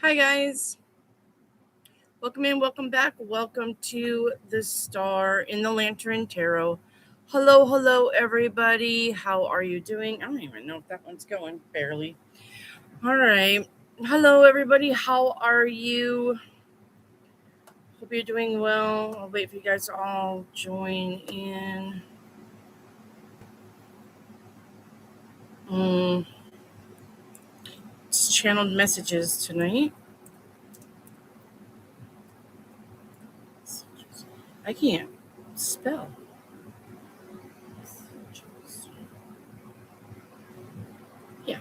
Hi, guys. Welcome in, welcome back. Welcome to the Star in the Lantern Tarot. Hello, everybody. How are you doing? I don't even know if that one's going, barely. All right. Hello, everybody. How are you? Hope you're doing well. I'll wait for you guys to all join in. Mm, it's channeled messages tonight. I can't spell. Yeah.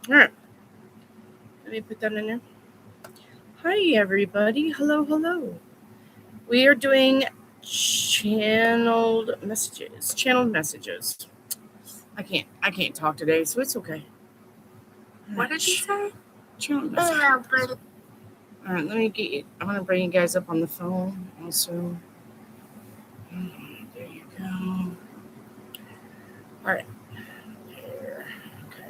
All right. Let me put that in there. Hi, everybody. Hello. We are doing channeled messages. I can't talk today, so it's okay. What did you say? Channeled messages. All right, let me get you. I'm gonna bring you guys up on the phone also. There you go. All right. There. Okay.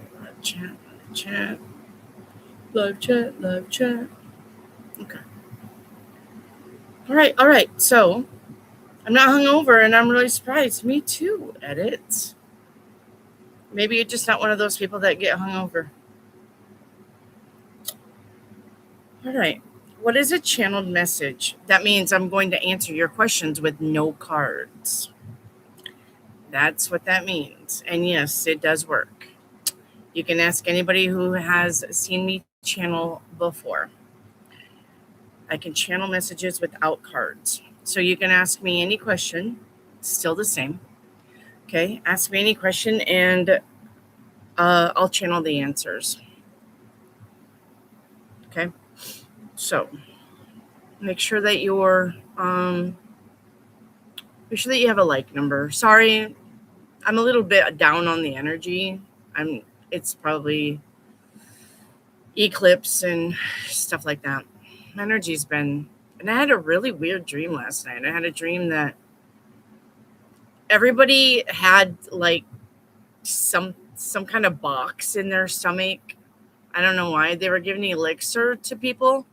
Live chat. Okay. All right. So I'm not hungover, and I'm really surprised. Me too. Edit. Maybe you're just not one of those people that get hungover. All right. What is a channeled message? That means I'm going to answer your questions with no cards. That's what that means. And yes, it does work. You can ask anybody who has seen me channel before. I can channel messages without cards. So you can ask me any question, still the same. Okay. Ask me any question and I'll channel the answers. Okay. So make sure that make sure that you have a like number. Sorry, I'm a little bit down on the energy. It's probably eclipse and stuff like that. My energy's been, and I had a really weird dream last night. I had a dream that everybody had like some kind of box in their stomach. I don't know why. They were giving elixir to people.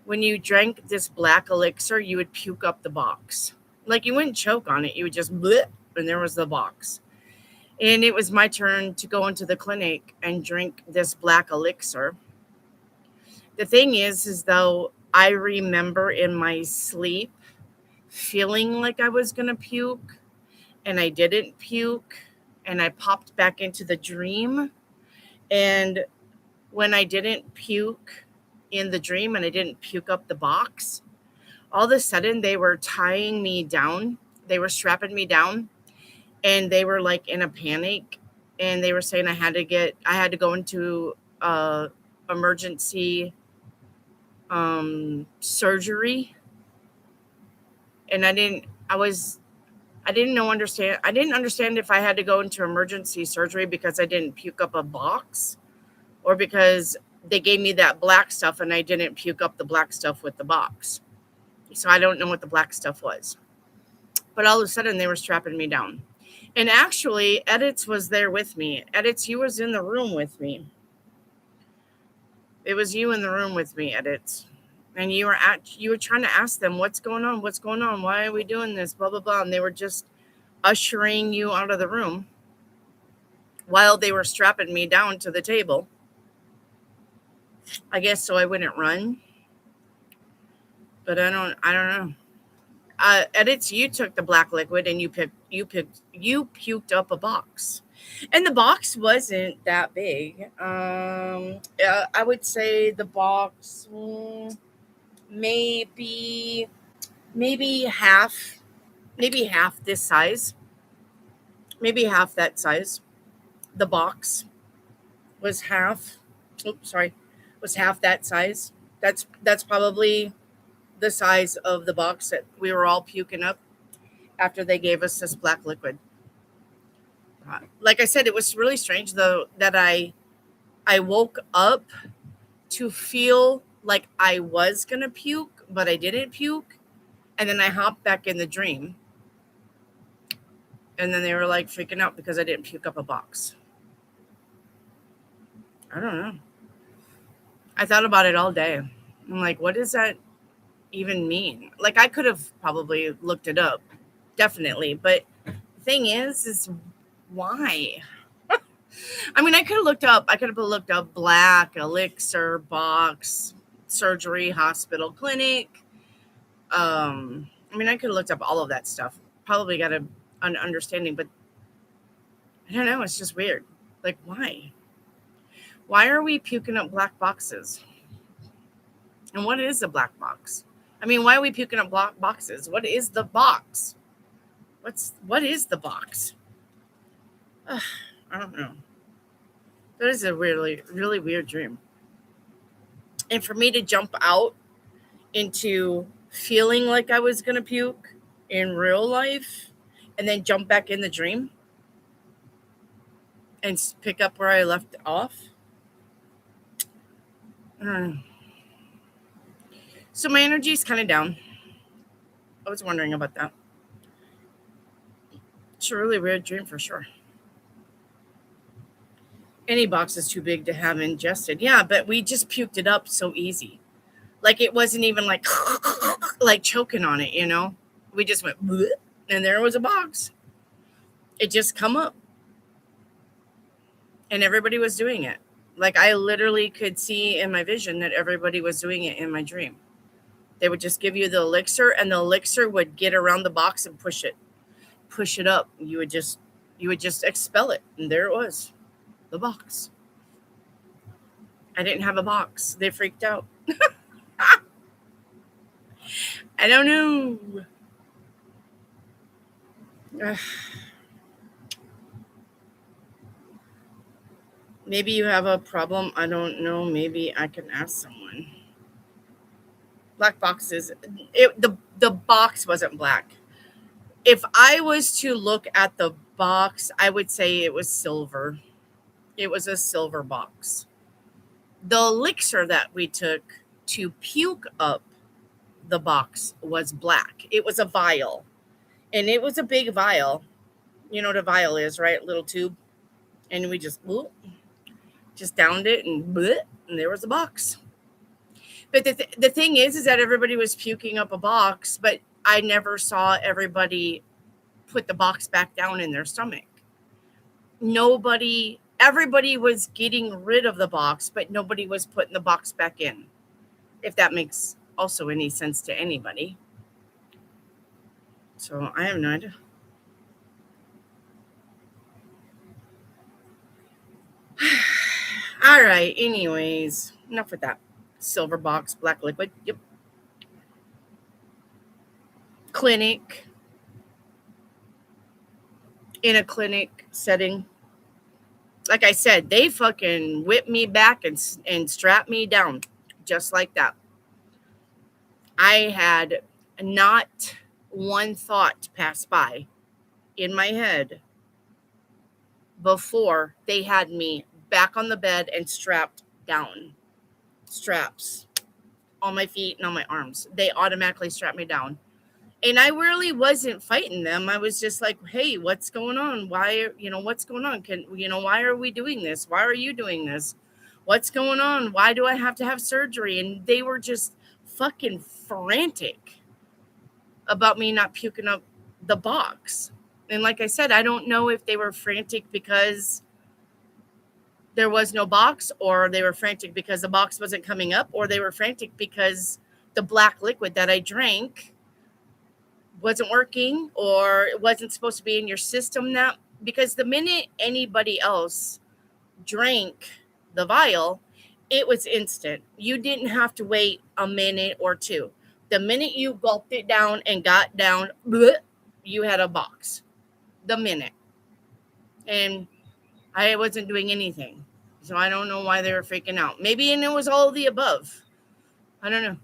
When you drank this black elixir, you would puke up the box. Like you wouldn't choke on it. You would just blip, and there was the box. And it was my turn to go into the clinic and drink this black elixir. The thing is though, I remember in my sleep feeling like I was going to puke, and I didn't puke, and I popped back into the dream. And when I didn't puke in the dream and I didn't puke up the box, all of a sudden they were tying me down. They were strapping me down, and they were like in a panic, and they were saying I had to go into emergency surgery. And I didn't understand if I had to go into emergency surgery because I didn't puke up a box, or because they gave me that black stuff and I didn't puke up the black stuff with the box. So I don't know what the black stuff was. But all of a sudden they were strapping me down. And actually, Edits was there with me. Edits, you was in the room with me. It was you in the room with me, Edits. And you were trying to ask them what's going on, why are we doing this, blah blah blah. And they were just ushering you out of the room while they were strapping me down to the table. I guess so I wouldn't run. But I don't know. Edits, you took the black liquid and you puked up a box. And the box wasn't that big. I would say the box maybe half this size. Maybe half that size. The box was half. Oops, sorry. Was half that size. That's probably the size of the box that we were all puking up after they gave us this black liquid. Like I said, it was really strange though that I woke up to feel like I was gonna puke, but I didn't puke, and then I hopped back in the dream, and then they were like freaking out because I didn't puke up a box. I don't know. I thought about it all day. I'm like, what does that even mean? Like, I could have probably looked it up, definitely, but the thing is why? I mean, I could have looked up black elixir box surgery hospital clinic. I mean, I could have looked up all of that stuff. Probably got an understanding, but I don't know. It's just weird. Like, why? Why are we puking up black boxes? And what is a black box? I mean, why are we puking up black boxes? What is the box? What is the box? I don't know. That is a really, really weird dream. And for me to jump out into feeling like I was going to puke in real life and then jump back in the dream and pick up where I left off. I don't know. So my energy is kind of down. I was wondering about that. It's a really weird dream for sure. Any box is too big to have ingested. Yeah, but we just puked it up so easy. Like it wasn't even like choking on it, you know? We just went and there was a box. It just come up. And everybody was doing it. Like I literally could see in my vision that everybody was doing it in my dream. They would just give you the elixir and the elixir would get around the box and push it up. You would just expel it. And there it was. The box. I didn't have a box. They freaked out. I don't know. Maybe you have a problem. I don't know. Maybe I can ask someone. Black boxes. The box wasn't black. If I was to look at the box, I would say it was silver. It was a silver box. The elixir that we took to puke up the box was black. It was a vial. And it was a big vial. You know what a vial is, right? Little tube. And we just downed it and there was a box. But the thing is that everybody was puking up a box, but I never saw everybody put the box back down in their stomach. Everybody was getting rid of the box, but nobody was putting the box back in. If that makes also any sense to anybody. So I have no idea. All right. Anyways, enough with that. Silver box, black liquid. Yep. Clinic. In a clinic setting. Like I said, they fucking whipped me back and strapped me down. Just like that. I had not one thought pass by in my head before they had me back on the bed and strapped down. Straps on my feet and on my arms. They automatically strapped me down. And I really wasn't fighting them. I was just like, hey, what's going on? Why, what's going on? Why are we doing this? Why are you doing this? What's going on? Why do I have to have surgery? And they were just fucking frantic about me not puking up the box. And like I said, I don't know if they were frantic because there was no box, or they were frantic because the box wasn't coming up, or they were frantic because the black liquid that I drank wasn't working, or it wasn't supposed to be in your system. That because the minute anybody else drank the vial, it was instant. You didn't have to wait a minute or two. The minute you gulped it down and got down, you had a box. The minute. And I wasn't doing anything. So I don't know why they were freaking out. Maybe, and it was all of the above. I don't know.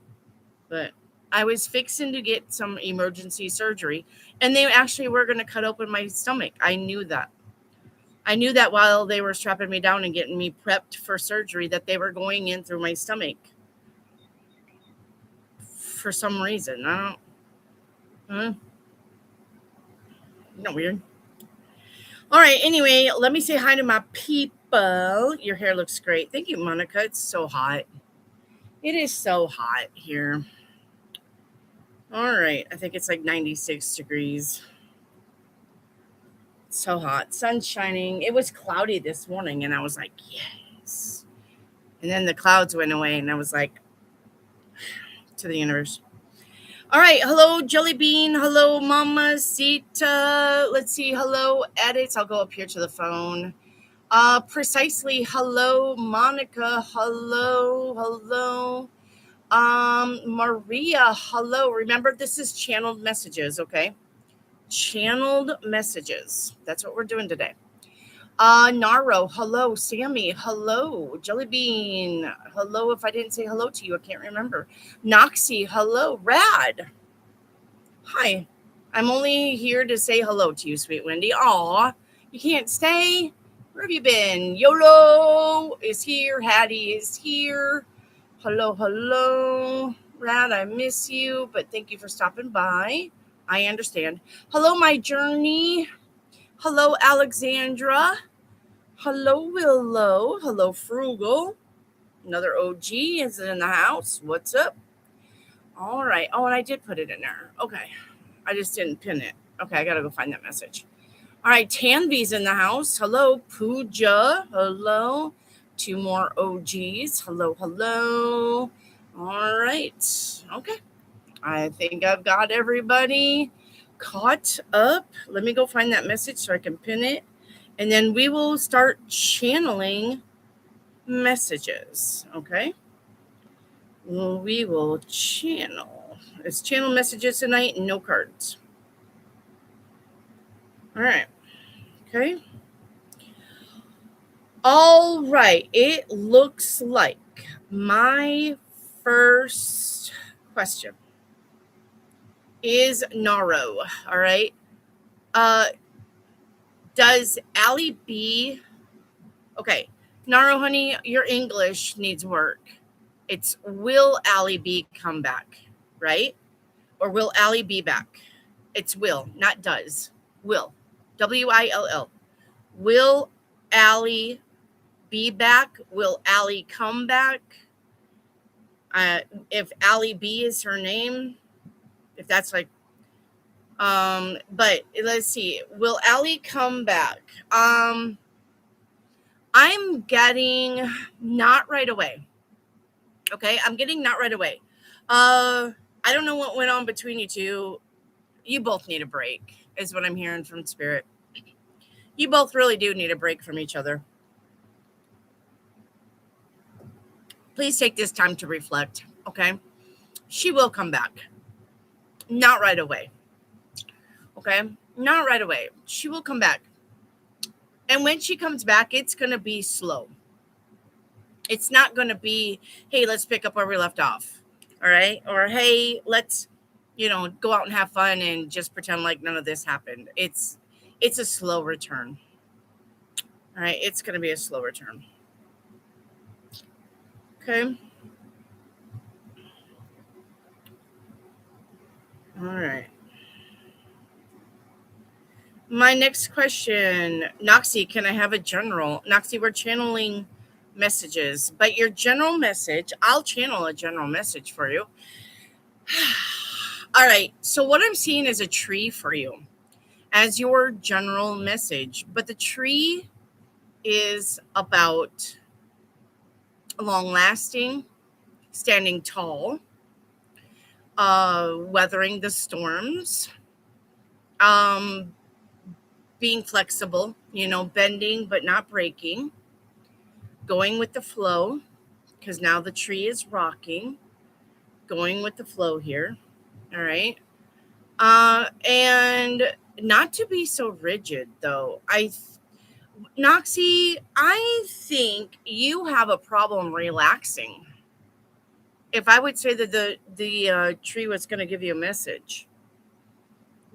But I was fixing to get some emergency surgery, and they actually were going to cut open my stomach. I knew that. I knew that while they were strapping me down and getting me prepped for surgery, that they were going in through my stomach for some reason. I don't. No weird. All right. Anyway, let me say hi to my people. Your hair looks great. Thank you, Monica. It's so hot. It is so hot here. All right. I think it's like 96 degrees. It's so hot. Sun's shining. It was cloudy this morning, and I was like, yes. And then the clouds went away, and I was like, to the universe. All right. Hello, Jelly Bean. Hello, Mama Sita. Let's see. Hello, edits. I'll go up here to the phone. Precisely. Hello, Monica. Hello. Maria. Hello. Remember, this is channeled messages, okay? Channeled messages. That's what we're doing today. Naro. Hello. Sammy. Hello. Jelly Bean. Hello. If I didn't say hello to you, I can't remember. Noxie. Hello. Rad. Hi. I'm only here to say hello to you, sweet Wendy. Aw, you can't stay? Where have you been? YOLO is here. Hattie is here. Hello. Rad, I miss you, but thank you for stopping by. I understand. Hello, my journey. Hello, Alexandra. Hello, Willow. Hello, Frugal. Another OG is in the house. What's up? All right. Oh, and I did put it in there. Okay. I just didn't pin it. Okay, I got to go find that message. All right, Tanvi's in the house. Hello, Pooja. Hello. 2 more OGs. Hello. All right. Okay. I think I've got everybody caught up. Let me go find that message so I can pin it. And then we will start channeling messages. Okay. We will channel. It's channel messages tonight and no cards. All right. Okay. All right. It looks like my first question is Naro. All right. Does Allie B... Okay. Naro, honey, your English needs work. It's will Allie B come back, right? Or will Allie be back? It's will, not does. Will. WILL. Will Allie be back? Will Allie come back? If Allie B is her name, if that's like, but let's see. Will Allie come back? I'm getting not right away. Okay, I'm getting not right away. I don't know what went on between you two. You both need a break, is what I'm hearing from Spirit. You both really do need a break from each other. Please take this time to reflect, okay? She will come back. Not right away. Okay? Not right away. She will come back. And when she comes back, it's going to be slow. It's not going to be, hey, let's pick up where we left off. All right? Or, hey, let's, go out and have fun and just pretend like none of this happened. It's a slow return. All right? It's going to be a slow return. Okay? All right. My next question, Noxie, can I have a general? Noxie, we're channeling messages, but your general message, I'll channel a general message for you. All right. So what I'm seeing is a tree for you as your general message, but the tree is about long lasting, standing tall, weathering the storms, being flexible, bending but not breaking, going with the flow, because now the tree is rocking, going with the flow here. All right. And not to be so rigid, though. Noxie, I think you have a problem relaxing. if I would say that the tree was going to give you a message,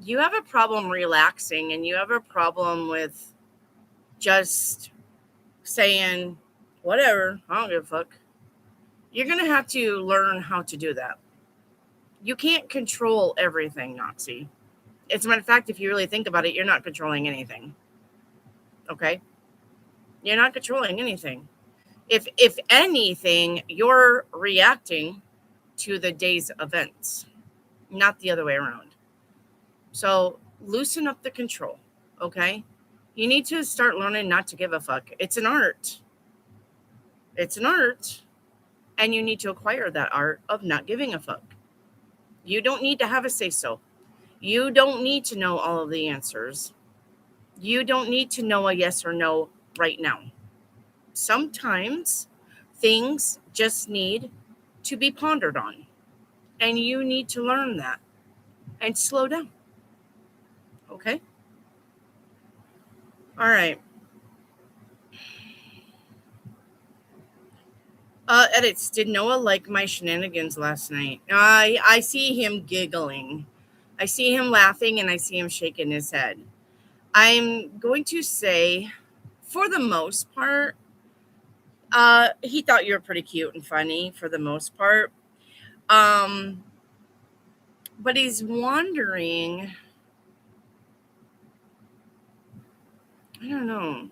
you have a problem relaxing and you have a problem with just saying, whatever, I don't give a fuck. You're going to have to learn how to do that. You can't control everything, Noxie. As a matter of fact, if you really think about it, you're not controlling anything. Okay? You're not controlling anything. If anything, you're reacting to the day's events, not the other way around. So loosen up the control, okay? You need to start learning not to give a fuck. It's an art. It's an art. And you need to acquire that art of not giving a fuck. You don't need to have a say so. You don't need to know all of the answers. You don't need to know a yes or no right now. Sometimes things just need to be pondered on. And you need to learn that and slow down. Okay? All right. Edits. Did Noah like my shenanigans last night? I see him giggling. I see him laughing and I see him shaking his head. I'm going to say, for the most part, he thought you were pretty cute and funny for the most part. But he's wondering, I don't know.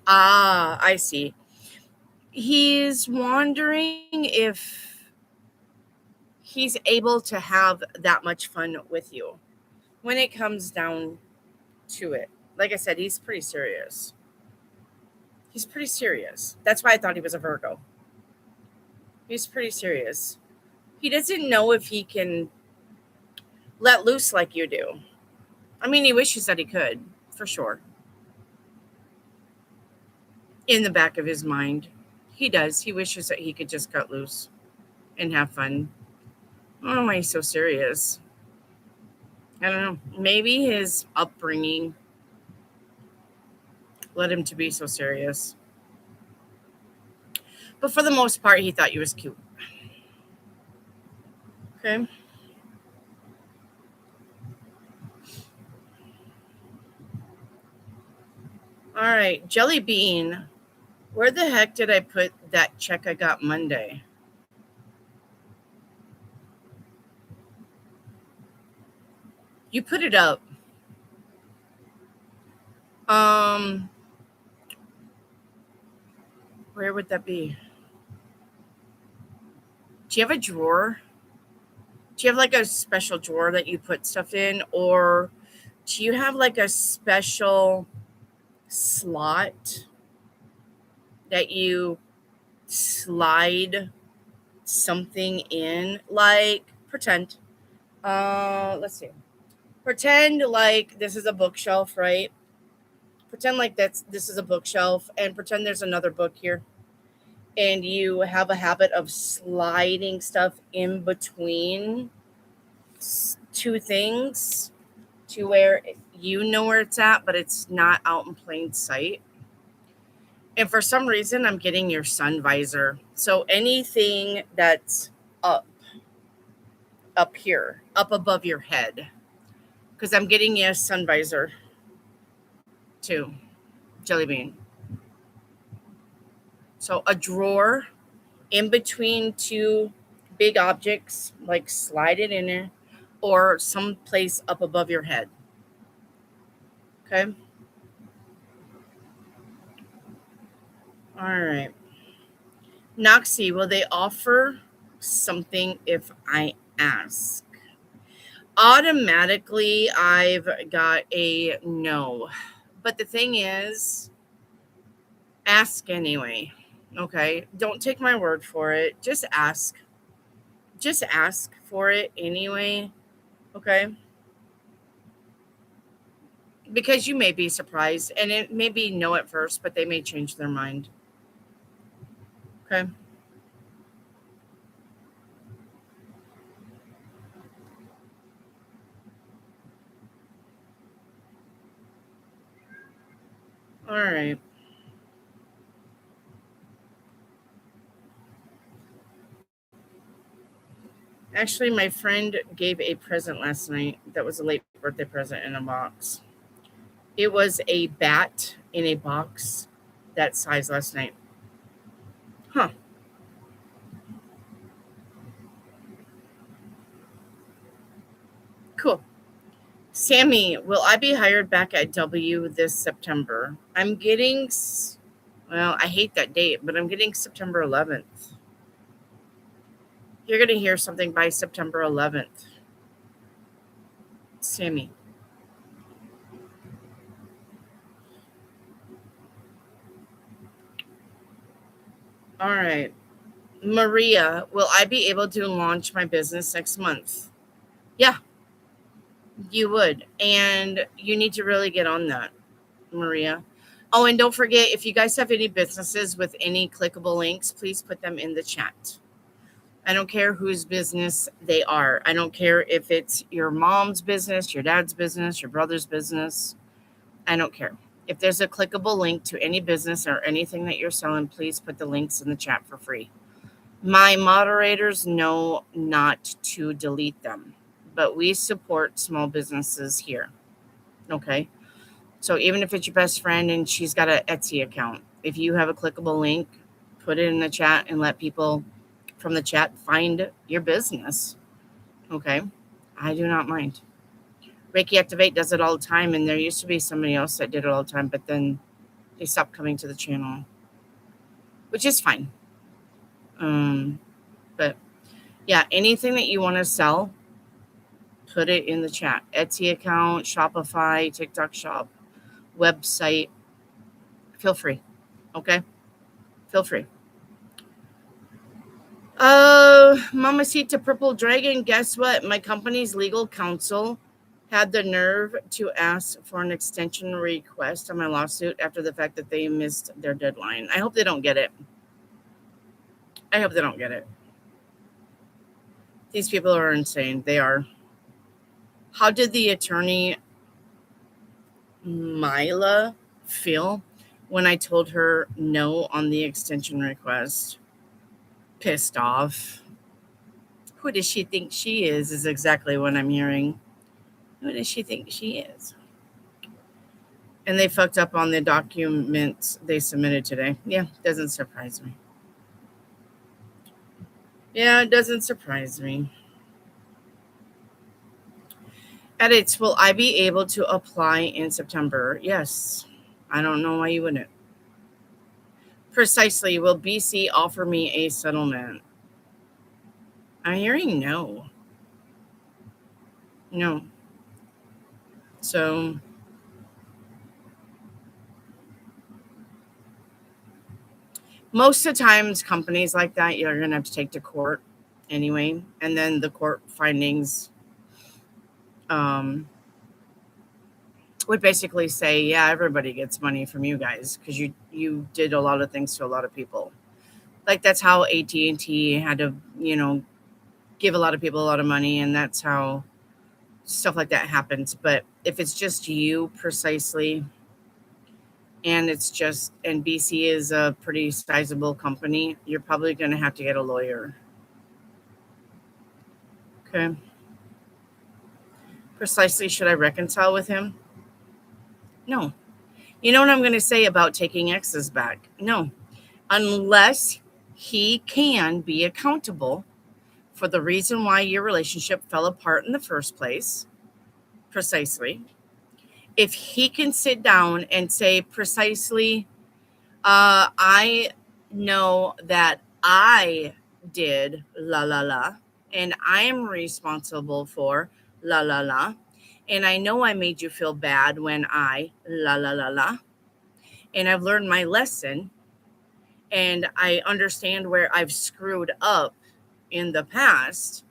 I see. He's wondering if he's able to have that much fun with you when it comes down to it. Like I said, he's pretty serious. He's pretty serious. That's why I thought he was a Virgo. He's pretty serious. He doesn't know if he can let loose like you do. I mean, he wishes that he could, for sure. In the back of his mind, he does. He wishes that he could just cut loose and have fun. I don't know why he's so serious. I don't know. Maybe his upbringing led him to be so serious. But for the most part, he thought you was cute. Okay. All right. Jelly Bean. Where the heck did I put that check I got Monday? You put it up. Where would that be? Do you have a drawer? Do you have like a special drawer that you put stuff in? Or do you have like a special slot that you slide something in? Like, pretend. Let's see. Pretend like this is a bookshelf, right? Pretend like this is a bookshelf, and pretend there's another book here. And you have a habit of sliding stuff in between two things to where you know where it's at, but it's not out in plain sight. And for some reason, I'm getting your sun visor. So anything that's up here, up above your head, because I'm getting you a sun visor too, Jelly Bean. So a drawer in between two big objects, like slide it in there, or someplace up above your head. Okay. All right. Noxie, will they offer something if I ask? Automatically, I've got a no. But the thing is, ask anyway. Okay. Don't take my word for it. Just ask. Just ask for it anyway. Okay. Because you may be surprised, and it may be no at first, but they may change their mind. Okay. All right. Actually, my friend gave a present last night that was a late birthday present in a box. It was a bat in a box that size last night. Huh. Cool. Sammy, will I be hired back at W this September? I'm getting, well, I hate that date, but I'm getting September 11th. You're going to hear something by September 11th. Sammy. All right. Maria, will I be able to launch my business next month? Yeah, you would. And you need to really get on that, Maria. Oh, and don't forget, if you guys have any businesses with any clickable links, please put them in the chat. I don't care whose business they are. I don't care if it's your mom's business, your dad's business, your brother's business. I don't care. If there's a clickable link to any business or anything that you're selling, please put the links in the chat for free. My moderators know not to delete them, but we support small businesses here. Okay. So even if it's your best friend and she's got an Etsy account, if you have a clickable link, put it in the chat and let people from the chat find your business. Okay. I do not mind. Reiki Activate does it all the time, and there used to be somebody else that did it all the time, but then they stopped coming to the channel, which is fine. But yeah, anything that you want to sell, put it in the chat. Etsy account, Shopify, TikTok shop, website. Feel free. Okay? Feel free. Mamacita Purple Dragon, guess what? My company's legal counsel had the nerve to ask for an extension request on my lawsuit after the fact that they missed their deadline. I hope they don't get it. I hope they don't get it. These people are insane. They are. How did the attorney Mila feel when I told her no on the extension request? Pissed off. Who does she think she is exactly what I'm hearing. Who does she think she is? And they fucked up on the documents they submitted today. Yeah, doesn't surprise me. Yeah, it doesn't surprise me. Edits, will I be able to apply in September? Yes. I don't know why you wouldn't. Precisely, will BC offer me a settlement? I'm hearing no. No. So most of the times companies like that, you're going to have to take to court anyway. And then the court findings would basically say, yeah, everybody gets money from you guys because you did a lot of things to a lot of people. Like that's how AT&T had to, give a lot of people a lot of money, and that's how stuff like that happens. But if it's just you precisely, and BC is a pretty sizable company, you're probably going to have to get a lawyer. Okay. Precisely, should I reconcile with him? No. You know what I'm going to say about taking exes back? No. Unless he can be accountable for the reason why your relationship fell apart in the first place. Precisely. If he can sit down and say precisely, I know that I did la la la, and I am responsible for la la la, and I know I made you feel bad when I la la la la, and I've learned my lesson, and I understand where I've screwed up in the past,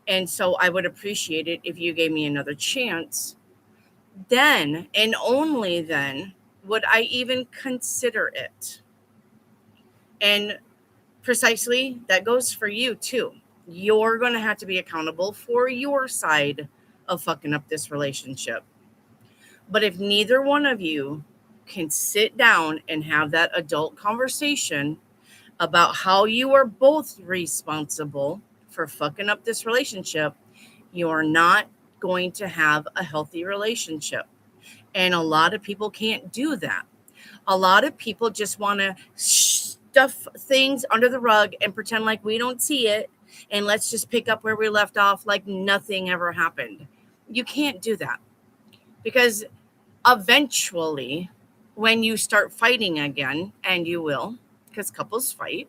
and so I would appreciate it if you gave me another chance. Then, and only then, would I even consider it. And precisely, that goes for you too. You're going to have to be accountable for your side of fucking up this relationship. But if neither one of you can sit down and have that adult conversation about how you are both responsible for fucking up this relationship, you're not going to have a healthy relationship. And a lot of people can't do that. A lot of people just want to stuff things under the rug and pretend like we don't see it. And let's just pick up where we left off like nothing ever happened. You can't do that, because eventually, when you start fighting again, and you will, because couples fight,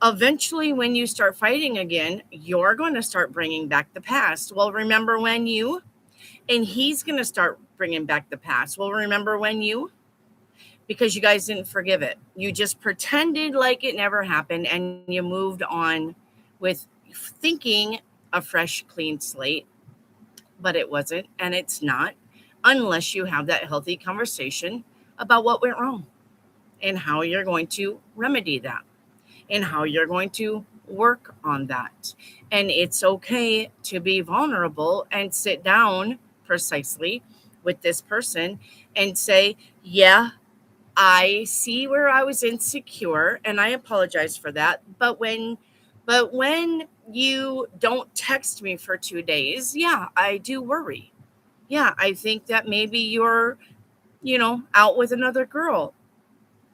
eventually, when you start fighting again, you're going to start bringing back the past. Well, remember when you, and he's going to start bringing back the past. Well, remember when you, because you guys didn't forgive it. You just pretended like it never happened, and you moved on with thinking a fresh, clean slate, but it wasn't, and it's not, unless you have that healthy conversation about what went wrong and how you're going to remedy that and how you're going to work on that. And it's okay to be vulnerable and sit down precisely with this person and say, yeah, I see where I was insecure and I apologize for that. But when you don't text me for 2 days, yeah, I do worry. Yeah, I think that maybe you're, out with another girl.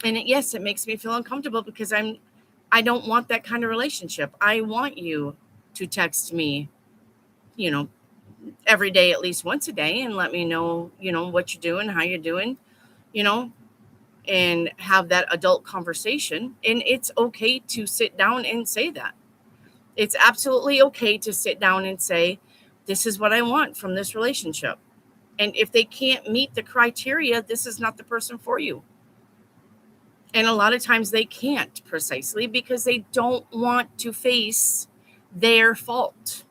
And yes, it makes me feel uncomfortable because I don't want that kind of relationship. I want you to text me, you know, every day, at least once a day, and let me know, what you're doing, how you're doing, you know, and have that adult conversation. And it's okay to sit down and say that. It's absolutely okay to sit down and say, this is what I want from this relationship. And if they can't meet the criteria, this is not the person for you. And a lot of times they can't, precisely because they don't want to face their fault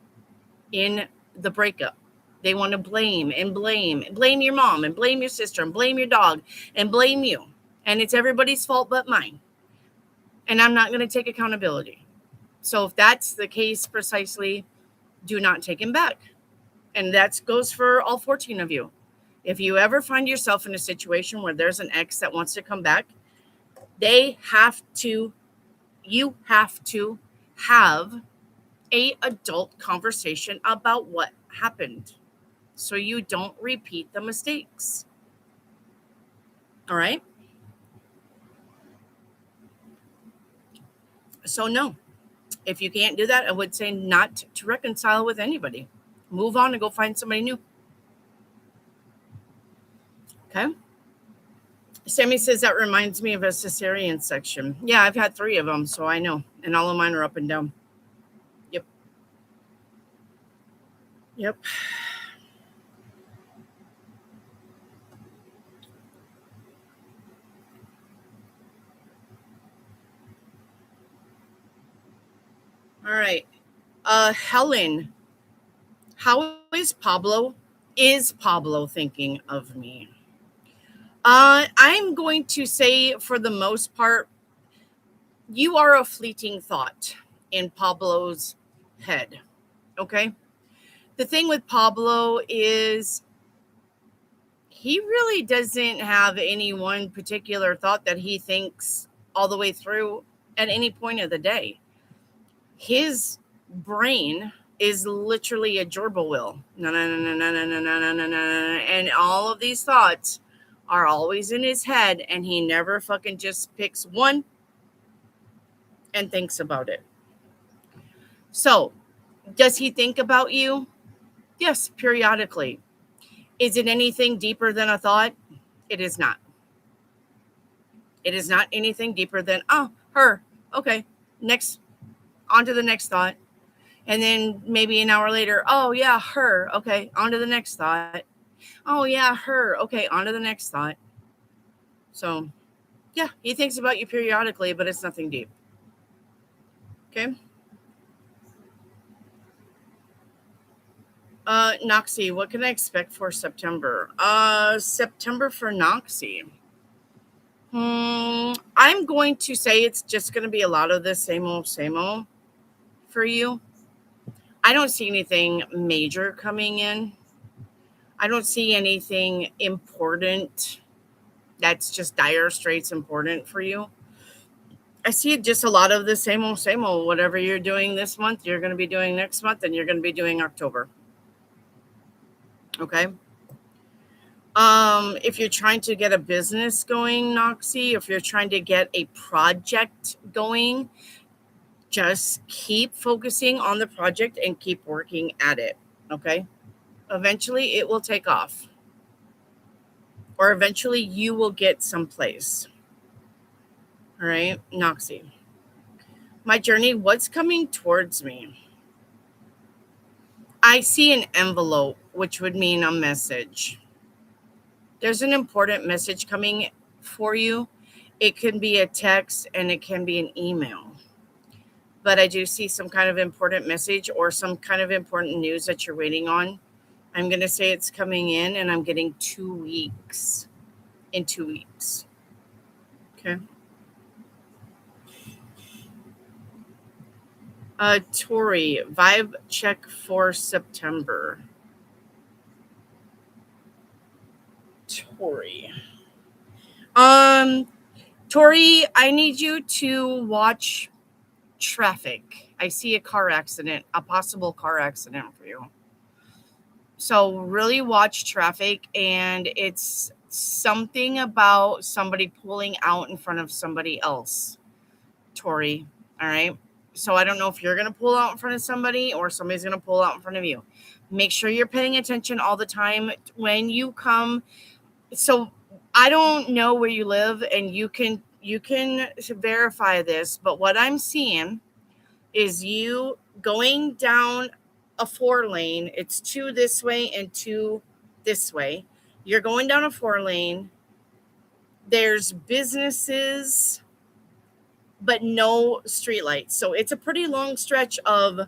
in the breakup. They want to blame your mom and blame your sister and blame your dog and blame you. And it's everybody's fault but mine. And I'm not going to take accountability. So if that's the case, precisely, do not take him back. And that goes for all 14 of you. If you ever find yourself in a situation where there's an ex that wants to come back, you have to have a adult conversation about what happened so you don't repeat the mistakes. All right? So no, if you can't do that, I would say not to reconcile with anybody. Move on and go find somebody new. Okay? Sammy says that reminds me of a cesarean section. Yeah, I've had 3 of them, so I know. And all of mine are up and down. Yep. All right. Helen, how is Pablo? Is Pablo thinking of me? I'm going to say, for the most part, you are a fleeting thought in Pablo's head. Okay? The thing with Pablo is he really doesn't have any one particular thought that he thinks all the way through at any point of the day. His brain is literally a gerbil wheel. No, no, no, no, no, no, no, no, no, no. And all of these thoughts are always in his head, and he never fucking just picks one and thinks about it. So, does he think about you? Yes, periodically. Is it anything deeper than a thought? It is not. It is not anything deeper than, oh, her. Okay, next, on to the next thought. And then maybe an hour later, oh, yeah, her. Okay, on to the next thought. Oh, yeah, her. Okay, on to the next thought. So, yeah, he thinks about you periodically, but it's nothing deep. Okay? Noxie, what can I expect for September? September for Noxie. I'm going to say it's just going to be a lot of the same old for you. I don't see anything major coming in. I don't see anything important that's just dire straits important for you. I see just a lot of the same old, same old. Whatever you're doing this month, you're going to be doing next month, and you're going to be doing October. Okay. If you're trying to get a business going, Noxie, if you're trying to get a project going, just keep focusing on the project and keep working at it. Okay. Eventually it will take off, or eventually you will get someplace. All right, Noxie. My journey, what's coming towards me? I see an envelope, which would mean a message. There's an important message coming for you. It can be a text and it can be an email. But I do see some kind of important message or some kind of important news that you're waiting on. I'm going to say it's coming in, and I'm getting 2 weeks. In 2 weeks. Okay. Tori, vibe check for September. Tori. Tori, I need you to watch traffic. I see a car accident, a possible car accident for you. So really watch traffic, and it's something about somebody pulling out in front of somebody else, Tori. All right. So I don't know if you're going to pull out in front of somebody or somebody's going to pull out in front of you. Make sure you're paying attention all the time when you come. So I don't know where you live, and you can verify this, but what I'm seeing is you going down a 4-lane. It's 2 this way and 2 this way. You're going down a 4-lane. There's businesses, but no streetlights. So it's a pretty long stretch of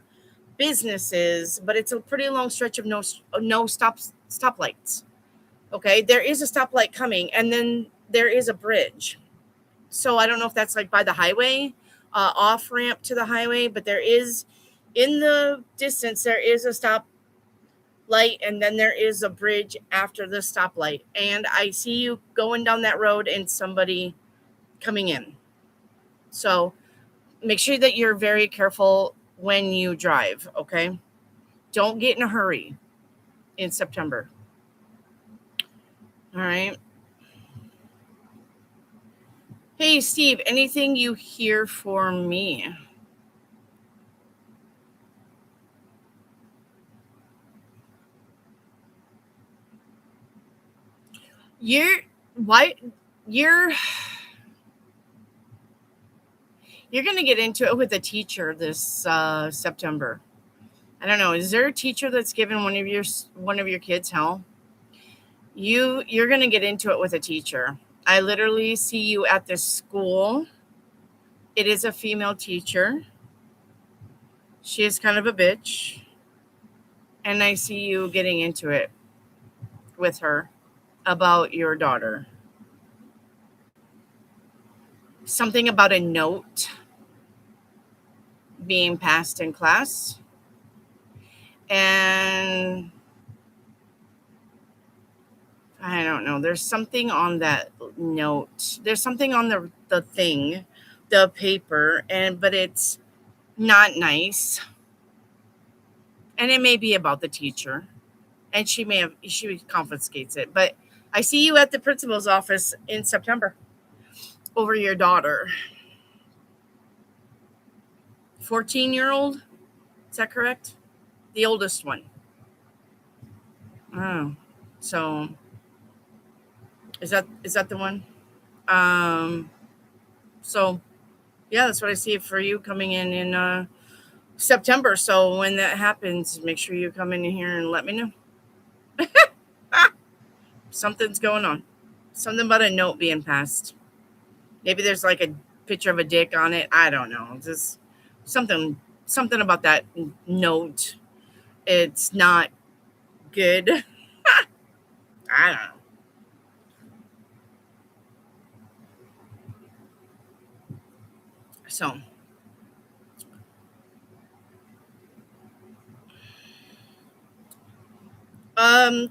businesses, but it's a pretty long stretch of no stoplights. Okay, there is a stoplight coming, and then there is a bridge. So I don't know if that's like by the highway, off ramp to the highway, but there is, in the distance, there is a stop light, and then there is a bridge after the stoplight. And I see you going down that road and somebody coming in. So make sure that you're very careful when you drive, okay? Don't get in a hurry in September. All right. Hey, Steve, anything you hear for me? You're going to get into it with a teacher this September. I don't know. Is there a teacher that's given one of your kids hell? You're going to get into it with a teacher. I literally see you at this school. It is a female teacher. She is kind of a bitch. And I see you getting into it with her about your daughter. Something about a note being passed in class. And I don't know. There's something on that note. There's something on the thing, the paper, but it's not nice. And it may be about the teacher. And she confiscates it. But I see you at the principal's office in September over your daughter. 14-year-old? Is that correct? The oldest one. Oh. So is that the one? So yeah, that's what I see for you coming in September. So when that happens, make sure you come in here and let me know. Something's going on. Something about a note being passed. Maybe there's like a picture of a dick on it. I don't know. Just something about that note. It's not good. I don't know. So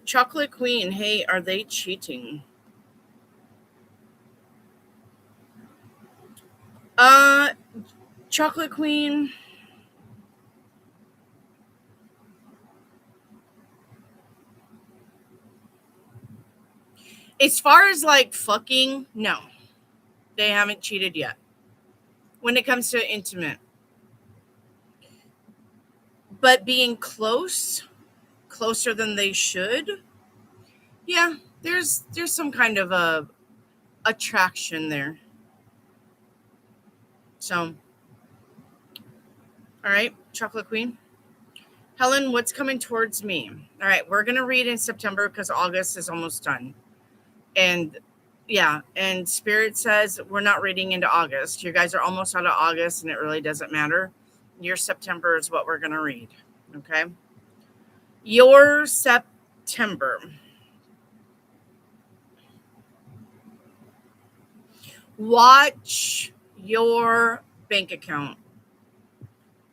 Chocolate Queen, hey, are they cheating? Chocolate Queen. As far as like fucking, no. They haven't cheated yet. When it comes to intimate. But being closer than they should, yeah, there's some kind of a attraction there. So, all right, Chocolate Queen. Helen, what's coming towards me? All right, we're going to read in September because August is almost done. And yeah, and Spirit says we're not reading into August. You guys are almost out of August and it really doesn't matter. Your September is what we're going to read. Okay. Your September. Watch your bank account.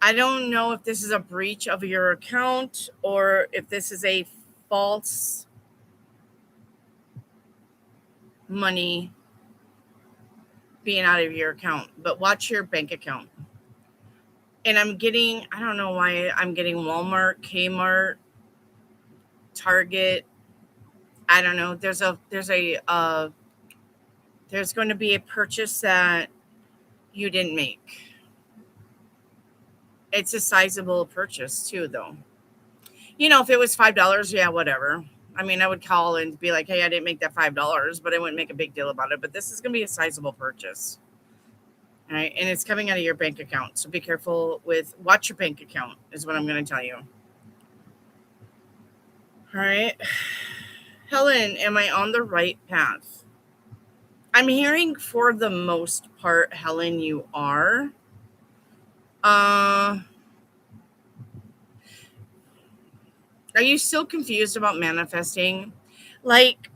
I don't know if this is a breach of your account or if this is a false money being out of your account, but watch your bank account. And I don't know why I'm getting Walmart, Kmart, Target. I don't know. There's going to be a purchase that you didn't make. It's a sizable purchase too, though. If it was $5, yeah, whatever. I mean, I would call and be like, hey, I didn't make that $5, but I wouldn't make a big deal about it. But this is going to be a sizable purchase. All right. And it's coming out of your bank account. So be careful watch your bank account is what I'm going to tell you. All right. Helen, am I on the right path? I'm hearing for the most part, Helen, you are. Are you still confused about manifesting? Like,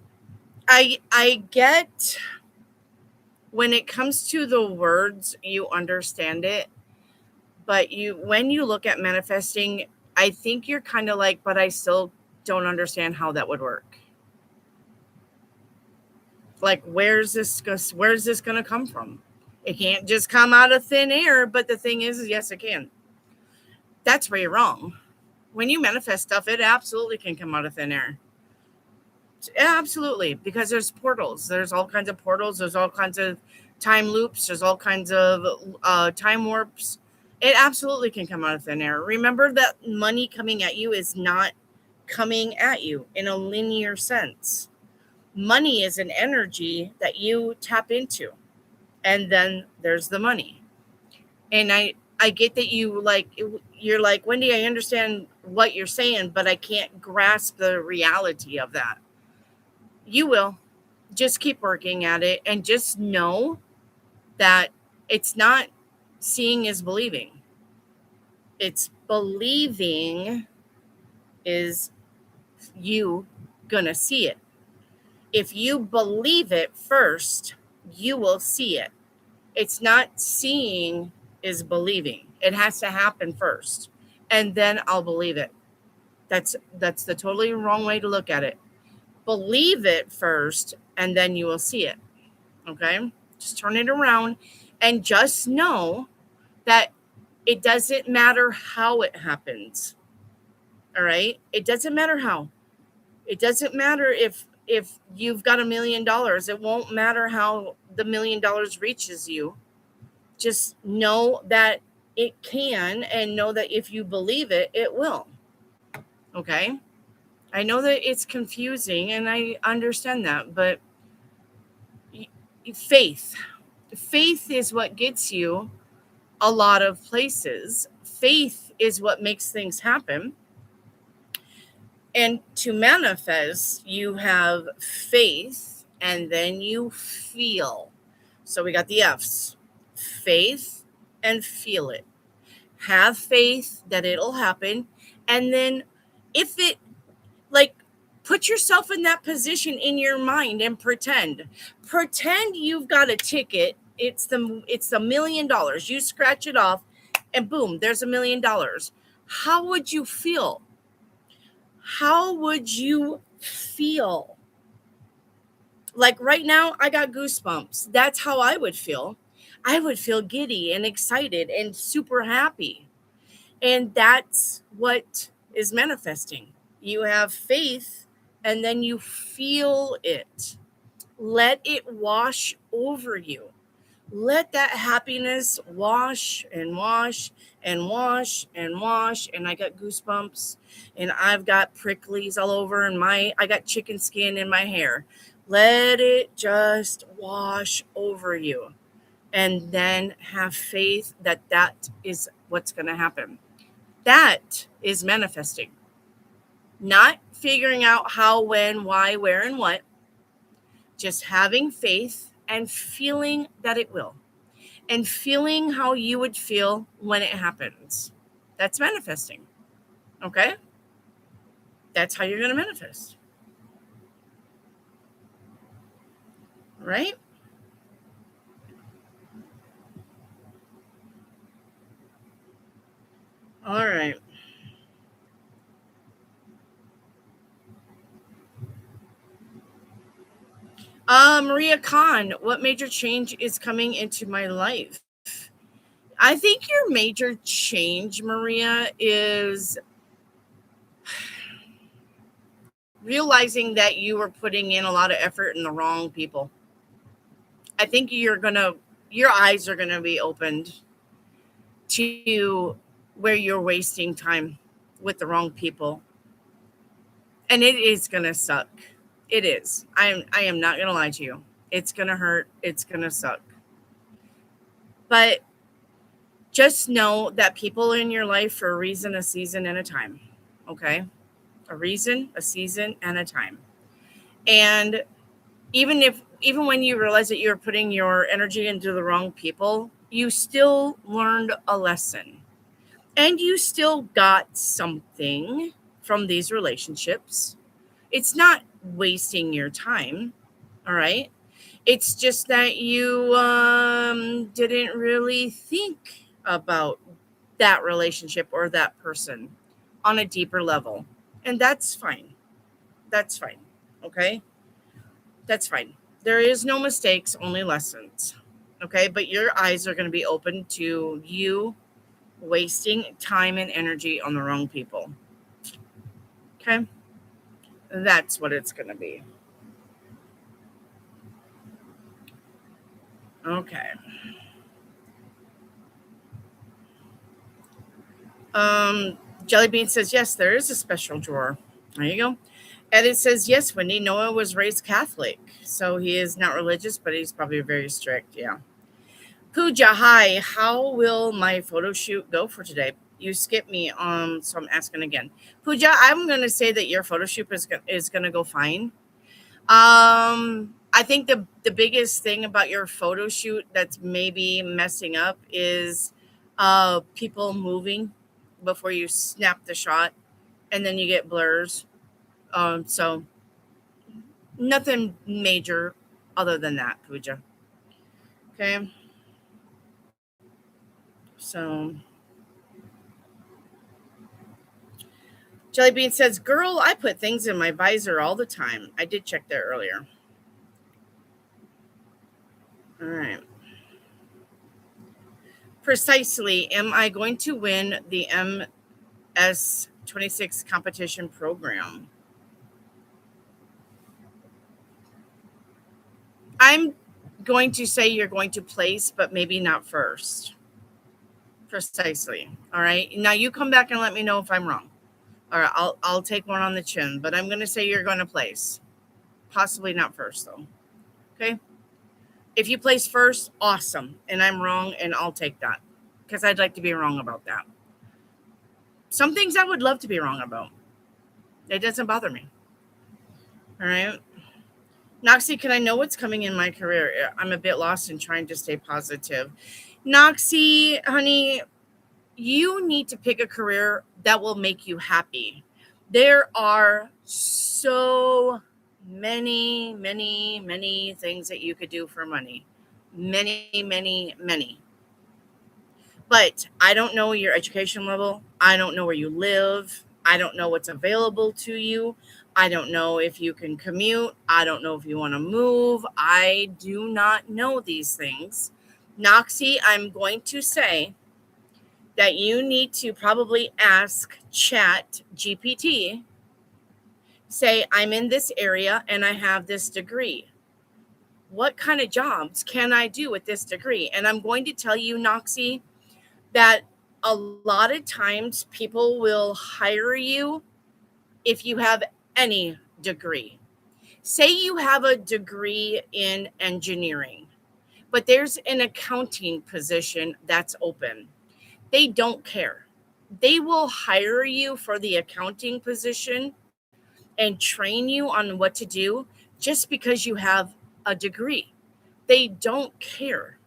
I get when it comes to the words, you understand it. But when you look at manifesting, I think you're kind of like, but I still don't understand how that would work. Like, where's this going to come from? It can't just come out of thin air. But the thing is, yes, it can. That's where you're wrong. When you manifest stuff, it absolutely can come out of thin air. Absolutely, because there's portals. There's all kinds of portals. There's all kinds of time loops. There's all kinds of time warps. It absolutely can come out of thin air. Remember that money coming at you is not coming at you in a linear sense. Money is an energy that you tap into, and then there's the money. And I get that you're like, Wendy, I understand what you're saying, but I can't grasp the reality of that. You will. Just keep working at it and just know that it's not seeing is believing. It's believing is you gonna see it. If you believe it first, you will see it. It's not seeing is believing. It has to happen first. And then I'll believe it. That's the totally wrong way to look at it. Believe it first, and then you will see it. Okay? Just turn it around and just know that it doesn't matter how it happens. All right? It doesn't matter how. It doesn't matter if you've got $1 million. It won't matter how the $1 million reaches you. Just know that it can, and know that if you believe it, it will. Okay? I know that it's confusing, and I understand that, but faith is what gets you a lot of places. Faith is what makes things happen. And to manifest, you have faith, and then you feel. So we got the F's: faith and feel it. Have faith that it'll happen. And then if it, like, put yourself in that position in your mind and pretend you've got a ticket. It's the $1 million. You scratch it off and boom, there's $1 million. How would you feel? How would you feel? Like right now, I got goosebumps. That's how I would feel. I would feel giddy and excited and super happy. And that's what is manifesting. You have faith and then you feel it. Let it wash over you. Let that happiness wash and wash and wash and wash. And I got goosebumps and I've got pricklies all over and I got chicken skin in my hair. Let it just wash over you. And then have faith that that is what's going to happen. That is manifesting. Not figuring out how, when, why, where, and what. Just having faith and feeling that it will. And feeling how you would feel when it happens. That's manifesting. Okay? That's how you're going to manifest. Right? All right. Maria Khan, what major change is coming into my life? I think your major change, Maria, is realizing that you were putting in a lot of effort in the wrong people. I think your eyes are gonna be opened to where you're wasting time with the wrong people. And it is gonna suck. It is. I am not gonna lie to you. It's gonna hurt. It's gonna suck. But just know that people are in your life for a reason, a season, and a time. Okay? A reason, a season, and a time. And even when you realize that you're putting your energy into the wrong people, you still learned a lesson. And you still got something from these relationships. It's not wasting your time, all right? It's just that you didn't really think about that relationship or that person on a deeper level. And that's fine. That's fine. Okay? That's fine. There is no mistakes, only lessons. Okay? But your eyes are going to be open to you wasting time and energy on the wrong people. Okay? That's what it's going to be. Okay. Jellybean says, yes, there is a special drawer. There you go. And it says, yes, Wendy, Noah was raised Catholic. So he is not religious, but he's probably very strict. Yeah. Pooja, hi. How will my photo shoot go for today? You skipped me, so I'm asking again. Pooja, I'm going to say that your photo shoot is going to go fine. I think the biggest thing about your photo shoot that's maybe messing up is people moving before you snap the shot, and then you get blurs. So nothing major other than that, Pooja. Okay. So Jellybean says, girl, I put things in my visor all the time. I did check there earlier. All right. Precisely. Am I going to win the MS26 competition program? I'm going to say you're going to place, but maybe not first. Precisely. All right. Now you come back and let me know if I'm wrong. All right. I'll take one on the chin, but I'm going to say you're going to place. Possibly not first though. Okay. If you place first, awesome. And I'm wrong, and I'll take that because I'd like to be wrong about that. Some things I would love to be wrong about. It doesn't bother me. All right. Noxie, can I know what's coming in my career? I'm a bit lost in trying to stay positive. Noxie, honey, you need to pick a career that will make you happy. There are so many, many, many things that you could do for money. Many, many, many. But I don't know your education level. I don't know where you live. I don't know what's available to you. I don't know if you can commute. I don't know if you want to move. I do not know these things. Noxie, I'm going to say that you need to probably ask Chat GPT, say, I'm in this area and I have this degree. What kind of jobs can I do with this degree? And I'm going to tell you, Noxie, that a lot of times people will hire you if you have any degree. Say you have a degree in engineering, but there's an accounting position that's open. They don't care. They will hire you for the accounting position and train you on what to do just because you have a degree. They don't care.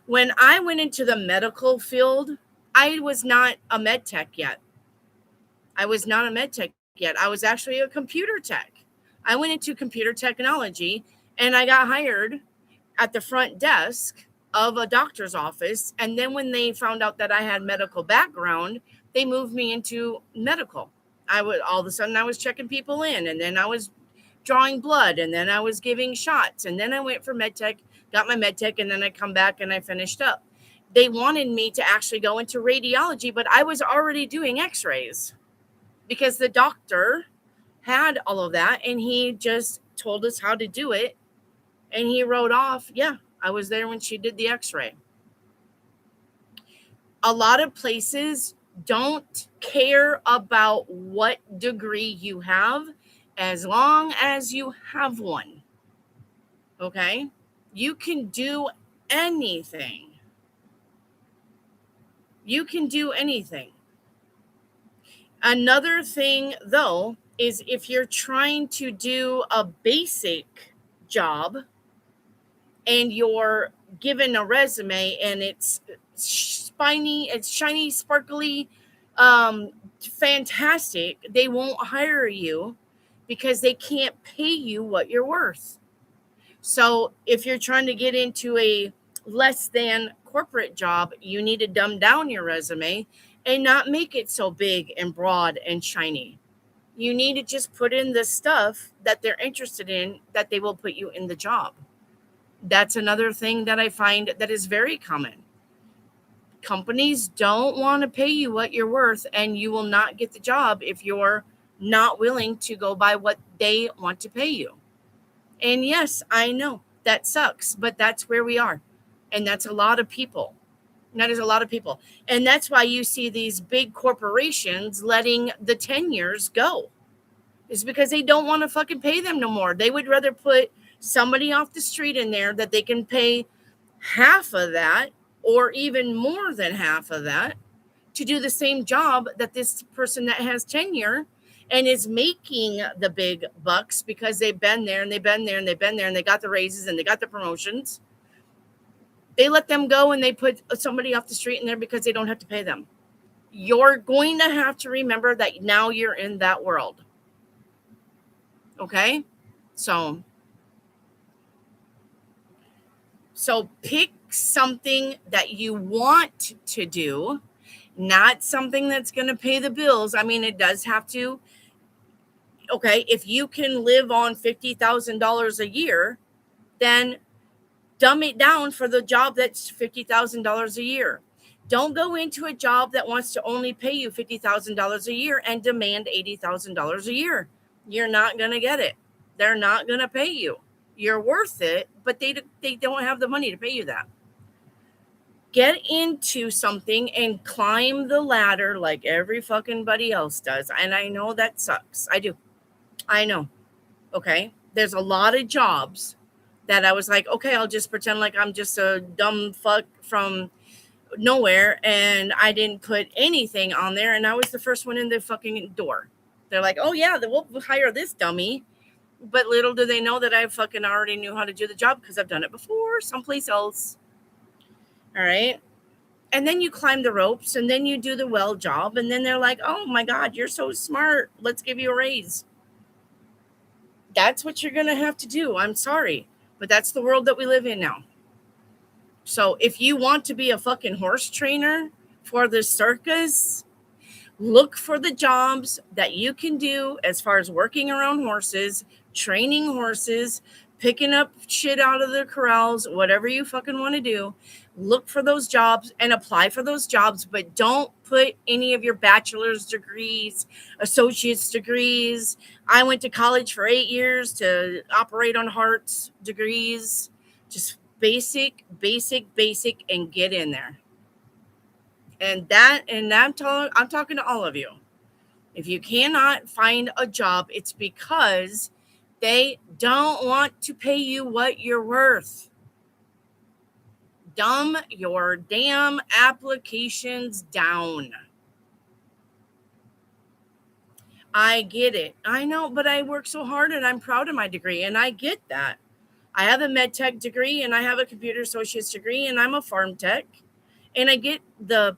When I went into the medical field, I was not a med tech yet. I was not a med tech yet. I was actually a computer tech. I went into computer technology and I got hired at the front desk of a doctor's office. And then when they found out that I had medical background, they moved me into medical. I would all of a sudden I was checking people in, and then I was drawing blood, and then I was giving shots, and then I went for med tech, got my med tech, and then I come back and I finished up. They wanted me to actually go into radiology, but I was already doing x-rays because the doctor had all of that and he just told us how to do it, and he wrote off, yeah, I was there when she did the x-ray. A lot of places don't care about what degree you have as long as you have one. Okay? You can do anything. You can do anything. Another thing, though, is if you're trying to do a basic job and you're given a resume and it's shiny, sparkly, fantastic, they won't hire you because they can't pay you what you're worth. So if you're trying to get into a less than corporate job, you need to dumb down your resume and not make it so big and broad and shiny. You need to just put in the stuff that they're interested in, that they will put you in the job. That's another thing that I find that is very common. Companies don't want to pay you what you're worth, and you will not get the job if you're not willing to go by what they want to pay you. And yes, I know that sucks, but that's where we are. And that's a lot of people. That is a lot of people. And that's why you see these big corporations letting the tenures go. It's because they don't want to fucking pay them no more. They would rather put somebody off the street in there that they can pay half of that or even more than half of that to do the same job that this person that has tenure and is making the big bucks because they've been there and they've been there and they've been there and they got the raises and they got the promotions. They let them go and they put somebody off the street in there because they don't have to pay them. You're going to have to remember that now you're in that world. Okay? So pick something that you want to do, not something that's going to pay the bills. I mean, it does have to. Okay, if you can live on $50,000 a year, then dumb it down for the job that's $50,000 a year. Don't go into a job that wants to only pay you $50,000 a year and demand $80,000 a year. You're not going to get it. They're not going to pay you. You're worth it, but they don't have the money to pay you that. Get into something and climb the ladder like every fucking buddy else does. And I know that sucks. I do. I know. Okay. There's a lot of jobs that I was like, okay, I'll just pretend like I'm just a dumb fuck from nowhere. And I didn't put anything on there. And I was the first one in the fucking door. They're like, oh yeah, we'll hire this dummy. But little do they know that I fucking already knew how to do the job because I've done it before someplace else. All right. And then you climb the ropes and then you do the well job. And then they're like, oh my God, you're so smart. Let's give you a raise. That's what you're going to have to do. I'm sorry. But that's the world that we live in now. So if you want to be a fucking horse trainer for the circus, look for the jobs that you can do as far as working around horses, training horses, picking up shit out of the corrals, whatever you fucking want to do. Look for those jobs and apply for those jobs, but don't put any of your bachelor's degrees, associate's degrees. I went to college for 8 years to operate on hearts degrees. Just basic, and get in there. And I'm talking to all of you. If you cannot find a job, it's because they don't want to pay you what you're worth. Dumb your damn applications down. I get it. I know, but I work so hard and I'm proud of my degree, and I get that. I have a med tech degree and I have a computer associate's degree and I'm a farm tech, and I get the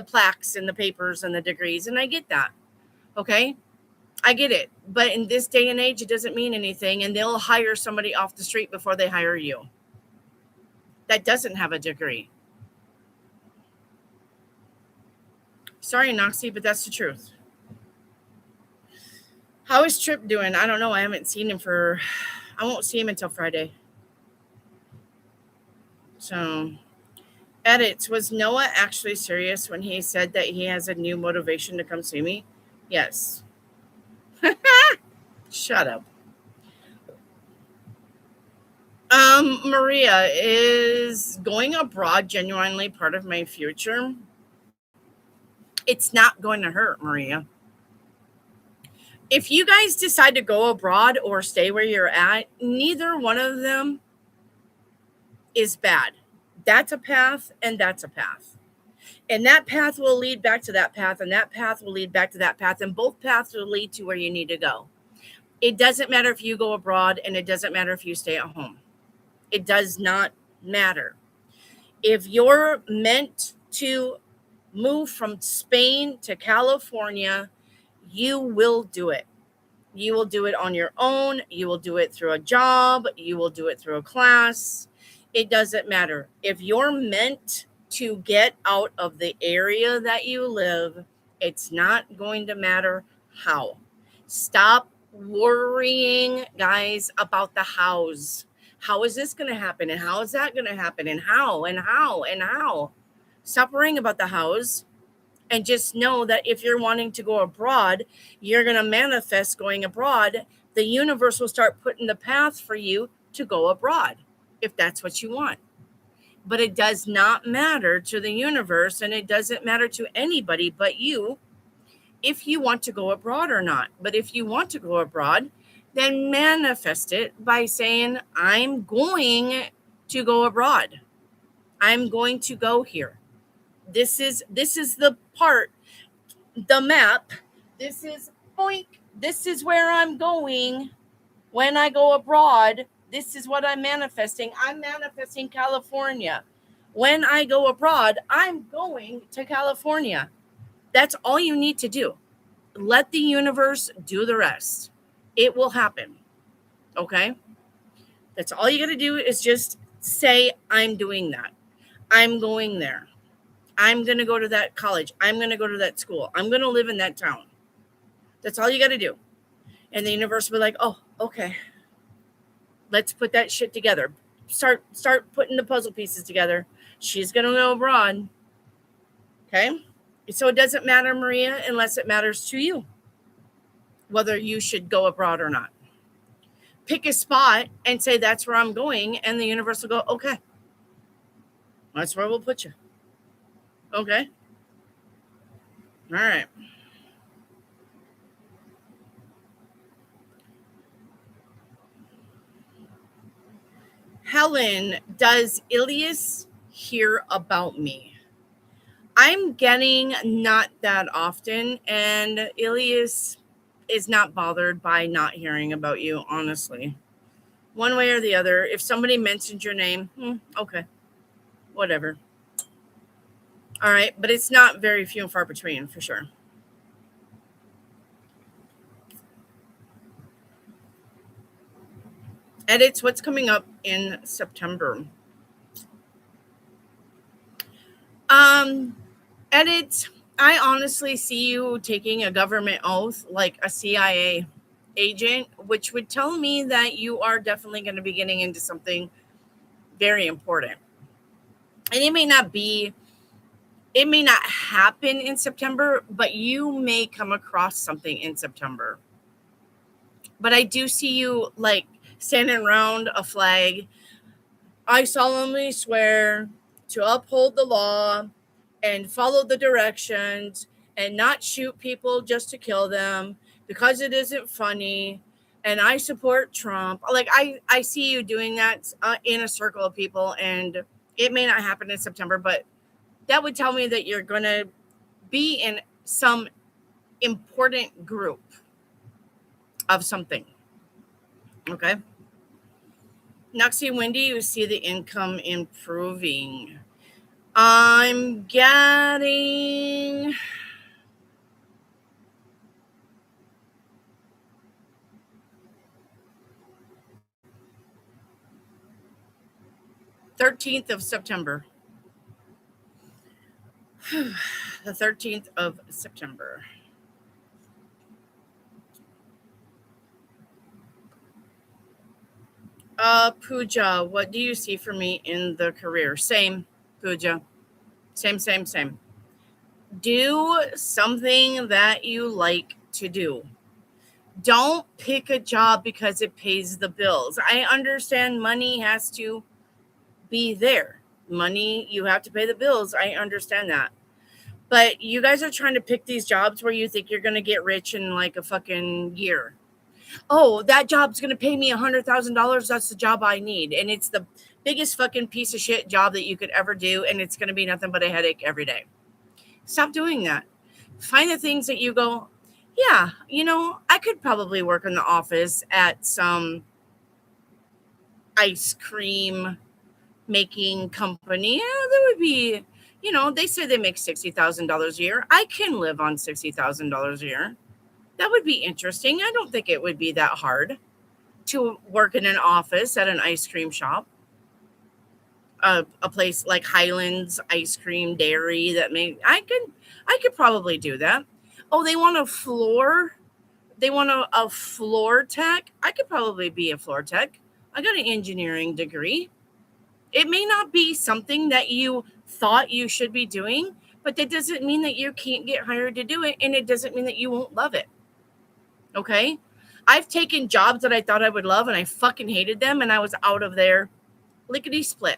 plaques and the papers and the degrees, and I get that. Okay? I get it. But in this day and age, it doesn't mean anything, and they'll hire somebody off the street before they hire you that doesn't have a degree. Sorry, Noxie, but that's the truth. How is Trip doing? I don't know. I haven't seen him I won't see him until Friday. So, edits. Was Noah actually serious when he said that he has a new motivation to come see me? Yes. Shut up. Maria, is going abroad genuinely part of my future? It's not going to hurt, Maria. If you guys decide to go abroad or stay where you're at, neither one of them is bad. That's a path and that's a path. And that path will lead back to that path, and that path will lead back to that path, and both paths will lead to where you need to go. It doesn't matter if you go abroad, and it doesn't matter if you stay at home. It does not matter. If you're meant to move from Spain to California, you will do it. You will do it on your own. You will do it through a job. You will do it through a class. It doesn't matter. If you're meant to get out of the area that you live, it's not going to matter how. Stop worrying, guys, about the hows. How is this going to happen? And how is that going to happen? And how? Stop worrying about the hows, and just know that if you're wanting to go abroad, you're going to manifest going abroad. The universe will start putting the path for you to go abroad, if that's what you want. But it does not matter to the universe, and it doesn't matter to anybody but you if you want to go abroad or not. But if you want to go abroad, then manifest it by saying, I'm going to go abroad. I'm going to go here. This is the part, the map. This is boink. This is where I'm going when I go abroad. This is what I'm manifesting. I'm manifesting California. When I go abroad, I'm going to California. That's all you need to do. Let the universe do the rest. It will happen. Okay? That's all you got to do is just say, I'm doing that. I'm going there. I'm going to go to that college. I'm going to go to that school. I'm going to live in that town. That's all you got to do. And the universe will be like, oh, okay. Let's put that shit together. Start putting the puzzle pieces together. She's going to go abroad. Okay? So it doesn't matter, Maria, unless it matters to you, whether you should go abroad or not. Pick a spot and say, that's where I'm going. And the universe will go, okay. That's where we'll put you. Okay. All right. Helen, does Ilias hear about me? I'm getting not that often, and Ilias is not bothered by not hearing about you, honestly. One way or the other, if somebody mentioned your name, okay, whatever. All right, but it's not very few and far between, for sure. Edits, what's coming up in September? Edits, I honestly see you taking a government oath, like a CIA agent, which would tell me that you are definitely going to be getting into something very important. And it may not happen in September, but you may come across something in September. But I do see you like standing around a flag. I solemnly swear to uphold the law and follow the directions and not shoot people just to kill them because it isn't funny. And I support Trump. Like I see you doing that in a circle of people, and it may not happen in September, but that would tell me that you're going to be in some important group of something. Okay. Noxie Windy, you see the income improving. I'm getting 13th of September. The 13th of September. Pooja, what do you see for me in the career? Same, Pooja. Same. Do something that you like to do. Don't pick a job because it pays the bills. I understand money has to be there. Money, you have to pay the bills. I understand that. But you guys are trying to pick these jobs where you think you're going to get rich in like a fucking year. Oh, that job's going to pay me $100,000. That's the job I need. And it's the biggest fucking piece of shit job that you could ever do. And it's going to be nothing but a headache every day. Stop doing that. Find the things that you go, yeah, I could probably work in the office at some ice cream making company. Yeah, that would be, they say they make $60,000 a year. I can live on $60,000 a year. That would be interesting. I don't think it would be that hard to work in an office at an ice cream shop. A place like Highlands Ice Cream Dairy I could probably do that. Oh, they want a floor tech. I could probably be a floor tech. I got an engineering degree. It may not be something that you thought you should be doing, but that doesn't mean that you can't get hired to do it, and it doesn't mean that you won't love it. Okay? I've taken jobs that I thought I would love, and I fucking hated them, and I was out of there lickety split.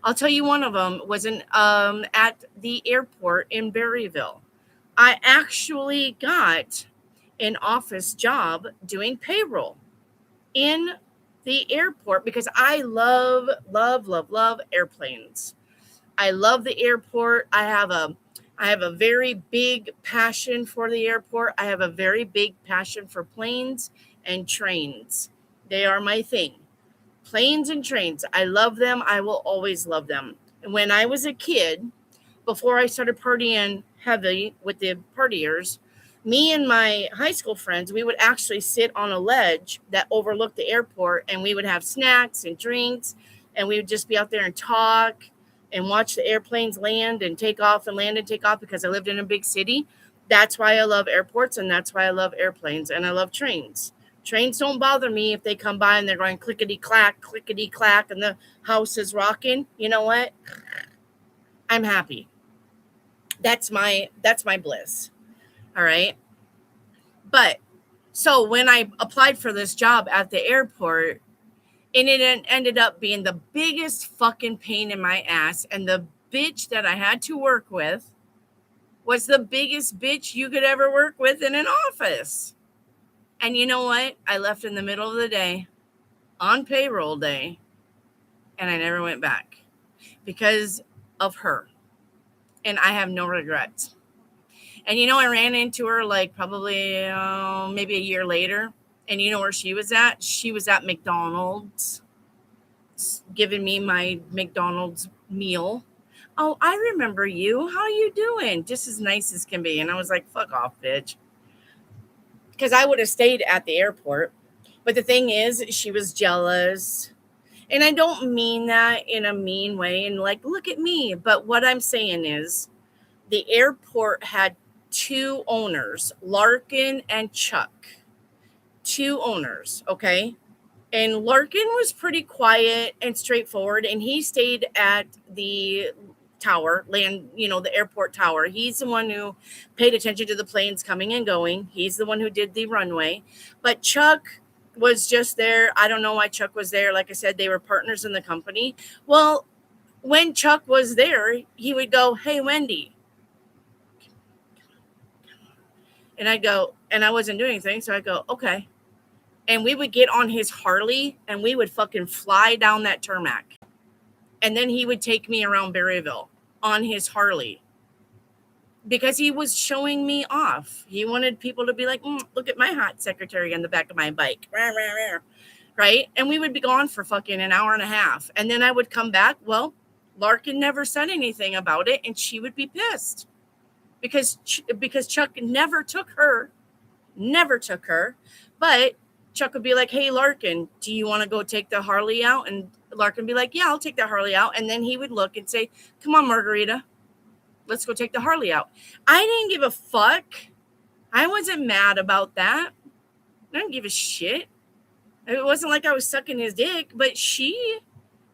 I'll tell you, one of them was at the airport in Berryville. I actually got an office job doing payroll in the airport because I love airplanes. I love the airport. I have a very big passion for the airport. I have a very big passion for planes and trains. They are my thing. Planes and trains. I love them. I will always love them. When I was a kid, before I started partying heavy with the partiers, me and my high school friends, we would actually sit on a ledge that overlooked the airport, and we would have snacks and drinks, and we would just be out there and talk and watch the airplanes land and take off and land and take off because I lived in a big city. That's why I love airports, and that's why I love airplanes, and I love trains. Trains don't bother me if they come by and they're going clickety clack, and the house is rocking. You know what? I'm happy. That's my bliss. All right. But so when I applied for this job at the airport, and it ended up being the biggest fucking pain in my ass, and the bitch that I had to work with was the biggest bitch you could ever work with in an office. And you know what? I left in the middle of the day on payroll day, and I never went back because of her. And I have no regrets. And I ran into her like probably maybe a year later. And you know where she was at? She was at McDonald's giving me my McDonald's meal. Oh, I remember you. How you doing? Just as nice as can be. And I was like, fuck off, bitch. Because I would have stayed at the airport. But the thing is, she was jealous. And I don't mean that in a mean way and like, look at me. But what I'm saying is the airport had two owners, Larkin and Chuck. two owners, okay? And Larkin was pretty quiet and straightforward, and he stayed at the tower, the airport tower. He's the one who paid attention to the planes coming and going. He's the one who did the runway. But Chuck was just there. I don't know why Chuck was there. Like I said, they were partners in the company. Well, when Chuck was there, he would go, "Hey, Wendy." And I'd go, and I wasn't doing anything. So I'd go, "Okay." And we would get on his Harley and we would fucking fly down that tarmac. And then he would take me around Berryville on his Harley because he was showing me off. He wanted people to be like, "Look at my hot secretary on the back of my bike." Right? And we would be gone for fucking an hour and a half. And then I would come back. Well, Larkin never said anything about it. And she would be pissed because Chuck never took her. But Chuck would be like, "Hey, Larkin, do you want to go take the Harley out?" And Larkin would be like, "Yeah, I'll take the Harley out." And then he would look and say, "Come on, Margarita, let's go take the Harley out." I didn't give a fuck. I wasn't mad about that. I didn't give a shit. It wasn't like I was sucking his dick, but she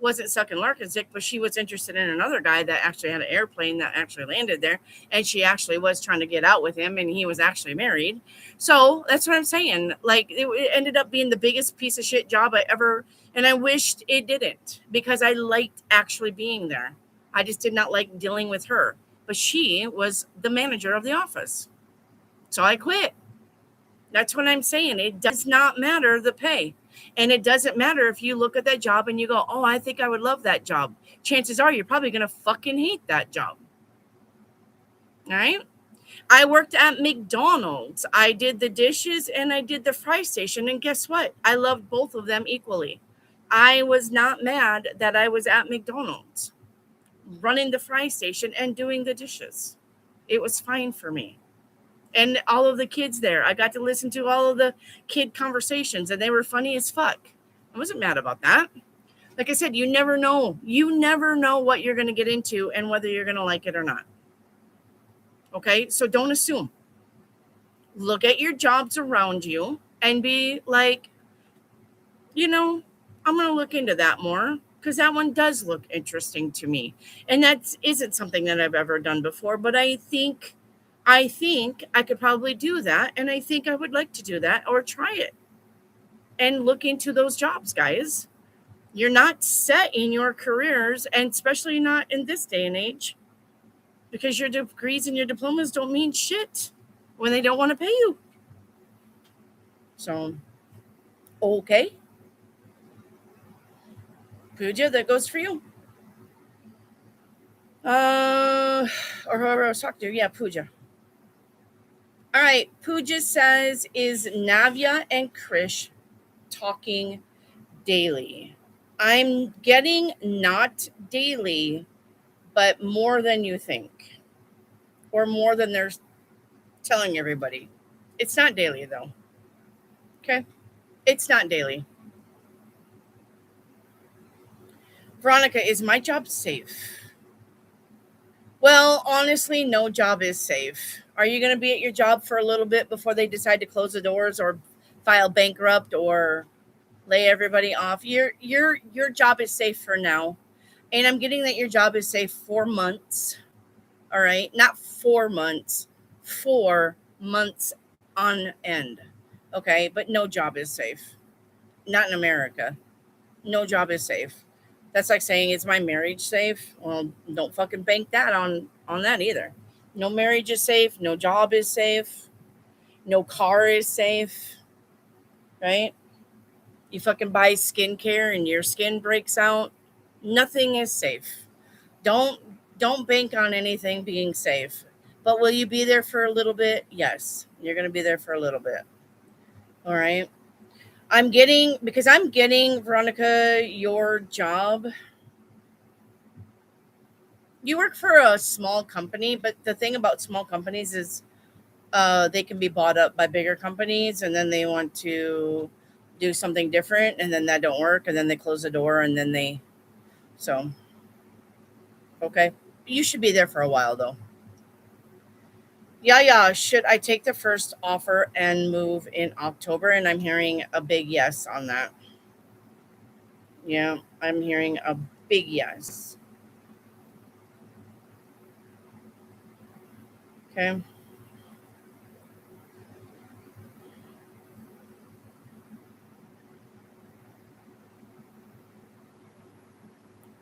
wasn't sucking Larkin's dick, but she was interested in another guy that actually had an airplane that actually landed there. And she actually was trying to get out with him, and he was actually married. So that's what I'm saying. Like, it ended up being the biggest piece of shit job I ever, and I wished it didn't because I liked actually being there. I just did not like dealing with her, but she was the manager of the office. So I quit. That's what I'm saying. It does not matter the pay. And it doesn't matter if you look at that job and you go, "Oh, I think I would love that job." Chances are you're probably going to fucking hate that job. All right. I worked at McDonald's. I did the dishes and I did the fry station. And guess what? I loved both of them equally. I was not mad that I was at McDonald's running the fry station and doing the dishes. It was fine for me. And all of the kids there, I got to listen to all of the kid conversations and they were funny as fuck. I wasn't mad about that. Like I said, you never know. You never know what you're going to get into and whether you're going to like it or not. Okay, so don't assume. Look at your jobs around you and be like, I'm going to look into that more because that one does look interesting to me. And that isn't something that I've ever done before, but I think I could probably do that. And I think I would like to do that or try it and look into those jobs, guys. You're not set in your careers, and especially not in this day and age, because your degrees and your diplomas don't mean shit when they don't want to pay you. So, okay. Pooja, that goes for you. Or whoever I was talking to. Yeah, Pooja. All right. Pooja says, is Navya and Krish talking daily? I'm getting not daily, but more than you think. Or more than they're telling everybody. It's not daily, though. Okay? It's not daily. Veronica, is my job safe? Well, honestly, no job is safe. Are you going to be at your job for a little bit before they decide to close the doors or file bankrupt or lay everybody off? Your job is safe for now. And I'm getting that your job is safe 4 months. All right? Not 4 months. 4 months on end. Okay? But no job is safe. Not in America. No job is safe. That's like saying, is my marriage safe? Well, don't fucking bank that on that either. No marriage is safe. No job is safe. No car is safe. Right? You fucking buy skincare and your skin breaks out. Nothing is safe. Don't bank on anything being safe. But will you be there for a little bit? Yes. You're going to be there for a little bit. All right. I'm getting, Veronica, your job. You work for a small company, but the thing about small companies is they can be bought up by bigger companies, and then they want to do something different, and then that don't work, and then they close the door, and then okay. You should be there for a while, though. Yeah. Should I take the first offer and move in October? And I'm hearing a big yes on that. Yeah, I'm hearing a big yes. Okay.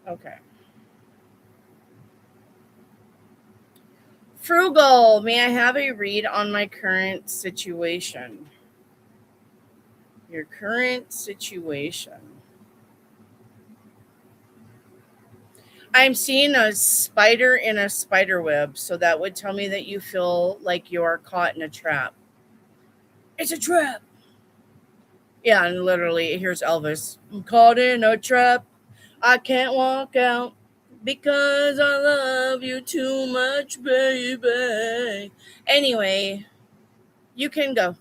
Okay. Frugal, may I have a read on my current situation? Your current situation. I'm seeing a spider in a spider web, so that would tell me that you feel like you are caught in a trap. It's a trap. Yeah, and literally, here's Elvis. I'm caught in a trap. I can't walk out because I love you too much, baby. Anyway, you can go.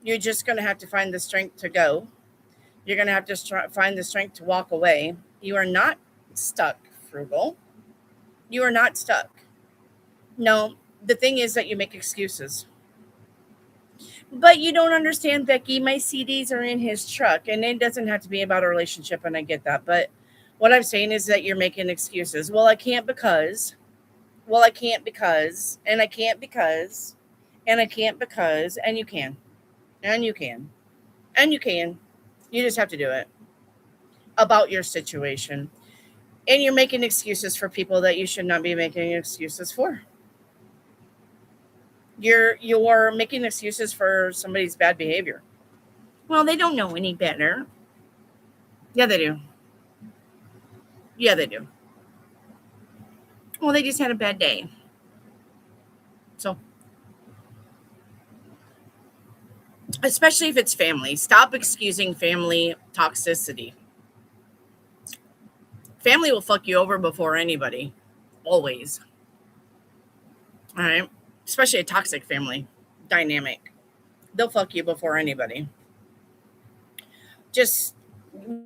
You're just going to have to find the strength to go. You're going to have to find the strength to walk away. You are not stuck, Frugal. You are not stuck. No, the thing is that you make excuses. But you don't understand, Becky. My CDs are in his truck, and it doesn't have to be about a relationship, and I get that. But what I'm saying is that you're making excuses. Well, I can't because. Well, I can't because. And I can't because. And I can't because. And you can. And you can. And you can. You just have to do it about your situation. And you're making excuses for people that you should not be making excuses for. You're making excuses for somebody's bad behavior. Well, they don't know any better. Yeah, they do. Yeah, they do. Well, they just had a bad day. So, especially if it's family, stop excusing family toxicity. Family will fuck you over before anybody. Always. All right. Especially a toxic family dynamic. They'll fuck you before anybody. Just,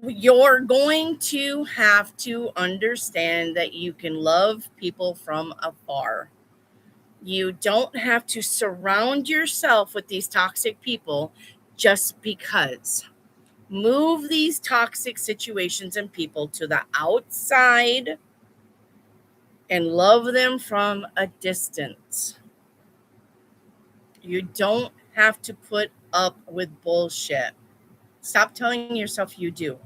you're going to have to understand that you can love people from afar. You don't have to surround yourself with these toxic people just because. Move these toxic situations and people to the outside and love them from a distance. You don't have to put up with bullshit. Stop telling yourself you do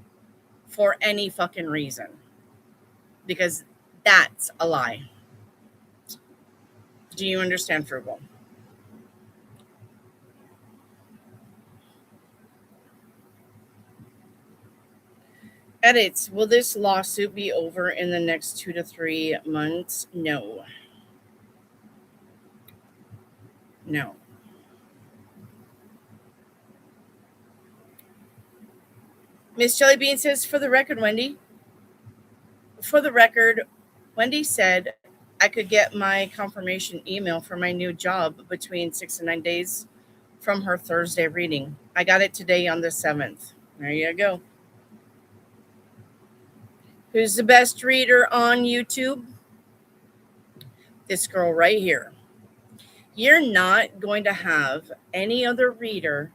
for any fucking reason, because that's a lie. Do you understand, Frugal? Edits. Will this lawsuit be over in the next 2 to 3 months? No. No. Miss Jellybean says, for the record, Wendy said I could get my confirmation email for my new job between 6 and 9 days from her Thursday reading. I got it today on the 7th. There you go. Who's the best reader on YouTube? This girl right here. You're not going to have any other reader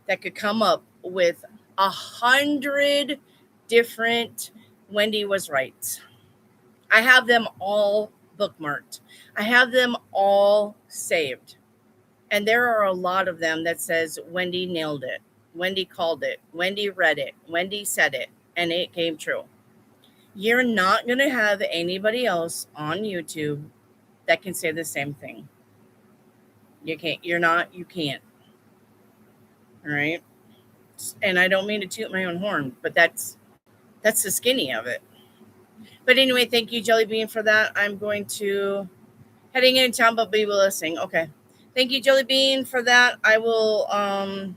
that could come up with 100 different Wendy was right. I have them all bookmarked. I have them all saved. And there are a lot of them that says Wendy nailed it. Wendy called it. Wendy read it. Wendy said it. And it came true. You're not going to have anybody else on YouTube that can say the same thing. You can't. You're not. You can't. All right. And I don't mean to toot my own horn, but that's the skinny of it. But anyway, thank you, Jelly Bean, for that. I'm going to heading into town, but be listening. Okay. Thank you, Jelly Bean, for that. I will I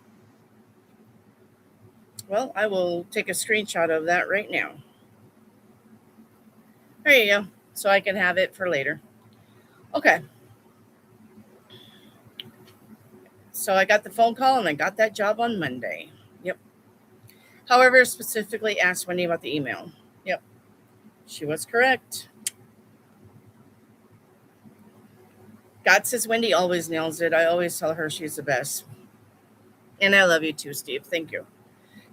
will take a screenshot of that right now. There you go. So I can have it for later. Okay. So I got the phone call and I got that job on Monday. Yep. However, specifically asked Wendy about the email. Yep. She was correct. God says Wendy always nails it. I always tell her she's the best. And I love you too, Steve. Thank you.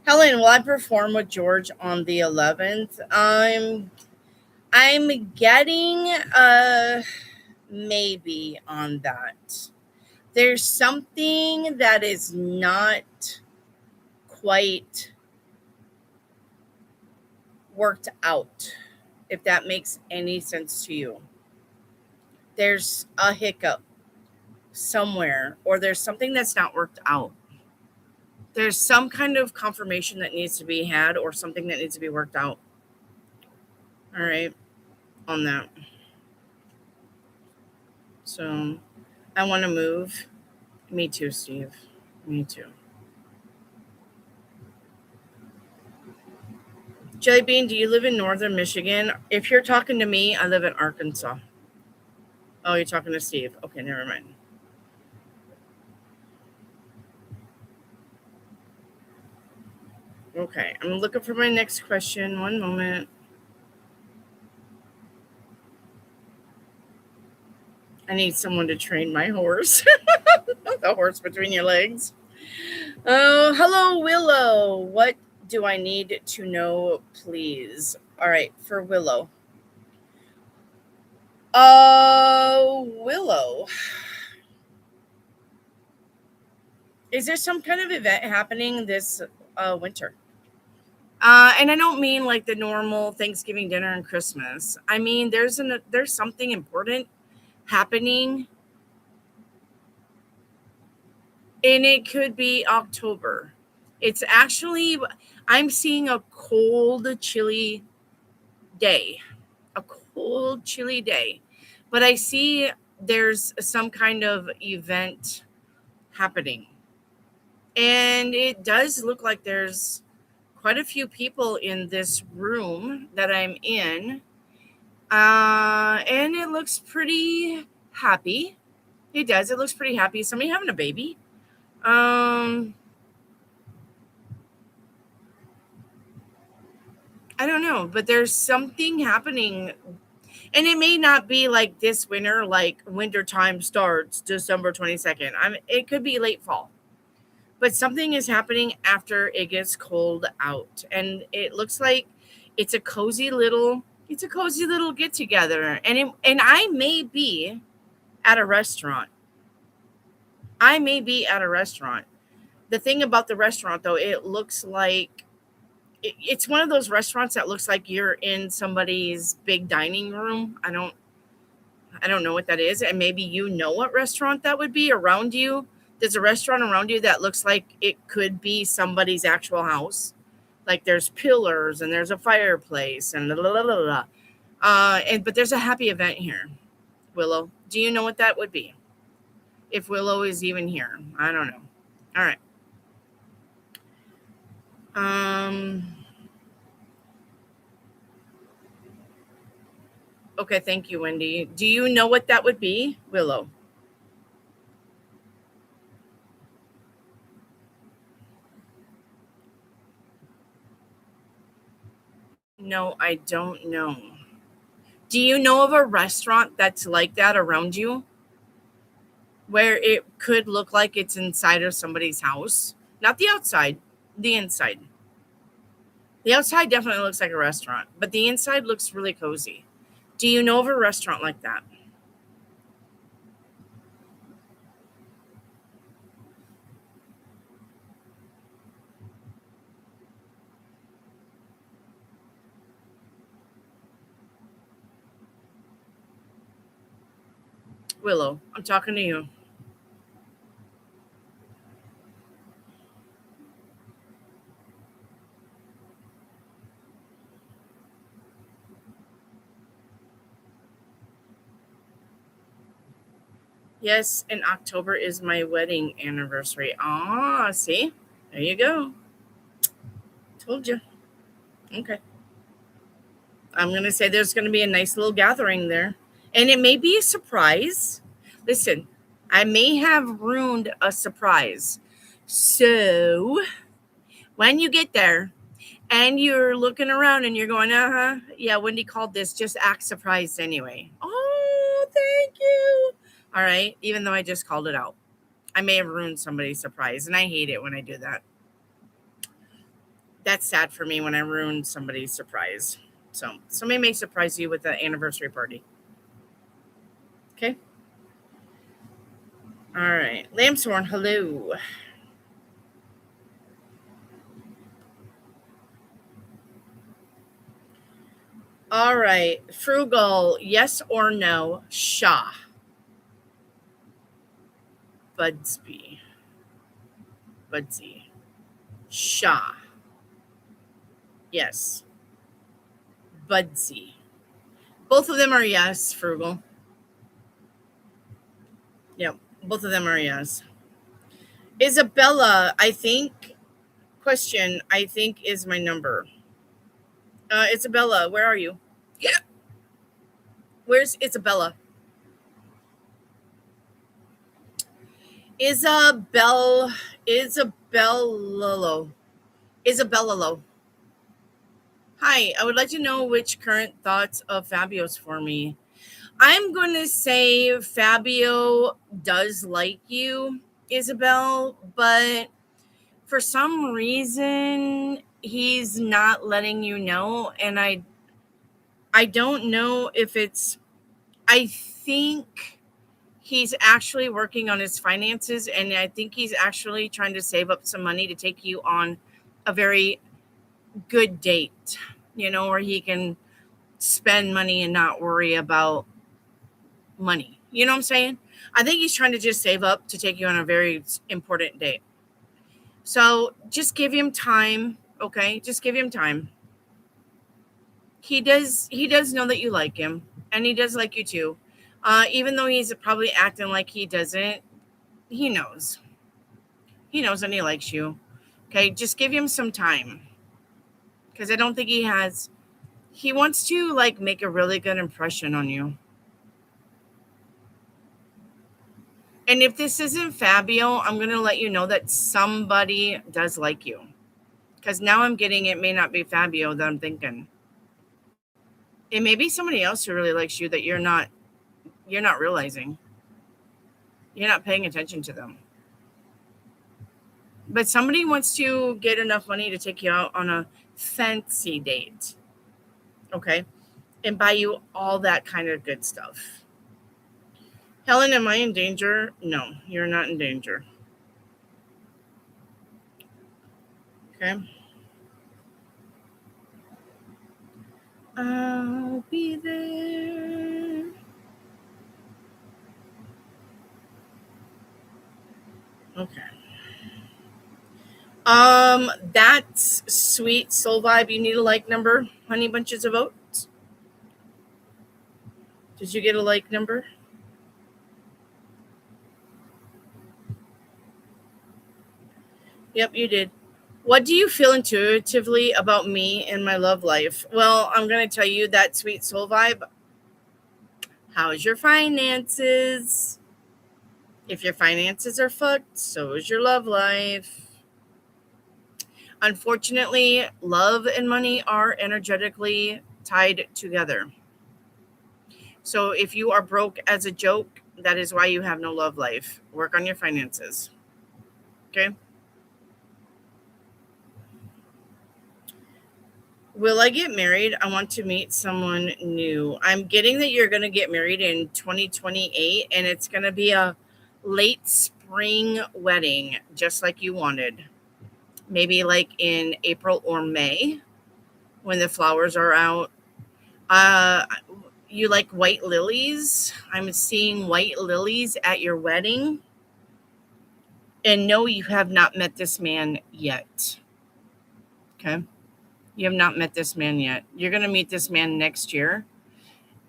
Helen, will I perform with George on the 11th? I'm getting a maybe on that. There's something that is not quite worked out, if that makes any sense to you. There's a hiccup somewhere, or there's something that's not worked out. There's some kind of confirmation that needs to be had, or something that needs to be worked out. All right, on that. So I want to move. Me too, Steve. Me too. Jelly Bean, do you live in northern Michigan? If you're talking to me, I live in Arkansas. Oh, you're talking to Steve. Okay, never mind. Okay, I'm looking for my next question. One moment. I need someone to train my horse. The horse between your legs. Oh, hello, Willow. What do I need to know, please? All right, for Willow. Willow. Is there some kind of event happening this winter? And I don't mean like the normal Thanksgiving dinner and Christmas. I mean there's something important happening, and it could be October. It's actually, I'm seeing a cold, chilly day, but I see there's some kind of event happening, and it does look like there's quite a few people in this room that I'm in. And it looks pretty happy. It does. It looks pretty happy. Somebody having a baby. I don't know, but there's something happening, and it may not be like this winter, like winter time starts December 22nd. It could be late fall, but something is happening after it gets cold out, and it looks like it's a cozy little get together, and I may be at a restaurant. The thing about the restaurant, though, it looks like it's one of those restaurants that looks like you're in somebody's big dining room. I don't know what that is, and maybe you know what restaurant that would be around you. There's a restaurant around you that looks like it could be somebody's actual house. Like there's pillars and there's a fireplace and blah, blah, blah, blah. But there's a happy event here. Willow, do you know what that would be? If Willow is even here, I don't know. All right. Okay, thank you, Wendy. Do you know what that would be, Willow? No, I don't know. Do you know of a restaurant that's like that around you? Where it could look like it's inside of somebody's house? Not the outside, the inside. The outside definitely looks like a restaurant, but the inside looks really cozy. Do you know of a restaurant like that? Willow, I'm talking to you. Yes, in October is my wedding anniversary. Ah, see? There you go. Told you. Okay. I'm going to say there's going to be a nice little gathering there. And it may be a surprise. Listen, I may have ruined a surprise. So when you get there and you're looking around and you're going, yeah, Wendy called this, just act surprised anyway. Oh, thank you. All right. Even though I just called it out, I may have ruined somebody's surprise, and I hate it when I do that. That's sad for me when I ruin somebody's surprise. So somebody may surprise you with an anniversary party. Okay. All right. Lambshorn, hello. All right. Frugal, yes or no? Shaw. Budsby. Budsy. Shaw. Yes. Budsy. Both of them are yes, Frugal. Yep. Both of them are yes. Isabella, I think, question, I think is my number. Isabella, where are you? Yeah. Where's Isabella? Isabella Lolo. Hi, I would like to know which current thoughts of Fabio's for me. I'm going to say Fabio does like you, Isabel, but for some reason he's not letting you know, and I don't know if it's I think he's actually working on his finances, and I think he's actually trying to save up some money to take you on a very good date, where he can spend money and not worry about money. You know what I'm saying? I think he's trying to just save up to take you on a very important date. So just give him time, okay? Just give him time. He does know that you like him, and he does like you too. Even though he's probably acting like he doesn't, he knows. He knows and he likes you. Okay, just give him some time. Because I don't think he has. He wants to make a really good impression on you. And if this isn't Fabio, I'm going to let you know that somebody does like you. Because now I'm getting it may not be Fabio that I'm thinking. It may be somebody else who really likes you that you're not realizing. You're not paying attention to them. But somebody wants to get enough money to take you out on a fancy date. Okay? And buy you all that kind of good stuff. Helen, am I in danger? No, you're not in danger. Okay? I'll be there. Okay. That's sweet soul vibe. You need a like number, honey bunches of oats. Did you get a like number? Yep, you did. What do you feel intuitively about me and my love life? Well, I'm going to tell you that sweet soul vibe. How's your finances? If your finances are fucked, so is your love life. Unfortunately, love and money are energetically tied together. So if you are broke as a joke, that is why you have no love life. Work on your finances. Okay? Will I get married? I want to meet someone new. I'm getting that you're going to get married in 2028, and it's going to be a late spring wedding, just like you wanted. Maybe like in April or May when the flowers are out. You like white lilies? I'm seeing white lilies at your wedding. And no, you have not met this man yet. Okay? You have not met this man yet. You're going to meet this man next year.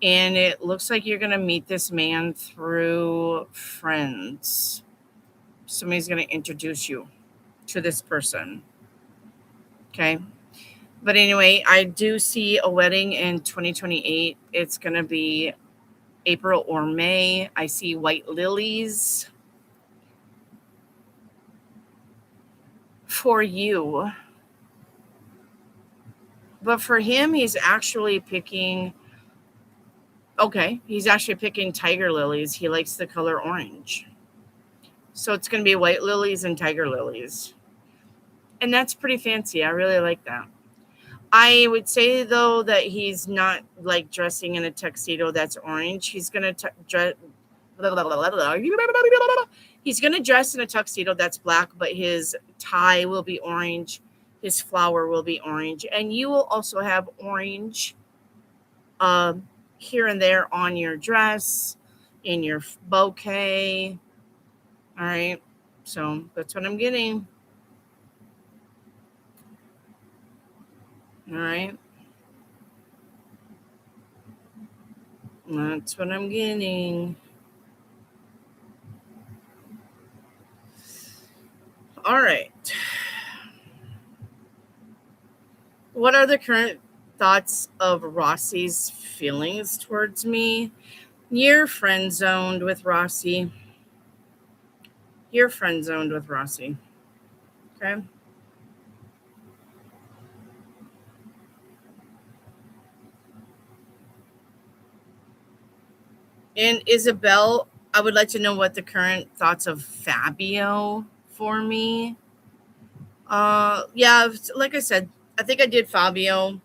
And it looks like you're going to meet this man through friends. Somebody's going to introduce you to this person. Okay? But anyway, I do see a wedding in 2028. It's going to be April or May. I see white lilies for you. But for him, he's actually picking Okay, he's actually picking tiger lilies. He likes the color orange. So it's going to be white lilies and tiger lilies. And that's pretty fancy. I really like that. I would say though that he's not like dressing in a tuxedo that's orange. He's going to dress. He's going to dress in a tuxedo that's black, but his tie will be orange. His flower will be orange, and you will also have orange uh, here and there on your dress, in your bouquet. All right, so that's what I'm getting. All right, that's what I'm getting. All right. What are the current thoughts of Rossi's feelings towards me? You're friend zoned with Rossi. You're friend zoned with Rossi. Okay. And Isabel, I would like to know what the current thoughts of Fabio for me. Yeah, like I said, I think I did Fabio.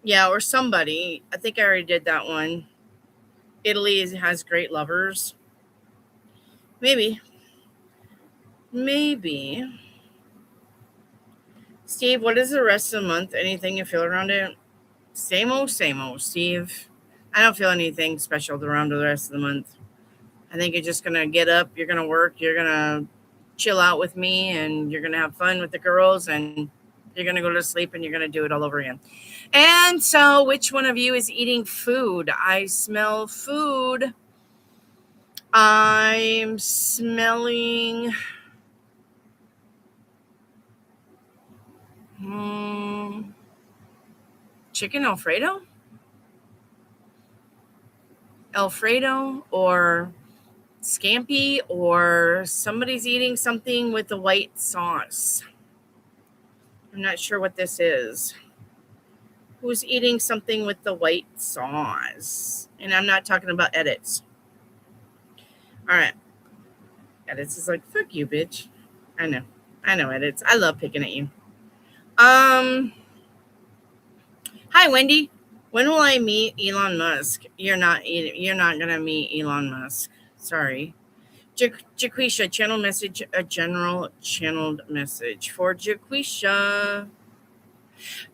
Yeah, or somebody. I think I already did that one. Italy has great lovers. Maybe. Maybe. Steve, what is the rest of the month? Anything you feel around it? Same old, Steve. I don't feel anything special around the rest of the month. I think you're just gonna get up, you're gonna work, you're gonna chill out with me, and you're gonna have fun with the girls, and you're gonna go to sleep, and you're gonna do it all over again. And so, which one of you is eating food? I smell food. I'm smelling. Hmm, chicken Alfredo, or scampi, or somebody's eating something with the white sauce. I'm not sure what this is. Who's eating something with the white sauce? And I'm not talking about edits. All right. Edits is like, fuck you, bitch. I know. I know, edits. I love picking at you. Um, Hi, Wendy. When will I meet Elon Musk? You're not gonna meet Elon Musk. Sorry. Jaquisha, channel message, a general channeled message for Jaquisha.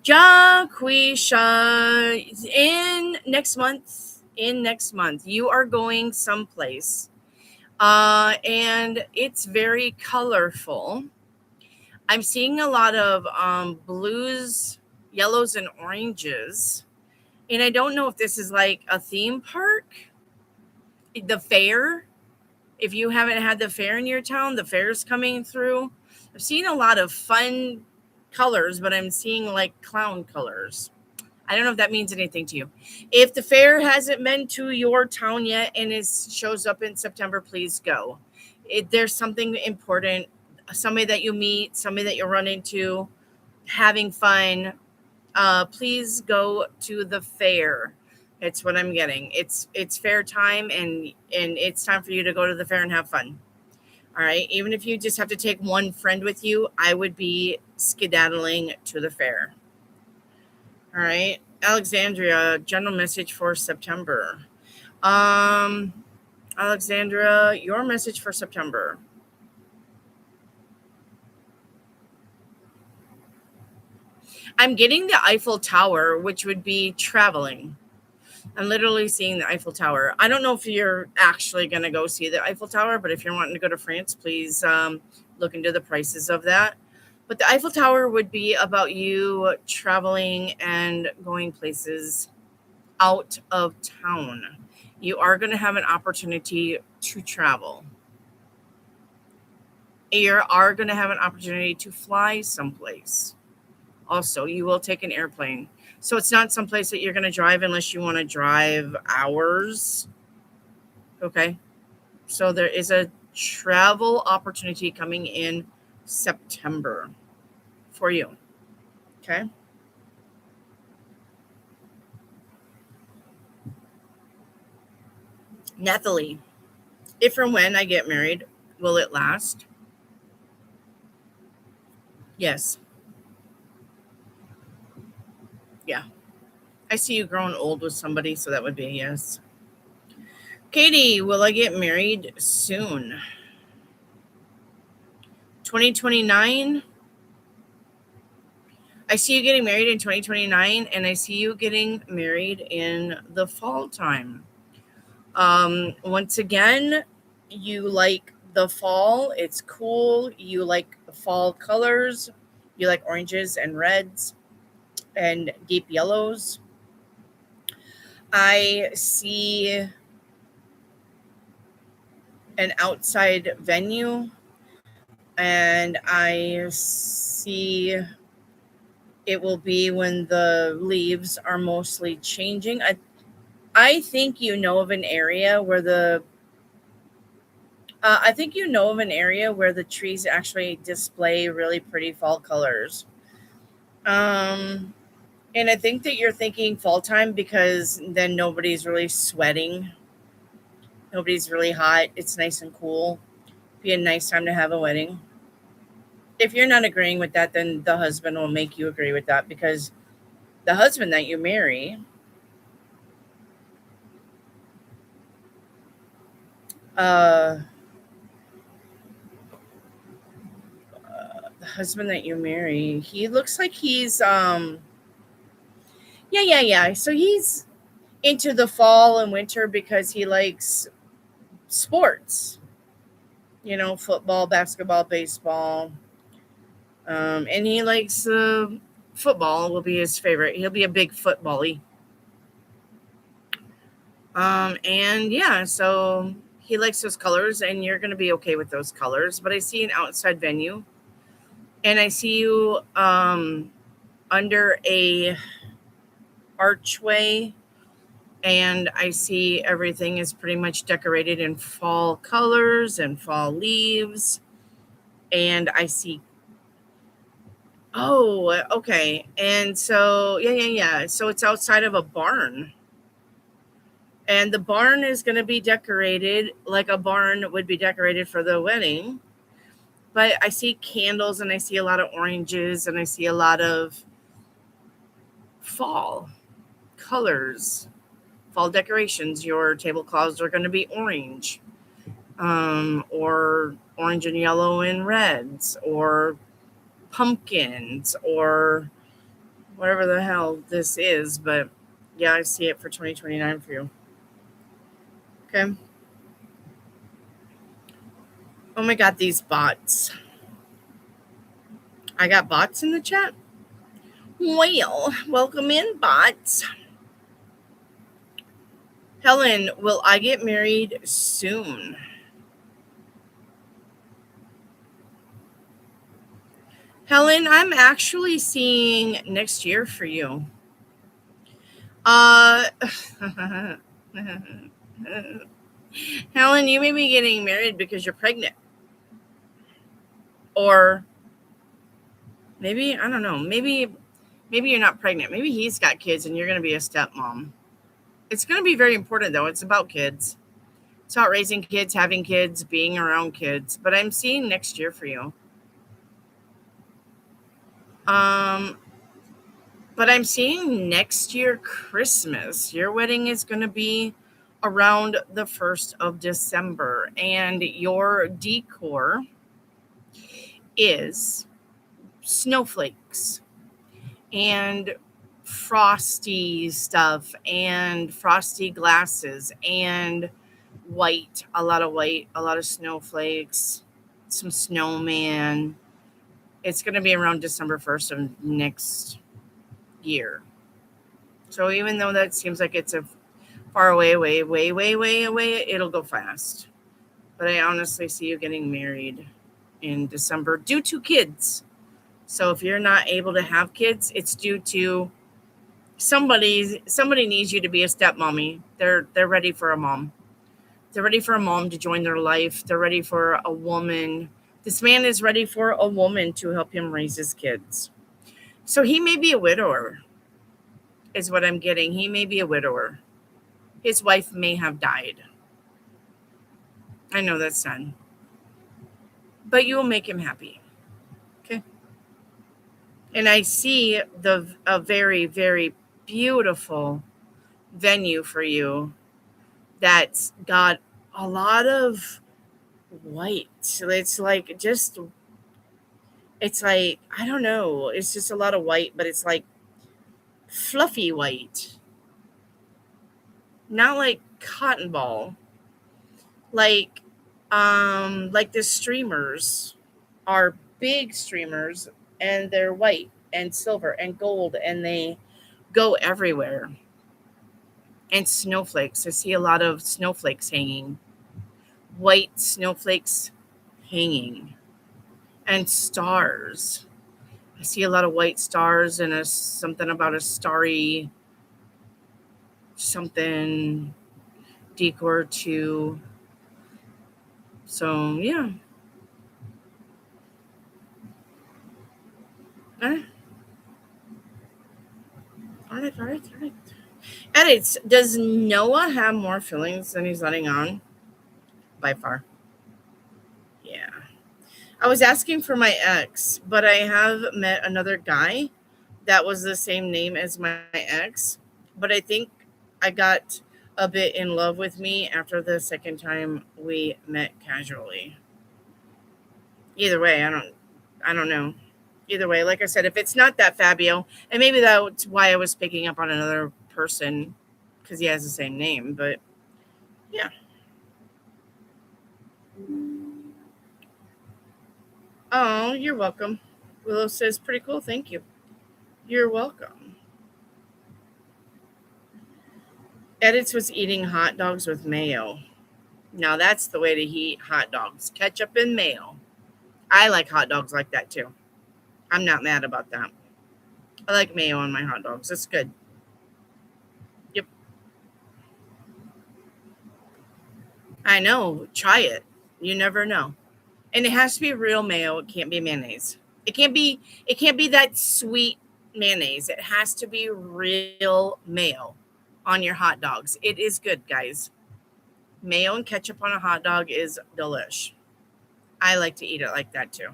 Jaquisha, in next month, you are going someplace, and it's very colorful. I'm seeing a lot of blues, yellows, and oranges, and I don't know if this is like a theme park, the fair. If you haven't had the fair in your town, the fair's coming through. I've seen a lot of fun colors, but I'm seeing like clown colors. I don't know if that means anything to you. If the fair hasn't been to your town yet and shows up in September, please go. There's something important, somebody that you meet, somebody that you run into, having fun. Please go to the fair. It's what I'm getting. It's fair time, and it's time for you to go to the fair and have fun. All right. Even if you just have to take one friend with you, I would be skedaddling to the fair. All right. Alexandria, general message for September. Um, Alexandra, your message for September. I'm getting the Eiffel Tower, which would be traveling. I'm literally seeing the Eiffel Tower. I don't know if you're actually going to go see the Eiffel Tower, but if you're wanting to go to France, please look into the prices of that. But the Eiffel Tower would be about you traveling and going places out of town. You are going to have an opportunity to travel. You are going to have an opportunity to fly someplace. Also, you will take an airplane. So it's not someplace that you're going to drive unless you want to drive hours. Okay. So there is a travel opportunity coming in September for you. Okay. Nathalie, if or when I get married, will it last? Yes. Yeah. I see you growing old with somebody, so that would be a yes. Katie, will I get married soon? 2029. I see you getting married in 2029, and I see you getting married in the fall time. Once again, you like the fall. It's cool. You like fall colors. You like oranges and reds and deep yellows. I see an outside venue, and I see it will be when the leaves are mostly changing. I think you know of an area where the trees actually display really pretty fall colors. Um, and I think that you're thinking fall time because then nobody's really sweating. Nobody's really hot. It's nice and cool. Be a nice time to have a wedding. If you're not agreeing with that, then the husband will make you agree with that because the husband that you marry, uh, the husband that you marry, he looks like he's yeah. So he's into the fall and winter because he likes sports. Football, basketball, baseball, and he likes football. Will be his favorite. He'll be a big footbally. And yeah, so he likes those colors, and you're gonna be okay with those colors. But I see an outside venue, and I see you under a archway, and I see everything is pretty much decorated in fall colors and fall leaves. And I see, oh, okay. And so, yeah. So it's outside of a barn. And the barn is going to be decorated like a barn would be decorated for the wedding. But I see candles, and I see a lot of oranges, and I see a lot of fall colors, fall decorations. Your tablecloths are going to be orange, or orange and yellow and reds, or pumpkins, or whatever the hell this is. But yeah, I see it for 2029 for you. Okay. Oh my God, these bots. I got bots in the chat. Well, welcome in, bots. Helen, will I get married soon? Helen, I'm actually seeing next year for you. Helen, you may be getting married because you're pregnant. Or maybe, I don't know, maybe you're not pregnant. Maybe he's got kids and you're going to be a stepmom. It's going to be very important, though. It's about kids. It's about raising kids, having kids, being around kids. But I'm seeing next year for you. But I'm seeing next year Christmas. Your wedding is going to be around the 1st of December. And your decor is snowflakes and frosty stuff and frosty glasses and white, a lot of snowflakes, some snowman. It's going to be around December 1st of next year. So even though that seems like it's a far away, way, it'll go fast. But I honestly see you getting married in December due to kids. So if you're not able to have kids, it's due to somebody needs you to be a stepmommy. They're ready for a mom. They're ready for a mom to join their life. They're ready for a woman. This man is ready for a woman to help him raise his kids. So he may be a widower, is what I'm getting. He may be a widower. His wife may have died. I know that's sad. But you will make him happy. Okay. And I see a very, very beautiful venue for you that's got a lot of white. It's like just, it's like, I don't know. It's just a lot of white, but it's like fluffy white. Not like cotton ball. Like, like the streamers are big streamers and they're white and silver and gold and they go everywhere. And snowflakes. I see a lot of snowflakes hanging. White snowflakes hanging. And stars. I see a lot of white stars and something about a starry something decor too. So yeah. All right, all right, all right, all right. Edits. Does Noah have more feelings than he's letting on? By far. Yeah. I was asking for my ex, but I have met another guy that was the same name as my ex. But I think I got a bit in love with me after the second time we met casually. Either way, I don't know. Either way, like I said, if it's not that Fabio, and maybe that's why I was picking up on another person because he has the same name, but yeah. Oh, you're welcome. Willow says, pretty cool. Thank you. You're welcome. Edits was eating hot dogs with mayo. Now that's the way to eat hot dogs. Ketchup and mayo. I like hot dogs like that too. I'm not mad about that. I like mayo on my hot dogs. It's good. Yep. I know. Try it. You never know. And it has to be real mayo. It can't be mayonnaise. It can't be that sweet mayonnaise. It has to be real mayo on your hot dogs. It is good, guys. Mayo and ketchup on a hot dog is delish. I like to eat it like that too.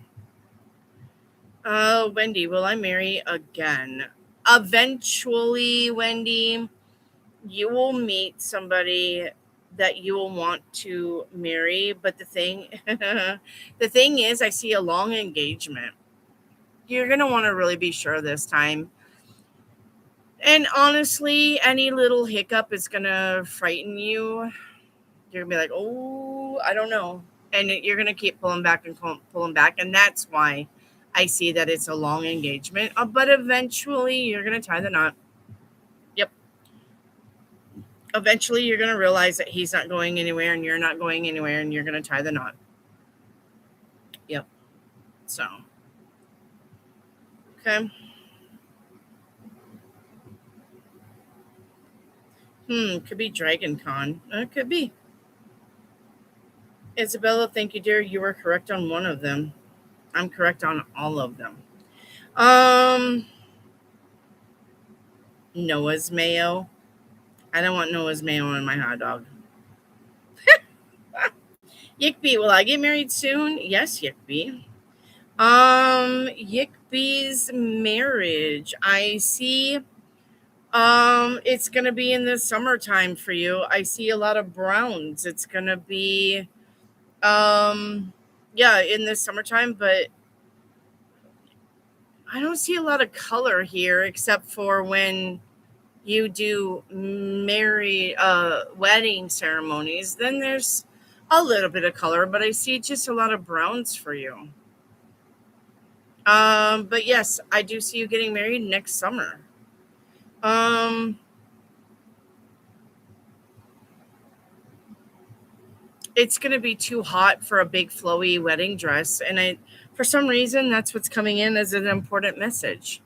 Wendy, will I marry again? Eventually, Wendy, you will meet somebody that you will want to marry. But the thing is, I see a long engagement. You're gonna want to really be sure this time. And honestly, any little hiccup is gonna frighten you. You're gonna be like, oh, I don't know, and you're gonna keep pulling back and pulling back, and that's why I see that it's a long engagement. But eventually, you're gonna tie the knot. Yep. Eventually, you're gonna realize that he's not going anywhere, and you're not going anywhere, and you're gonna tie the knot. Yep. So, okay. Could be Dragon Con. It could be. Isabella, thank you, dear. You were correct on one of them. I'm correct on all of them. Um, Noah's mayo. I don't want Noah's mayo on my hot dog. Yickby, will I get married soon? Yes, Yickby. Yickby's marriage. I see. It's gonna be in the summertime for you. I see a lot of browns. It's gonna be, yeah, in the summertime, but I don't see a lot of color here except for when you do wedding ceremonies. Then there's a little bit of color, but I see just a lot of browns for you. But yes, I do see you getting married next summer. Um, it's gonna be too hot for a big flowy wedding dress, and for some reason, that's what's coming in as an important message.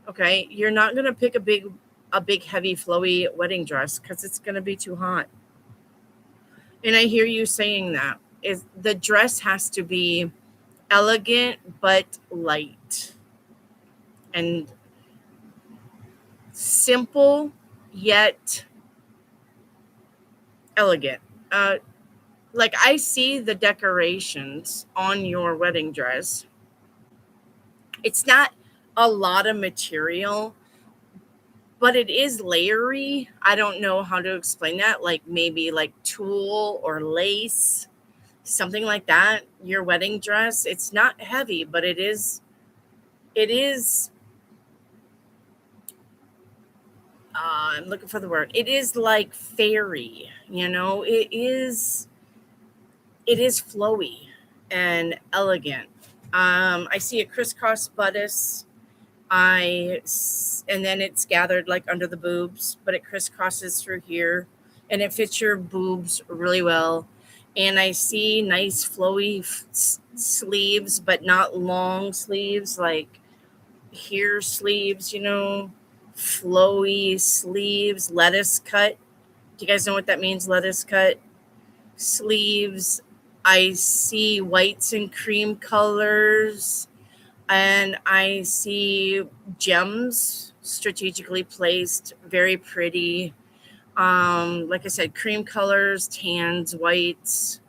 Okay, you're not gonna pick a big heavy flowy wedding dress because it's gonna be too hot. And I hear you saying that is the dress has to be elegant but light and simple yet elegant. like I see the decorations on your wedding dress. It's not a lot of material, but it is layery. I don't know how to explain that. Like maybe like tulle or lace, something like that. Your wedding dress, it's not heavy, but it is I'm looking for the word. It is like fairy, it is flowy and elegant. I see a crisscross bodice. And then it's gathered like under the boobs, but it crisscrosses through here, and it fits your boobs really well. And I see nice flowy sleeves, but not long sleeves, like here sleeves, flowy sleeves, lettuce cut. Do you guys know what that means? Lettuce cut sleeves. I see whites and cream colors, and I see gems strategically placed, very pretty. Like I said, cream colors, tans, whites.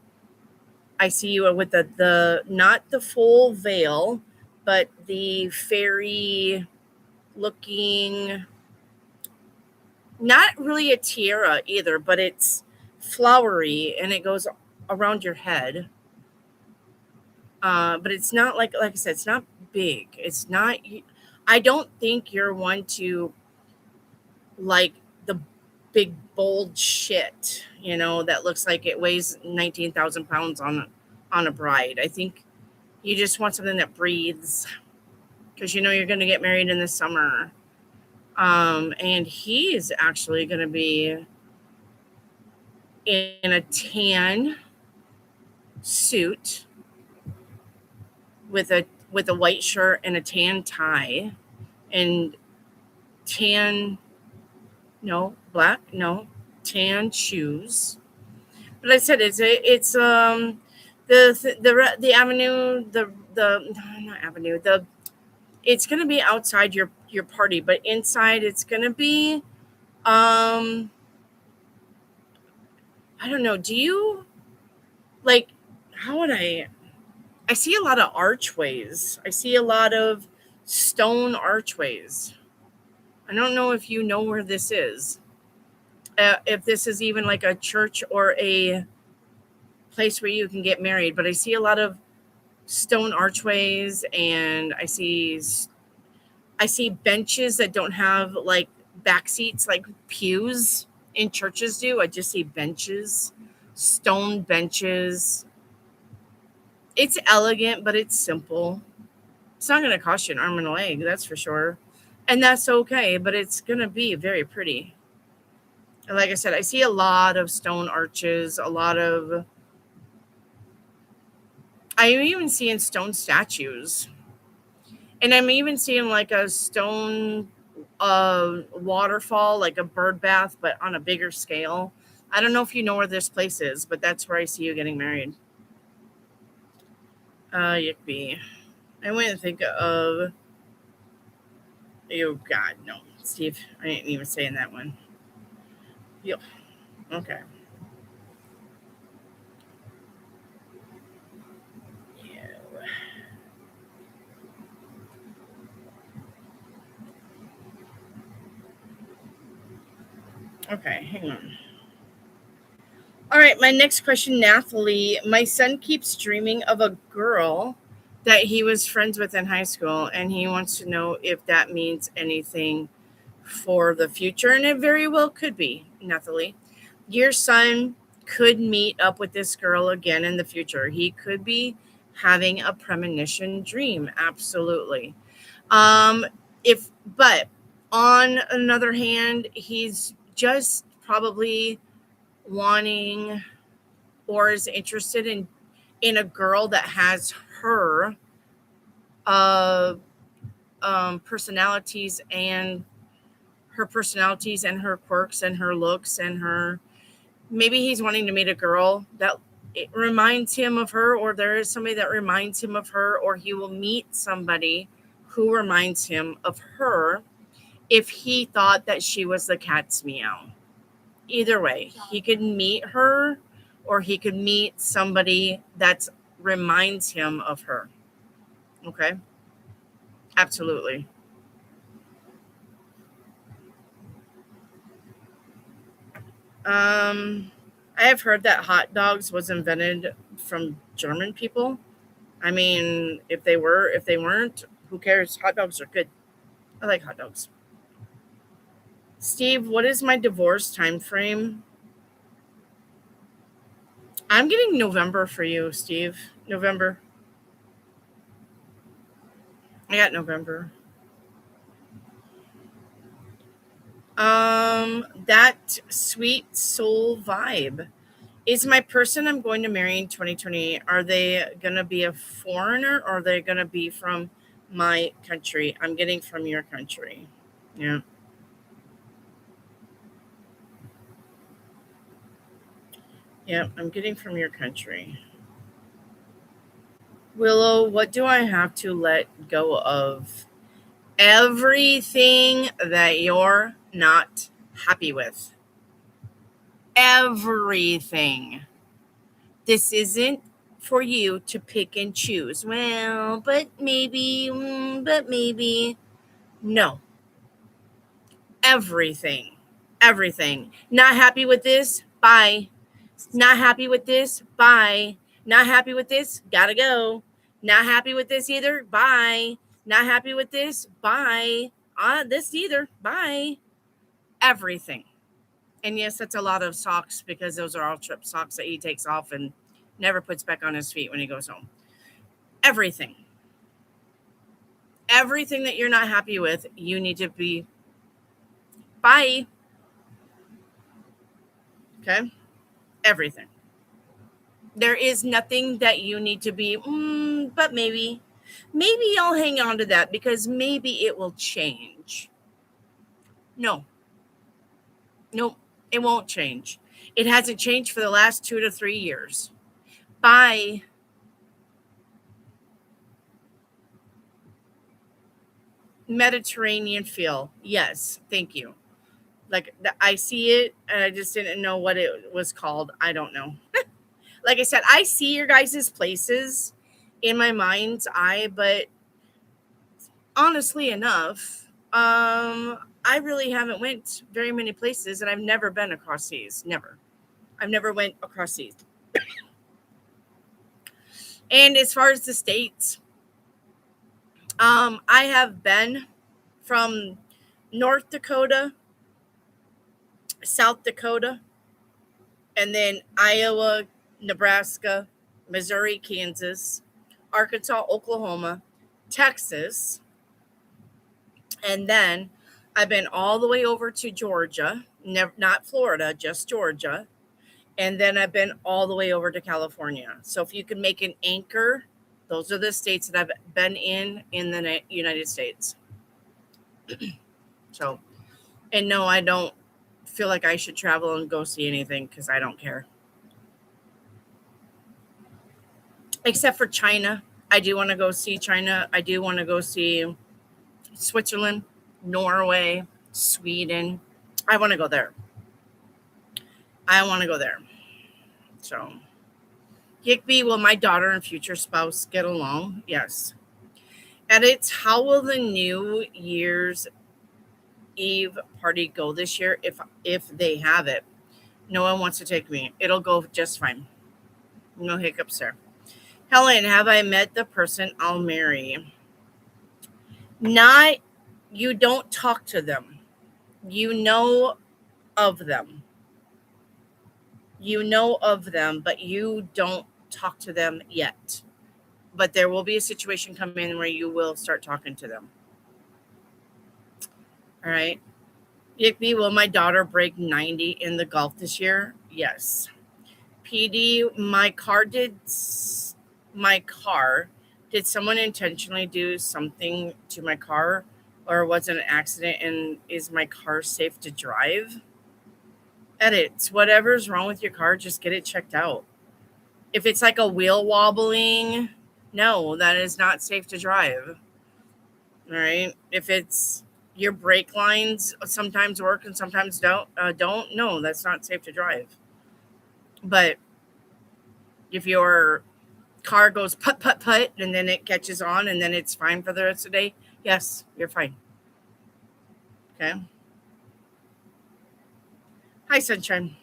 I see you with the not the full veil, but the fairy looking, not really a tiara either, but it's flowery and it goes around your head. But it's not like I said, it's not big. It's not. I don't think you're one to like the big bold shit. That looks like it weighs 19,000 pounds on a bride. I think you just want something that breathes, because you're going to get married in the summer. And he's actually going to be in a tan suit with a white shirt and a tan tie and tan no black no tan shoes. But I said it's the avenue, the no, not avenue, the it's going to be outside your party, but inside it's going to be I don't know. Do you like, how would I see a lot of archways. I see a lot of stone archways. I don't know if you know where this is. If this is even like a church or a place where you can get married, but I see a lot of stone archways, and I see benches that don't have like back seats like pews in churches do. I just see benches, stone benches. It's elegant, but it's simple. It's not going to cost you an arm and a leg, that's for sure. And that's okay, but it's going to be very pretty. And like I said, I see a lot of stone arches, I'm even seeing stone statues. And I'm even seeing like a stone waterfall, like a bird bath, but on a bigger scale. I don't know if you know where this place is, but that's where I see you getting married. Yippee. I went to think of, oh God, no. Steve, I didn't even say in that one. Yep. Okay. Yeah. Okay, hang on. All right, my next question, Nathalie. My son keeps dreaming of a girl that he was friends with in high school, and he wants to know if that means anything for the future, and it very well could be, Nathalie. Your son could meet up with this girl again in the future. He could be having a premonition dream, absolutely. Um, if but on another hand, he's just probably wanting or is interested in a girl that has her uh personalities and her quirks and her looks and her, maybe he's wanting to meet a girl that it reminds him of her, or there is somebody that reminds him of her, or he will meet somebody who reminds him of her if he thought that she was the cat's meow. Either way, he could meet her, or he could meet somebody that reminds him of her. Okay? Absolutely. Um, I have heard that hot dogs was invented from German people. I mean, if they were, if they weren't, who cares? Hot dogs are good. I like hot dogs. Steve, what is my divorce time frame? I'm getting November for you, Steve. November. I got November. That sweet soul vibe. Is my person I'm going to marry in 2028, are they going to be a foreigner or are they going to be from my country? I'm getting from your country. Yeah. Yeah, I'm getting from your country. Willow, what do I have to let go of? Everything that you're not happy with. Everything. This isn't for you to pick and choose. Well, but maybe. No, everything. Everything. Not happy with this? Bye. Not happy with this? Bye. Not happy with this? Gotta go. Not happy with this either? Bye. Not happy with this? Bye. This either? Bye. Everything. And yes, that's a lot of socks because those are all trip socks that he takes off and never puts back on his feet when he goes home. Everything. Everything that you're not happy with, you need to be bye. Okay? Everything. There is nothing that you need to be, but maybe. Maybe I'll hang on to that because maybe it will change. No, nope, it won't change. It hasn't changed for the last 2 to 3 years. Bye. Mediterranean feel. Yes, thank you. Like I see it and I just didn't know what it was called. I don't know. Like I said, I see your guys' places in my mind's eye, but honestly enough, I really haven't went very many places and I've never been across seas. Never. I've never went across seas. And as far as the states, I have been from North Dakota, South Dakota, and then Iowa, Nebraska, Missouri, Kansas, Arkansas, Oklahoma, Texas, and then I've been all the way over to Georgia, not Florida, just Georgia, and then I've been all the way over to California. So if you can make an anchor, those are the states that I've been in the United States. So, and no, I don't feel like I should travel and go see anything because I don't care. Except for China. I do want to go see China. I do want to go see Switzerland, Norway, Sweden. I want to go there. I want to go there. So, Yickby, will my daughter and future spouse get along? Yes. Edits, how will the New Year's Eve party go this year if they have it? No one wants to take me. It'll go just fine. No hiccups there. Helen, have I met the person I'll marry? Not, you don't talk to them. You know of them. You know of them, but you don't talk to them yet. But there will be a situation come in where you will start talking to them. All right. Yickby, will my daughter break 90 in the golf this year? Yes. PD, my car, did someone intentionally do something to my car, or was it an accident, and is my car safe to drive? Edits, whatever's wrong with your car, just get it checked out. If it's like a wheel wobbling, no, that is not safe to drive. All right. If it's your brake lines sometimes work and sometimes don't, no, that's not safe to drive. But If your car goes put put put and then it catches on and then it's fine for the rest of the day, yes, you're fine. Okay. Hi, sunshine.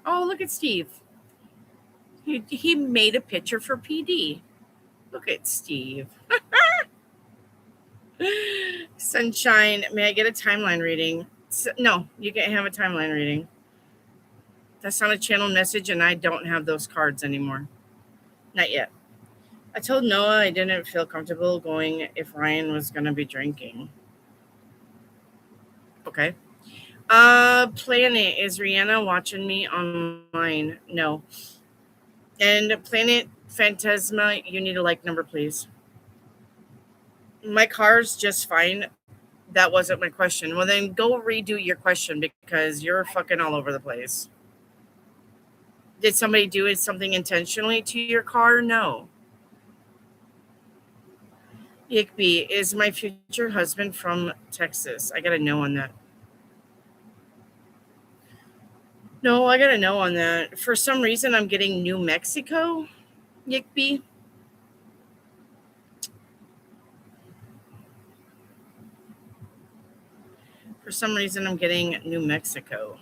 Oh, look at Steve. He made a picture for PD. Look at Steve. Sunshine, may I get a timeline reading? No, you can't have a timeline reading. That's not a channel message, and I don't have those cards anymore. Not yet. I told Noah I didn't feel comfortable going if Ryan was going to be drinking. Okay. Planet, is Rihanna watching me online? No. And Planet Phantasma, you need a like number, please. My car's just fine. That wasn't my question. Well, then go redo your question because you're fucking all over the place. Did somebody do something intentionally to your car? No. Yickby, is my future husband from Texas? I gotta know on that. No, I gotta know on that. For some reason, I'm getting New Mexico, Yickby. For some reason, I'm getting New Mexico.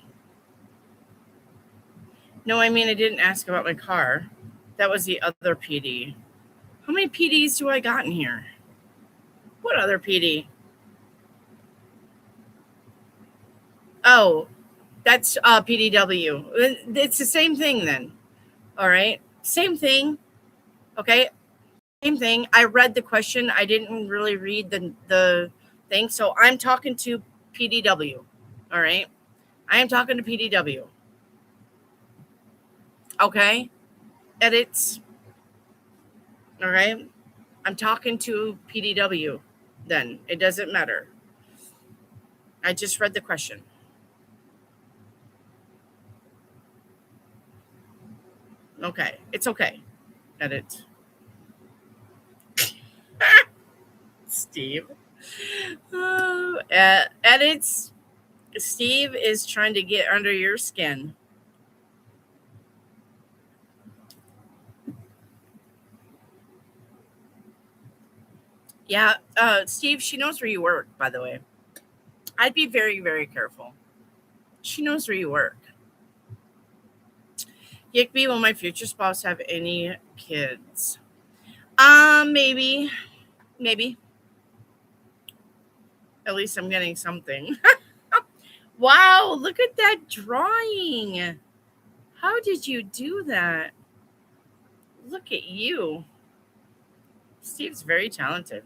No, I mean, I didn't ask about my car. That was the other PD. How many PDs do I got in here? What other PD? Oh, that's PDW. It's the same thing then. All right. Same thing. Okay. Same thing. I read the question. I didn't really read the thing. So I'm talking to PDW. All right. I am talking to PDW. Okay. Edits. All right. I'm talking to PDW. Then it doesn't matter. I just read the question. Okay. It's okay. Edit. Steve. Edits. Steve is trying to get under your skin. Yeah, Steve, she knows where you work, by the way. I'd be very, very careful. She knows where you work. Yickby, will my future spouse have any kids? Maybe. Maybe. At least I'm getting something. Wow, look at that drawing. How did you do that? Look at you. Steve's very talented.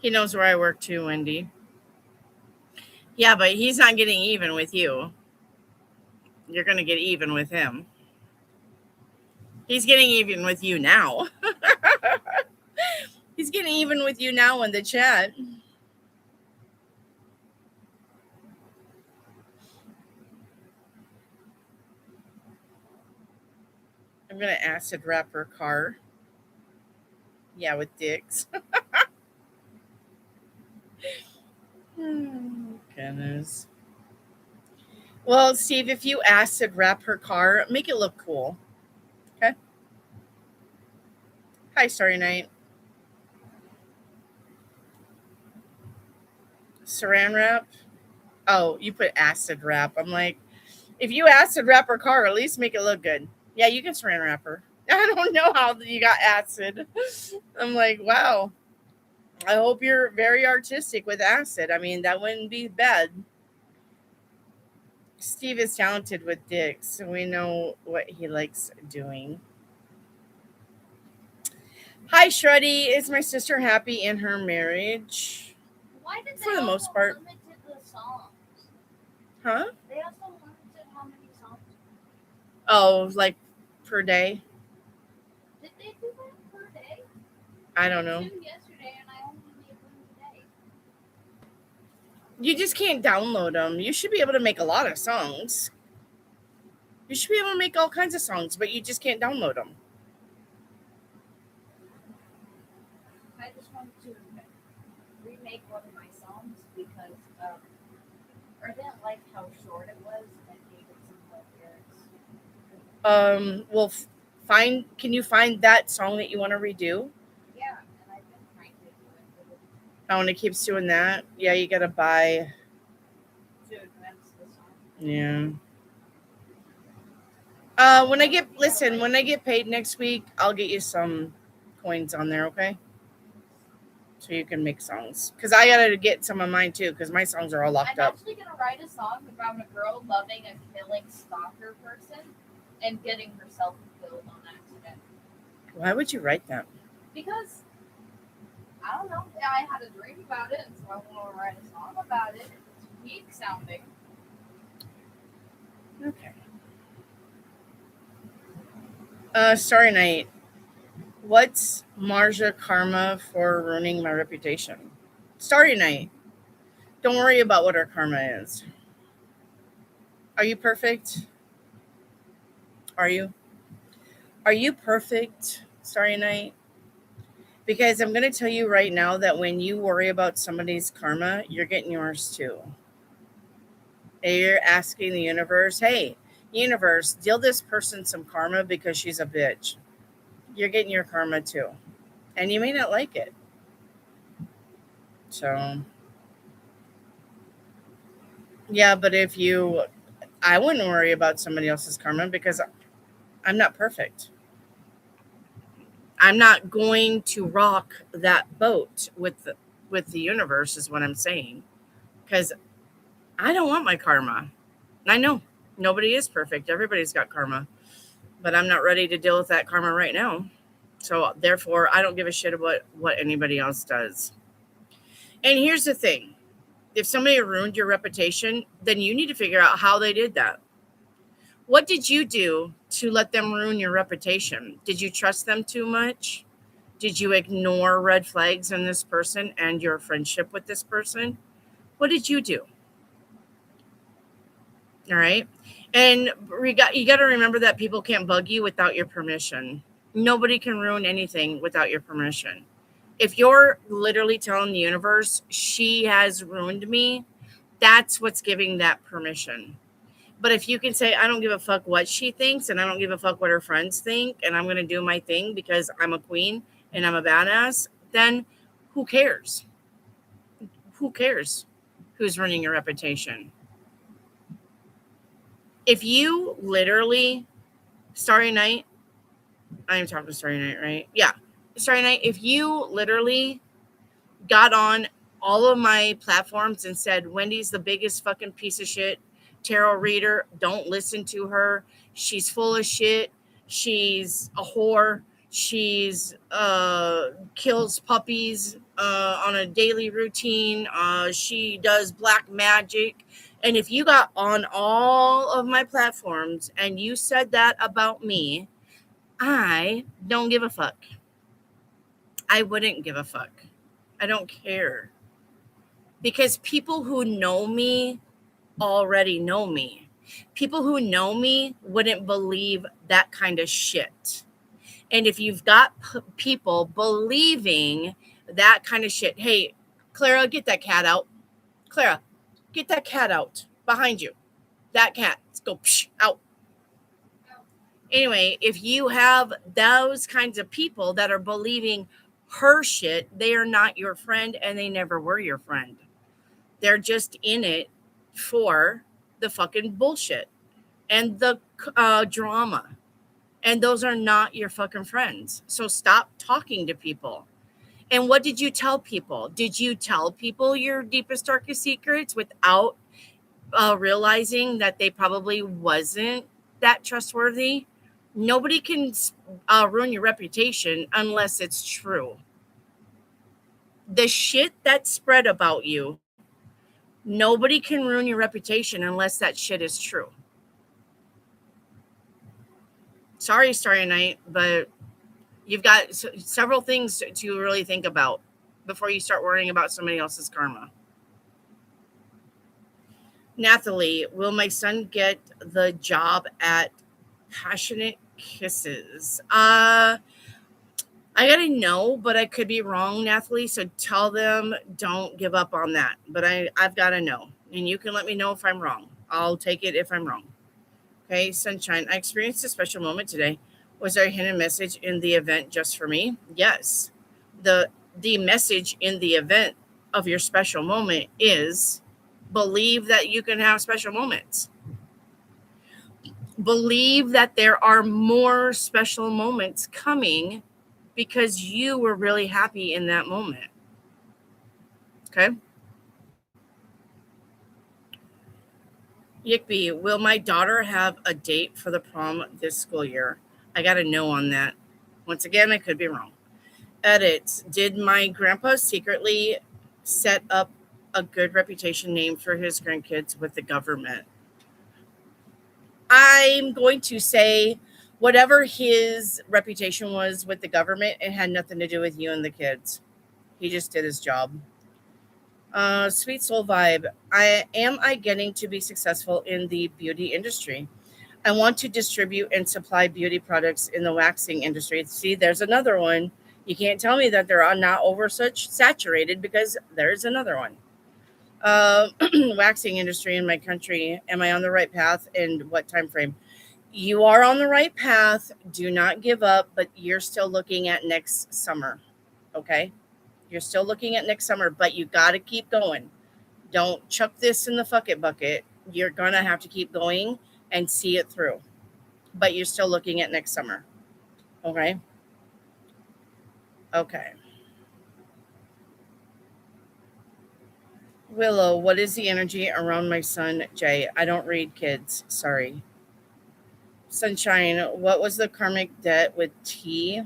He knows where I work too, Wendy. Yeah, but he's not getting even with you. You're going to get even with him. He's getting even with you now. He's getting even with you now in the chat. I'm going to acid wrap her car. Yeah, with dicks. Goodness. Well, Steve, if you acid wrap her car, make it look cool. Okay. Hi, Starry Night. Saran wrap. Oh, you put acid wrap. I'm like, if you acid wrap her car, at least make it look good. Yeah, you can saran wrap her. I don't know how you got acid. I'm like, wow. I hope you're very artistic with acid. I mean, that wouldn't be bad. Steve is talented with dicks, so we know what he likes doing. Hi, Shreddy. Is my sister happy in her marriage? Why did For the most part. limited the songs? Huh? They also limited how many songs. Oh, like per day? Did they do that per day? I don't know. Two yesterday, and I only made one today. You just can't download them. You should be able to make a lot of songs. You should be able to make all kinds of songs, but you just can't download them. I just wanted to remake one of my songs because I didn't like how short it was and I needed some more lyrics. Well, find. Can you find that song that you want to redo? Yeah, and I've been trying to do it, but Oh, and it keeps doing that. Yeah, you gotta buy. to advance the song. Yeah. When I get when I get paid next week, I'll get you some coins on there, okay? So you can make songs. Cause I gotta get some of mine too, cause my songs are all locked I'm up. actually gonna write a song about a girl loving a killing stalker person and getting herself killed on accident. Why would you write that? Because I don't know, I had a dream about it, and so I want to write a song about it. It's weak sounding. Okay. Starry Night. What's Marja karma for ruining my reputation? Starry Night. Don't worry about what her karma is. Are you perfect? Are you? Are you perfect, Starry Night? Because I'm going to tell you right now that when you worry about somebody's karma, you're getting yours too. And you're asking the universe, hey, universe, deal this person some karma because she's a bitch. You're getting your karma too. And you may not like it. So, yeah, but I wouldn't worry about somebody else's karma because I'm not perfect. I'm not going to rock that boat with the universe is what I'm saying. Because I don't want my karma. I know nobody is perfect. Everybody's got karma, but I'm not ready to deal with that karma right now. So therefore, I don't give a shit about what anybody else does. And here's the thing: if somebody ruined your reputation, then you need to figure out how they did that. What did you do to let them ruin your reputation? Did you trust them too much? Did you ignore red flags in this person and your friendship with this person? What did you do? All right. And you got to remember that people can't bug you without your permission. Nobody can ruin anything without your permission. If you're literally telling the universe, she has ruined me, that's what's giving that permission. But if you can say, I don't give a fuck what she thinks and I don't give a fuck what her friends think, and I'm going to do my thing because I'm a queen and I'm a badass, then who cares? Who cares who's ruining your reputation? If you literally, Starry Night, I'm talking to Starry Night, right? Yeah. Starry Night, if you literally got on all of my platforms and said, Wendy's the biggest fucking piece of shit tarot reader, don't listen to her. She's full of shit. She's a whore. She's kills puppies on a daily routine. She does black magic. And if you got on all of my platforms and you said that about me, I don't give a fuck. I wouldn't give a fuck. I don't care. Because people who know me already know me. People who know me wouldn't believe that kind of shit. And if you've got people believing that kind of shit, hey, Clara, get that cat out. Clara, get that cat out behind you. That cat, let's go out. Anyway, if you have those kinds of people that are believing her shit, they are not your friend and they never were your friend. They're just in it for the fucking bullshit and the drama. And those are not your fucking friends. So stop talking to people. And what did you tell people? Did you tell people your deepest, darkest secrets without realizing that they probably wasn't that trustworthy? Nobody can ruin your reputation unless it's true. The shit that spread about you, nobody can ruin your reputation unless that shit is true. Sorry, Starry Night, but you've got several things to really think about before you start worrying about somebody else's karma. Nathalie, will my son get the job at Passionate Kisses? I gotta know, but I could be wrong, Nathalie. So tell them don't give up on that. But I've gotta know. And you can let me know if I'm wrong. I'll take it if I'm wrong. Okay, Sunshine. I experienced a special moment today. Was there a hidden message in the event just for me? Yes. The the message in the event of your special moment is believe that you can have special moments. Believe that there are more special moments coming because you were really happy in that moment. Okay? Yickby, will my daughter have a date for the prom this school year? I got a no on that. Once again, I could be wrong. Edits. Did my grandpa secretly set up a good reputation name for his grandkids with the government? I'm going to say whatever his reputation was with the government, it had nothing to do with you and the kids. He just did his job. Sweet soul vibe. I getting to be successful in the beauty industry? I want to distribute and supply beauty products in the waxing industry. See, there's another one. You can't tell me that they're not over such saturated because there's another one. Waxing industry in my country. Am I on the right path and what time frame? You are on the right path. Do not give up, but you're still looking at next summer. Okay? You're still looking at next summer, but you got to keep going. Don't chuck this in the fuck it bucket. You're going to have to keep going and see it through. But you're still looking at next summer. Okay? Okay. Willow, what is the energy around my son, Jay? I don't read kids. Sorry. Sunshine, what was the karmic debt with T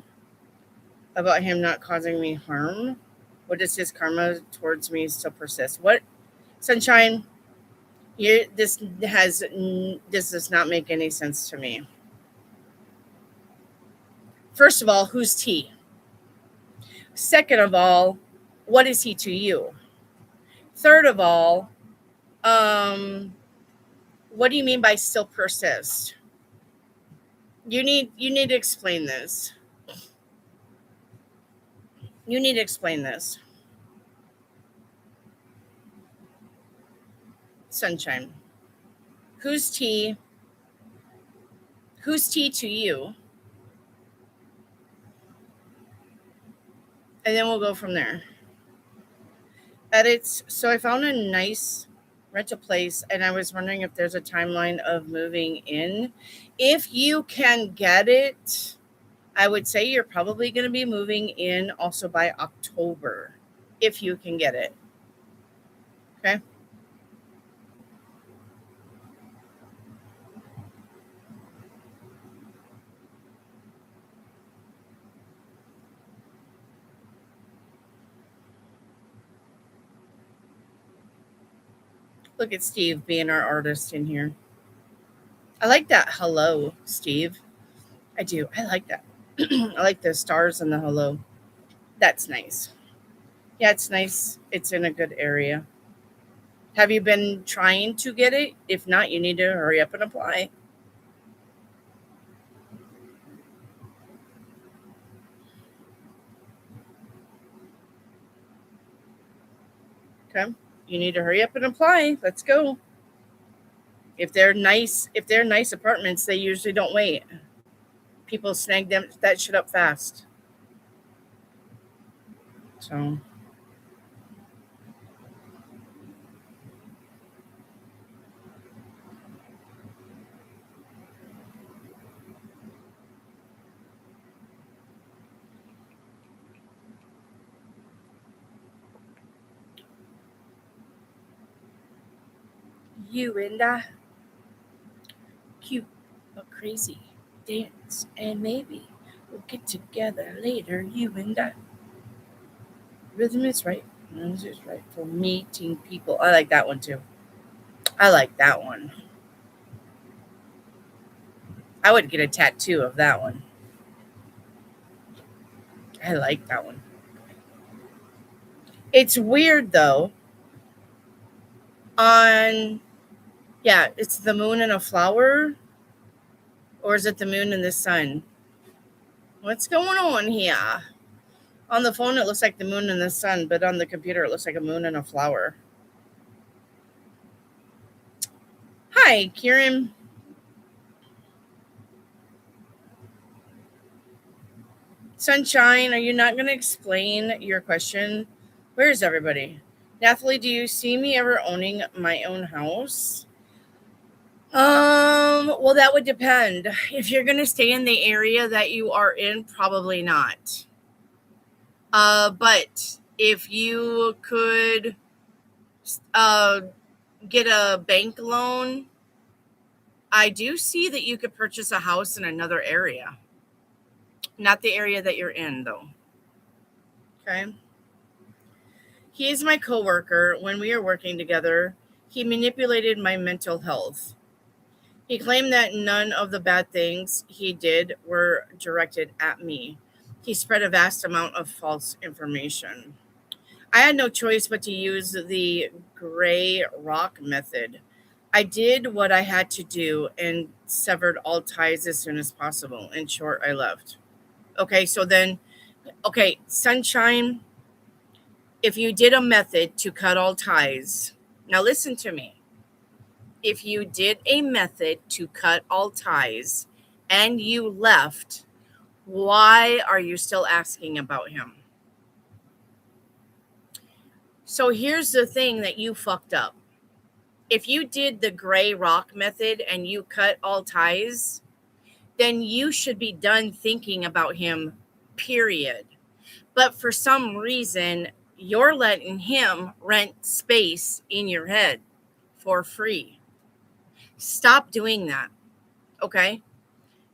about him not causing me harm? What does his karma towards me still persist? What? Sunshine, this does not make any sense to me. First of all, who's T? Second of all, what is he to you? Third of all, what do you mean by still persist? You need to explain this. You need to explain this. Sunshine. Who's T? Who's T to you? And then we'll go from there. Edits. So I found a nice rental place and I was wondering if there's a timeline of moving in. If you can get it, I would say you're probably going to be moving in also by October, if you can get it. Okay. Look at Steve being our artist in here. I like that. Hello, Steve. I do. I like that. I like the stars and the hello. That's nice. Yeah, it's nice. It's in a good area. Have you been trying to get it? If not, you need to hurry up and apply. Okay. You need to hurry up and apply. Let's go. If they're nice apartments, they usually don't wait. People snag them that shit up fast. So you and I, cute but crazy, dance and maybe we'll get together later. You and I. Rhythm is right. Rhythm is right for meeting people. I like that one too. I like that one. I would get a tattoo of that one. I like that one. It's weird though. Yeah, it's the moon and a flower. Or is it the moon and the sun? What's going on here? On the phone, it looks like the moon and the sun, but on the computer, it looks like a moon and a flower. Hi, Kieran. Sunshine, are you not going to explain your question? Where is everybody? Nathalie, do you see me ever owning my own house? Well, that would depend. If you're going to stay in the area that you are in, probably not. But if you could get a bank loan, I do see that you could purchase a house in another area. Not the area that you're in, though. Okay. He is my coworker. When we are working together, he manipulated my mental health. He claimed that none of the bad things he did were directed at me. He spread a vast amount of false information. I had no choice but to use the gray rock method. I did what I had to do and severed all ties as soon as possible. In short, I left. Okay, so then, Sunshine, if you did a method to cut all ties, now listen to me. If you did a method to cut all ties and you left, why are you still asking about him? So here's the thing that you fucked up. If you did the gray rock method and you cut all ties, then you should be done thinking about him, period. But for some reason, you're letting him rent space in your head for free. Stop doing that, okay?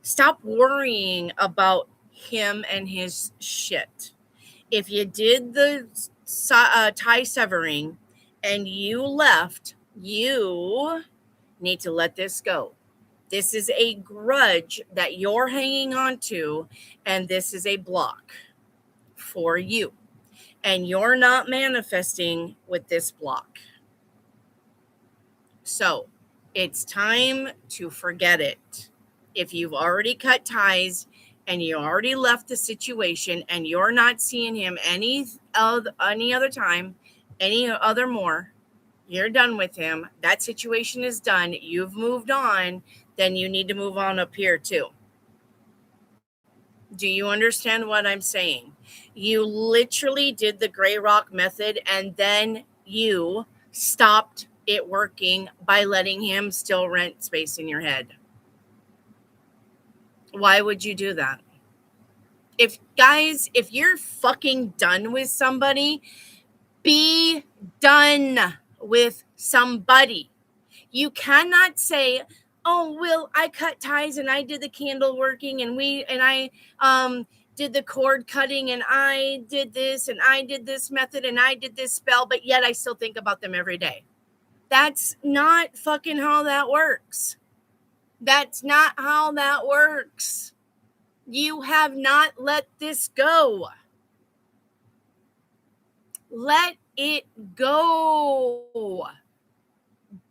Stop worrying about him and his shit. If you did the tie severing and you left, you need to let this go. This is a grudge that you're hanging on to, and this is a block for you. And you're not manifesting with this block. So it's time to forget it. If you've already cut ties and you already left the situation and you're not seeing him any other time, any other more, you're done with him. That situation is done. You've moved on. Then you need to move on up here too. Do you understand what I'm saying? You literally did the gray rock method and then you stopped it working by letting him still rent space in your head. Why would you do that? If you're fucking done with somebody, be done with somebody. You cannot say, oh, well, I cut ties and I did the candle working and I did the cord cutting and I did this and I did this method and I did this spell, but yet I still think about them every day. That's not fucking how that works. That's not how that works. You have not let this go. Let it go.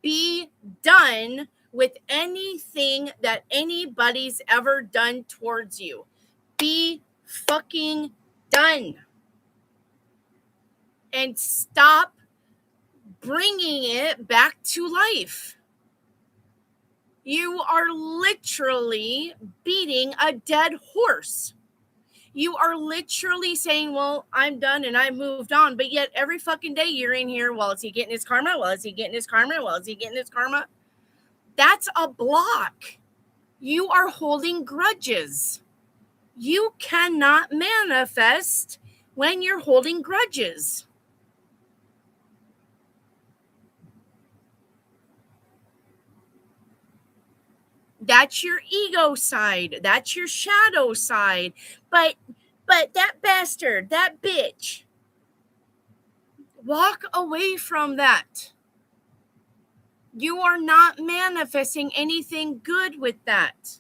Be done with anything that anybody's ever done towards you. Be fucking done. And stop bringing it back to life. You are literally beating a dead horse. You are literally saying, well, I'm done and I moved on. But yet every fucking day you're in here, well, is he getting his karma? Well, is he getting his karma? Well, is he getting his karma? That's a block. You are holding grudges. You cannot manifest when you're holding grudges. That's your ego side. That's your shadow side. But that bastard, that bitch, walk away from that. You are not manifesting anything good with that.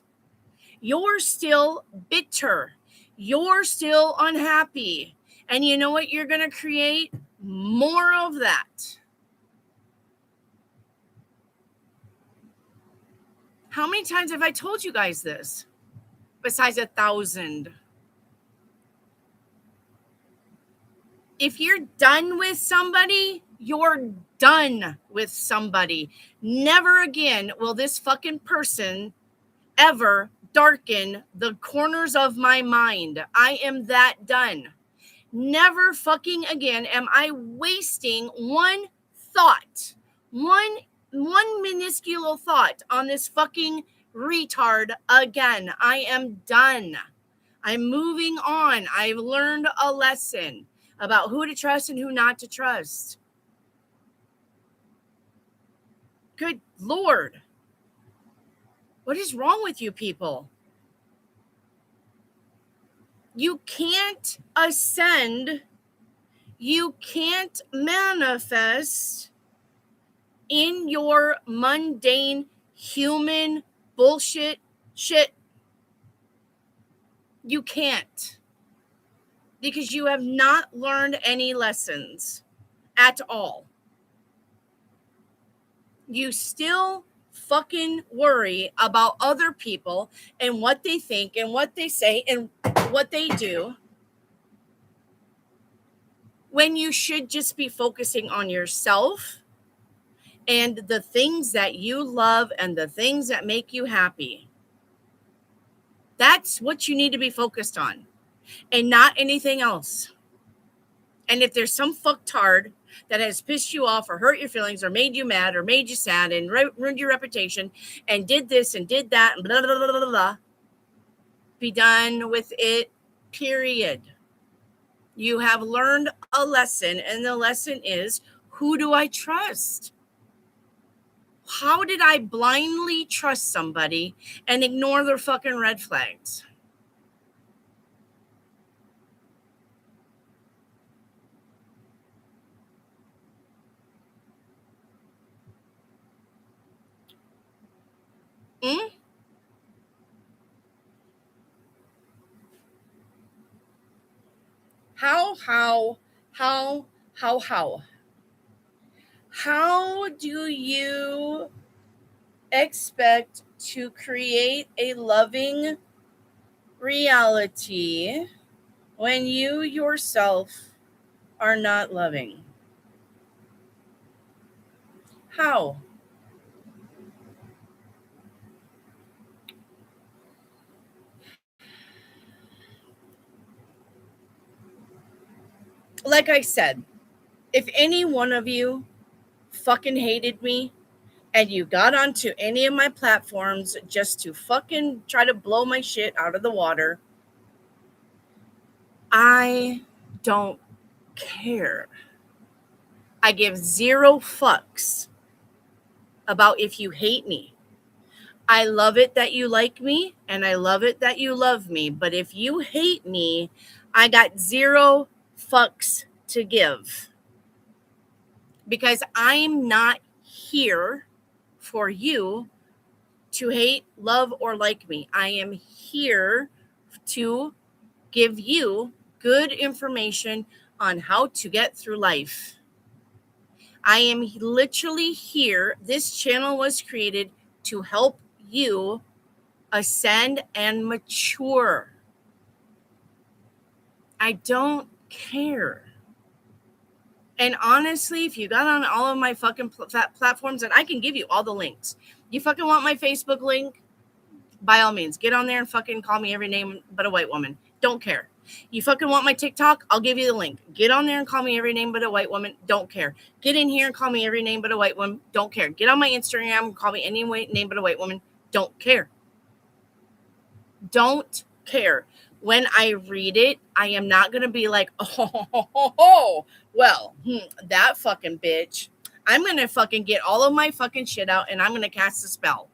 You're still bitter. You're still unhappy. And you know what you're going to create? More of that. How many times have I told you guys this? Besides 1,000. If you're done with somebody, you're done with somebody. Never again will this fucking person ever darken the corners of my mind. I am that done. Never fucking again am I wasting one thought, one minuscule thought on this fucking retard again. I am done. I'm moving on. I've learned a lesson about who to trust and who not to trust. Good Lord. What is wrong with you people? You can't ascend. You can't manifest in your mundane human bullshit shit. You can't. Because you have not learned any lessons at all. You still fucking worry about other people and what they think and what they say and what they do, when you should just be focusing on yourself and the things that you love and the things that make you happy. That's what you need to be focused on and not anything else. And if there's some fucktard that has pissed you off or hurt your feelings or made you mad or made you sad and ruined your reputation and did this and did that and blah, blah, blah, blah, blah, be done with it, period. You have learned a lesson, and the lesson is, who do I trust? How did I blindly trust somebody and ignore their fucking red flags? How do you expect to create a loving reality when you yourself are not loving? How? Like I said, if any one of you fucking hated me and you got onto any of my platforms just to fucking try to blow my shit out of the water, I don't care. I give zero fucks about if you hate me. I love it that you like me and I love it that you love me. But if you hate me, I got zero fucks to give. Because I'm not here for you to hate, love, or like me. I am here to give you good information on how to get through life. I am literally here. This channel was created to help you ascend and mature. I don't care. And honestly, if you got on all of my fucking platforms, and I can give you all the links. You fucking want my Facebook link? By all means, get on there and fucking call me every name but a white woman. Don't care. You fucking want my TikTok? I'll give you the link. Get on there and call me every name but a white woman. Don't care. Get in here and call me every name but a white woman. Don't care. Get on my Instagram and call me any name but a white woman. Don't care. Don't care. When I read it, I am not going to be like, oh, well, that fucking bitch. I'm going to fucking get all of my fucking shit out and I'm going to cast a spell.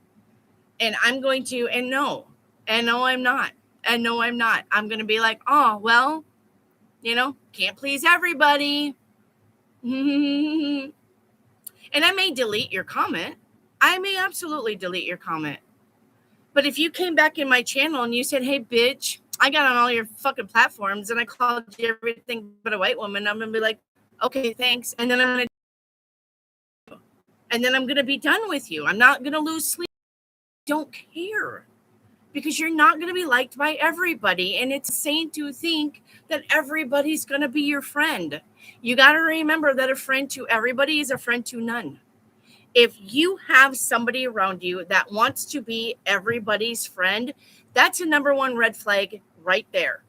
And I'm going to, and no, I'm not. And no, I'm not. I'm going to be like, oh, well, can't please everybody. And I may delete your comment. I may absolutely delete your comment. But if you came back in my channel and you said, hey, bitch, I got on all your fucking platforms and I called you everything but a white woman, I'm going to be like, okay, thanks. And then I'm going to be done with you. I'm not going to lose sleep. Don't care. Because you're not going to be liked by everybody. And it's insane to think that everybody's going to be your friend. You got to remember that a friend to everybody is a friend to none. If you have somebody around you that wants to be everybody's friend, that's a number one red flag right there.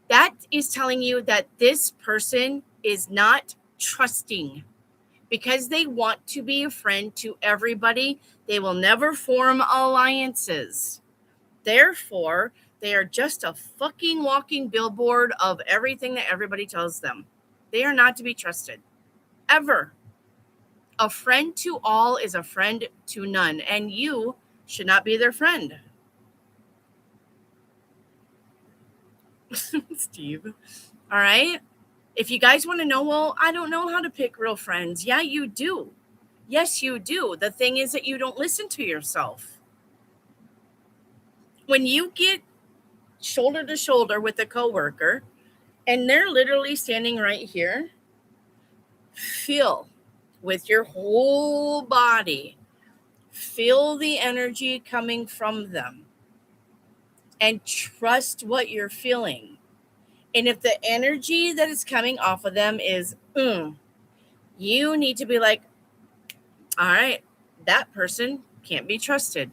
That is telling you that this person is not trusting. Because they want to be a friend to everybody, they will never form alliances. Therefore, they are just a fucking walking billboard of everything that everybody tells them. They are not to be trusted. Ever. A friend to all is a friend to none, and you should not be their friend. Steve. All right? If you guys want to know, well, I don't know how to pick real friends. Yeah, you do. Yes, you do. The thing is that you don't listen to yourself. When you get shoulder to shoulder with a coworker and they're literally standing right here, feel with your whole body, feel the energy coming from them and trust what you're feeling. And if the energy that is coming off of them is, you need to be like, all right, that person can't be trusted.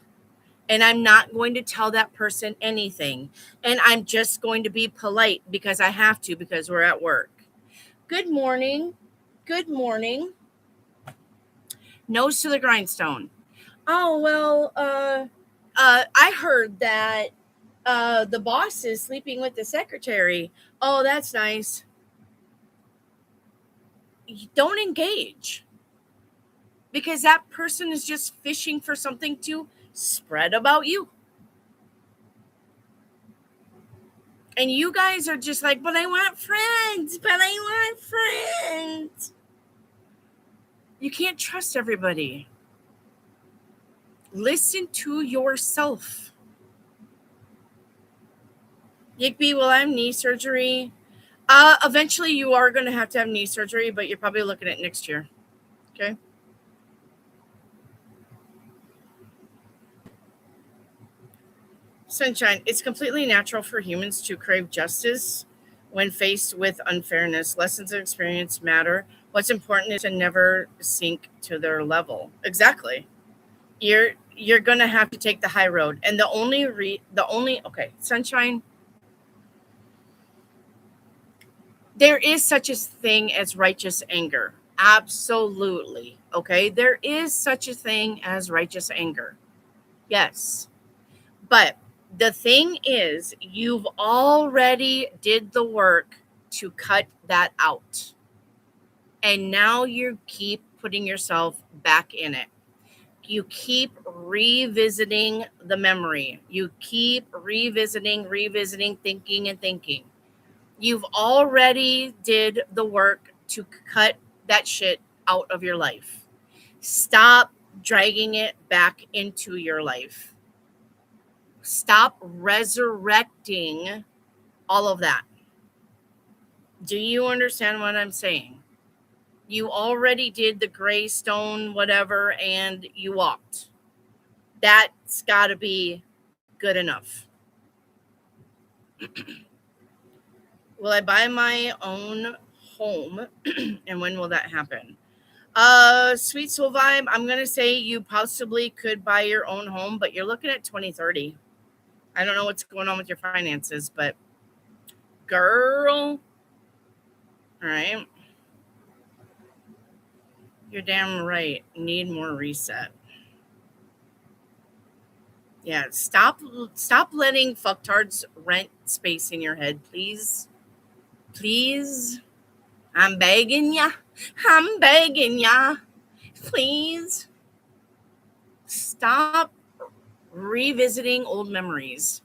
And I'm not going to tell that person anything. And I'm just going to be polite because I have to, because we're at work. Good morning. Good morning. Nose to the grindstone. Oh, well, I heard that the boss is sleeping with the secretary. Oh, that's nice. Don't engage. Because that person is just fishing for something to spread about you. And you guys are just like, but I want friends, but I want friends. You can't trust everybody. Listen to yourself. Yigby, will I have knee surgery? Eventually you are going to have knee surgery, but you're probably looking at next year. Okay. Sunshine, it's completely natural for humans to crave justice when faced with unfairness. Lessons of experience matter. What's important is to never sink to their level. Exactly. You're gonna have to take the high road. And the only okay, Sunshine, there is such a thing as righteous anger. Absolutely. Okay. There is such a thing as righteous anger. Yes. But the thing is, you've already did the work to cut that out. And now you keep putting yourself back in it. You keep revisiting the memory. You keep revisiting, thinking and thinking. You've already did the work to cut that shit out of your life. Stop dragging it back into your life. Stop resurrecting all of that. Do you understand what I'm saying? You already did the gray stone, whatever, and you walked. That's got to be good enough. Will I buy my own home? And when will that happen? Sweet Soul Vibe, I'm going to say you possibly could buy your own home, but you're looking at 2030. I don't know what's going on with your finances, but girl, all right. You're damn right. Need more reset. Yeah, stop letting fucktards rent space in your head, please. Please. I'm begging ya. I'm begging ya. Please. Stop revisiting old memories.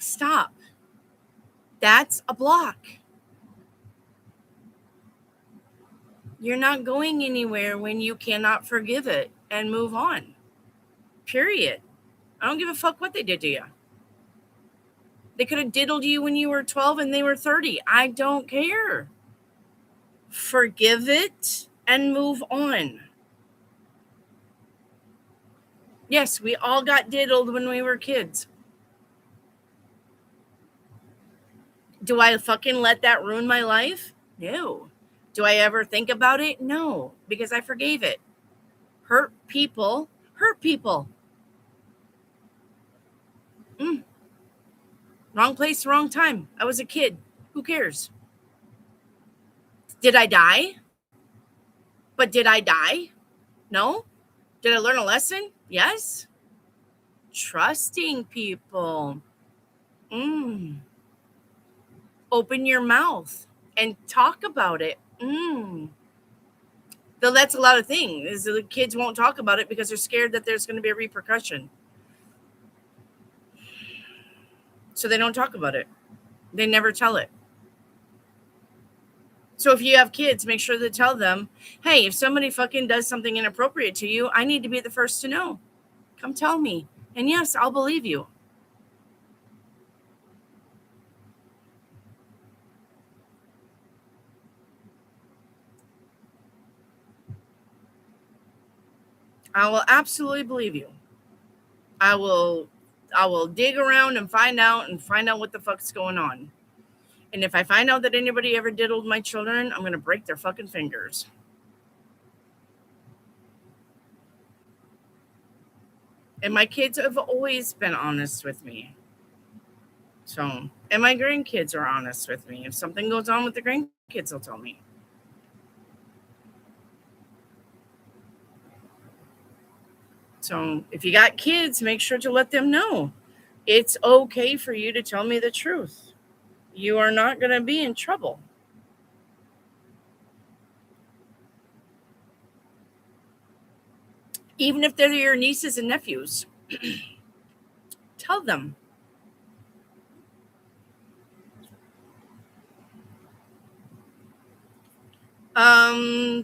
Stop. That's a block. You're not going anywhere when you cannot forgive it and move on. Period. I don't give a fuck what they did to you. They could have diddled you when you were 12 and they were 30. I don't care. Forgive it and move on. Yes, we all got diddled when we were kids. Do I fucking let that ruin my life? No. Do I ever think about it? No, because I forgave it. Hurt people. Hurt people. Wrong place, wrong time. I was a kid. Who cares? Did I die? But did I die? No. Did I learn a lesson? Yes. Trusting people. Open your mouth and talk about it. Though that's a lot of things. Is the kids won't talk about it because they're scared that there's going to be a repercussion. So they don't talk about it. They never tell it. So if you have kids, make sure to tell them, hey, if somebody fucking does something inappropriate to you, I need to be the first to know. Come tell me. And yes, I'll believe you. I will absolutely believe you. I will dig around and find out what the fuck's going on. And if I find out that anybody ever diddled my children, I'm going to break their fucking fingers. And my kids have always been honest with me. So, and my grandkids are honest with me. If something goes on with the grandkids, they'll tell me. So, if you got kids, make sure to let them know it's okay for you to tell me the truth. You are not going to be in trouble. Even if they're your nieces and nephews, tell them.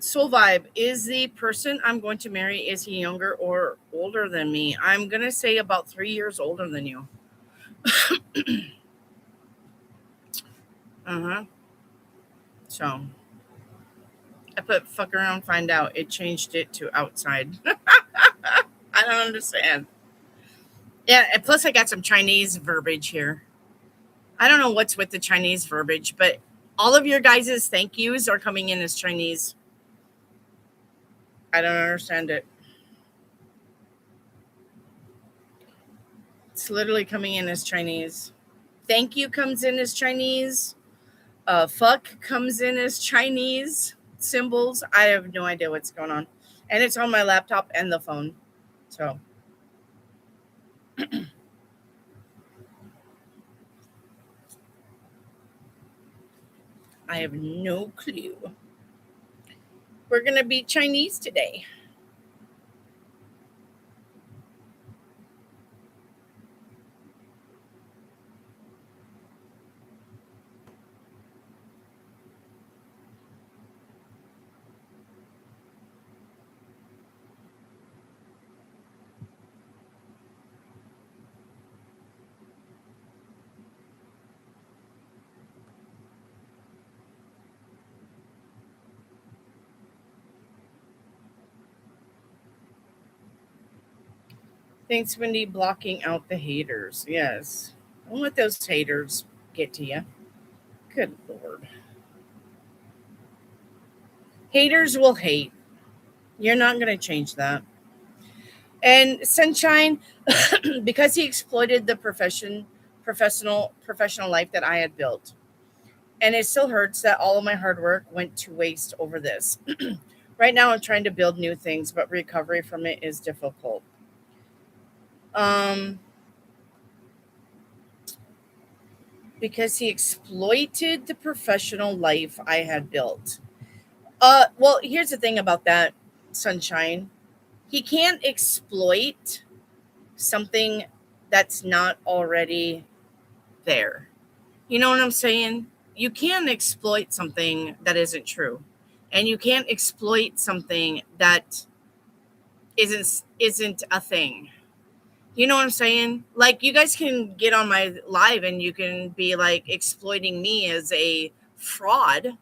Soul vibe. Is the person I'm going to marry, is he younger or older than me? I'm going to say about 3 years older than you. So I put fuck around, find out. It changed it to outside. I don't understand. Yeah, and plus I got some Chinese verbiage here. I don't know what's with the Chinese verbiage, but all of your guys' thank yous are coming in as Chinese. I don't understand it. It's literally coming in as Chinese. Thank you comes in as Chinese. Fuck comes in as Chinese symbols. I have no idea what's going on. And it's on my laptop and the phone. So I have no clue. We're going to be Chinese today. Thanks, Wendy, blocking out the haters. Yes. Don't let those haters get to you. Good Lord. Haters will hate. You're not going to change that. And Sunshine, because he exploited the professional life that I had built. And it still hurts that all of my hard work went to waste over this. Right now, I'm trying to build new things, but recovery from it is difficult. Because he exploited the professional life I had built. Well, here's the thing about that, Sunshine. He can't exploit something that's not already there. You know what I'm saying? You can't exploit something that isn't true. And you can't exploit something that isn't a thing. You know what I'm saying? Like, you guys can get on my live and you can be like exploiting me as a fraud,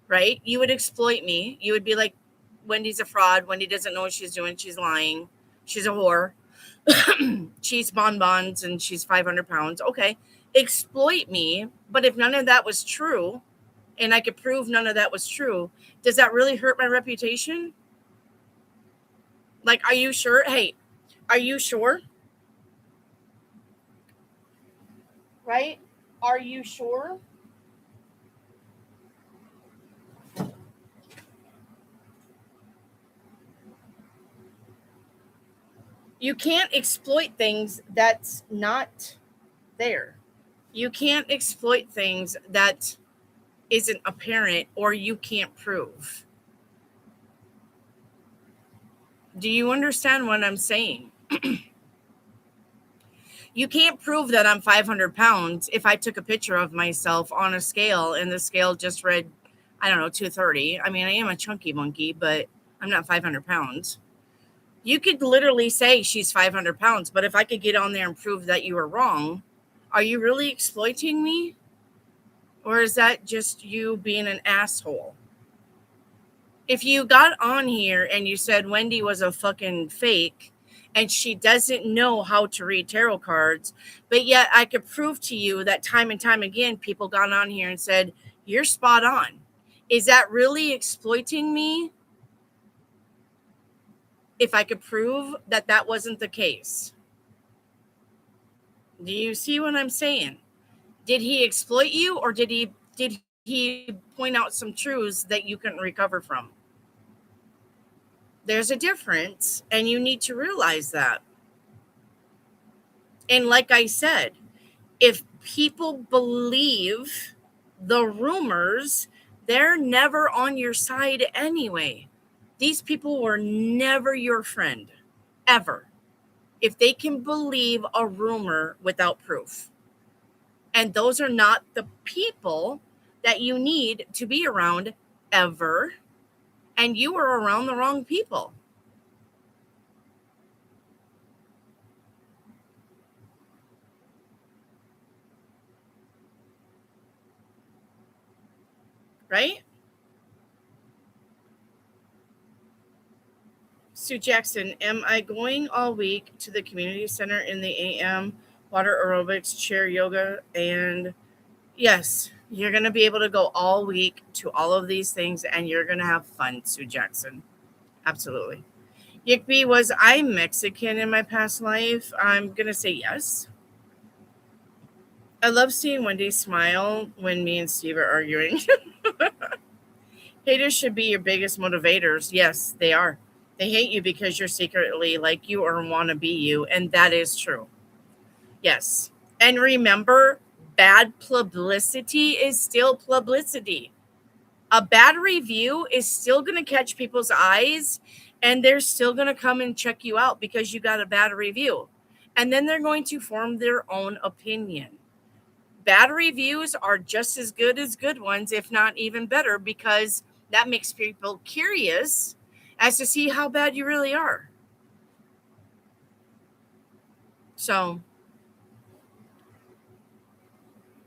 right? You would exploit me. You would be like, Wendy's a fraud. Wendy doesn't know what she's doing. She's lying. She's a whore. She's bonbons and she's 500 pounds. Okay. Exploit me. But if none of that was true and I could prove none of that was true, does that really hurt my reputation? Like, are you sure? Hey, are you sure? Right? Are you sure? You can't exploit things that's not there. You can't exploit things that isn't apparent or you can't prove. Do you understand what I'm saying? You can't prove that I'm 500 pounds if I took a picture of myself on a scale and the scale just read, I don't know, 230. I mean, I am a chunky monkey, but I'm not 500 pounds. You could literally say she's 500 pounds, but if I could get on there and prove that you were wrong, are you really exploiting me? Or is that just you being an asshole? If you got on here and you said Wendy was a fucking fake and she doesn't know how to read tarot cards, but yet I could prove to you that time and time again, people got on here and said, you're spot on. Is that really exploiting me? If I could prove that that wasn't the case. Do you see what I'm saying? Did he exploit you or did he point out some truths that you couldn't recover from? There's a difference, and you need to realize that. And like I said, if people believe the rumors, they're never on your side anyway. These people were never your friend, ever, if they can believe a rumor without proof. And those are not the people that you need to be around ever. And you are around the wrong people. Right? Sue Jackson, am I going all week to the community center in the AM, water aerobics, chair yoga, and yes, you're going to be able to go all week to all of these things and you're going to have fun, Sue Jackson. Absolutely. Yickby, was I Mexican in my past life? I'm going to say yes. I love seeing Wendy smile when me and Steve are arguing. Haters should be your biggest motivators. Yes, they are. They hate you because you're secretly like you or want to be you. And that is true. Yes. And remember, bad publicity is still publicity. A bad review is still going to catch people's eyes and they're still going to come and check you out because you got a bad review. And then they're going to form their own opinion. Bad reviews are just as good as good ones, if not even better, because that makes people curious as to see how bad you really are. So,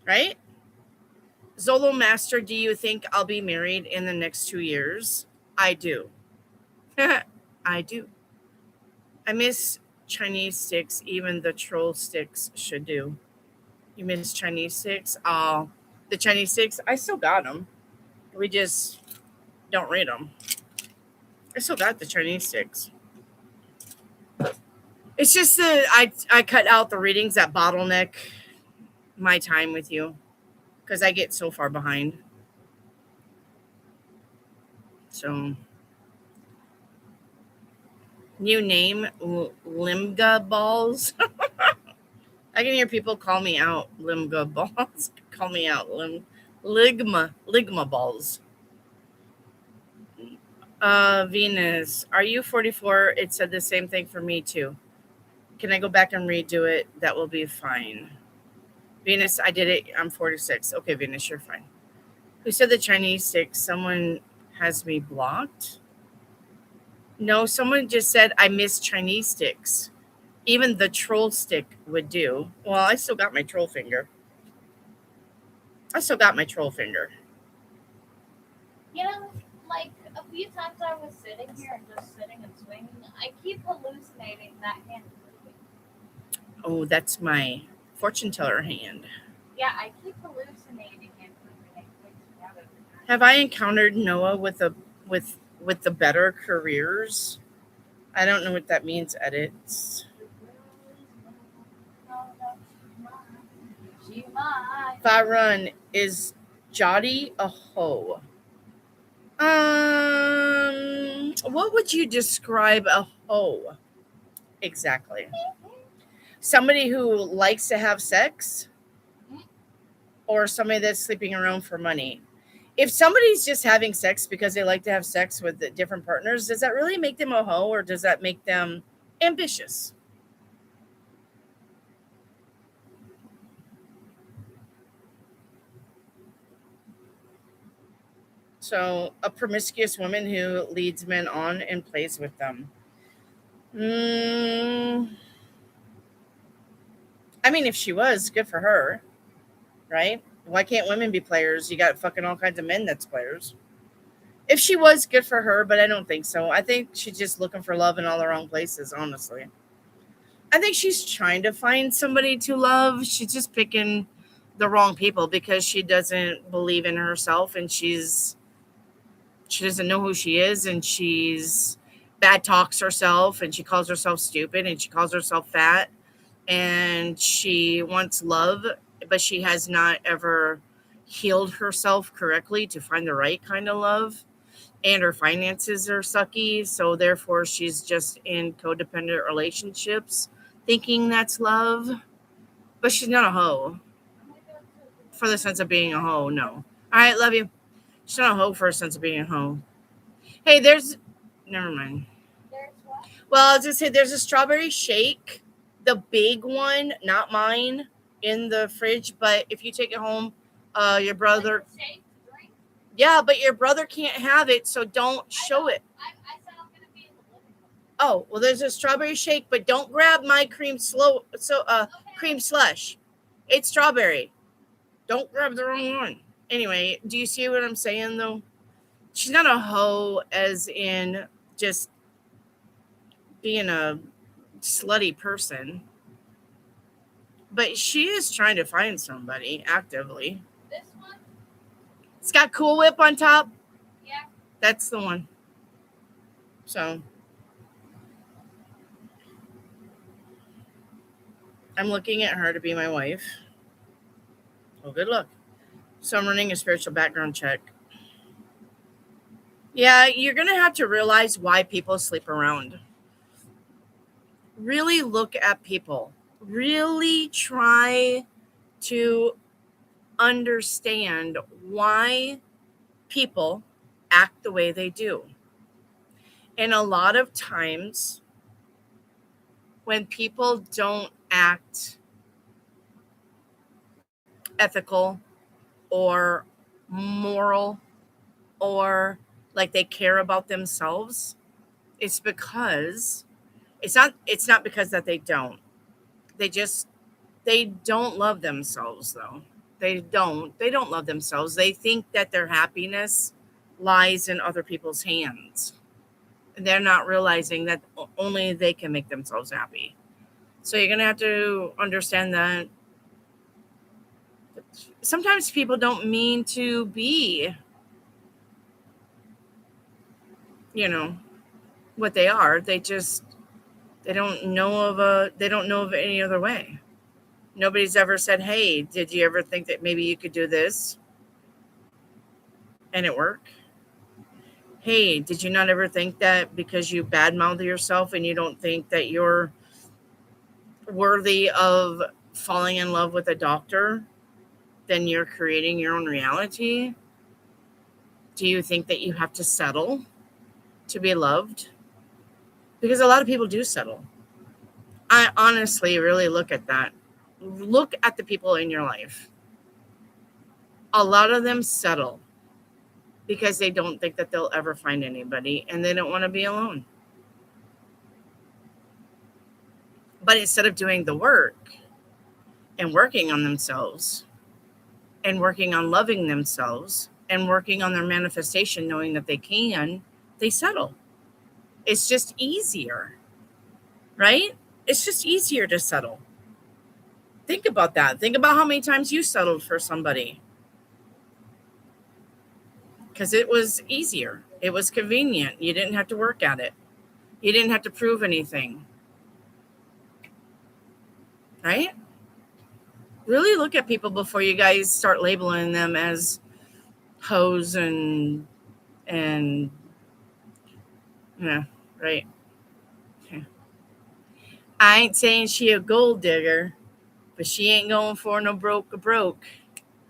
right? Zolo Master, do you think I'll be married in the next 2 years? I do. I do. I miss Chinese sticks. Even the troll sticks should do. You miss Chinese sticks? Oh, the Chinese sticks, I still got them. We just don't read them. I still got the Chinese sticks. It's just that I cut out the readings that bottleneck my time with you because I get so far behind. So, new name, Limga balls. I can hear people call me out, Limga balls. Call me out, Ligma balls. Venus, are you 44? It said the same thing for me too. Can I go back and redo it? That will be fine. Venus, I did it. I'm 46. Okay, Venus, you're fine. Who said the Chinese stick? Someone has me blocked? No, someone just said I miss Chinese sticks. Even the troll stick would do. Well, I still got my troll finger. I still got my troll finger. You know, like a few times I was sitting here and just sitting and swinging, I keep hallucinating that hand moving. Oh, that's my fortune teller hand. Yeah, I keep hallucinating and moving and things together. Have I encountered Noah with the better careers? I don't know what that means, edits. She might. Farun, is Jody a hoe? What would you describe a hoe? Exactly. Somebody who likes to have sex, or somebody that's sleeping around for money? If somebody's just having sex because they like to have sex with different partners, does that really make them a hoe, or does that make them ambitious? So, a promiscuous woman who leads men on and plays with them. Mm, I mean, if she was, good for her, right? Why can't women be players? You got fucking all kinds of men that's players. If she was, good for her, but I don't think so. I think she's just looking for love in all the wrong places, honestly. I think she's trying to find somebody to love. She's just picking the wrong people because she doesn't believe in herself, and she doesn't know who she is, and she's bad talks herself, and she calls herself stupid, and she calls herself fat, and she wants love, but she has not ever healed herself correctly to find the right kind of love. And her finances are sucky, so therefore she's just in codependent relationships thinking that's love. But she's not a hoe for the sense of being a hoe. No. All right, love you. She's not a hoe for a sense of being a hoe. Hey, never mind. There's what? Well, I was just say there's a strawberry shake, the big one, not mine, in the fridge. But if you take it home, your brother, Shake to drink? yeah, but your brother can't have it, so don't show it. I said I'm gonna be in the living room. Oh, well, there's a strawberry shake, but don't grab my cream slush. It's strawberry. Don't grab the wrong one. Anyway, do you see what I'm saying though? She's not a hoe as in just being a slutty person, but she is trying to find somebody actively. This one? It's got Cool Whip on top. Yeah. That's the one. So I'm looking at her to be my wife. Well, good luck. So I'm running a spiritual background check. Yeah, you're going to have to realize why people sleep around. Really look at people. Really try to understand why people act the way they do. And a lot of times, when people don't act ethical or moral or like they care about themselves, it's because it's not because that they don't. They don't love themselves though. They don't love themselves. They think that their happiness lies in other people's hands. They're not realizing that only they can make themselves happy. So you're going to have to understand that sometimes people don't mean to be, what they are. They don't know of any other way. Nobody's ever said, "Hey, did you ever think that maybe you could do this and it work? Hey, did you not ever think that because you badmouth yourself and you don't think that you're worthy of falling in love with a doctor, then you're creating your own reality? Do you think that you have to settle to be loved?" Because a lot of people do settle. I honestly really look at that. Look at the people in your life. A lot of them settle because they don't think that they'll ever find anybody and they don't want to be alone. But instead of doing the work and working on themselves and working on loving themselves and working on their manifestation, knowing that they can, they settle. It's just easier, right? It's just easier to settle. Think about that. Think about how many times you settled for somebody. Because it was easier. It was convenient. You didn't have to work at it. You didn't have to prove anything. Right? Really look at people before you guys start labeling them as hoes and yeah, right. Okay. I ain't saying she a gold digger, but she ain't going for no broke.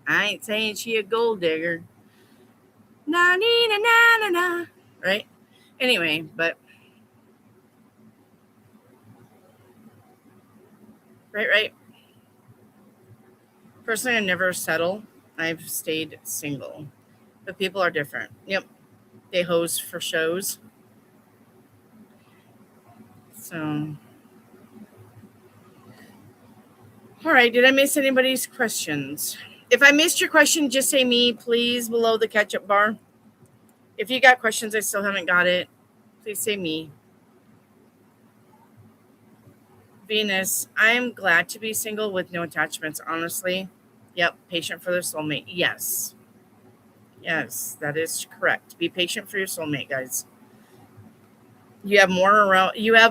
I ain't saying she a gold digger. Na na na na na. Right? Anyway, but right. Personally, I never settle. I've stayed single. But people are different. Yep. They hose for shows. So, all right. Did I miss anybody's questions? If I missed your question, just say me, please, below the ketchup bar. If you got questions, I still haven't got it. Please say me. Venus, I am glad to be single with no attachments, honestly. Yep. Patient for their soulmate. Yes. Yes, that is correct. Be patient for your soulmate, guys. You have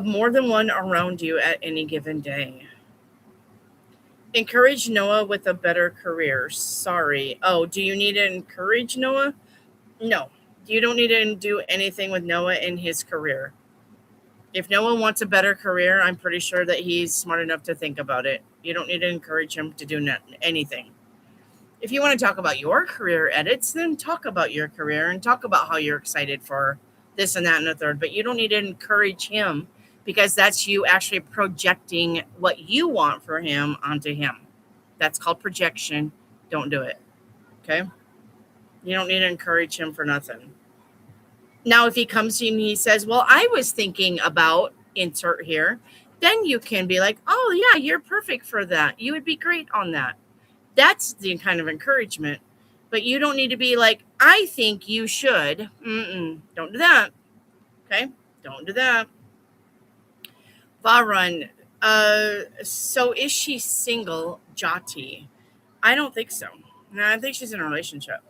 more than one around you at any given day. Encourage Noah with a better career. Sorry. Oh, do you need to encourage Noah? No. You don't need to do anything with Noah in his career. If Noah wants a better career, I'm pretty sure that he's smart enough to think about it. You don't need to encourage him to do anything. If you want to talk about your career edits, then talk about your career and talk about how you're excited for this and that and the third. But you don't need to encourage him because that's you actually projecting what you want for him onto him. That's called projection. Don't do it. Okay? You don't need to encourage him for nothing. Now, if he comes to you and he says, well, I was thinking about insert here, then you can be like, oh, yeah, you're perfect for that. You would be great on that. That's the kind of encouragement. But you don't need to be like, I think you should. Don't do that. Okay? Don't do that. Varun, so is she single, Jati? I don't think so. No, I think she's in a relationship.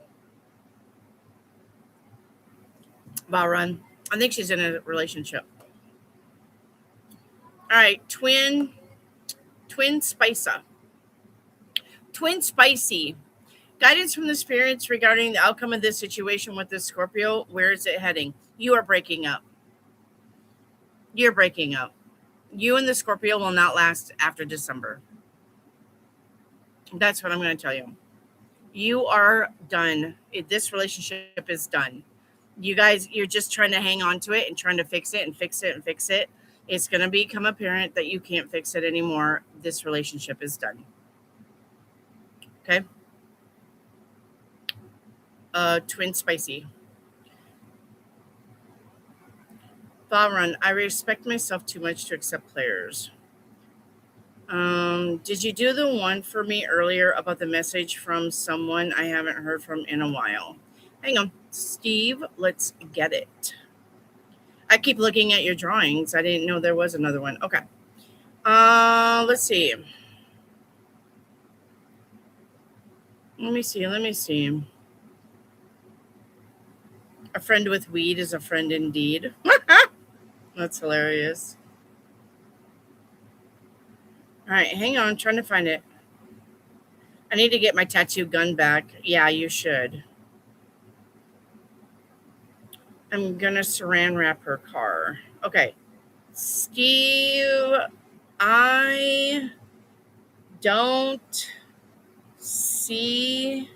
Varun, I think she's in a relationship. All right, twin Spicer. Twin Spicy. Guidance from the spirits regarding the outcome of this situation with this Scorpio. Where is it heading? You are breaking up. You're breaking up. You and the Scorpio will not last after December. That's what I'm going to tell you. You are done. This relationship is done. You guys, you're just trying to hang on to it and trying to fix it and fix it and fix it. It's going to become apparent that you can't fix it anymore. This relationship is done. Okay? Twin Spicy. Valrun, I respect myself too much to accept players. Did you do the one for me earlier about the message from someone I haven't heard from in a while? Hang on. Steve, let's get it. I keep looking at your drawings. I didn't know there was another one. Okay. Let's see. Let me see. A friend with weed is a friend indeed. That's hilarious. All right, hang on. I'm trying to find it. I need to get my tattoo gun back. Yeah, you should. I'm going to saran wrap her car. Okay. Steve, I don't see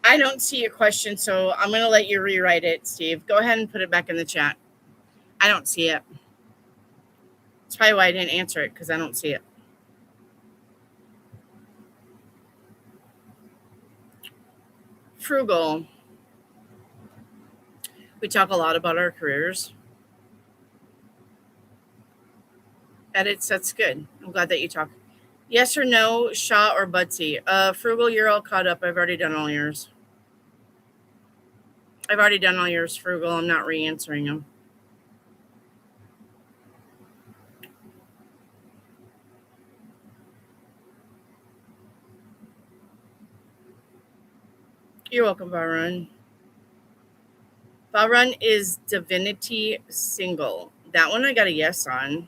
I don't see your question, so I'm going to let you rewrite it, Steve. Go ahead and put it back in the chat. I don't see it. That's probably why I didn't answer it, because I don't see it. Frugal. We talk a lot about our careers. Edits, that's good. I'm glad that you talk. Yes or no, Shaw or Budsy? Frugal, you're all caught up. I've already done all yours. Frugal. I'm not re-answering them. You're welcome, Varun. Varun is divinity single. That one I got a yes on.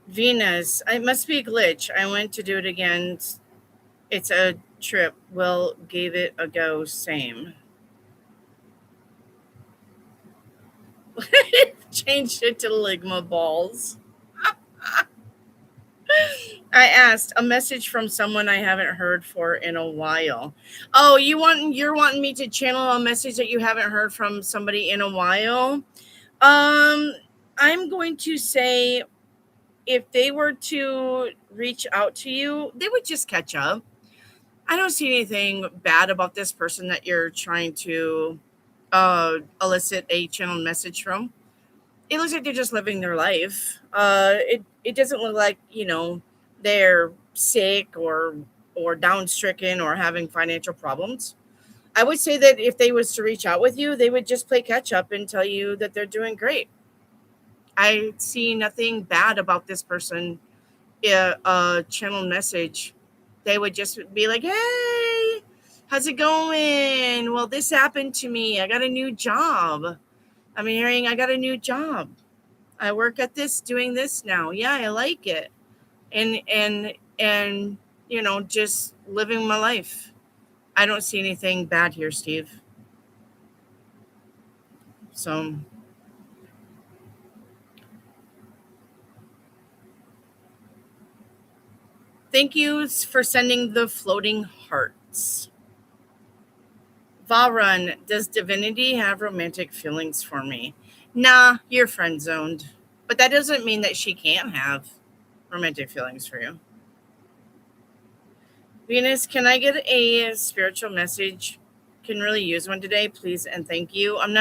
Venus, it must be a glitch. I went to do it again. It's a trip. Will gave it a go. Same. Changed it to ligma balls. I asked a message from someone I haven't heard for in a while. Oh, you're wanting me to channel a message that you haven't heard from somebody in a while? I'm going to say if they were to reach out to you, they would just catch up. I don't see anything bad about this person that you're trying to elicit a channel message from. It looks like they're just living their life. It doesn't look like they're sick or down stricken or having financial problems. I would say that if they was to reach out with you, they would just play catch up and tell you that they're doing great. I see nothing bad about this person. A channel message, they would just be like, "Hey, how's it going? Well, this happened to me. I got a new job. I'm hearing I got a new job. I work at this, doing this now. Yeah, I like it. And just living my life. I don't see anything bad here, Steve. So thank you for sending the floating hearts. Valrun, does divinity have romantic feelings for me? Nah, you're friend zoned. But that doesn't mean that she can't have romantic feelings for you. Venus, can I get a spiritual message? Can really use one today, please and thank you. I'm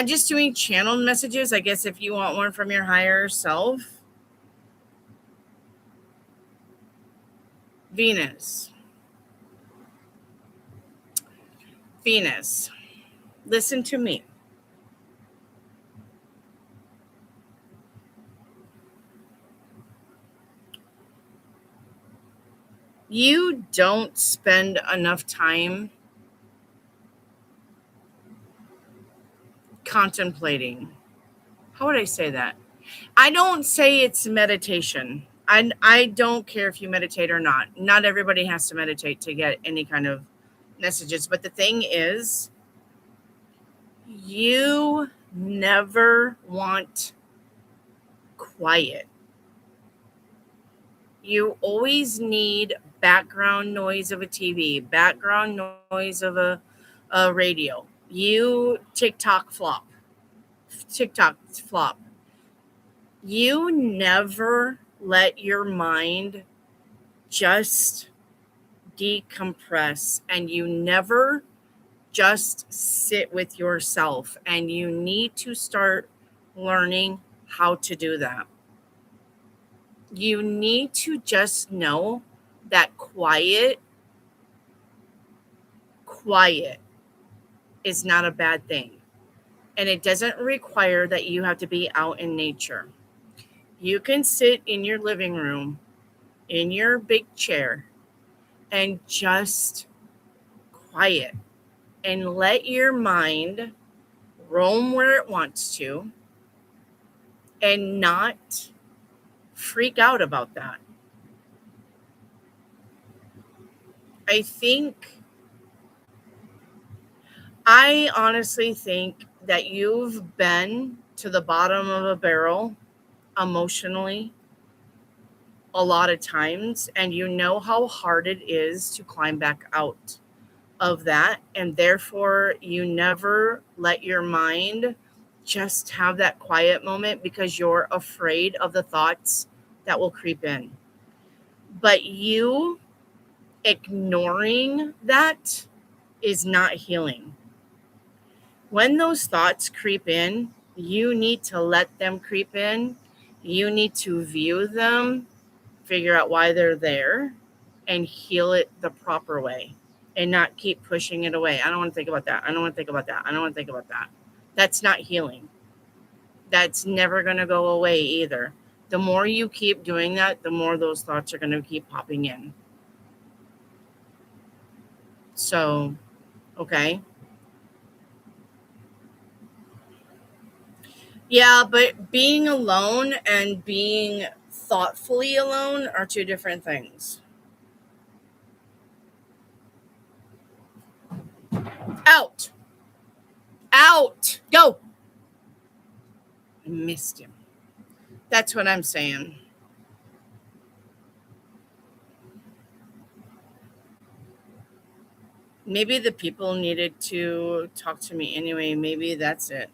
just doing channeled messages. I guess if you want one from your higher self. Venus. Venus, listen to me. You don't spend enough time contemplating. How would I say that? I don't say it's meditation. I don't care if you meditate or not. Not everybody has to meditate to get any kind of messages. But the thing is, you never want quiet. You always need background noise of a TV, background noise of a radio. You TikTok flop. You never let your mind just decompress, and you never just sit with yourself, and you need to start learning how to do that. You need to just know that quiet is not a bad thing, and it doesn't require that you have to be out in nature. You can sit in your living room in your big chair and just quiet and let your mind roam where it wants to and not freak out about that. I honestly think that you've been to the bottom of a barrel emotionally a lot of times, and you know how hard it is to climb back out of that. And therefore, you never let your mind just have that quiet moment because you're afraid of the thoughts that will creep in. But you ignoring that is not healing. When those thoughts creep in, You need to let them creep in. You need to view them, figure out why they're there, and heal it the proper way and not keep pushing it away. I don't want to think about that. I don't want to think about that. I don't want to think about that. That's not healing. That's never going to go away either. The more you keep doing that, the more those thoughts are going to keep popping in. So, okay. Yeah, but being alone and being thoughtfully alone are two different things. Out. Out. Go. I missed him. That's what I'm saying. Maybe the people needed to talk to me anyway. Maybe that's it.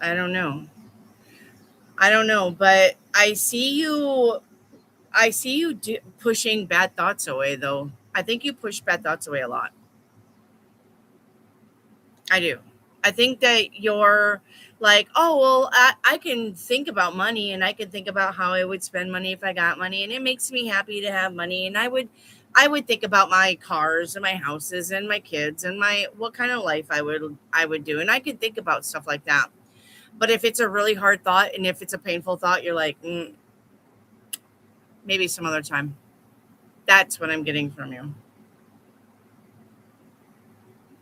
I don't know. I don't know, but I see you pushing bad thoughts away though. I think you push bad thoughts away a lot. I do. I think that you're like, oh, well, I can think about money and I can think about how I would spend money if I got money. And it makes me happy to have money. And I would think about my cars and my houses and my kids and my, what kind of life I would do. And I could think about stuff like that. But if it's a really hard thought and if it's a painful thought, you're like, maybe some other time. That's what I'm getting from you.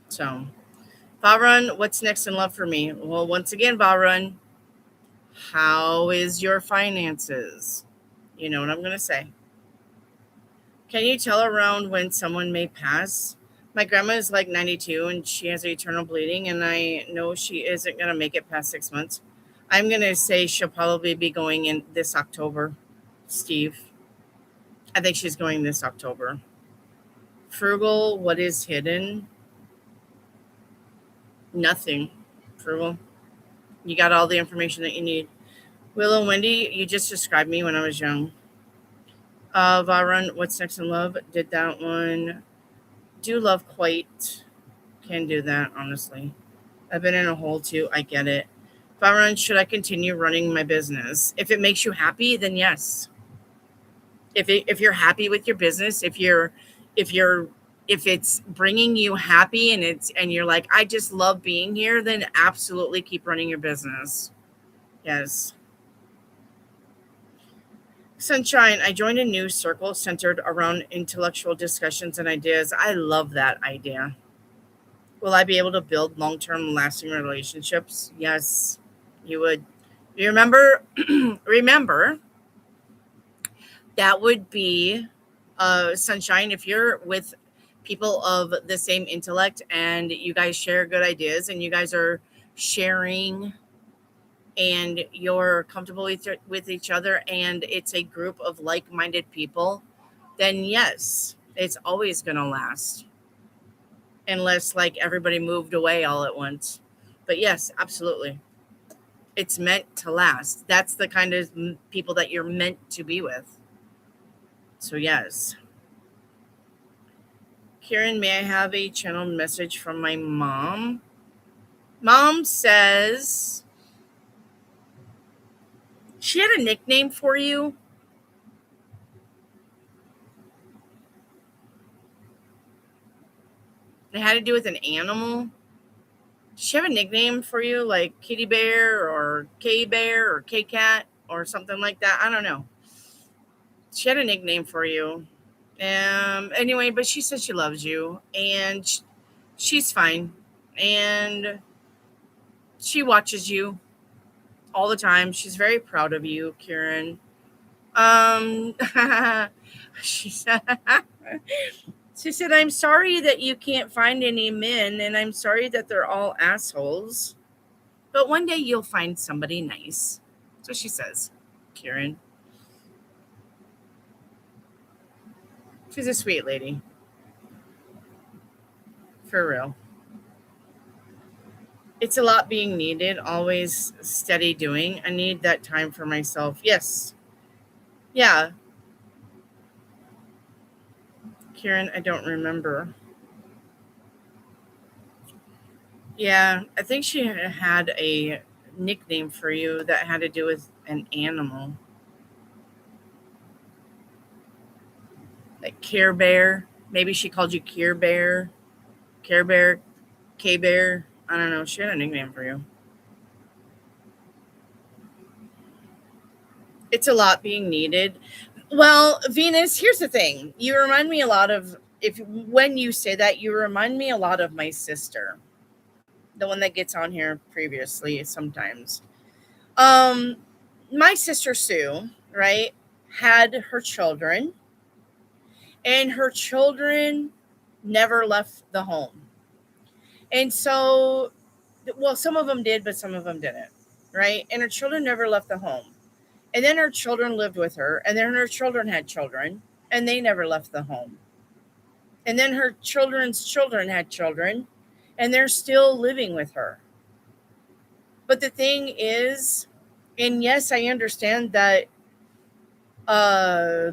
So, Varun, what's next in love for me? Well, once again, Varun, how is your finances? You know what I'm going to say. Can you tell around when someone may pass? My grandma is like 92 and she has eternal bleeding, and I know she isn't going to make it past 6 months. I'm going to say she'll probably be going in this October, Steve. I think she's going this October. Frugal, what is hidden? Nothing. Frugal. You got all the information that you need. Willow and Wendy, you just described me when I was young. Varun, what's next in love? Did that one. Do love quite. Can do that, honestly. I've been in a hole too. I get it. Varun, should I continue running my business? If it makes you happy, then yes. If you're happy with your business, if you're if it's bringing you happy and you're like, I just love being here, then absolutely keep running your business. Yes. Sunshine, I joined a new circle centered around intellectual discussions and ideas. I love that idea. Will I be able to build long term lasting relationships? Yes, you would. You remember, remember, that would be Sunshine. If you're with people of the same intellect and you guys share good ideas and you guys are sharing and you're comfortable with each other and it's a group of like-minded people, then yes, it's always going to last unless like everybody moved away all at once. But yes, absolutely. It's meant to last. That's the kind of people that you're meant to be with. So yes. Kieran, may I have a channel message from my mom? Mom says she had a nickname for you. It had to do with an animal. Does she have a nickname for you, like Kitty Bear or K Bear or K Cat or something like that? I don't know. She had a nickname for you. Anyway, but she says she loves you and she's fine. And she watches you all the time. She's very proud of you, Kieran. Um, she said, she said, I'm sorry that you can't find any men, and I'm sorry that they're all assholes. But one day you'll find somebody nice. So she says, Kieran. She's a sweet lady. For real. It's a lot being needed, always steady doing. I need that time for myself. Yes. Yeah. Kieran, I don't remember. Yeah, I think she had a nickname for you that had to do with an animal, like Care Bear. Maybe she called you Care Bear, K Bear. I don't know. She had a nickname for you. It's a lot being needed. Well, Venus, here's the thing. You remind me a lot of if when you say that, you remind me a lot of my sister, the one that gets on here previously sometimes. Um, my sister Sue, right, had her children, and her children never left the home. And so, well, some of them did, but some of them didn't, right? And her children never left the home. And then her children lived with her, and then her children had children, and they never left the home. And then her children's children had children, and they're still living with her. But the thing is, and yes, I understand that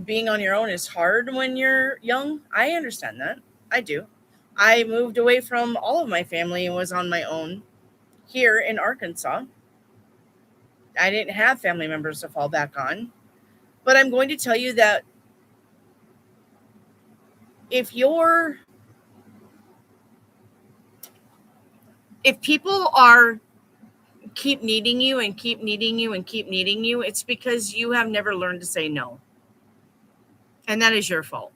being on your own is hard when you're young. I understand that. I do. I moved away from all of my family and was on my own here in Arkansas. I didn't have family members to fall back on. But I'm going to tell you that if you're if people are keep needing you and keep needing you and keep needing you, it's because you have never learned to say no. And that is your fault.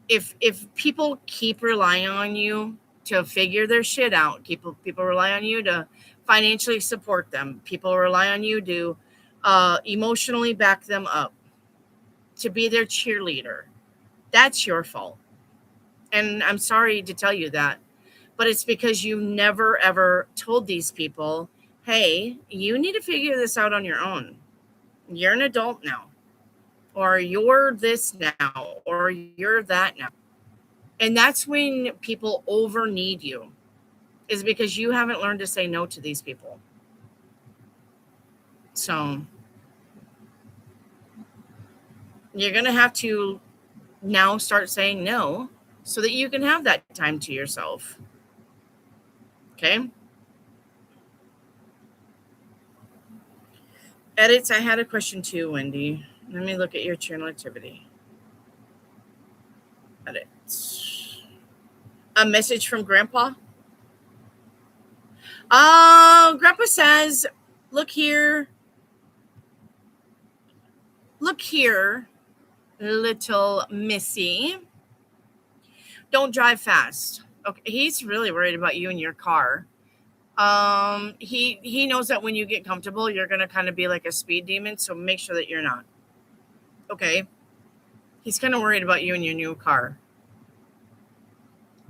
If people keep relying on you to figure their shit out, people rely on you to financially support them. People rely on you to emotionally back them up, to be their cheerleader. That's your fault. And I'm sorry to tell you that, but it's because you never ever told these people, hey, you need to figure this out on your own. You're an adult now, or you're this now, or you're that now. And that's when people over need you, is because you haven't learned to say no to these people. So you're going to have to now start saying no so that you can have that time to yourself. Okay. Edits, I had a question too, Wendy. Let me look at your channel activity. Edits. A message from Grandpa. Grandpa says, look here. Look here, little Missy. Don't drive fast. Okay, he's really worried about you and your car. He knows that when you get comfortable, you're gonna kind of be like a speed demon. So make sure that you're not. Okay. He's kind of worried about you and your new car.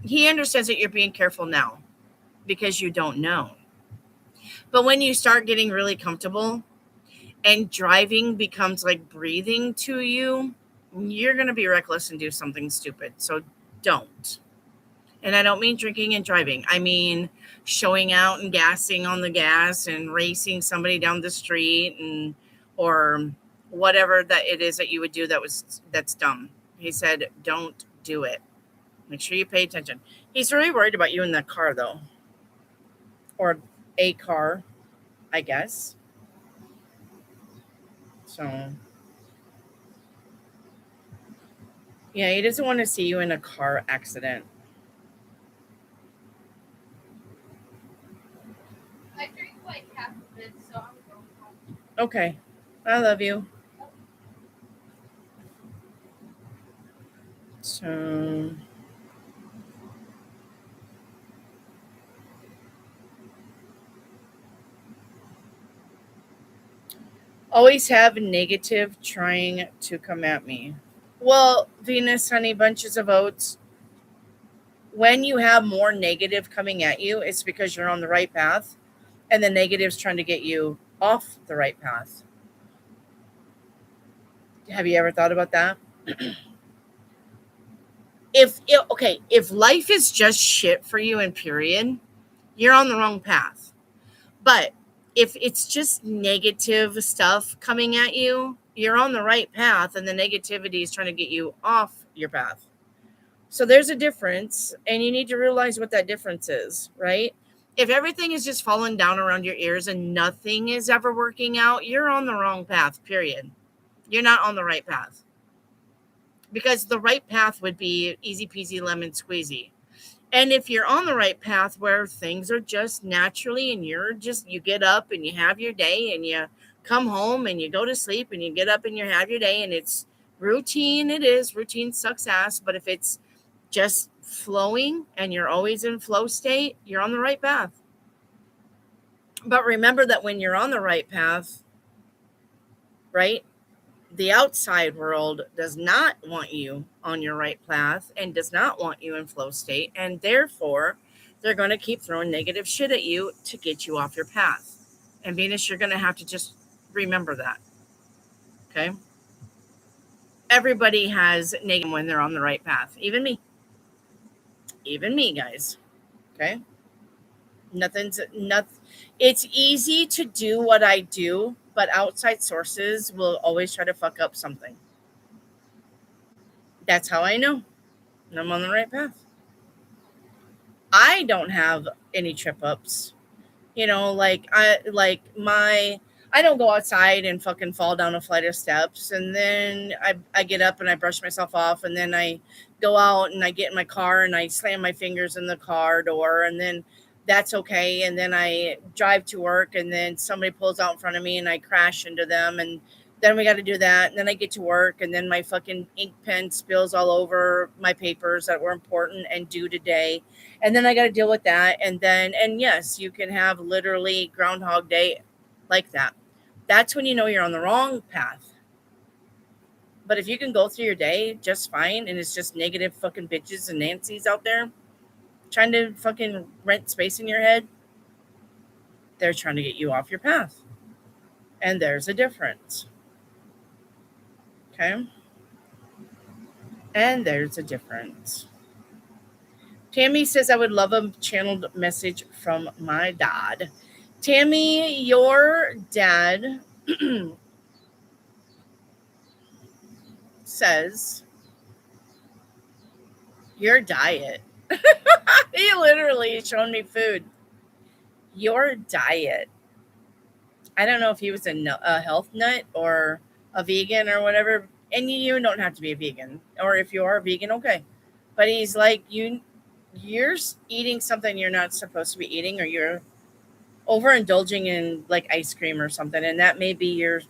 He understands that you're being careful now because you don't know. But when you start getting really comfortable and driving becomes like breathing to you, you're gonna be reckless and do something stupid. So don't. And I don't mean drinking and driving. I mean showing out and gassing on the gas and racing somebody down the street and or whatever that it is that you would do that's dumb. He said, don't do it. Make sure you pay attention. He's really worried about you in that car though. Or a car, I guess. So yeah, he doesn't want to see you in a car accident. I drink like half of it, so I'm going home. Okay. I love you. So always have negative trying to come at me. Well, Venus, honey, bunches of oats. When you have more negative coming at you, it's because you're on the right path, and the negative's trying to get you off the right path. Have you ever thought about that? If life is just shit for you and period, you're on the wrong path. But if it's just negative stuff coming at you, you're on the right path, and the negativity is trying to get you off your path. So there's a difference, and you need to realize what that difference is, right? If everything is just falling down around your ears and nothing is ever working out, you're on the wrong path, period. You're not on the right path. Because the right path would be easy peasy lemon squeezy. And if you're on the right path where things are just naturally and you get up and you have your day and you come home and you go to sleep and you get up and you have your day and it's routine, it is. Routine sucks ass. But if it's just flowing and you're always in flow state, you're on the right path. But remember that when you're on the right path, right, the outside world does not want you on your right path and does not want you in flow state. And therefore, they're going to keep throwing negative shit at you to get you off your path. And Venus, you're going to have to just remember that. Okay. Everybody has negative when they're on the right path. Even me. Even me, guys. Okay. It's easy to do what I do, but outside sources will always try to fuck up something. That's how I know I'm on the right path. I don't have any trip ups. I don't go outside and fucking fall down a flight of steps, and then I get up and I brush myself off, and then I go out and I get in my car and I slam my fingers in the car door, and then that's okay. And then I drive to work, and then somebody pulls out in front of me and I crash into them, and then we got to do that. And then I get to work, and then my fucking ink pen spills all over my papers that were important and due today. And then I got to deal with that. And yes, you can have literally Groundhog Day like that. That's when you know you're on the wrong path. But if you can go through your day just fine and it's just negative fucking bitches and Nancy's out there trying to fucking rent space in your head, they're trying to get you off your path. And there's a difference. Okay? And there's a difference. Tammy says, I would love a channeled message from my dad. Tammy, your dad says your diet. He literally showed me food. Your diet. I don't know if he was a health nut or a vegan or whatever. And you don't have to be a vegan. Or if you are a vegan, okay. But he's like, you're eating something you're not supposed to be eating, or you're overindulging in like ice cream or something, and that may be your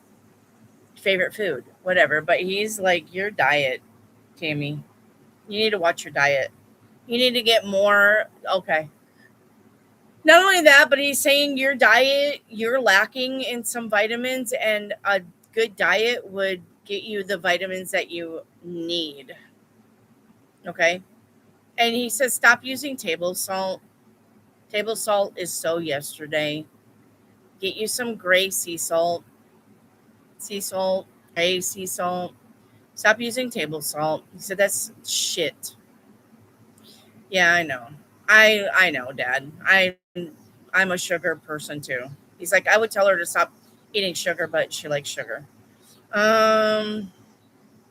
favorite food, whatever. But he's like, your diet, Tammy, you need to watch your diet. You need to get more. Okay. Not only that, but he's saying your diet, you're lacking in some vitamins, and a good diet would get you the vitamins that you need. Okay. And he says, stop using table salt. Table salt is so yesterday. Get you some gray sea salt. Sea salt, gray sea salt. Stop using table salt. He said, that's shit. Yeah, I know. I know, Dad. I'm a sugar person too. He's like, I would tell her to stop eating sugar, but she likes sugar. And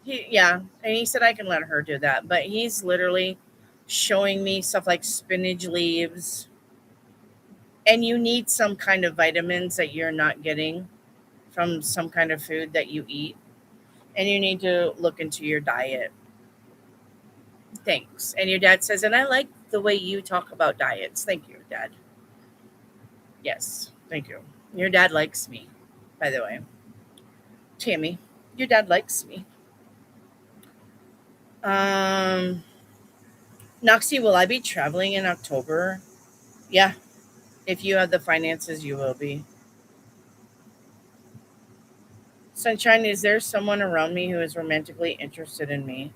he said I can let her do that, but he's literally showing me stuff like spinach leaves, and you need some kind of vitamins that you're not getting from some kind of food that you eat, and you need to look into your diet. Thanks. And your dad says, and I like the way you talk about diets. Thank you, Dad. Yes, thank you. Your dad likes me, by the way. Tammy, your dad likes me. Noxie, will I be traveling in October? Yeah. If you have the finances, you will be. Sunshine, is there someone around me who is romantically interested in me?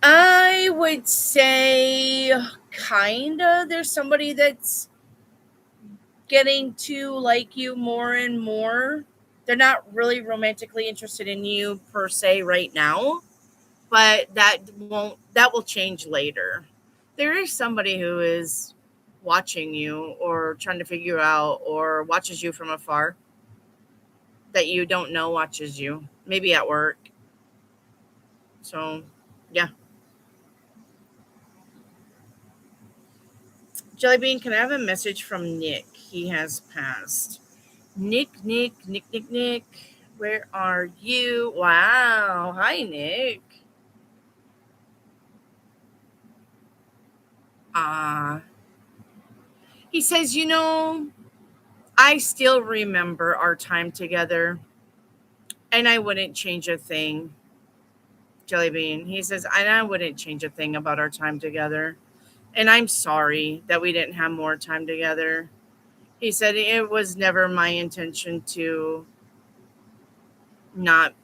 I would say kinda. There's somebody that's getting to like you more and more. They're not really romantically interested in you per se right now, but that will change later. There is somebody who is watching you or trying to figure out or watches you from afar that you don't know watches you, maybe at work. So, yeah. Jellybean, can I have a message from Nick? He has passed. Nick. Where are you? Wow. Hi, Nick. Ah. He says, I still remember our time together, and I wouldn't change a thing. Jellybean. He says, and I wouldn't change a thing about our time together. And I'm sorry that we didn't have more time together. He said it was never my intention to not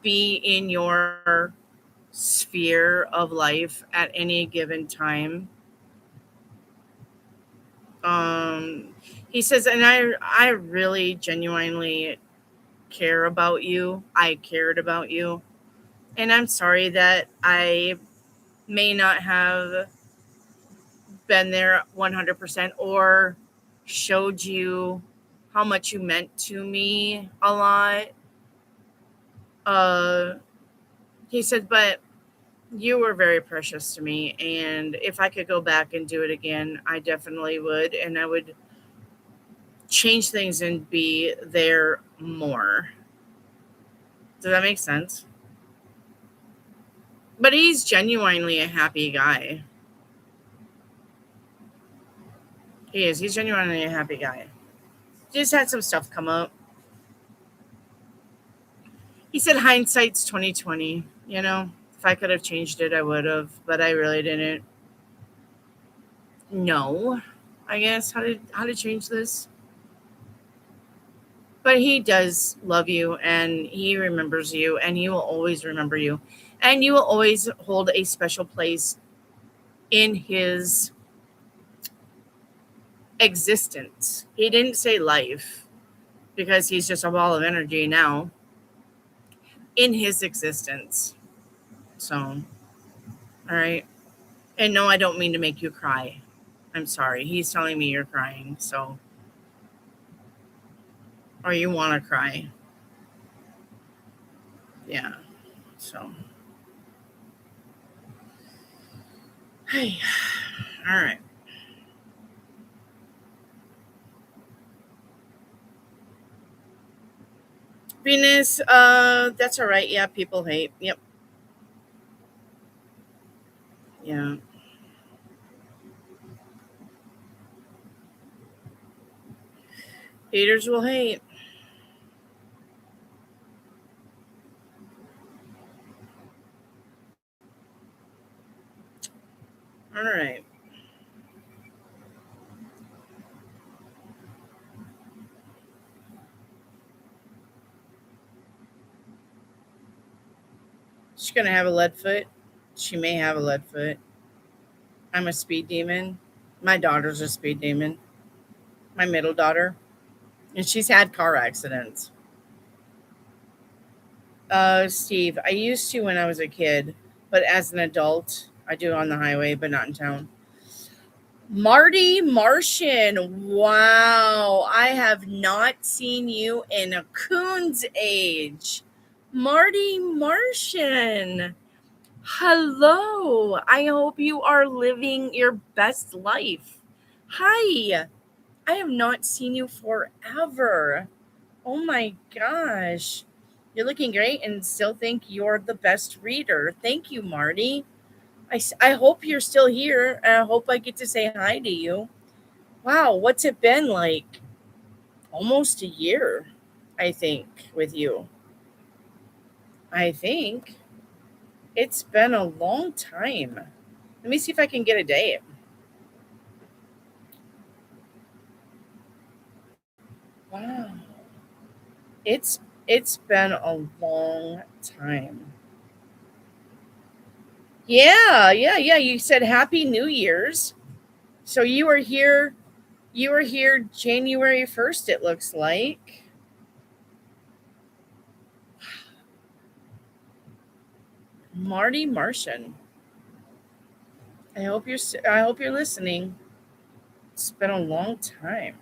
be in your sphere of life at any given time. Um, he says, and I really genuinely care about you. I cared about you. And I'm sorry that I may not have been there 100% or showed you how much you meant to me a lot. Uh, he said, but you were very precious to me. And if I could go back and do it again, I definitely would. And I would change things and be there more. Does that make sense? But he's genuinely a happy guy. He is. He's genuinely a happy guy. Just had some stuff come up. He said hindsight's 2020. If I could have changed it, I would have, but I really didn't know. I guess how to change this. But he does love you, and he remembers you, and he will always remember you, and you will always hold a special place in his existence. He didn't say life because he's just a ball of energy now in his existence. So, all right. And no, I don't mean to make you cry. I'm sorry. He's telling me you're crying. So, or you want to cry. Yeah. So, hey. All right. Venus, that's all right. Yeah, people hate. Yep. Yeah. Haters will hate. All right. She's gonna have a lead foot. She may have a lead foot. I'm a speed demon. My daughter's a speed demon. My middle daughter. And she's had car accidents. Steve, I used to when I was a kid, but as an adult, I do on the highway, but not in town. Marty Martian. Wow. I have not seen you in a coon's age. Marty Martian. Hello. I hope you are living your best life. Hi. I have not seen you forever. Oh my gosh. You're looking great and still think you're the best reader. Thank you, Marty. I hope you're still here. And I hope I get to say hi to you. Wow, what's it been like? Almost a year, I think, with you. I think it's been a long time. Let me see if I can get a date. Wow. It's been a long time. Yeah. You said Happy New Year's. So you were here January 1st, it looks like. Marty Martian. I hope you're listening. It's been a long time.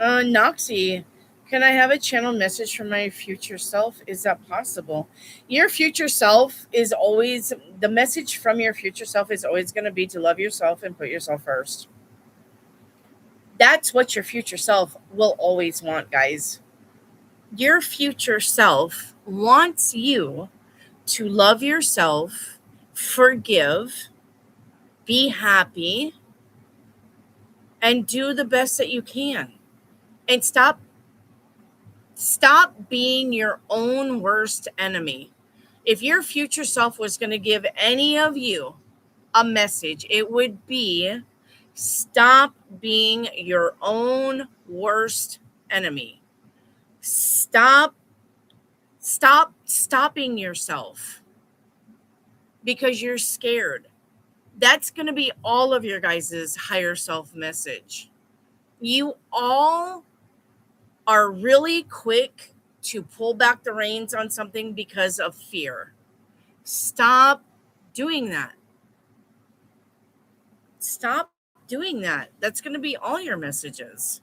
Noxie, can I have a channel message from my future self? Is that possible? Your future self is always, the message from your future self is always going to be to love yourself and put yourself first. That's what your future self will always want, guys. Your future self wants you to love yourself, forgive, be happy, and do the best that you can. And stop being your own worst enemy. If your future self was going to give any of you a message, it would be stop being your own worst enemy. Stop stopping yourself because you're scared. That's going to be all of your guys' higher self message. You all are really quick to pull back the reins on something because of fear. Stop doing that. Stop doing that. That's going to be all your messages.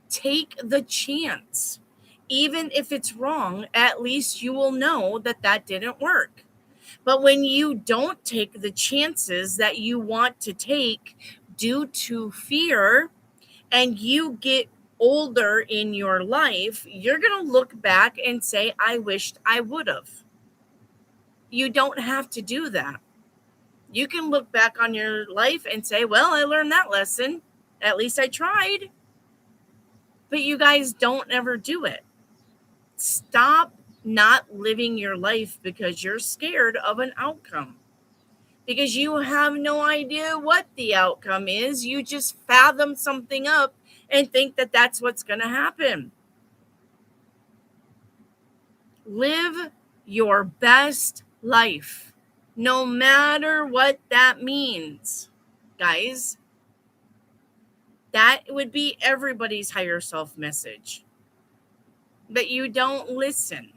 Take the chance. Even if it's wrong, at least you will know that that didn't work. But when you don't take the chances that you want to take due to fear, and you get older in your life, you're going to look back and say, I wished I would have. You don't have to do that. You can look back on your life and say, well, I learned that lesson. At least I tried. But you guys don't ever do it. Stop not living your life because you're scared of an outcome. Because you have no idea what the outcome is. You just fathom something up and think that that's what's going to happen. Live your best life, no matter what that means, guys. That would be everybody's higher self message. But you don't listen.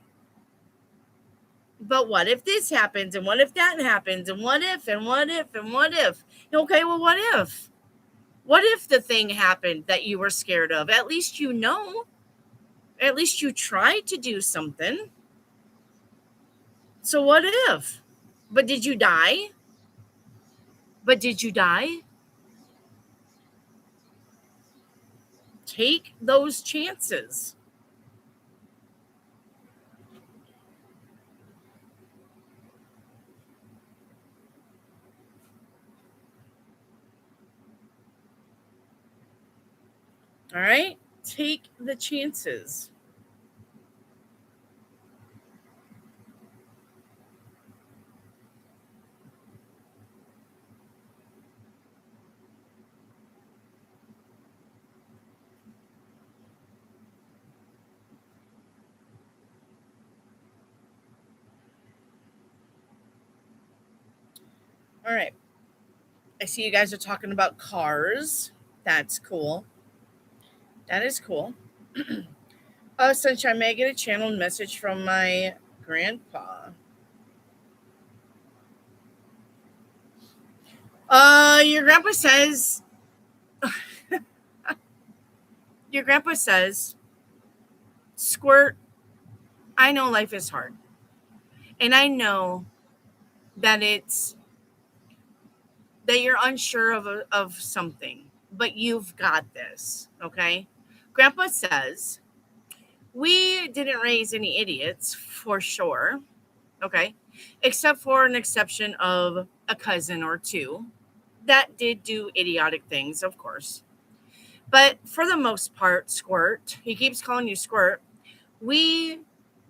But what if this happens? And what if that happens? And what if? And what if? And what if? Okay, well, what if? What if the thing happened that you were scared of? At least you know. At least you tried to do something. So what if? But did you die? But did you die? Take those chances. All right? Take the chances. All right. I see you guys are talking about cars. That's cool. That is cool. Sunshine, may I get a channeled message from my grandpa? Your grandpa says, Squirt, I know life is hard. And I know that that you're unsure of something, but you've got this, okay? Grandpa says, we didn't raise any idiots for sure, okay? Except for an exception of a cousin or two that did do idiotic things, of course. But for the most part, Squirt, he keeps calling you Squirt, we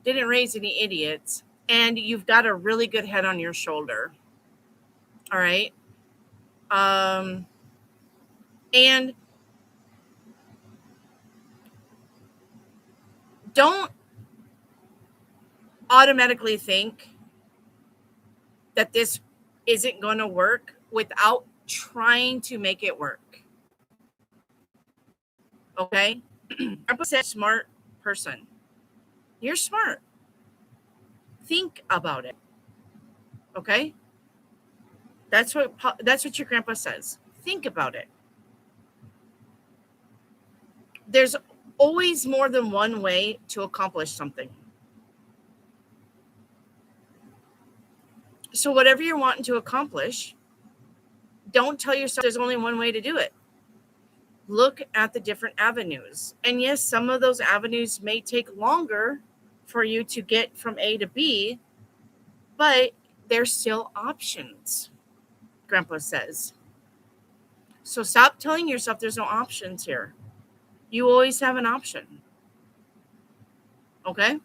didn't raise any idiots, and you've got a really good head on your shoulder. All right. And don't automatically think that this isn't going to work without trying to make it work. Okay? I'm a smart person. You're smart. Think about it. Okay? That's what your grandpa says. Think about it. There's always more than one way to accomplish something. So whatever you're wanting to accomplish, don't tell yourself there's only one way to do it. Look at the different avenues. And yes, some of those avenues may take longer for you to get from A to B, but there's still options, Grandpa says. So stop telling yourself there's no options here. You always have an option. Okay?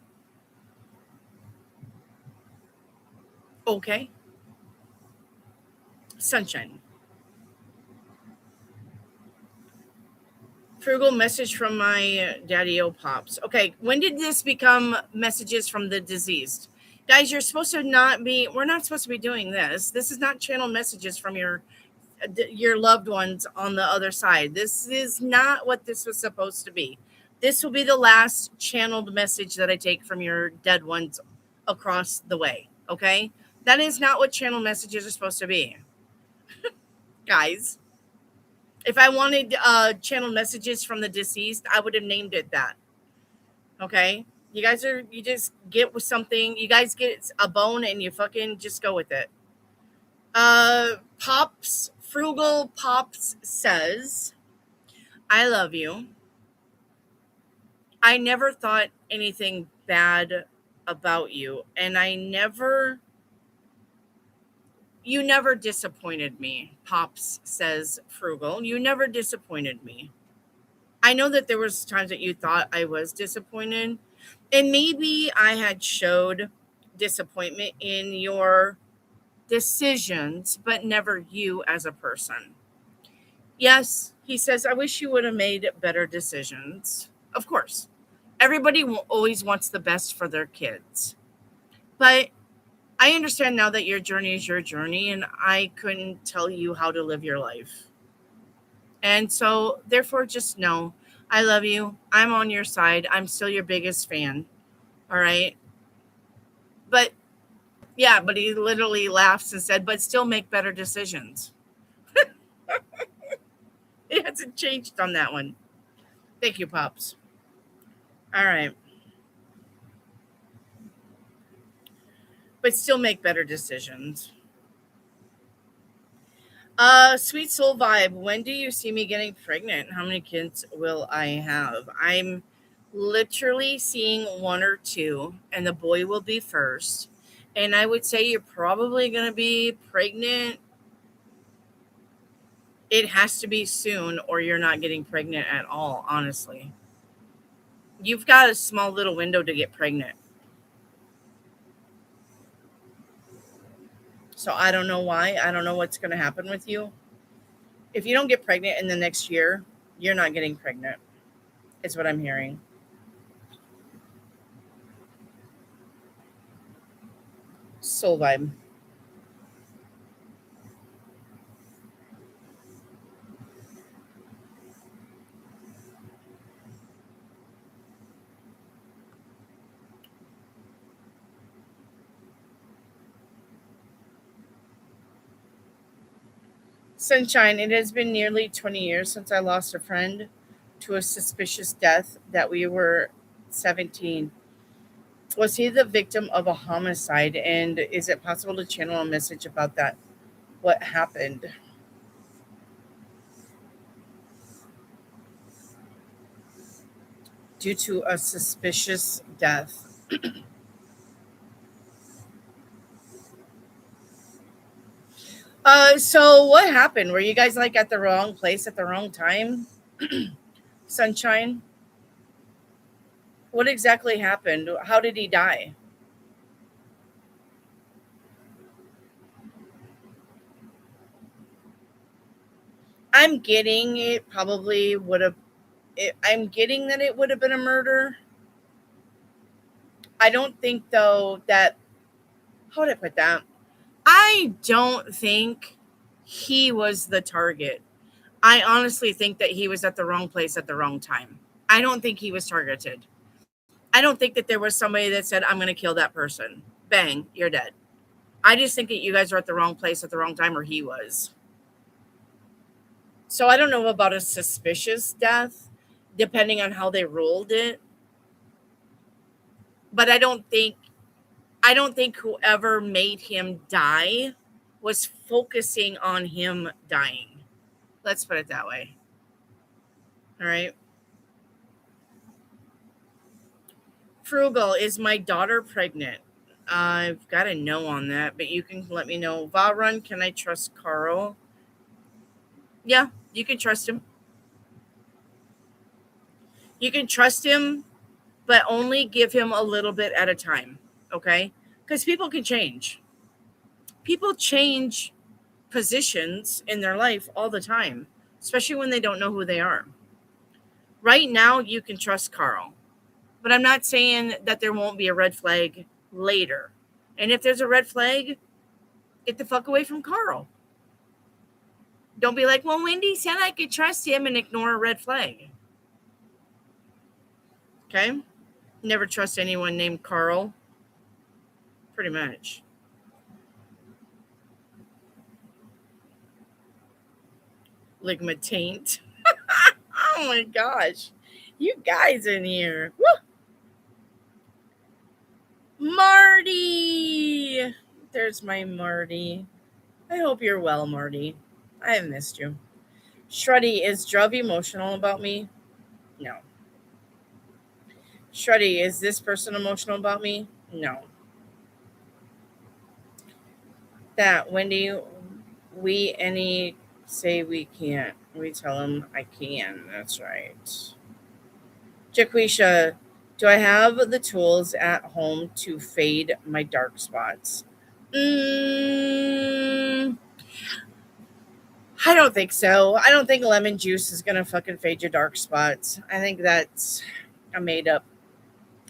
Okay. Sunshine. Frugal message from my daddy O Pops. Okay, when did this become messages from the deceased? Guys, you're supposed to not be, we're not supposed to be doing this. This is not channel messages from your loved ones on the other side. This is not what this was supposed to be. This will be the last channeled message that I take from your dead ones across the way. Okay? That is not what channel messages are supposed to be. Guys, if I wanted channel messages from the deceased, I would have named it that. Okay? You just get with something. You guys get a bone and you fucking just go with it. Frugal Pops says, I love you. I never thought anything bad about you. And you never disappointed me. Pops says, Frugal, you never disappointed me. I know that there was times that you thought I was disappointed. And maybe I had showed disappointment in your decisions, but never you as a person. Yes, he says, I wish you would have made better decisions. Of course, everybody always wants the best for their kids. But I understand now that your journey is your journey, and I couldn't tell you how to live your life. And so, therefore, just know I love you. I'm on your side. I'm still your biggest fan. All right. But yeah, but he literally laughs and said, but still make better decisions. It hasn't changed on that one. Thank you, Pops. All right. But still make better decisions. Sweet soul vibe. When do you see me getting pregnant? How many kids will I have? I'm literally seeing one or two, and the boy will be first. And I would say you're probably going to be pregnant. It has to be soon, or you're not getting pregnant at all, honestly. You've got a small little window to get pregnant. So I don't know why. I don't know what's going to happen with you. If you don't get pregnant in the next year, you're not getting pregnant. Is what I'm hearing. Soul vibe. Sunshine, it has been nearly 20 years since I lost a friend to a suspicious death that we were 17. Was he the victim of a homicide? And is it possible to channel a message about that? What happened? Due to a suspicious death. So what happened? Were you guys like at the wrong place at the wrong time? Sunshine? What exactly happened? How did he die? I'm getting it probably would have. I'm getting that it would have been a murder. I don't think though that. How would I put that? I don't think he was the target. I honestly think that he was at the wrong place at the wrong time. I don't think he was targeted. I don't think that there was somebody that said, I'm going to kill that person. Bang, you're dead. I just think that you guys are at the wrong place at the wrong time, or he was. So I don't know about a suspicious death, depending on how they ruled it. But I don't think whoever made him die was focusing on him dying. Let's put it that way. All right. Frugal, is my daughter pregnant? I've got a no on that, but you can let me know. Valrun, can I trust Carl? Yeah, you can trust him. You can trust him, but only give him a little bit at a time. Okay? Because people can change. People change positions in their life all the time, especially when they don't know who they are. Right now, you can trust Carl, but I'm not saying that there won't be a red flag later. And if there's a red flag, get the fuck away from Carl. Don't be like, well, Wendy said I could trust him and ignore a red flag. Okay? Never trust anyone named Carl. Pretty much. Ligma taint. Oh my gosh. You guys in here. Woo! Marty. There's my Marty. I hope you're well, Marty. I have missed you. Shreddy, is Druv emotional about me? No. Shreddy, is this person emotional about me? No. That Wendy, we any say we can't. We tell them I can. That's right. Jaquisha, do I have the tools at home to fade my dark spots? Mm, I don't think so. I don't think lemon juice is gonna fucking fade your dark spots. I think that's a made up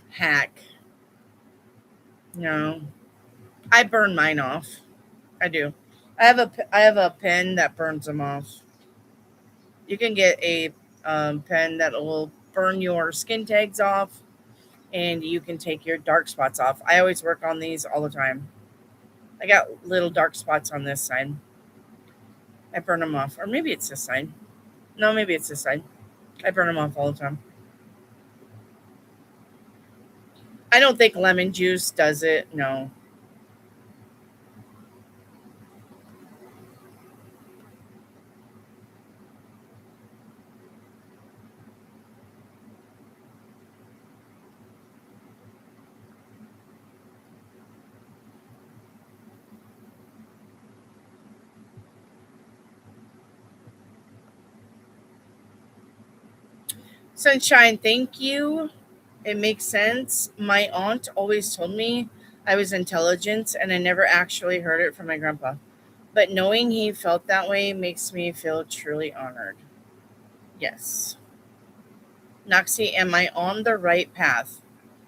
hack. No, I burn mine off. I do. I have a pen that burns them off. You can get a pen that will burn your skin tags off, and you can take your dark spots off. I always work on these all the time. I got little dark spots on this side. I burn them off, or maybe it's this side. No, maybe it's this side. I burn them off all the time. I don't think lemon juice does it. No. Sunshine, thank you. It makes sense. My aunt always told me I was intelligent, and I never actually heard it from my grandpa. But knowing he felt that way makes me feel truly honored. Yes. Noxie, am I on the right path?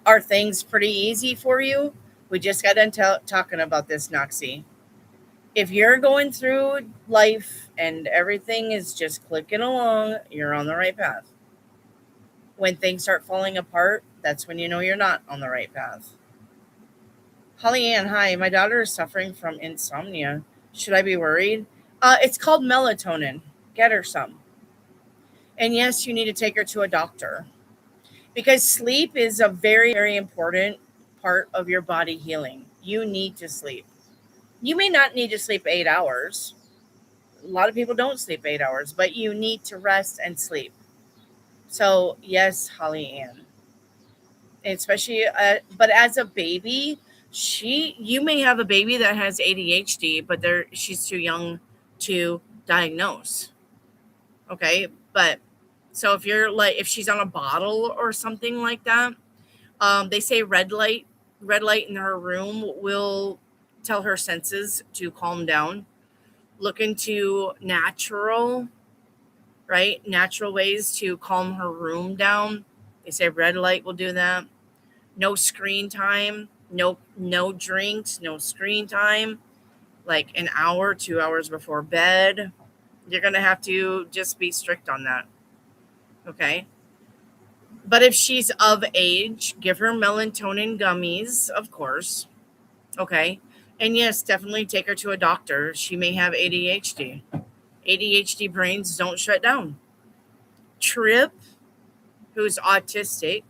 Are things pretty easy for you? We just got done talking about this, Noxie. If you're going through life and everything is just clicking along, you're on the right path. When things start falling apart, that's when you know you're not on the right path. Holly Ann, hi. My daughter is suffering from insomnia. Should I be worried? It's called melatonin. Get her some. And yes, you need to take her to a doctor because sleep is a very, very important part of your body healing. You need to sleep. You may not need to sleep 8 hours. A lot of people don't sleep 8 hours, but you need to rest and sleep. So, yes, Holly Ann. Especially, but as a baby, you may have a baby that has ADHD, but she's too young to diagnose. Okay. But so if she's on a bottle or something like that, they say red light in her room will tell her senses to calm down. Look into natural ways to calm her room down. They say red light will do that. No screen time, no drinks, no screen time, like an hour, 2 hours before bed. You're gonna have to just be strict on that. Okay. But if she's of age, give her melatonin gummies, of course. Okay. And yes, definitely take her to a doctor. She may have ADHD. ADHD brains don't shut down. Trip, who's autistic,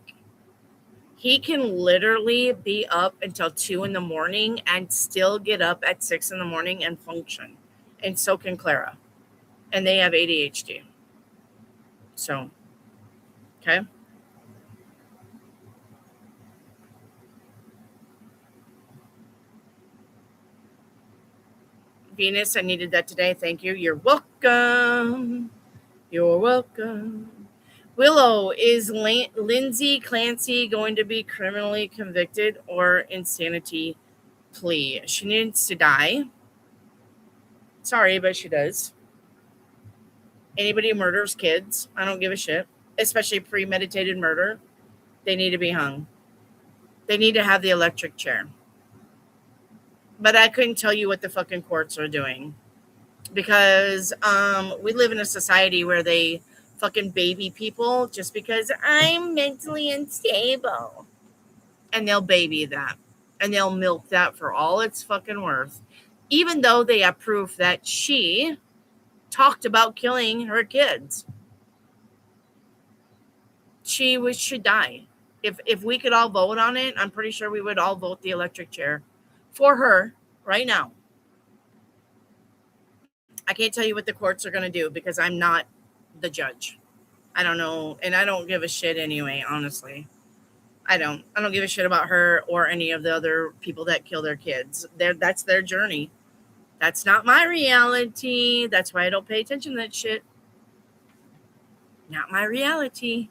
he can literally be up until 2 in the morning and still get up at 6 in the morning and function. And so can Clara. And they have ADHD. So, okay. Venus, I needed that today. Thank you. You're welcome. You're welcome. Willow, is Lindsay Clancy going to be criminally convicted or insanity plea? She needs to die. Sorry, but she does. Anybody who murders kids, I don't give a shit, especially premeditated murder, they need to be hung. They need to have the electric chair. But I couldn't tell you what the fucking courts are doing because we live in a society where they fucking baby people just because I'm mentally unstable. And they'll baby that. And they'll milk that for all it's fucking worth. Even though they have proof that she talked about killing her kids. She should die. If we could all vote on it, I'm pretty sure we would all vote the electric chair for her right now. I can't tell you what the courts are going to do because I'm not the judge. I don't know, and I don't give a shit anyway, honestly. I don't give a shit about her or any of the other people that kill their kids. That's their journey. That's not my reality. That's why I don't pay attention to that shit. Not my reality.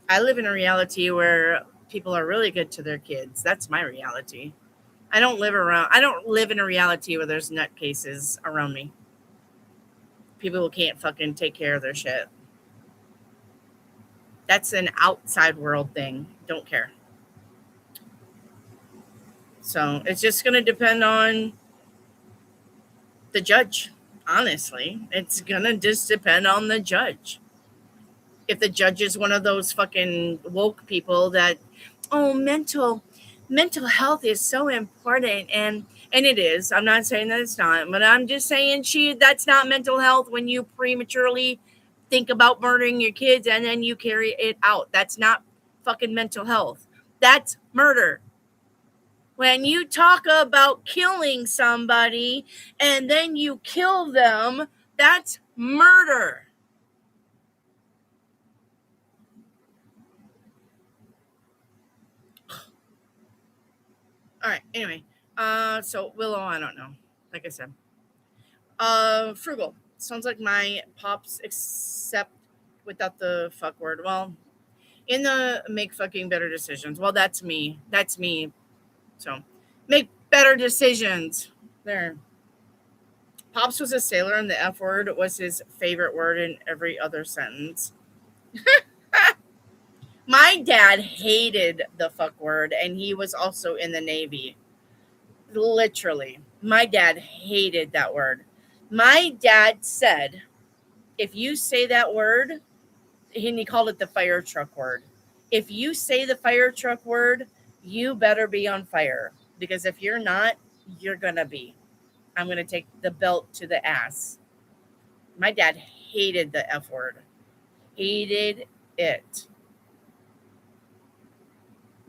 I live in a reality where people are really good to their kids. That's my reality. I don't live in a reality where there's nutcases around me. People who can't fucking take care of their shit. That's an outside world thing. Don't care. So it's just going to depend on the judge. Honestly, it's going to just depend on the judge. If the judge is one of those fucking woke people that, oh, mental health is so important, and it is. I'm not saying that it's not, but I'm just saying that's not mental health when you prematurely think about murdering your kids and then you carry it out. That's not fucking mental health. That's murder. When you talk about killing somebody and then you kill them, that's murder. All right. Anyway, so Willow, I don't know. Like I said, frugal sounds like my pops, except without the fuck word. Well, in the make fucking better decisions. Well, that's me. That's me. So, make better decisions. There. Pops was a sailor, and the F word was his favorite word in every other sentence. My dad hated the fuck word, and he was also in the Navy. Literally. My dad hated that word. My dad said, if you say that word, and he called it the fire truck word. If you say the fire truck word, you better be on fire. Because if you're not, you're going to be. I'm going to take the belt to the ass. My dad hated the F word. Hated it.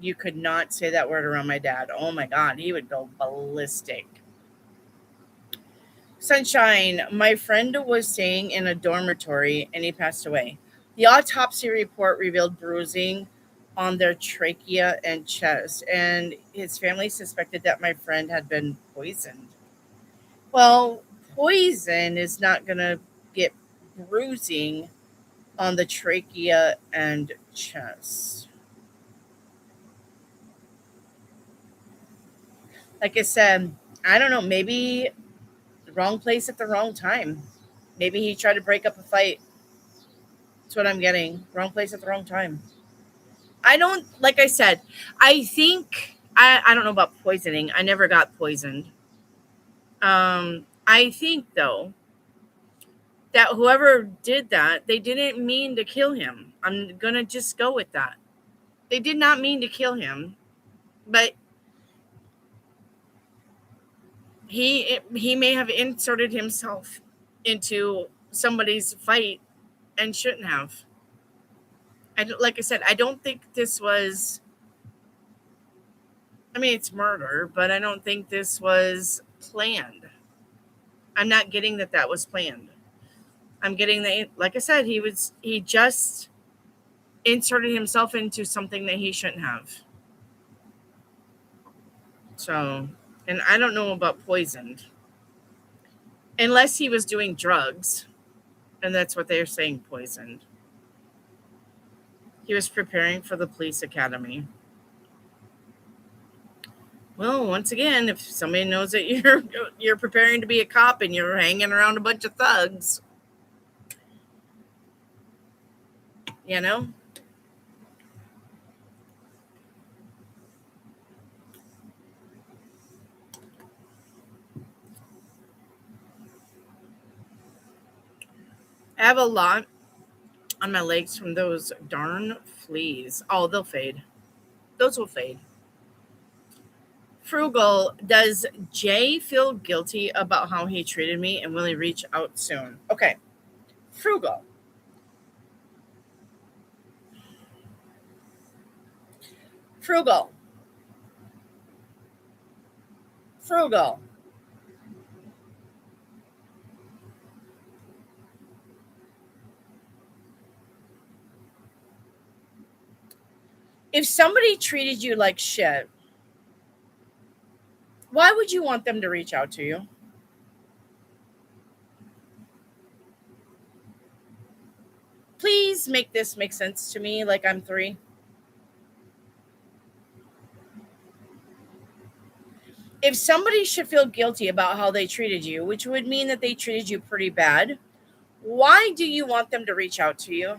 You could not say that word around my dad. Oh my God, he would go ballistic. Sunshine, my friend was staying in a dormitory and he passed away. The autopsy report revealed bruising on their trachea and chest, and his family suspected that my friend had been poisoned. Well, poison is not going to get bruising on the trachea and chest. Like I said, I don't know, maybe the wrong place at the wrong time. Maybe he tried to break up a fight. That's what I'm getting. Wrong place at the wrong time. I don't, like I said, I think, I don't know about poisoning. I never got poisoned. I think, though, that whoever did that, they didn't mean to kill him. I'm going to just go with that. They did not mean to kill him, but he may have inserted himself into somebody's fight and shouldn't have. like I said, I don't think this was. I mean, it's murder, but I don't think this was planned. I'm not getting that was planned. I'm getting that, like I said, he just inserted himself into something that he shouldn't have. So, and I don't know about poisoned, unless he was doing drugs, and that's what they're saying, poisoned. He was preparing for the police academy. Well, once again, if somebody knows that you're preparing to be a cop and you're hanging around a bunch of thugs, you know. I have a lot on my legs from those darn fleas. Oh, they'll fade. Those will fade. Frugal, does Jay feel guilty about how he treated me, and will he reach out soon? Okay. Frugal. Frugal. Frugal. If somebody treated you like shit, why would you want them to reach out to you? Please make this make sense to me like I'm 3. If somebody should feel guilty about how they treated you, which would mean that they treated you pretty bad, why do you want them to reach out to you?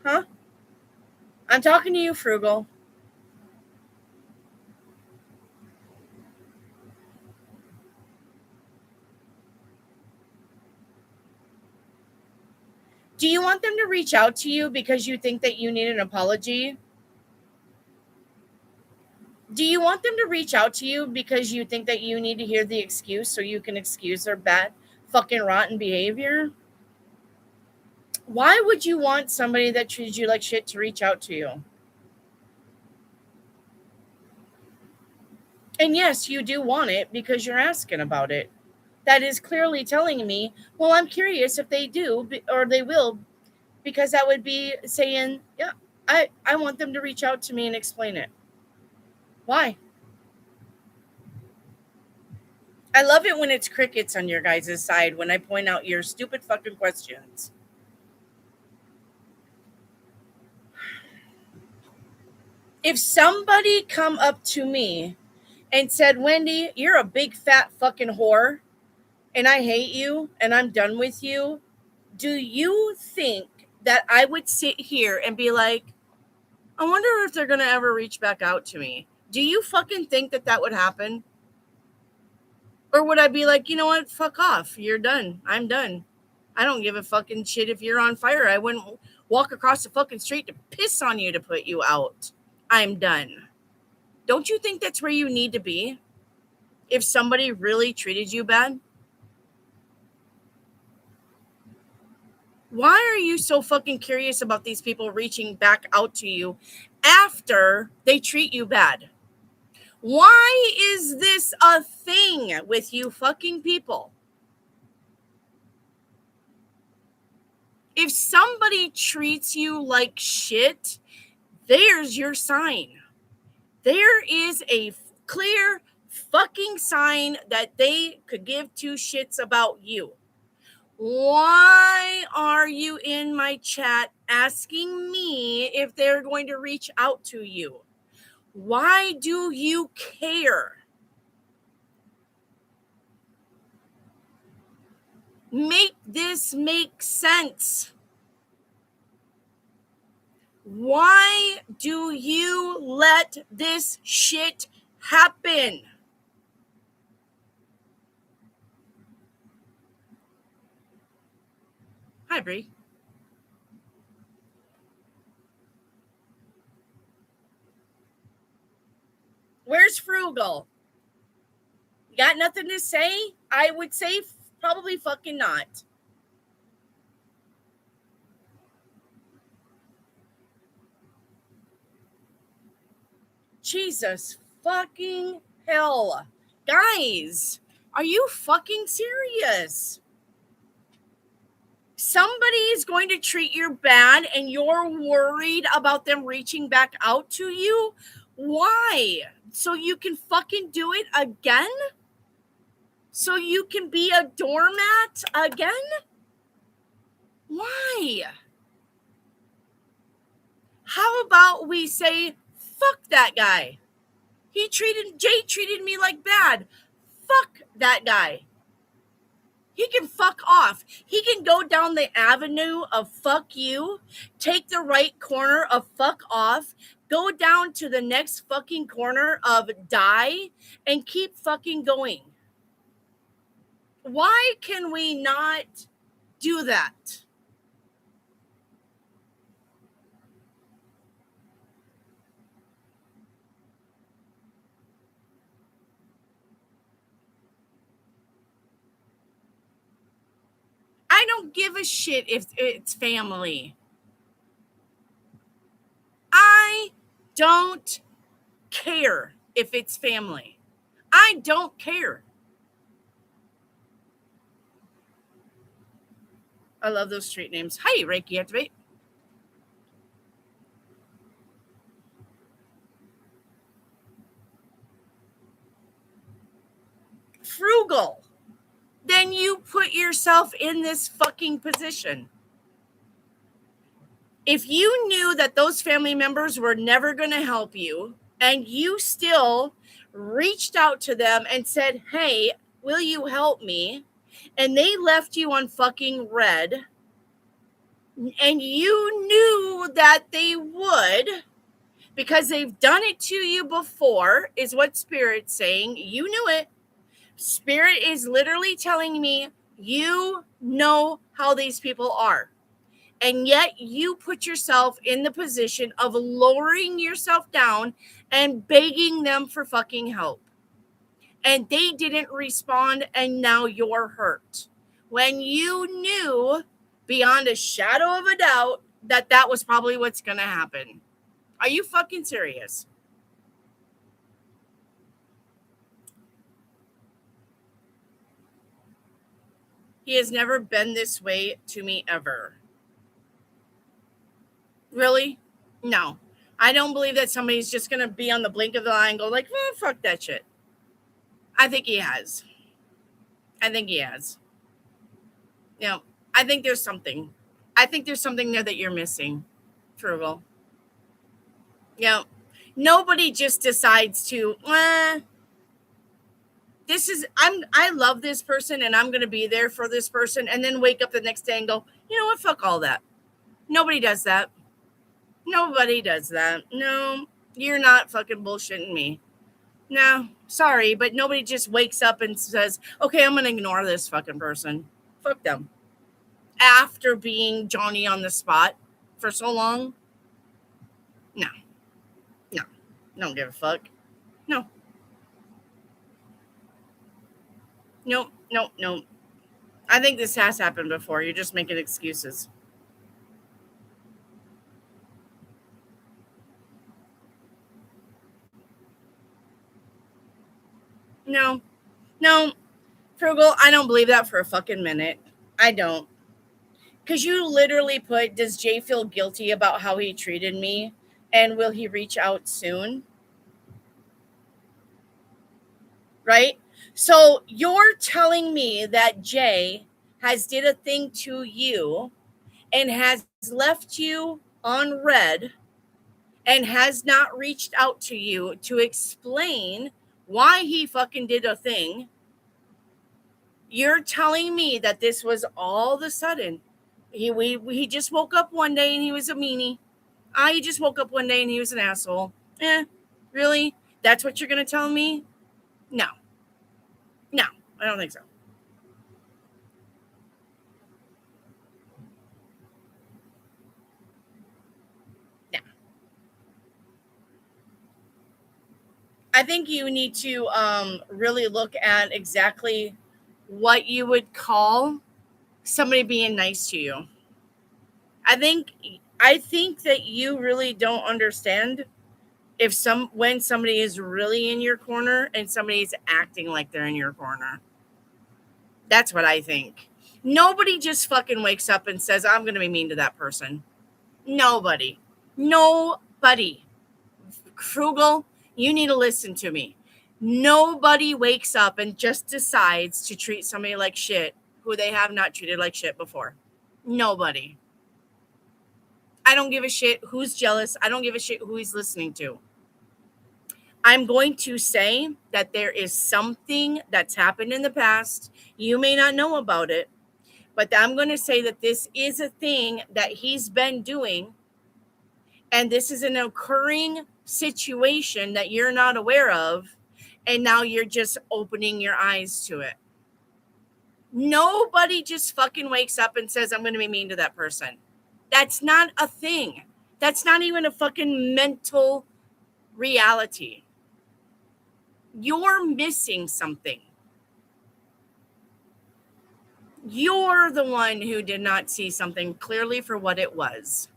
Huh? I'm talking to you, Frugal. Do you want them to reach out to you because you think that you need an apology? Do you want them to reach out to you because you think that you need to hear the excuse so you can excuse their bad fucking rotten behavior? Why would you want somebody that treated you like shit to reach out to you? And yes, you do want it because you're asking about it. That is clearly telling me, well, I'm curious if they do or they will, because that would be saying, yeah, I want them to reach out to me and explain it. Why? I love it when it's crickets on your guys' side when I point out your stupid fucking questions. If somebody come up to me and said, Wendy, you're a big fat fucking whore and I hate you and I'm done with you, do you think that I would sit here and be like, I wonder if they're going to ever reach back out to me? Do you fucking think that that would happen? Or would I be like, you know what? Fuck off. You're done. I'm done. I don't give a fucking shit if you're on fire. I wouldn't walk across the fucking street to piss on you to put you out. I'm done. Don't you think that's where you need to be? If somebody really treated you bad? Why are you so fucking curious about these people reaching back out to you after they treat you bad? Why is this a thing with you fucking people? If somebody treats you like shit, there's your sign. There is a clear fucking sign that they could give 2 shits about you. Why are you in my chat asking me if they're going to reach out to you? Why do you care? Make this make sense. Why do you let this shit happen? Hi, Bree. Where's Frugal? Got nothing to say? I would say probably fucking not. Jesus fucking hell. Guys, are you fucking serious? Somebody is going to treat you bad and you're worried about them reaching back out to you? Why? So you can fucking do it again? So you can be a doormat again? Why? How about we say, fuck that guy? Jay treated me like bad. Fuck that guy. He can fuck off. He can go down the avenue of fuck you, take the right corner of fuck off, go down to the next fucking corner of die, and keep fucking going. Why can we not do that? I don't give a shit if it's family. I don't care if it's family. I don't care. I love those street names. Hi, Reiki Activate. Frugal. Then you put yourself in this fucking position. If you knew that those family members were never going to help you and you still reached out to them and said, hey, will you help me? And they left you on fucking red and you knew that they would because they've done it to you before, is what Spirit's saying. You knew it. Spirit is literally telling me you know how these people are. And yet you put yourself in the position of lowering yourself down and begging them for fucking help. And they didn't respond, and now you're hurt. When you knew beyond a shadow of a doubt that that was probably what's going to happen. Are you fucking serious? He has never been this way to me ever. Really? No. I don't believe that somebody's just going to be on the blink of the eye and go like, fuck that shit. I think he has. I think he has. You know, I think there's something. I think there's something there that you're missing, Frugal. You know, nobody just decides to, I love this person and I'm going to be there for this person and then wake up the next day and go, you know what, fuck all that. Nobody does that. Nobody does that. No, you're not fucking bullshitting me. No, sorry, but nobody just wakes up and says, okay, I'm going to ignore this fucking person. Fuck them. After being Johnny on the spot for so long. No. Don't give a fuck. No. Nope. I think this has happened before. You're just making excuses. No. Frugal, I don't believe that for a fucking minute. I don't. Because you literally put, does Jay feel guilty about how he treated me? And will he reach out soon? Right? So you're telling me that Jay has did a thing to you and has left you on red and has not reached out to you to explain why he fucking did a thing. You're telling me that this was all of a sudden. He just woke up one day and he was a meanie. He just woke up one day and he was an asshole. Really? That's what you're going to tell me? No, I don't think so. No. I think you need to really look at exactly what you would call somebody being nice to you. I think I think that you really don't understand if when somebody is really in your corner and somebody is acting like they're in your corner. That's what I think. Nobody just fucking wakes up and says, I'm going to be mean to that person. Nobody. Nobody. Frugal, you need to listen to me. Nobody wakes up and just decides to treat somebody like shit who they have not treated like shit before. Nobody. I don't give a shit who's jealous. I don't give a shit who he's listening to. I'm going to say that there is something that's happened in the past. You may not know about it, but I'm going to say that this is a thing that he's been doing, and this is an occurring situation that you're not aware of, and now you're just opening your eyes to it. Nobody just fucking wakes up and says, I'm going to be mean to that person. That's not a thing. That's not even a fucking mental reality. You're missing something. You're the one who did not see something clearly for what it was.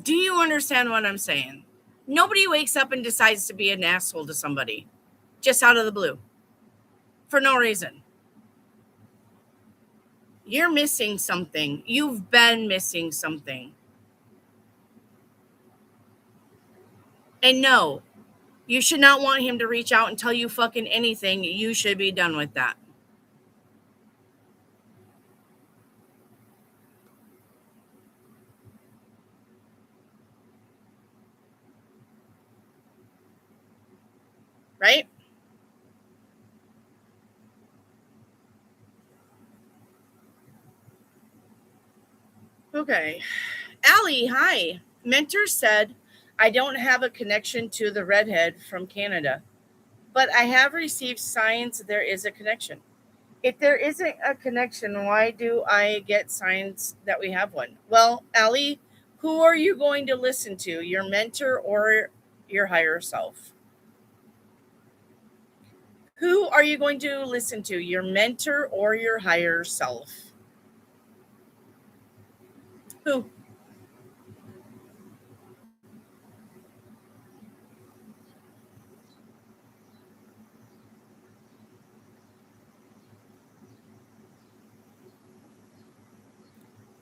Do you understand what I'm saying? Nobody wakes up and decides to be an asshole to somebody just out of the blue for no reason. You're missing something. You've been missing something. And no, you should not want him to reach out and tell you fucking anything. You should be done with that. Right? Okay. Allie, hi. Mentor said, I don't have a connection to the redhead from Canada, but I have received signs there is a connection. If there isn't a connection, why do I get signs that we have one? Well, Allie, who are you going to listen to? Your mentor or your higher self? Who are you going to listen to? Your mentor or your higher self? Who?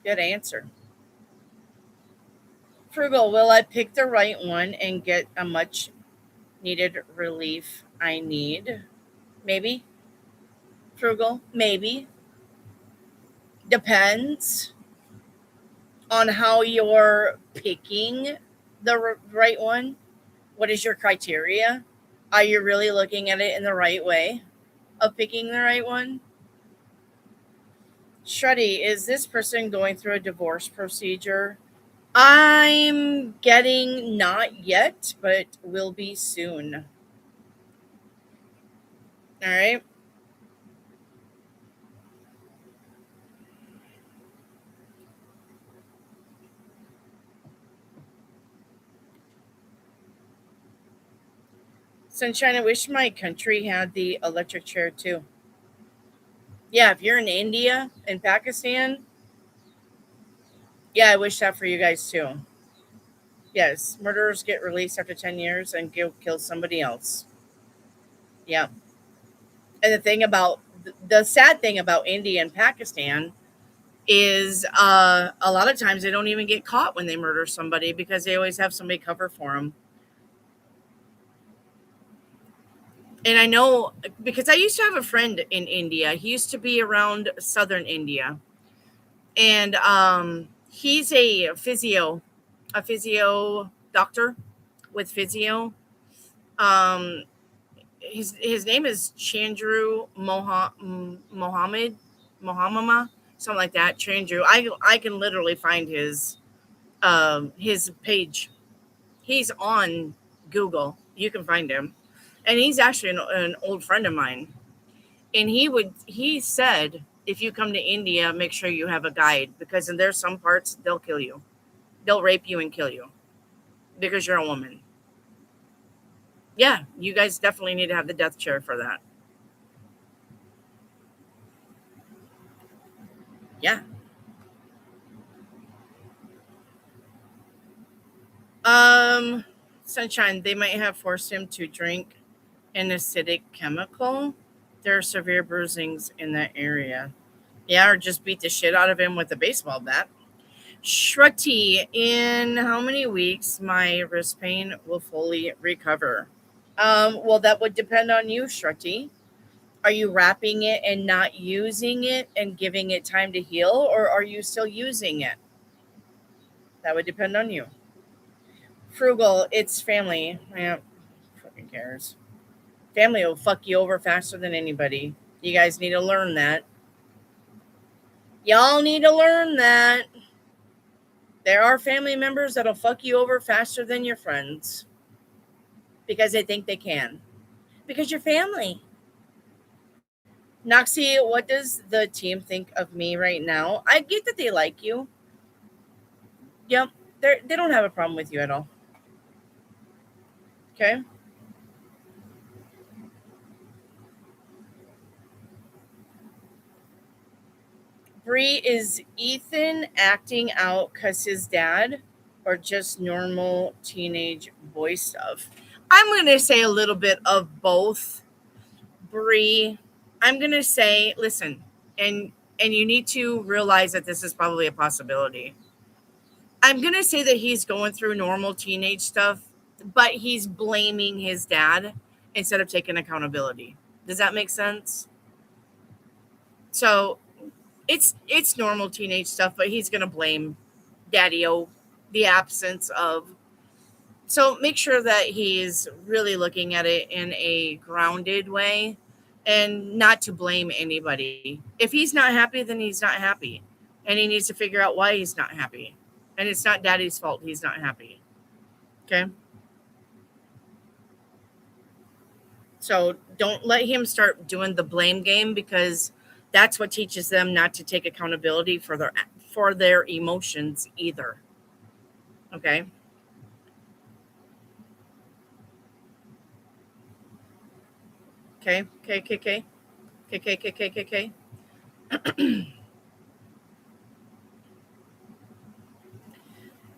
Good answer. Frugal, will I pick the right one and get a much needed relief I need? Maybe. Frugal, maybe. Depends on how you're picking the right one. What is your criteria? Are you really looking at it in the right way of picking the right one? Shreddy, is this person going through a divorce procedure? I'm getting not yet, but will be soon. All right. Sunshine, I wish my country had the electric chair too. Yeah, if you're in India and Pakistan, yeah, I wish that for you guys too. Yes, murderers get released after 10 years and kill somebody else. Yeah. And the sad thing about India and Pakistan is a lot of times they don't even get caught when they murder somebody because they always have somebody cover for them. And I know because I used to have a friend in India. He used to be around southern India. And he's a physio doctor with physio. Um, his name is Chandru Mohammed, something like that. Chandru. I can literally find his page. He's on Google. You can find him, and he's actually an old friend of mine. And he said, if you come to India, make sure you have a guide because in there's some parts they'll kill you, they'll rape you and kill you. because you're a woman. Yeah, you guys definitely need to have the death chair for that. Yeah. Um, Sunshine, they might have forced him to drink an acidic chemical. There are severe bruisings in that area. Yeah, or just beat the shit out of him with a baseball bat. Shruti, in how many weeks my wrist pain will fully recover? Well, that would depend on you, Shruti. Are you wrapping it and not using it and giving it time to heal, or are you still using it? That would depend on you. Frugal, it's family. Yeah, fucking cares. Family will fuck you over faster than anybody. You guys need to learn that. Y'all need to learn that. There are family members that'll fuck you over faster than your friends because they think they can. Because you're family. Noxie, what does the team think of me right now? I get that they like you. Yep. They don't have a problem with you at all. Okay. Bree, is Ethan acting out because his dad or just normal teenage boy stuff? I'm going to say a little bit of both. Bree, I'm going to say, listen, and you need to realize that this is probably a possibility. I'm going to say that he's going through normal teenage stuff, but he's blaming his dad instead of taking accountability. Does that make sense? So it's normal teenage stuff, but he's gonna blame Daddy O, the absence of. So make sure that he's really looking at it in a grounded way and not to blame anybody. If he's not happy, then he's not happy. And he needs to figure out why he's not happy. And it's not daddy's fault he's not happy. Okay. So don't let him start doing the blame game because that's what teaches them not to take accountability for their emotions either. Okay. Okay. Okay. Okay. Okay. Okay. Okay. Okay. Okay. Okay.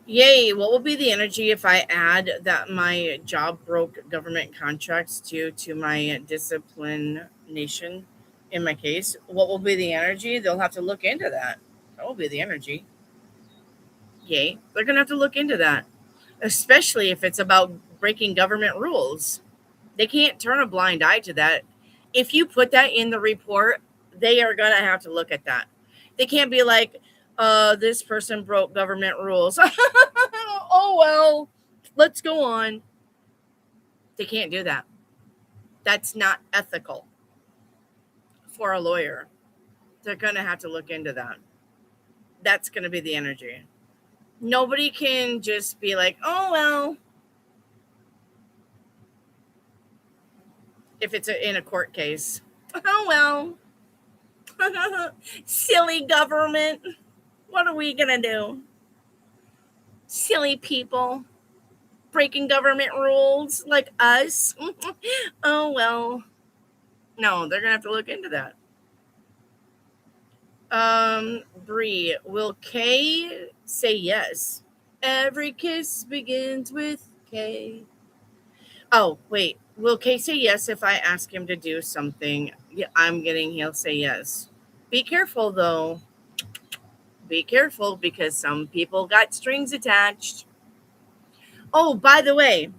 Yay. What will be the energy if I add that my job broke government contracts due to my disciplination in my case? What will be the energy? They'll have to look into that. That will be the energy. Yay. They're going to have to look into that, especially if it's about breaking government rules. They can't turn a blind eye to that. If you put that in the report, they are going to have to look at that. They can't be like, this person broke government rules. Oh, well, let's go on. They can't do that. That's not ethical for a lawyer. They're going to have to look into that. That's going to be the energy. Nobody can just be like, oh, well, if it's in a court case. Oh, well. Silly government. What are we going to do? Silly people breaking government rules like us. Oh, well. No, they're going to have to look into that. Bree, will Kay say yes? Every kiss begins with K. Oh, wait. Will Kay say yes if I ask him to do something? Yeah, I'm getting he'll say yes. Be careful though. Be careful because some people got strings attached. Oh, by the way,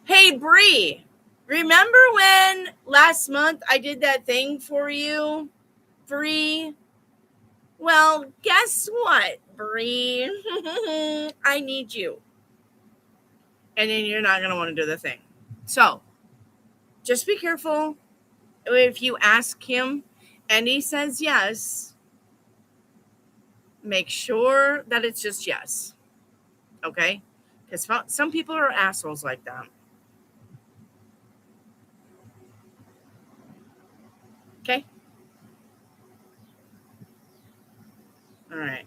hey Bree, remember when last month I did that thing for you, Bree? Well, guess what, Bree? I need you. And then you're not going to want to do the thing. So just be careful. If you ask him and he says yes, make sure that it's just yes. Okay? Because some people are assholes like that. Okay? All right.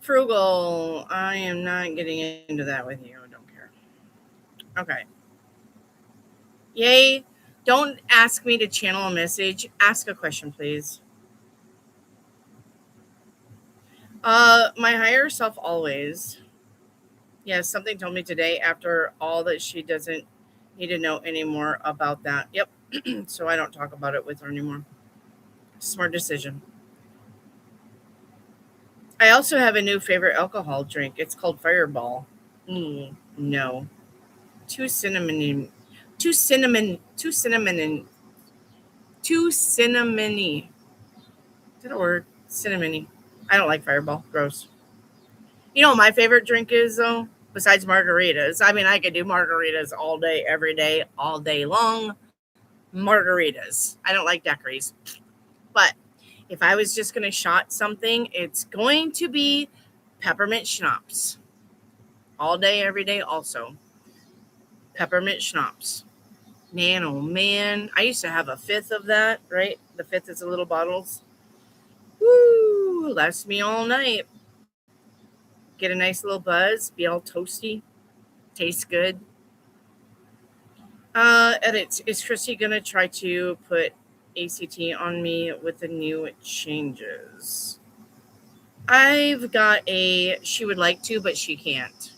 Frugal. I am not getting into that with you. Don't care. Okay. Yay. Don't ask me to channel a message. Ask a question, please. My higher self always. Yes, something told me today after all that she doesn't need to know anymore about that. Yep. So I don't talk about it with her anymore. Smart decision. I also have a new favorite alcohol drink. It's called Fireball. No. Too cinnamony. Too cinnamony. Is that a word? Cinnamony. I don't like Fireball. Gross. You know what my favorite drink is, though? Besides margaritas. I mean, I could do margaritas all day, every day, all day long. Margaritas. I don't like daiquiris. But if I was just going to shot something, it's going to be peppermint schnapps. All day, every day, also. Peppermint schnapps. Man, oh man. I used to have a fifth of that, right? The fifth is the little bottles. Woo! Lasts me all night. Get a nice little buzz. Be all toasty. Tastes good. Edits. Is Christy going to try to put ACT on me with the new changes? I've got a she would like to, but she can't.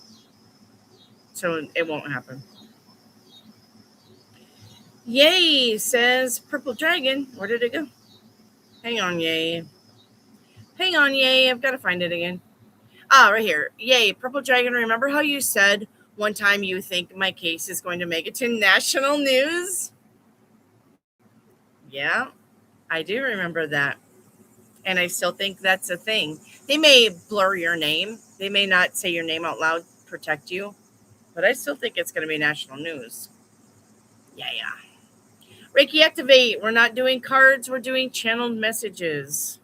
So it won't happen. Yay, says Purple Dragon. Where did it go? Hang on, yay. Hang on, yay. I've got to find it again. Right here. Yay, Purple Dragon. Remember how you said one time you think my case is going to make it to national news? Yeah, I do remember that. And I still think that's a thing. They may blur your name. They may not say your name out loud, protect you. But I still think it's going to be national news. Yeah. Reiki Activate. We're not doing cards. We're doing channeled messages.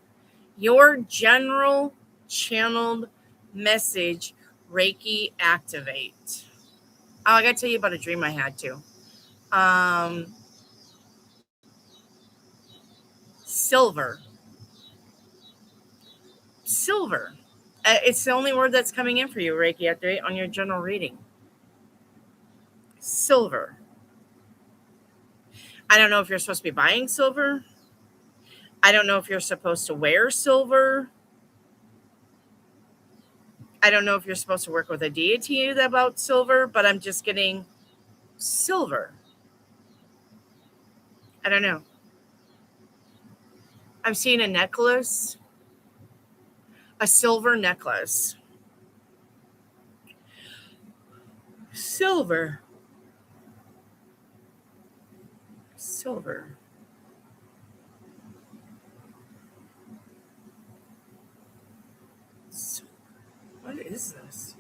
Your general channeled message, Reiki Activate. Oh, I got to tell you about a dream I had too. Silver. It's the only word that's coming in for you, Reiki Activate, on your general reading. Silver. I don't know if you're supposed to be buying silver. I don't know if you're supposed to wear silver. I don't know if you're supposed to work with a deity about silver, but I'm just getting silver. I don't know. I'm seeing a necklace, a silver necklace. Silver. What is this?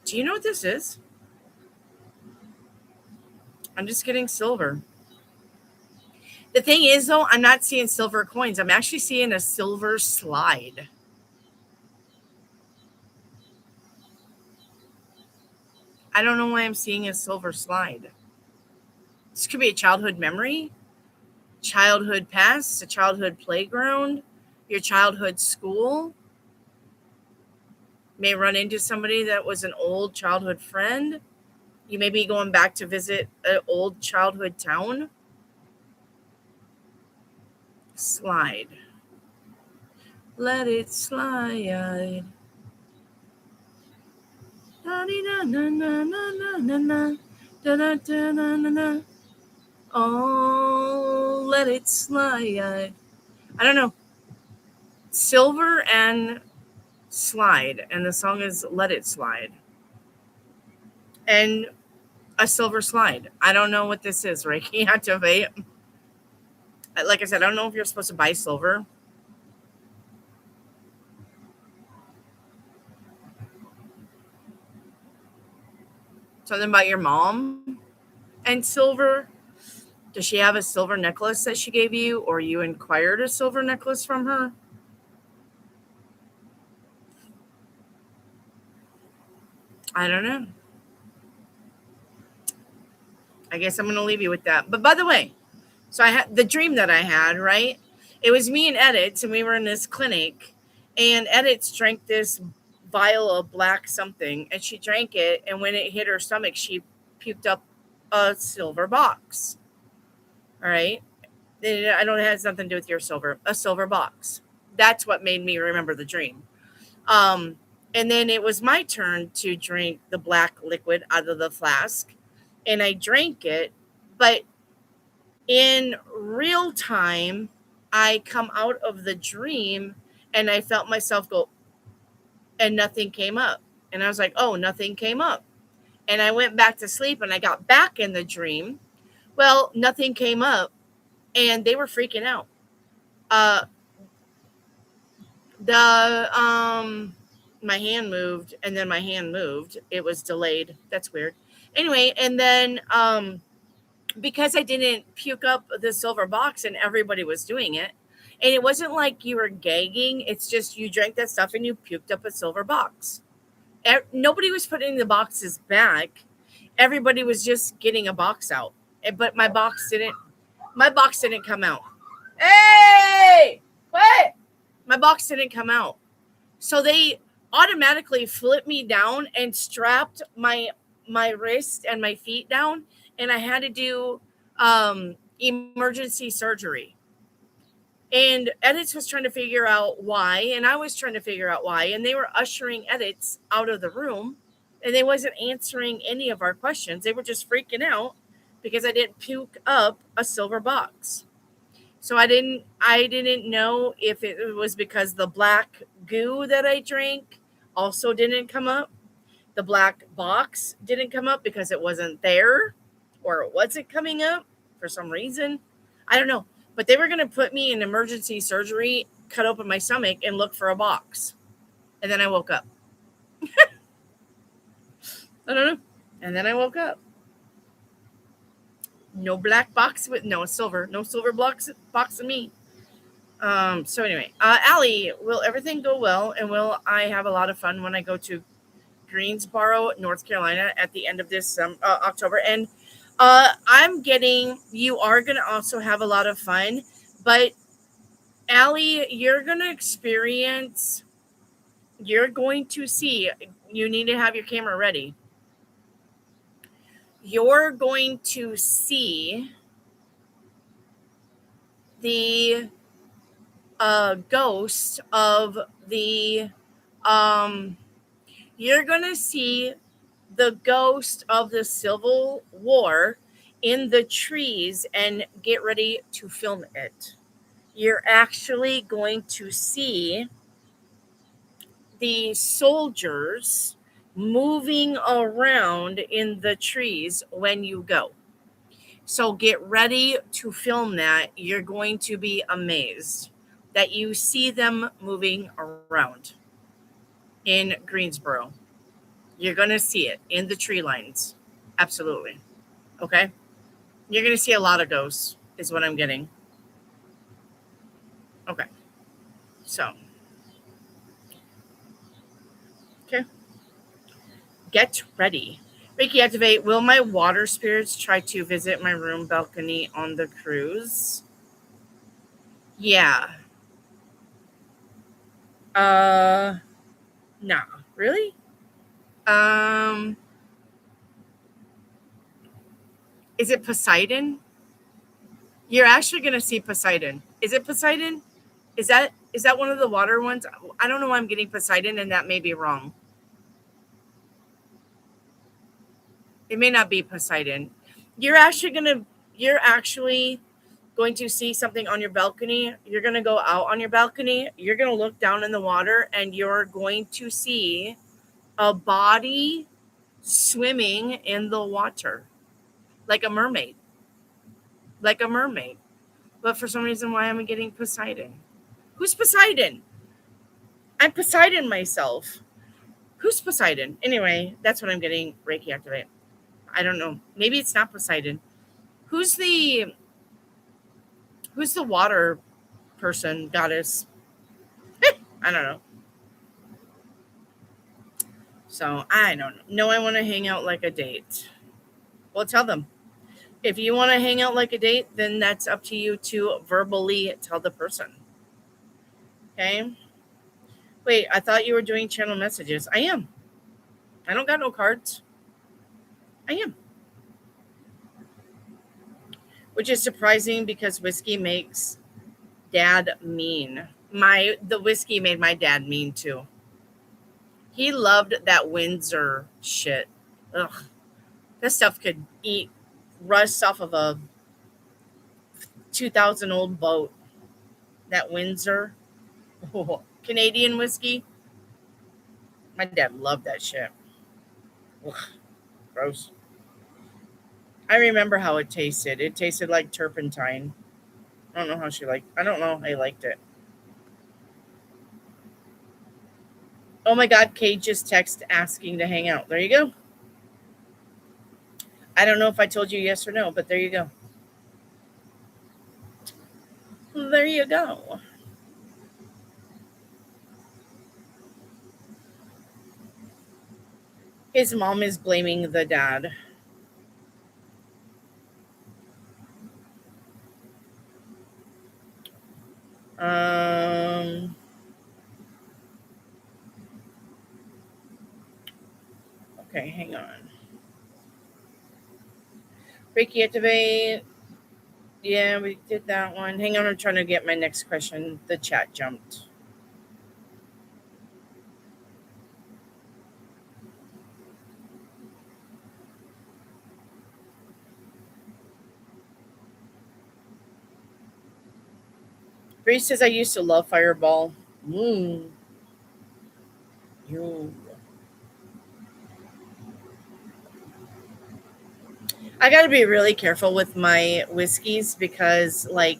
Do you know what this is? I'm just getting silver. The thing is, though, I'm not seeing silver coins. I'm actually seeing a silver slide. I don't know why I'm seeing a silver slide. This could be a childhood memory, childhood past, a childhood playground, your childhood school. May run into somebody that was an old childhood friend. You may be going back to visit an old childhood town. Slide. Let it slide. Oh, let it slide. I don't know. Silver and slide. And the song is Let It Slide. And a silver slide. I don't know what this is, Reiki Activate. Like I said, I don't know if you're supposed to buy silver. Something about your mom and silver. Does she have a silver necklace that she gave you, or you inquired a silver necklace from her? I don't know. I guess I'm going to leave you with that. But by the way, so I had the dream that I had, right? It was me and Edits, and we were in this clinic, and Edits drank this vial of black something, and she drank it, and when it hit her stomach, she puked up a silver box. All right. I don't, it has nothing to do with your silver, a silver box. That's what made me remember the dream. Um, and then it was my turn to drink the black liquid out of the flask, and I drank it, but in real time, I come out of the dream and I felt myself go, and nothing came up. And I was like, oh, nothing came up. And I went back to sleep and I got back in the dream. Well, nothing came up and they were freaking out. Uh, the my hand moved and then my hand moved. It was delayed. That's weird. Anyway, and then because I didn't puke up the silver box and everybody was doing it. And it wasn't like you were gagging. It's just you drank that stuff and you puked up a silver box. Nobody was putting the boxes back. Everybody was just getting a box out. But my box didn't. My box didn't come out. Hey, what? My box didn't come out. So they automatically flipped me down and strapped my wrist and my feet down, and I had to do emergency surgery. And Edits was trying to figure out why, and I was trying to figure out why, and they were ushering Edits out of the room, and they wasn't answering any of our questions. They were just freaking out because I didn't puke up a silver box. So I didn't know if it was because the black goo that I drank also didn't come up. The black box didn't come up because it wasn't there, or it wasn't coming up for some reason. I don't know. But they were going to put me in emergency surgery, cut open my stomach, and look for a box. And then I woke up. I don't know. And then I woke up. No black box with no silver box of me. So anyway, Allie, will everything go well? And will I have a lot of fun when I go to Greensboro, North Carolina at the end of this October? And I'm getting, you are going to also have a lot of fun, but Allie, you're going to experience, you're going to see, you need to have your camera ready. You're going to see the ghost of the, you're going to see the ghost of the Civil War in the trees, and get ready to film it. You're actually going to see the soldiers moving around in the trees when you go. So get ready to film that. You're going to be amazed that you see them moving around in Greensboro. You're going to see it in the tree lines. Absolutely. Okay? You're going to see a lot of ghosts, is what I'm getting. Okay. So, okay. Get ready. Reiki activate. Will my water spirits try to visit my room balcony on the cruise? Yeah. No. Really? Is it Poseidon? You're actually going to see Poseidon. Is it Poseidon? Is that one of the water ones? I don't know why I'm getting Poseidon, and that may be wrong. It may not be Poseidon. You're actually going to see something on your balcony. You're going to go out on your balcony. You're going to look down in the water, and you're going to see a body swimming in the water like a mermaid. Like a mermaid. But for some reason, why am I getting Poseidon? Who's Poseidon? I'm Poseidon myself. Who's Poseidon? Anyway, that's what I'm getting. Reiki activate. I don't know. Maybe it's not Poseidon. Who's the water person, goddess? I don't know. So I don't know. No, I want to hang out like a date. Well, tell them. If you want to hang out like a date, then that's up to you to verbally tell the person. Okay? Wait, I thought you were doing channel messages. I am. I don't got no cards. I am. Which is surprising because whiskey makes dad mean. The whiskey made my dad mean too. He loved that Windsor shit. Ugh. This stuff could eat rust off of a 2000 old boat. That Windsor. Oh, Canadian whiskey. My dad loved that shit. Ugh, gross. I remember how it tasted. It tasted like turpentine. I don't know how she liked. I don't know. I liked it. Oh my God, Kate just texted asking to hang out. There you go. I don't know if I told you yes or no, but there you go. There you go. His mom is blaming the dad. Um. Okay, hang on. Reiki activate. Yeah, we did that one. Hang on, I'm trying to get my next question. The chat jumped. Bree says I used to love Fireball. You. I got to be really careful with my whiskeys because, like,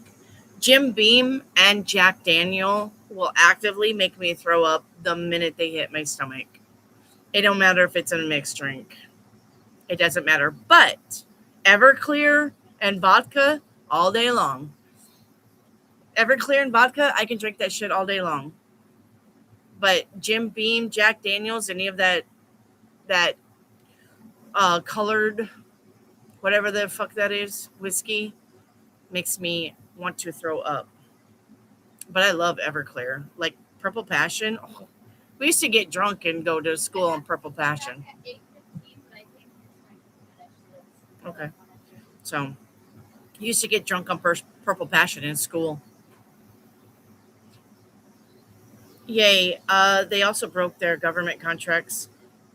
Jim Beam and Jack Daniel will actively make me throw up the minute they hit my stomach. It don't matter if it's in a mixed drink. It doesn't matter. But Everclear and vodka all day long. Everclear and vodka, I can drink that shit all day long. But Jim Beam, Jack Daniels, any of that colored whatever the fuck that is whiskey makes me want to throw up. But I love Everclear, like Purple Passion. Oh, we used to get drunk and go to school on Purple Passion. Okay, so used to get drunk on Purple Passion in school. Yay! They also broke their government contracts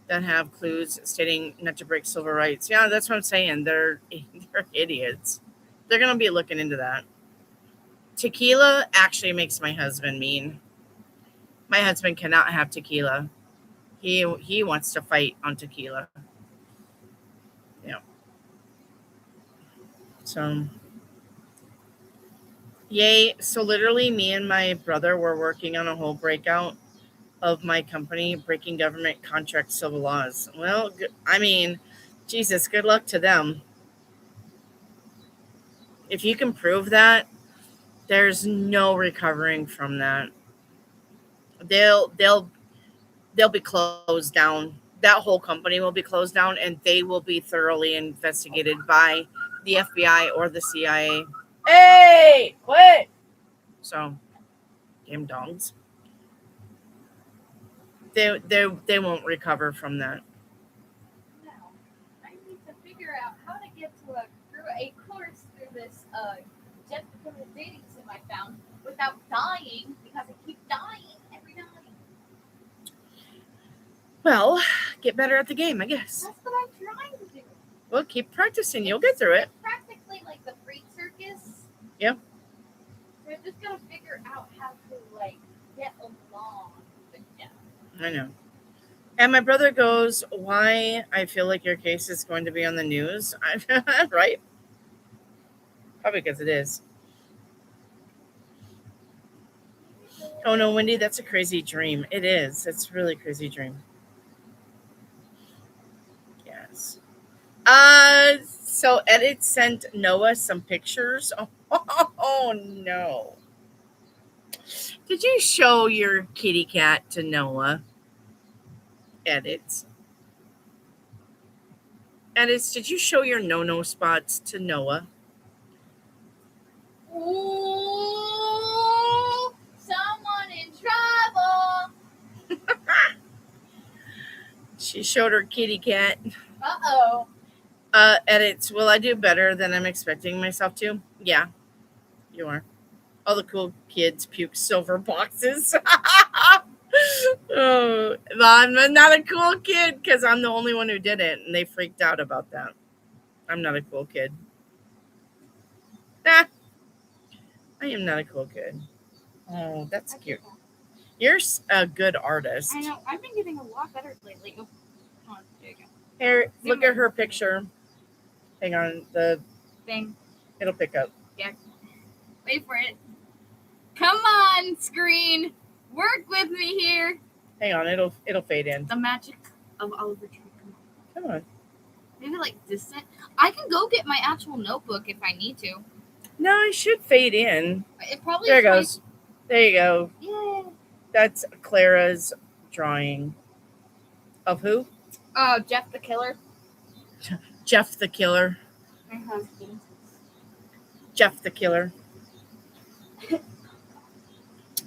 that have clues stating not to break civil rights. Yeah, that's what I'm saying. They're idiots. They're gonna be looking into that. Tequila actually makes my husband mean. My husband cannot have tequila. He wants to fight on tequila. Yeah. So yay. So literally me and my brother were working on a whole breakout of my company breaking government contract civil laws. Well, I mean, Jesus, good luck to them. If you can prove that, there's no recovering from that. They'll they'll they'll be closed down. That whole company will be closed down and they will be thoroughly investigated by the FBI or the CIA. Hey, quit. So, damn dogs. They won't recover from that. No, I need to figure out how to get to through a course through this Jet dating sim I found without dying because I keep dying every night. Well, get better at the game, I guess. That's what I'm trying to do. Well, keep practicing. You'll get through it. It's practically like the freak circus. Yeah. So I just gotta figure out how to like get along. But yeah. I know. And my brother goes, why I feel like your case is going to be on the news. Right? Probably because it is. Oh no, Wendy, that's a crazy dream. It is. It's a really crazy dream. Yes. So Edit sent Noah some pictures. Oh no. Did you show your kitty cat to Noah? Edit. Edis, did you show your no-no spots to Noah? Ooh, someone in trouble. She showed her kitty cat. Uh-oh. Edits, will I do better than I'm expecting myself to? Yeah, you are. All the cool kids puke silver boxes. Oh, well, I'm not a cool kid because I'm the only one who did it, and they freaked out about that. I'm not a cool kid. Ah, I am not a cool kid. Oh, that's cute. You're a good artist. I know. I've been getting a lot better lately. Oh, come on, there you go. Here, look at her picture. Hang on, Thing. it'll pick up. Yeah. Wait for it. Come on, screen. Work with me here. Hang on, it'll fade in. The magic of Oliver Tree. Come on. Maybe like distant. I can go get my actual notebook if I need to. No, it should fade in. It probably. There it goes. There you go. Yay. That's Clara's drawing. Of who? Oh, Jeff the Killer. Jeff the Killer. My husband. Jeff the Killer.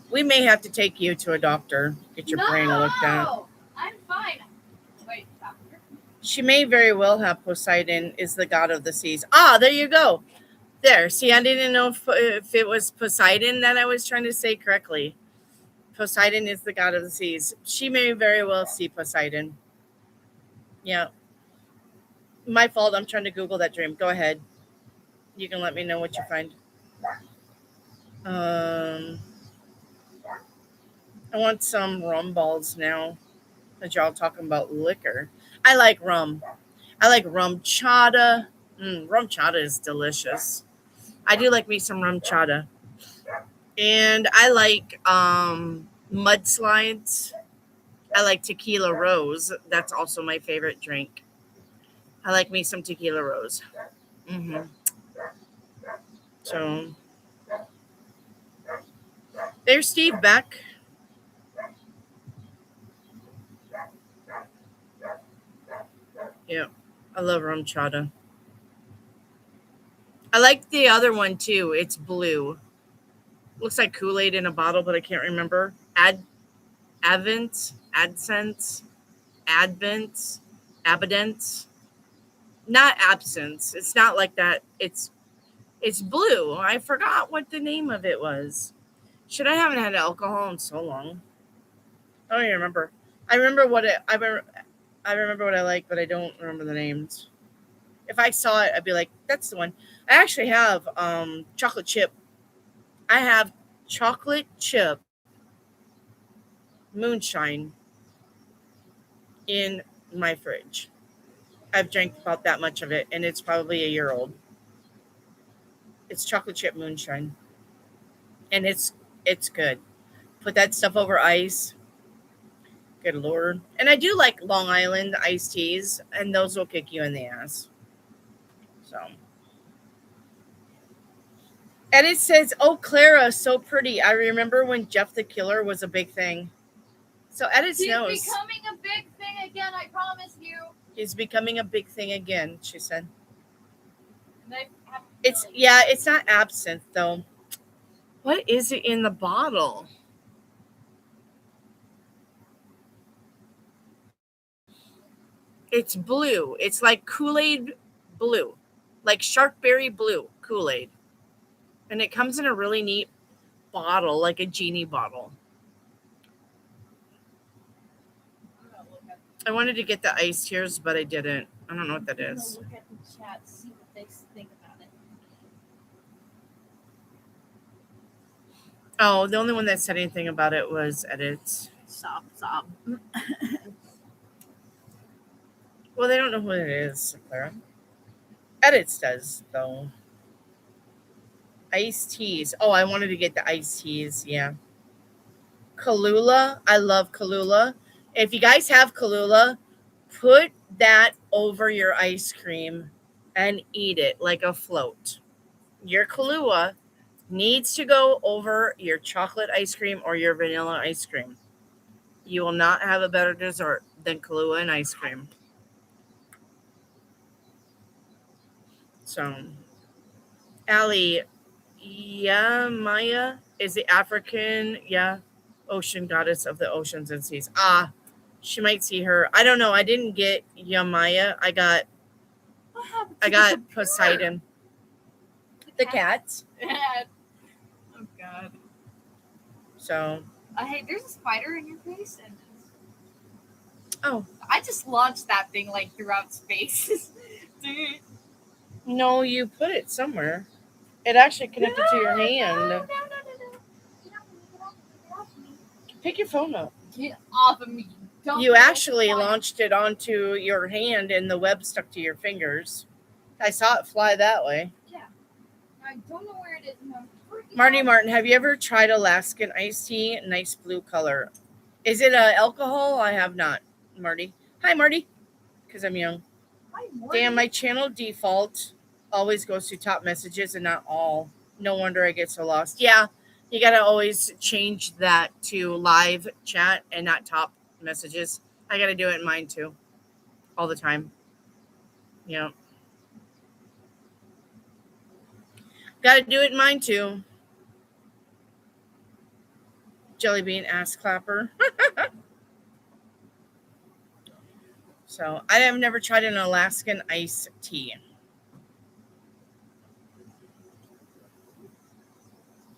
We may have to take you to a doctor. Get your brain looked at. No, I'm fine. Wait, doctor. She may very well have Poseidon is the god of the seas. Ah, there you go. There. See, I didn't know if it was Poseidon that I was trying to say correctly. Poseidon is the god of the seas. She may very well see Poseidon. Yeah. My fault. I'm trying to Google that dream. Go ahead. You can let me know what you find. I want some rum balls now that y'all talking about liquor. I like rum. I like rum chata. Rum chata is delicious. I do like me some rum chata. And I like mudslides. I like tequila rose. That's also my favorite drink. I like me some tequila rose. So there's Steve Beck. Yeah, I love rum chata. I like the other one too. It's blue. Looks like Kool-Aid in a bottle, but I can't remember. Advent, Abidance. Not absence. It's not like that. It's blue. I forgot what the name of it was. I haven't had alcohol in so long. I don't even remember. I remember what I like, but I don't remember the names. If I saw it, I'd be like, that's the one. I actually have chocolate chip. I have chocolate chip moonshine in my fridge. I've drank about that much of it, and it's probably a year old. It's chocolate chip moonshine, and it's good. Put that stuff over ice. Good Lord. And I do like Long Island iced teas, and those will kick you in the ass. So. And it says, oh, Clara, so pretty. I remember when Jeff the Killer was a big thing. So Edith knows. He's becoming a big thing again, I promise you. He's becoming a big thing again, she said. It's not absinthe, though. What is it in the bottle? It's blue. It's like Kool-Aid blue. Like Sharkberry blue Kool-Aid. And it comes in a really neat bottle, like a genie bottle. I wanted to get the iced tears, but I didn't. I don't know what that is. Look at the chat, see what they think about it. Oh, the only one that said anything about it was Edits. Stop. Well, they don't know who it is, Clara. Edits does, though. Iced teas. Oh, I wanted to get the iced teas. Yeah. Kahlua. I love Kahlua. If you guys have Kahlua, put that over your ice cream and eat it like a float. Your Kahlua needs to go over your chocolate ice cream or your vanilla ice cream. You will not have a better dessert than Kahlua and ice cream. So, Allie, yeah, Maya is the African, ocean goddess of the oceans and seas. Ah, she might see her. I don't know. I didn't get Yamaya. I got What happened I to got the computer? Poseidon. The cat. Oh god. So, Hey, there's a spider in your face, and oh I just launched that thing like throughout space. Dude. no, you put it somewhere. It actually connected to your hand. No. Get off of me, get off of me. Pick your phone up. Get off of me. Don't You get actually off. launched it onto your hand and the web stuck to your fingers. I saw it fly that way. Yeah. I don't know where it is. No. Marty Martin, have you ever tried Alaskan iced tea? Nice blue color. Is it alcohol? I have not, Marty. Hi, Marty. Because I'm young. Hi, Morty. Damn, my channel default always goes to top messages and not all. No wonder I get so lost. Yeah, you got to always change that to live chat and not top messages. I got to do it in mine too. All the time. Yeah. Got to do it in mine too. Jellybean ass clapper. So I have never tried an Alaskan iced tea.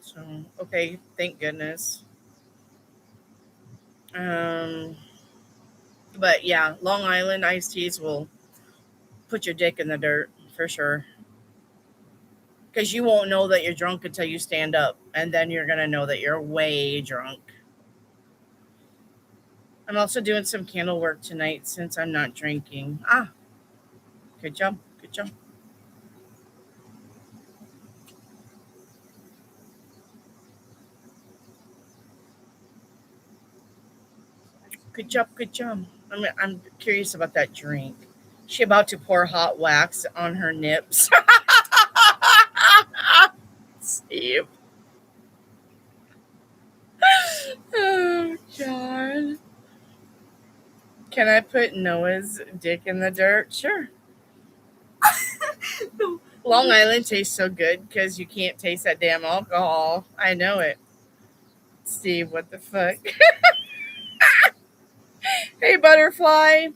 So okay, thank goodness. But yeah, Long Island iced teas will put your dick in the dirt for sure. Because you won't know that you're drunk until you stand up, and then you're gonna know that you're way drunk. I'm also doing some candle work tonight since I'm not drinking. Ah, good job, good job. Good job, good job. I'm curious about that drink. She about to pour hot wax on her nips. Steve. Oh God. Can I put Noah's dick in the dirt? Sure. Long Island tastes so good because you can't taste that damn alcohol. I know it. Steve, what the fuck? Hey, Butterfly.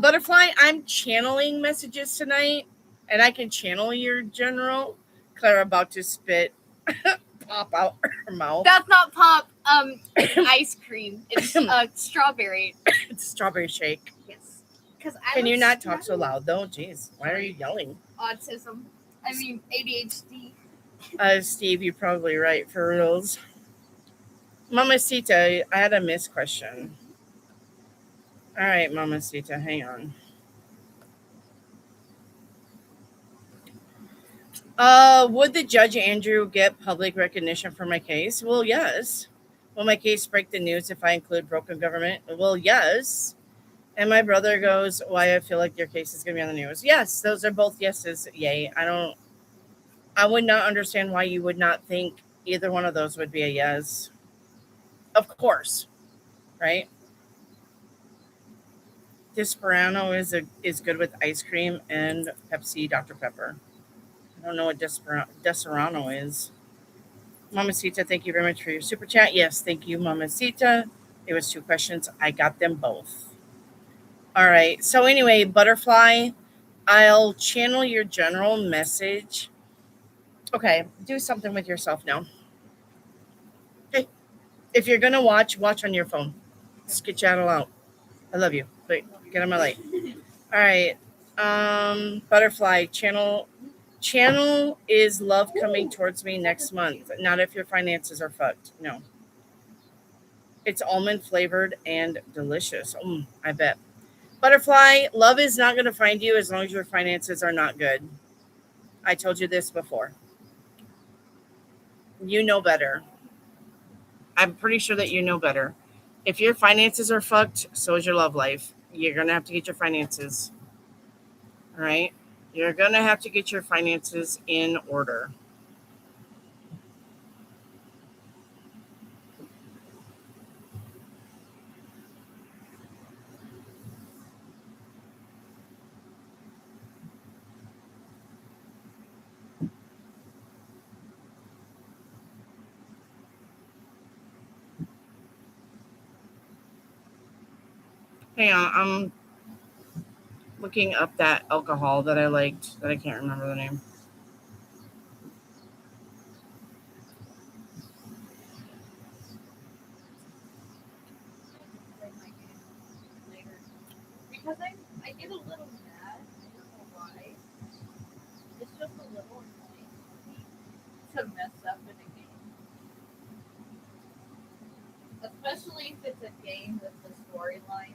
Butterfly, I'm channeling messages tonight, and I can channel your general. Clara about to spit pop out her mouth. That's not pop. It's ice cream. It's strawberry. It's strawberry shake. Yes. Because Can you not talk so loud though? Jeez, why are you yelling? Autism. I mean ADHD. Steve, you're probably right for reals. Mamacita, I had a miss question. All right, Mamacita, hang on. Would the Judge Andrew get public recognition for my case? Well, yes. Will my case break the news if I include broken government? Well, yes. And my brother goes, why I feel like your case is going to be on the news. Yes, those are both yeses. Yay. I would not understand why you would not think either one of those would be a yes. Of course, right? Desperano is good with ice cream and Pepsi Dr. Pepper. I don't know what Desperano is. Mamacita, thank you very much for your super chat. Yes, thank you, Mamacita. It was 2 questions. I got them both. All right. So anyway, Butterfly, I'll channel your general message. Okay, do something with yourself now. Okay. If you're gonna watch on your phone. Just get channel out. I love you. Wait, get on my light. All right. Butterfly, channel is love coming towards me next month. Not if your finances are fucked. No. It's almond flavored and delicious. I bet. Butterfly, love is not going to find you as long as your finances are not good. I told you this before. You know better. I'm pretty sure that you know better. If your finances are fucked, so is your love life. You're going to have to get your finances. All right? You're going to have to get your finances in order. Hang on, I'm looking up that alcohol that I liked that I can't remember the name. Play my game later. Because I get a little mad. I don't know why. It's just a little annoying for me to mess up in a game. Especially if it's a game with the storyline.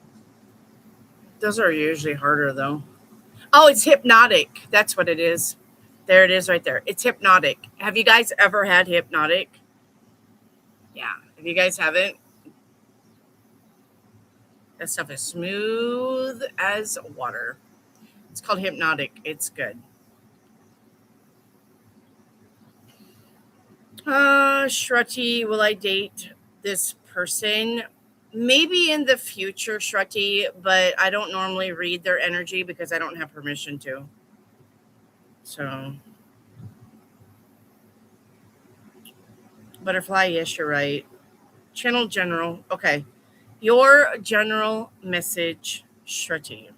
Those are usually harder though. Oh, it's hypnotic. That's what it is. There it is right there. It's hypnotic. Have you guys ever had hypnotic? Yeah. If you guys haven't, that stuff is smooth as water. It's called hypnotic. It's good. Shruti, will I date this person? Maybe in the future, Shruti, but I don't normally read their energy because I don't have permission to. So, butterfly, yes, you're right. Channel general. Okay. Your general message, Shruti.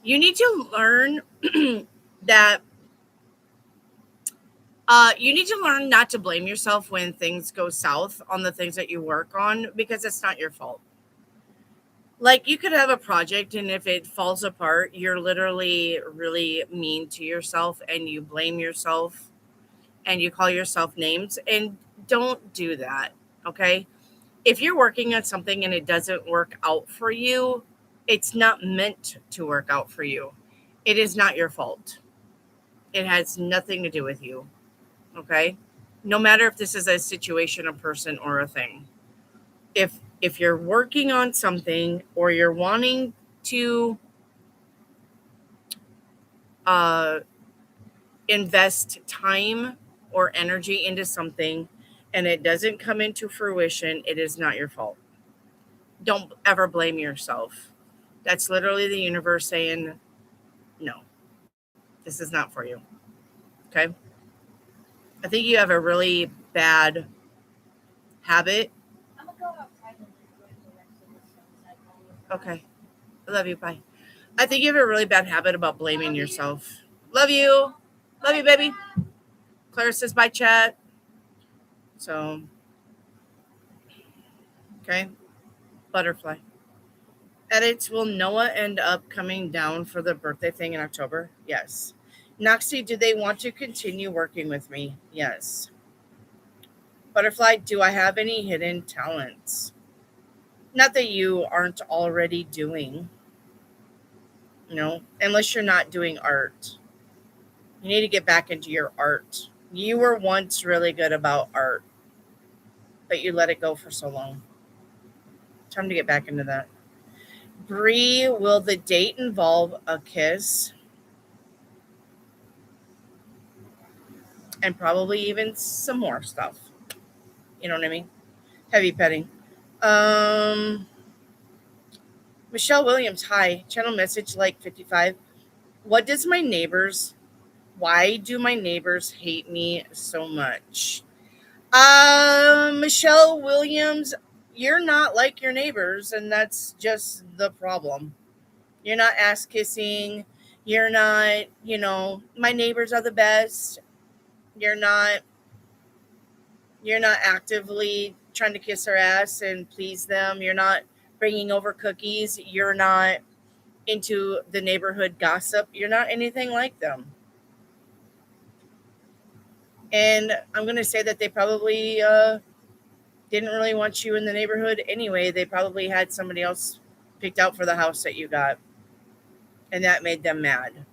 You need to learn that you need to learn not to blame yourself when things go south on the things that you work on because it's not your fault. Like you could have a project and if it falls apart, you're literally really mean to yourself and you blame yourself and you call yourself names and don't do that. Okay? If you're working on something and it doesn't work out for you, it's not meant to work out for you. It is not your fault. It has nothing to do with you. Okay? No matter if this is a situation, a person, or a thing. If you're working on something or you're wanting to uh, invest time or energy into something and it doesn't come into fruition, it is not your fault. Don't ever blame yourself. That's literally the universe saying, no, this is not for you. Okay. I think you have a really bad habit. I'm gonna go outside and enjoy the rest of the sunset while we're Okay. I love you. Bye. I think you have a really bad habit about blaming yourself. Love you. Love you, baby. Clara says bye, chat. So, okay. Butterfly. Edits, will Noah end up coming down for the birthday thing in October? Yes. Noxie, do they want to continue working with me? Yes. Butterfly, do I have any hidden talents? Not that you aren't already doing, unless you're not doing art. You need to get back into your art. You were once really good about art, but you let it go for so long. Time to get back into that. Bree, will the date involve a kiss? And probably even some more stuff. You know what I mean? Heavy petting. Um, Michelle Williams, hi. Channel message like 55. What does my neighbors, why do my neighbors hate me so much? Michelle Williams, you're not like your neighbors, and that's just the problem. You're not ass kissing. You're not, my neighbors are the best. You're not actively trying to kiss their ass and please them. You're not bringing over cookies. You're not into the neighborhood gossip. You're not anything like them. And I'm going to say that they probably didn't really want you in the neighborhood anyway. They probably had somebody else picked out for the house that you got. And that made them mad.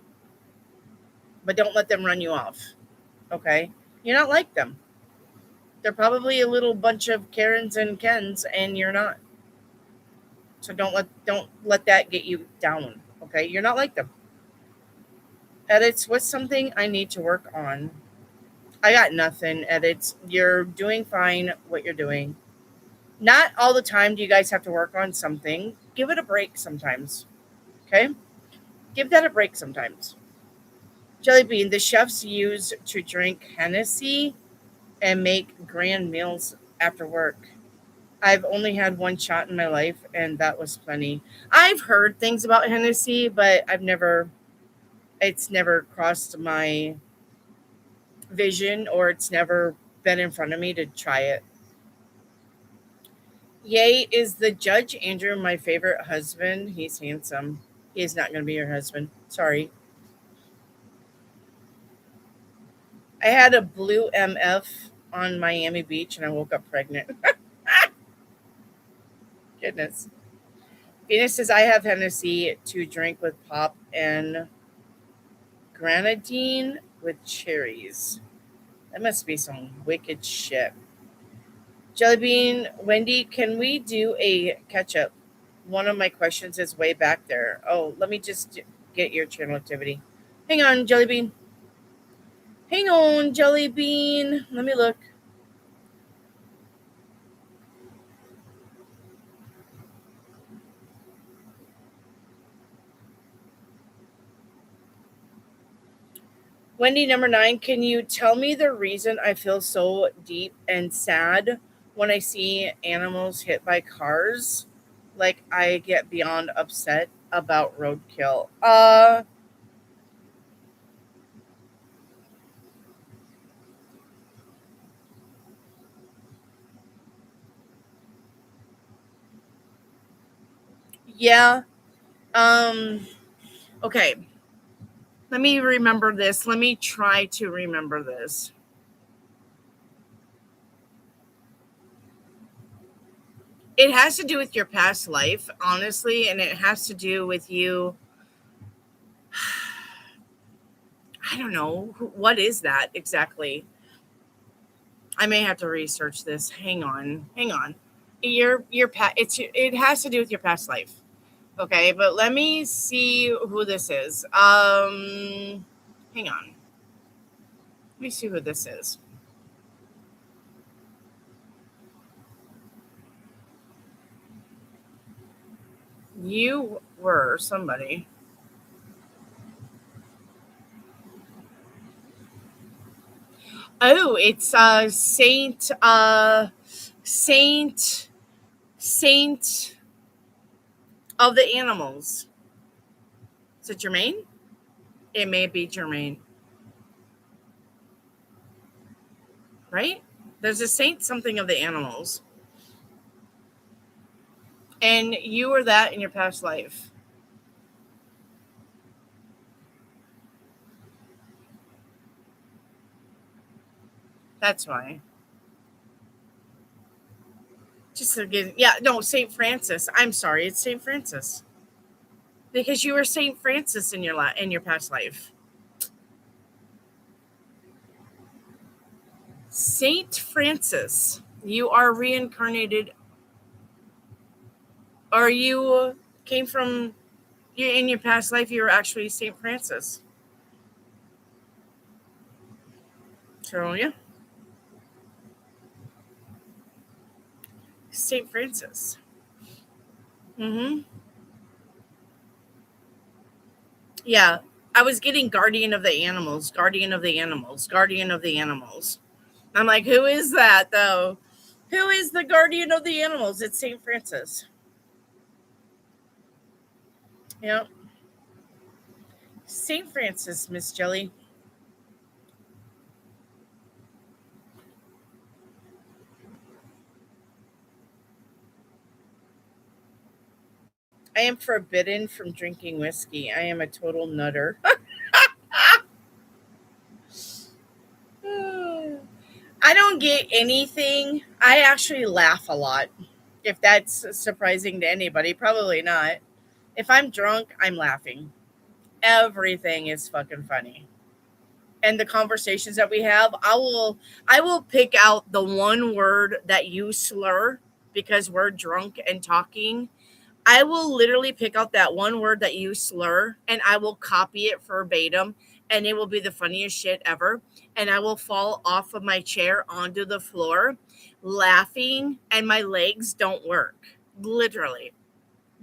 But don't let them run you off. Okay? You're not like them. They're probably a little bunch of Karens and Kens, and you're not. So don't let that get you down. Okay? You're not like them. Edits, what's something I need to work on? I got nothing, Edits. You're doing fine what you're doing. Not all the time do you guys have to work on something. Give it a break sometimes. Okay? Give that a break sometimes. Jelly bean, the chefs use to drink Hennessy. and make grand meals after work. I've only had one shot in my life, and that was plenty. I've heard things about Hennessy, but it's never crossed my vision, or it's never been in front of me to try it. Yay, is the Judge Andrew my favorite husband? He's handsome. He is not going to be your husband. Sorry. I had a blue MF on Miami Beach and I woke up pregnant. Goodness. Venus says, I have Hennessy to drink with pop and grenadine with cherries. That must be some wicked shit. Jellybean, Wendy, can we do a catch up? One of my questions is way back there. Oh, let me just get your channel activity. Hang on, Jellybean. Hang on, Jellybean. Let me look. Wendy, number 9, can you tell me the reason I feel so deep and sad when I see animals hit by cars? Like I get beyond upset about roadkill. Yeah. Um okay. Let me remember this. Let me try to remember this. It has to do with your past life, honestly, and it has to do with you. I don't know. What is that exactly? I may have to research this. Hang on. Hang on. It has to do with your past life. Okay, but let me see who this is. Hang on. Let me see who this is. You were somebody. Oh, it's Saint Saint of the Animals. Is it Germaine? It may be Germaine, right? There's a Saint something of the Animals, and you were that in your past life. That's why. Just again, yeah, no, Saint Francis. I'm sorry, it's Saint Francis because you were Saint Francis in in your past life. Saint Francis, you are reincarnated, or you came from you in your past life. You were actually Saint Francis. So yeah, Saint Francis. Mm-hmm. Yeah, I was getting Guardian of the Animals, Guardian of the Animals, Guardian of the Animals. I'm like, who is that though? Who is the Guardian of the Animals? It's Saint Francis. Yeah, Saint Francis, Miss Jelly. I am forbidden from drinking whiskey. I am a total nutter. I don't get anything. I actually laugh a lot. If that's surprising to anybody, probably not. If I'm drunk, I'm laughing. Everything is fucking funny. And the conversations that we have, I will pick out the one word that you slur because we're drunk and talking. I will literally pick out that one word that you slur and I will copy it verbatim, and it will be the funniest shit ever. And I will fall off of my chair onto the floor laughing and my legs don't work. Literally.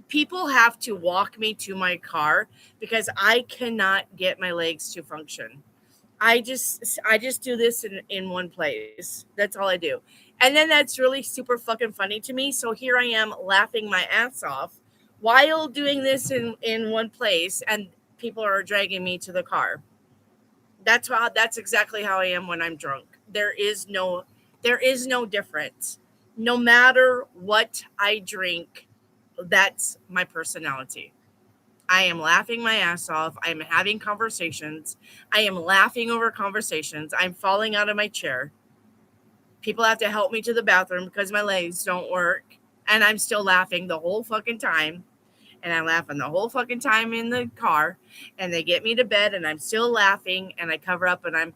People have to walk me to my car because I cannot get my legs to function. I just do this in one place. That's all I do. And then that's really super fucking funny to me. So here I am laughing my ass off while doing this in one place, and people are dragging me to the car. That's exactly how I am when I'm drunk. There is no difference. No matter what I drink, that's my personality. I am laughing my ass off. I'm having conversations. I am laughing over conversations. I'm falling out of my chair. People have to help me to the bathroom because my legs don't work. And I'm still laughing the whole fucking time. And I'm laughing the whole fucking time in the car. And they get me to bed and I'm still laughing. And I cover up and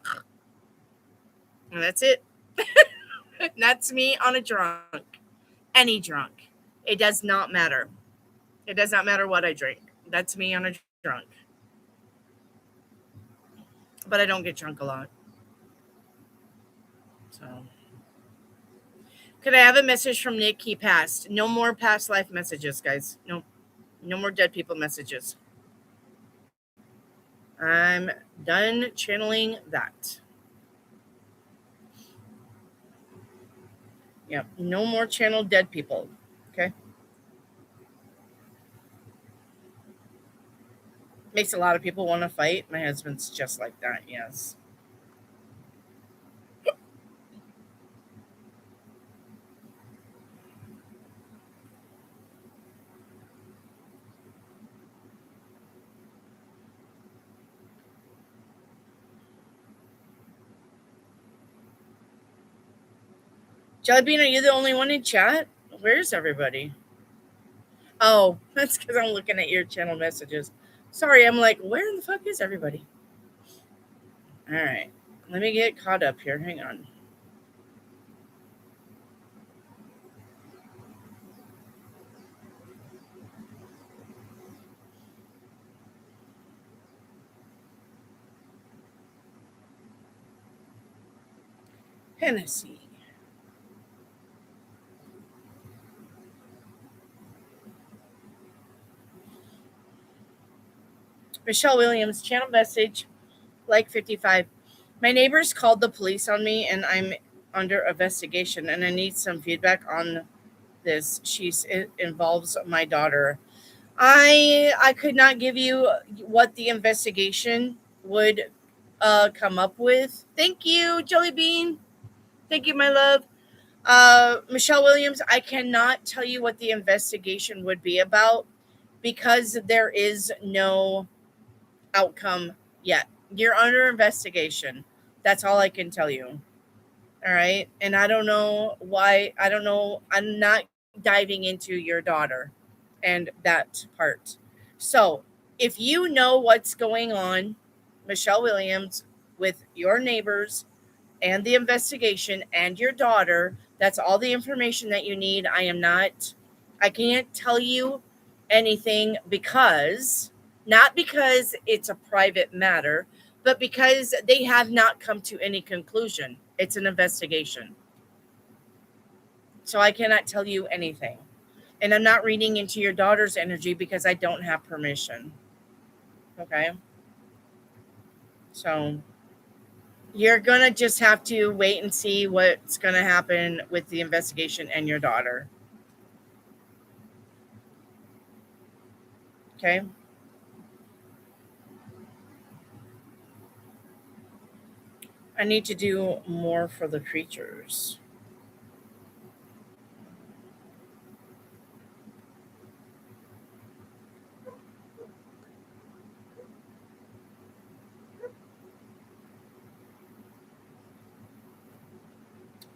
that's it. That's me on a drunk. Any drunk. It does not matter. It does not matter what I drink. That's me on a drunk. But I don't get drunk a lot. So, could I have a message from Nick? He passed. No more past life messages, guys. No, no more dead people messages. I'm done channeling that. Yeah, no more channel dead people. Okay. Makes a lot of people want to fight. My husband's just like that. Yes. Jellybean, are you the only one in chat? Where's everybody? Oh, that's because I'm looking at your channel messages. Sorry, I'm like, where in the fuck is everybody? All right. Let me get caught up here. Hang on. Hennessy. Michelle Williams, channel message, like 55. My neighbors called the police on me and I'm under investigation and I need some feedback on this. It involves my daughter. I could not give you what the investigation would come up with. Thank you, Jelly Bean. Thank you, my love. Michelle Williams, I cannot tell you what the investigation would be about because there is no outcome yet. You're under investigation. That's all I can tell you. All right. And I don't know why. I don't know. I'm not diving into your daughter and that part. So if you know what's going on, Michelle Williams, with your neighbors and the investigation and your daughter, that's all the information that you need. I can't tell you anything not because it's a private matter, but because they have not come to any conclusion. It's an investigation. So I cannot tell you anything. And I'm not reading into your daughter's energy because I don't have permission. Okay. So you're going to just have to wait and see what's going to happen with the investigation and your daughter. Okay. I need to do more for the creatures.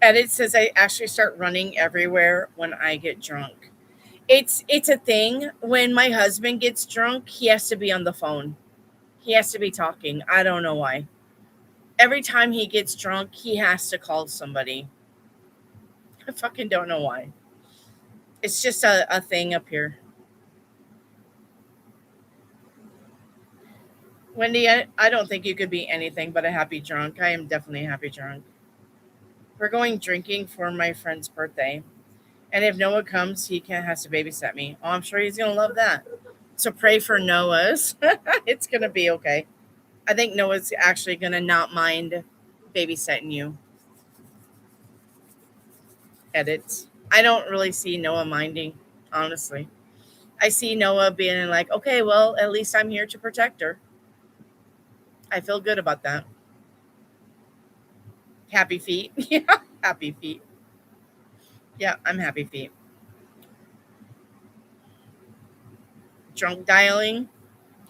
Edit says I actually start running everywhere when I get drunk. It's a thing. When my husband gets drunk, he has to be on the phone. He has to be talking. I don't know why. Every time he gets drunk, he has to call somebody. I fucking don't know why. It's just a thing up here. Wendy, I don't think you could be anything but a happy drunk. I am definitely a happy drunk. We're going drinking for my friend's birthday. And if Noah comes, has to babysit me. Oh, I'm sure he's gonna love that. So pray for Noah's. It's gonna be okay. I think Noah's actually going to not mind babysitting you. Edits. I don't really see Noah minding, honestly. I see Noah being like, okay, well, at least I'm here to protect her. I feel good about that. Happy feet. Yeah, happy feet. Yeah, I'm happy feet. Drunk dialing.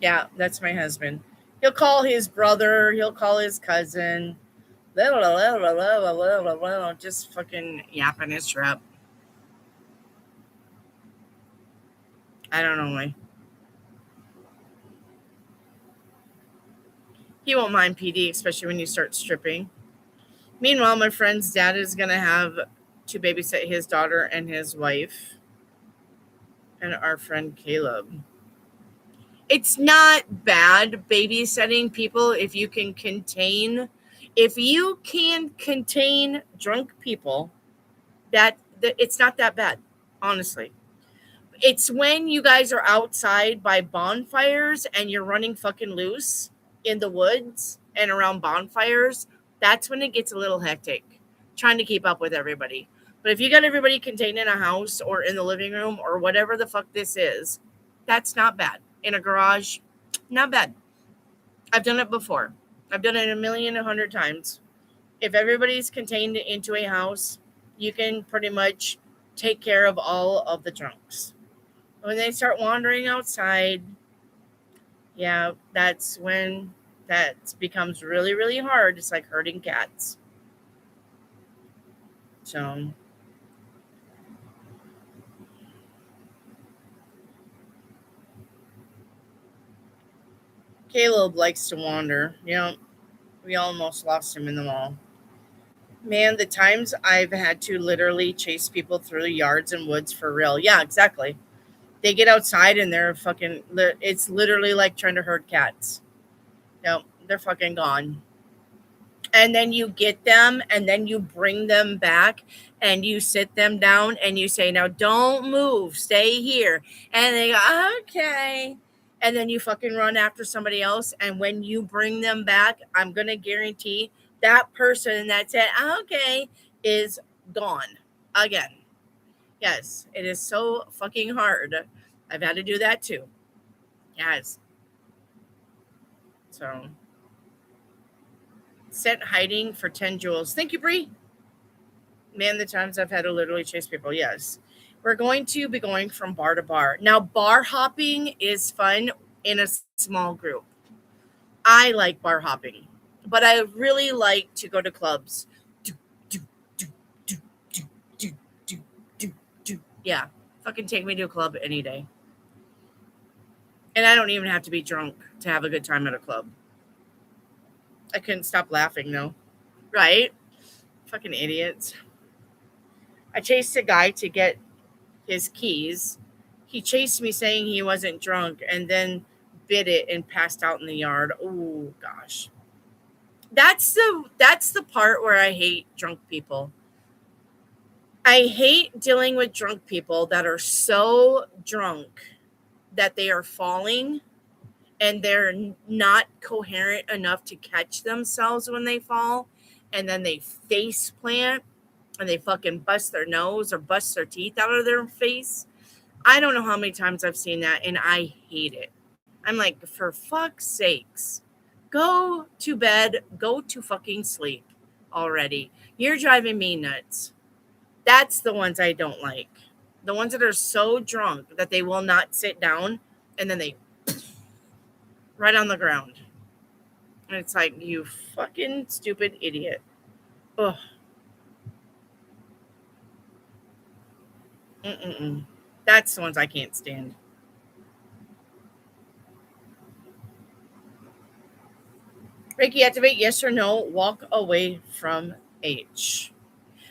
Yeah, that's my husband. He'll call his brother. He'll call his cousin. Just fucking yapping his trap. I don't know why. He won't mind PD, especially when you start stripping. Meanwhile, my friend's dad is going to have to babysit his daughter and his wife and our friend Caleb. It's not bad babysitting people if you can contain drunk people, that it's not that bad, honestly. It's when you guys are outside by bonfires and you're running fucking loose in the woods and around bonfires. That's when it gets a little hectic trying to keep up with everybody. But if you got everybody contained in a house or in the living room or whatever the fuck this is, that's not bad. In a garage, not bad. I've done it before. I've done it a hundred times. If everybody's contained into a house, you can pretty much take care of all of the drunks. When they start wandering outside, yeah, that's when that becomes really, really hard. It's like herding cats. So, Caleb likes to wander. We almost lost him in the mall. Man, the times I've had to literally chase people through the yards and woods for real. Yeah, exactly. They get outside and they're fucking, it's literally like trying to herd cats. No, they're fucking gone. And then you get them and then you bring them back and you sit them down and you say, now don't move, stay here. And they go, okay. And then you fucking run after somebody else. And when you bring them back, I'm going to guarantee that person that said, okay, is gone again. Yes, it is so fucking hard. I've had to do that too. Yes. So, set hiding for 10 jewels. Thank you, Bree. Man, the times I've had to literally chase people. Yes. We're going to be going from bar to bar. Now, bar hopping is fun in a small group. I like bar hopping, but I really like to go to clubs. Do, do, do, do, do, do, do, do, do. Yeah. Fucking take me to a club any day. And I don't even have to be drunk to have a good time at a club. I couldn't stop laughing, though. Right? Fucking idiots. I chased a guy to get his keys. He chased me saying he wasn't drunk and then bit it and passed out in the yard. Oh gosh. That's the part where I hate drunk people. I hate dealing with drunk people that are so drunk that they are falling and they're not coherent enough to catch themselves when they fall, and then they face plant and they fucking bust their nose or bust their teeth out of their face. I don't know how many times I've seen that, and I hate it. I'm like, for fuck's sakes, go to bed, go to fucking sleep already. You're driving me nuts. That's the ones I don't like. The ones that are so drunk that they will not sit down and then they right on the ground. And it's like, you fucking stupid idiot. Ugh. Mm-mm-mm. That's the ones I can't stand. Reiki activate, yes or no, walk away from H.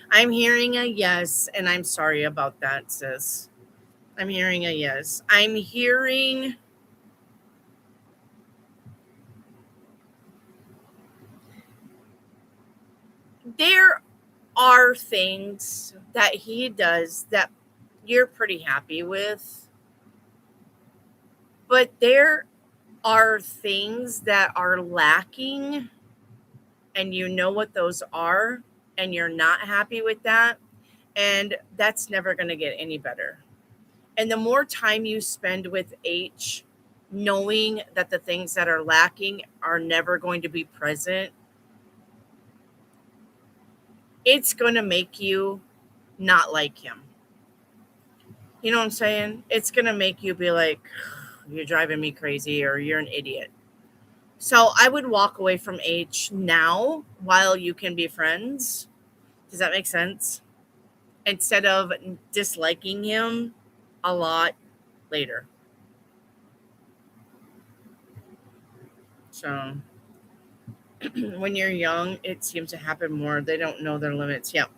I'm hearing a yes, and I'm sorry about that, sis. I'm hearing a yes. I'm hearing there are things that he does that you're pretty happy with, but there are things that are lacking, and you know what those are, and you're not happy with that, and that's never going to get any better. And the more time you spend with H, knowing that the things that are lacking are never going to be present, it's going to make you not like him. You know what I'm saying? It's going to make you be like, you're driving me crazy or you're an idiot. So I would walk away from H now while you can be friends. Does that make sense? Instead of disliking him a lot later. So when you're young, it seems to happen more. They don't know their limits. Yep.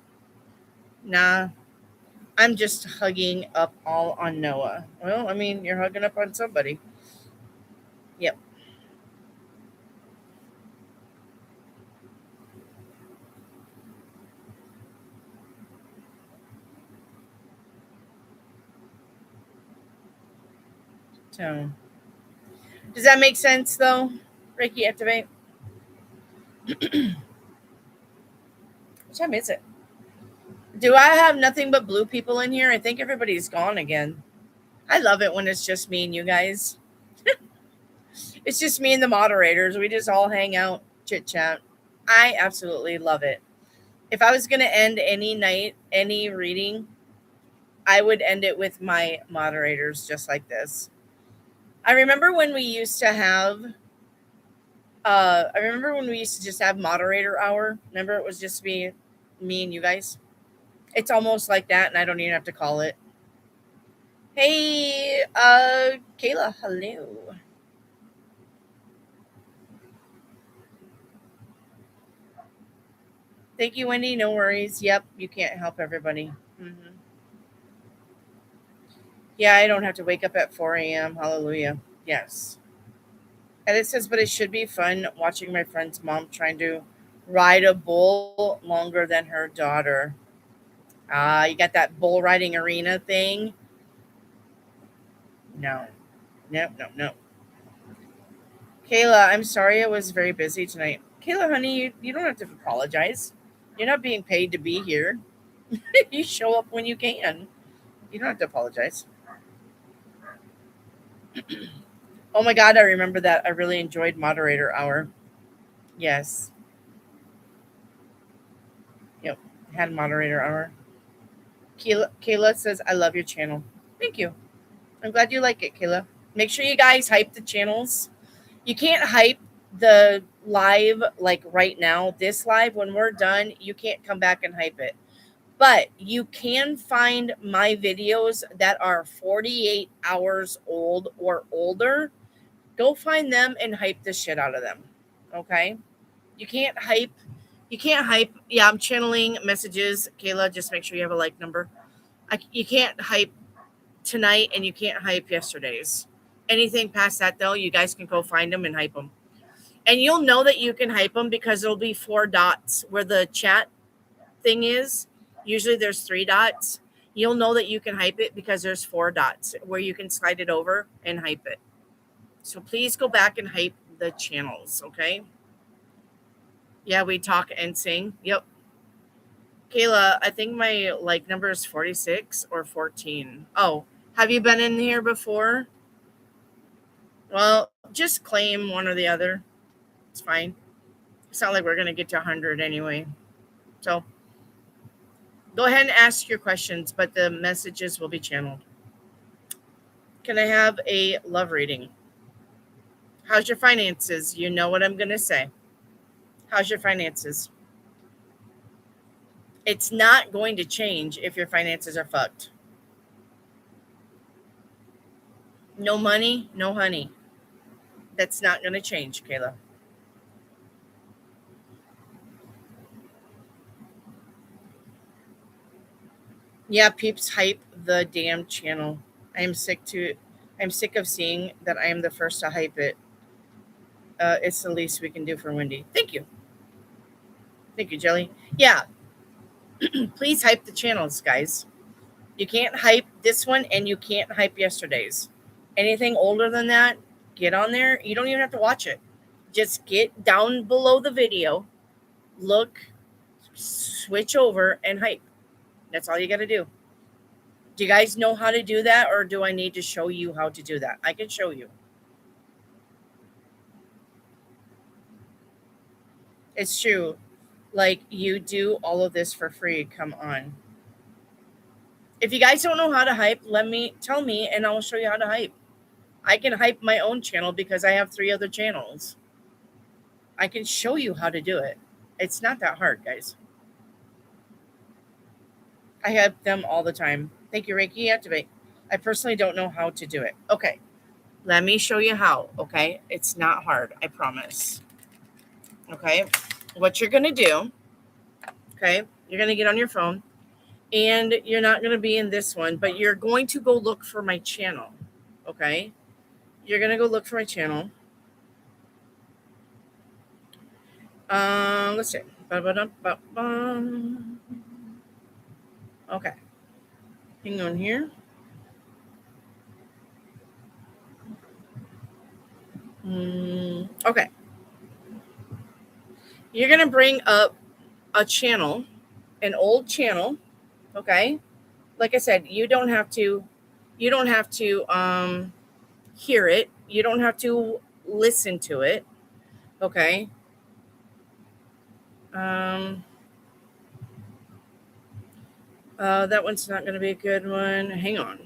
Nah, I'm just hugging up all on Noah. Well, I mean, you're hugging up on somebody. Yep. So, does that make sense though? Reiki activate. What time is it? Do I have nothing but blue people in here? I think everybody's gone again. I love it when it's just me and you guys. It's just me and the moderators. We just all hang out, chit chat. I absolutely love it. If I was going to end any night, any reading, I would end it with my moderators just like this. I remember when we used to have just have moderator hour. Remember it was just me and you guys. It's almost like that, and I don't even have to call it. Hey, Kayla, hello. Thank you, Wendy. No worries. Yep, you can't help everybody. Mm-hmm. Yeah, I don't have to wake up at 4 a.m. Hallelujah. Yes. And it says, but it should be fun watching my friend's mom trying to ride a bull longer than her daughter. You got that bull riding arena thing? No. Nope, nope, nope. Kayla, I'm sorry I was very busy tonight. Kayla, honey, you don't have to apologize. You're not being paid to be here. You show up when you can. You don't have to apologize. Oh my God, I remember that. I really enjoyed moderator hour. Yes. Yep. Had moderator hour. Kayla says, I love your channel. Thank you. I'm glad you like it, Kayla. Make sure you guys hype the channels. You can't hype the live like right now, this live. When we're done, you can't come back and hype it. But you can find my videos that are 48 hours old or older. Go find them and hype the shit out of them. Okay? You can't hype. You can't hype. Yeah, I'm channeling messages. Kayla, just make sure you have a like number. You can't hype tonight and you can't hype yesterday's. Anything past that, though, you guys can go find them and hype them. And you'll know that you can hype them because there'll be 4 dots where the chat thing is. Usually there's 3 dots. You'll know that you can hype it because there's 4 dots where you can slide it over and hype it. So please go back and hype the channels, okay? Yeah, we talk and sing. Yep. Kayla, I think my like number is 46 or 14. Oh, have you been in here before? Well, just claim one or the other. It's fine. It's not like we're going to get to 100 anyway. So go ahead and ask your questions, but the messages will be channeled. Can I have a love reading? How's your finances? You know what I'm going to say. How's your finances? It's not going to change if your finances are fucked. No money, no honey. That's not going to change, Kayla. Yeah, peeps hype the damn channel. I'm sick of seeing that I am the first to hype it. It's the least we can do for Wendy. Thank you. Thank you, Jelly. Yeah, please hype the channels, guys. You can't hype this one and you can't hype yesterday's. Anything older than that, get on there. You don't even have to watch it. Just get down below the video, look, switch over, and hype. That's all you got to do. Do you guys know how to do that, or do I need to show you how to do that? I can show you. It's true. Like, you do all of this for free. Come on. If you guys don't know how to hype, tell me and I'll show you how to hype. I can hype my own channel because I have 3 other channels. I can show you how to do it. It's not that hard, guys. I hype them all the time. Thank you, Reiki Activate. I personally don't know how to do it. Okay. Let me show you how, okay? It's not hard, I promise. Okay? What you're going to do, okay? You're going to get on your phone, and you're not going to be in this one, but you're going to go look for my channel, okay? You're going to go look for my channel. Let's see. Okay. Hang on here. Okay. You're going to bring up a channel, an old channel, okay? Like I said, you don't have to hear it. You don't have to listen to it, okay? That one's not going to be a good one. Hang on.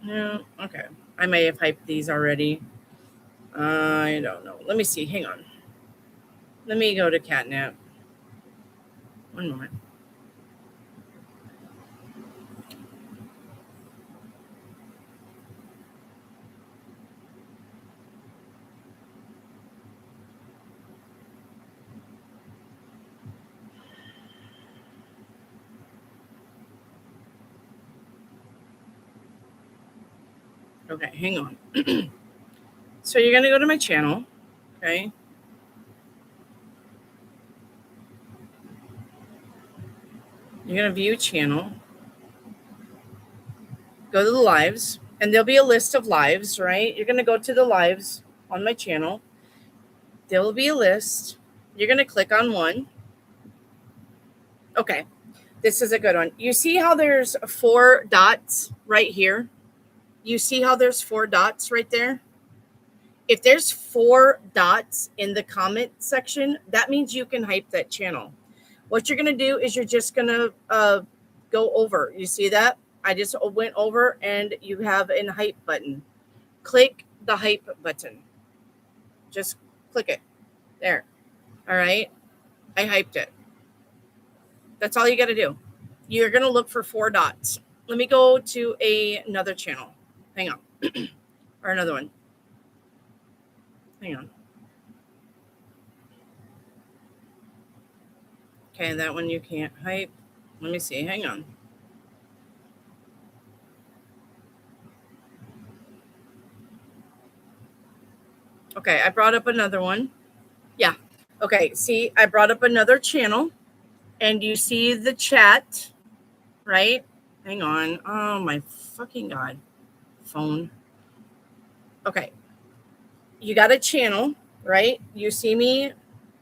No, okay. I may have hyped these already. I don't know. Let me see. Hang on. Let me go to Catnap. One moment. Okay, hang on. So you're going to go to my channel, okay? You're going to view channel. Go to the lives, and there'll be a list of lives, right? You're going to go to the lives on my channel. There will be a list. You're going to click on one. Okay, this is a good one. You see how there's 4 dots right here? You see how there's 4 dots right there? If there's 4 dots in the comment section, that means you can hype that channel. What you're going to do is you're just going to go over. You see that? I just went over, and you have a hype button. Click the hype button. Just click it. There. All right. I hyped it. That's all you got to do. You're going to look for 4 dots. Let me go to another channel. Hang on. Or another one. Hang on. Okay, that one you can't hype. Let me see. Hang on. Okay, I brought up another one. Yeah. Okay, see, I brought up another channel, and you see the chat, right? Hang on. Oh, my fucking God. Phone. Okay. You got a channel, right? You see me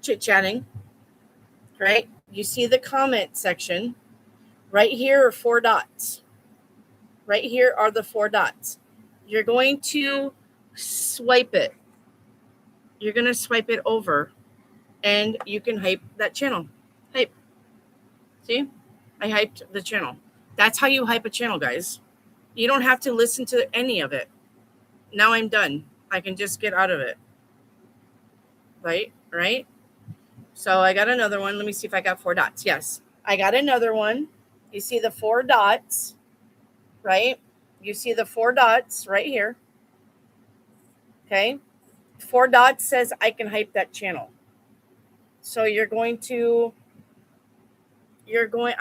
chit-chatting, right? You see the comment section. Right here are 4 dots. Right here are the 4 dots. You're going to swipe it. You're going to swipe it over, and you can hype that channel. Hype. See? I hyped the channel. That's how you hype a channel, guys. You don't have to listen to any of it. Now I'm done. I can just get out of it. Right? So I got another one. Let me see if I got 4 dots. Yes, I got another one. You see the 4 dots, right? You see the 4 dots right here. Okay. 4 dots says I can hype that channel. So I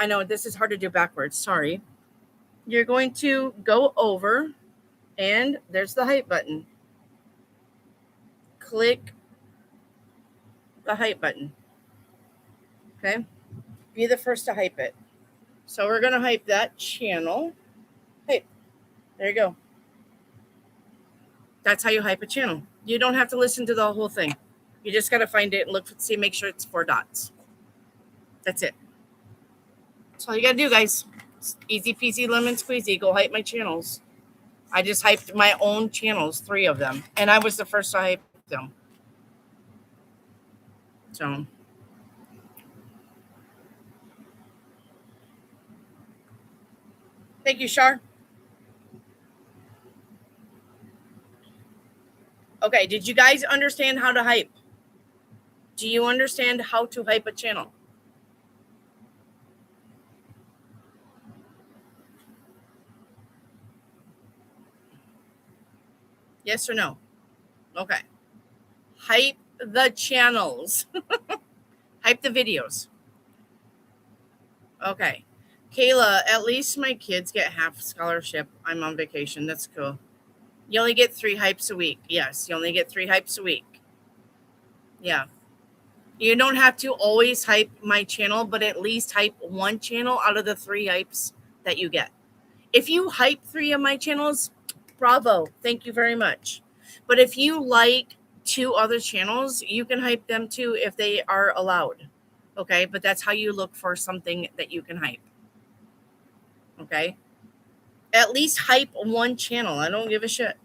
know this is hard to do backwards. Sorry. You're going to go over, and there's the hype button. Click the hype button. Okay. Be the first to hype it. So we're going to hype that channel. Hey, there you go. That's how you hype a channel. You don't have to listen to the whole thing. You just got to find it and look, see, make sure it's 4 dots. That's it. That's all you got to do, guys. It's easy peasy lemon squeezy. Go hype my channels. I just hyped my own channels, 3 of them. And I was the first to hype them. So. Thank you, Shar. Okay, did you guys understand how to hype? Do you understand how to hype a channel? Yes or no? Okay. Hype the channels. Hype the videos. Okay. Kayla, at least my kids get half scholarship. I'm on vacation. That's cool. You only get 3 hypes a week. Yes, you only get 3 hypes a week. Yeah. You don't have to always hype my channel, but at least hype 1 channel out of the 3 hypes that you get. If you hype 3 of my channels, bravo. Thank you very much. But if you like 2 other channels, you can hype them too if they are allowed. Okay, but that's how you look for something that you can hype. Okay, at least hype 1 channel. I don't give a shit.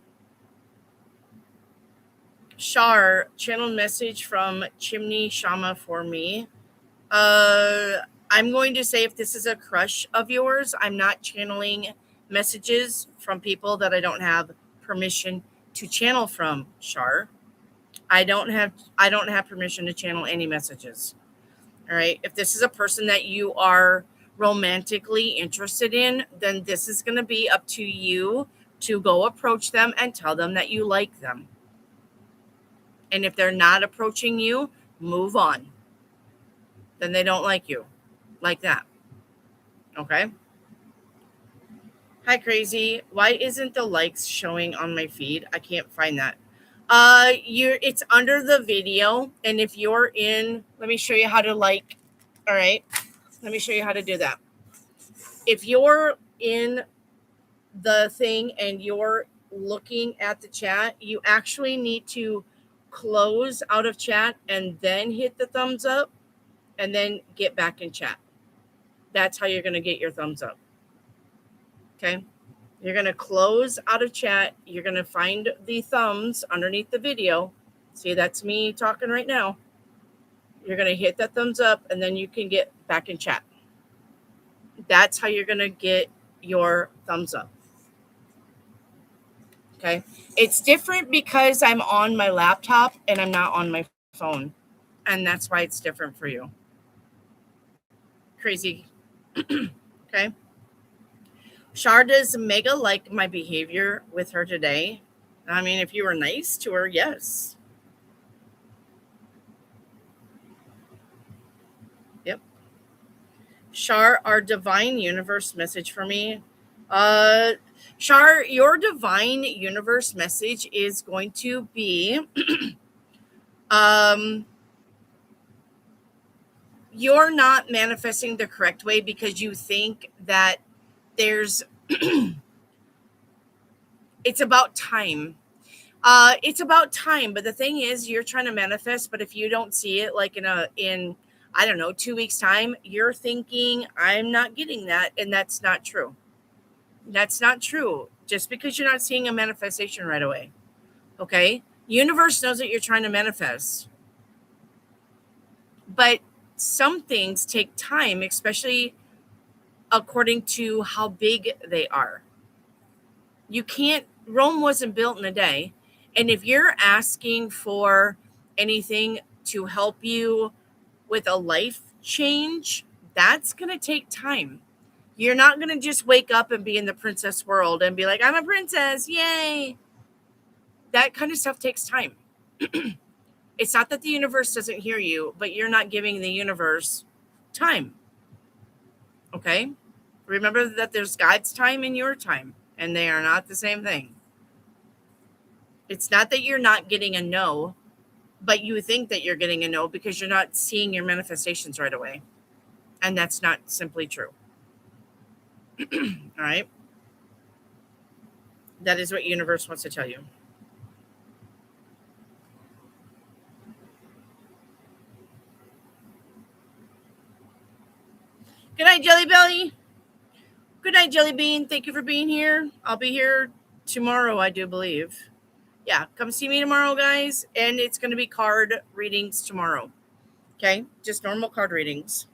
Shar, channel message from Chimney Shama for me. I'm going to say if this is a crush of yours, I'm not channeling messages from people that I don't have permission to channel from, Shar. I don't have permission to channel any messages. All right. If this is a person that you are romantically interested in, then this is going to be up to you to go approach them and tell them that you like them. And if they're not approaching you, move on. Then they don't like you. Like that. Okay? Hi, Crazy. Why isn't the likes showing on my feed? I can't find that. It's under the video, and if you're in, let me show you how to like. All right, let me show you how to do that. If you're in the thing and you're looking at the chat, you actually need to close out of chat and then hit the thumbs up and then get back in chat. That's how you're going to get your thumbs up. Okay. You're going to close out of chat. You're going to find the thumbs underneath the video. See, that's me talking right now. You're going to hit that thumbs up and then you can get back in chat. That's how you're going to get your thumbs up. Okay. It's different because I'm on my laptop and I'm not on my phone. And that's why it's different for you. Crazy. Okay. Shar, does Mega like my behavior with her today? I mean, if you were nice to her, yes. Yep. Shar, our divine universe message for me. Shar, your divine universe message is going to be you're not manifesting the correct way because you think that there's it's about time. It's about time, but the thing is you're trying to manifest, but if you don't see it like in I don't know, 2 weeks time, you're thinking I'm not getting that, and that's not true. That's not true. Just because you're not seeing a manifestation right away. Okay? Universe knows that you're trying to manifest. But some things take time, especially according to how big they are. You can't, Rome wasn't built in a day. And if you're asking for anything to help you with a life change, that's going to take time. You're not going to just wake up and be in the princess world and be like, I'm a princess, yay. That kind of stuff takes time. It's not that the universe doesn't hear you, but you're not giving the universe time. Okay? Remember that there's God's time and your time, and they are not the same thing. It's not that you're not getting a no, but you think that you're getting a no because you're not seeing your manifestations right away. And that's not simply true. All right. That is what universe wants to tell you. Good night, Jelly Belly. Good night, Jelly Bean. Thank you for being here. I'll be here tomorrow, I do believe. Yeah, come see me tomorrow, guys. And it's going to be card readings tomorrow. Okay? Just normal card readings.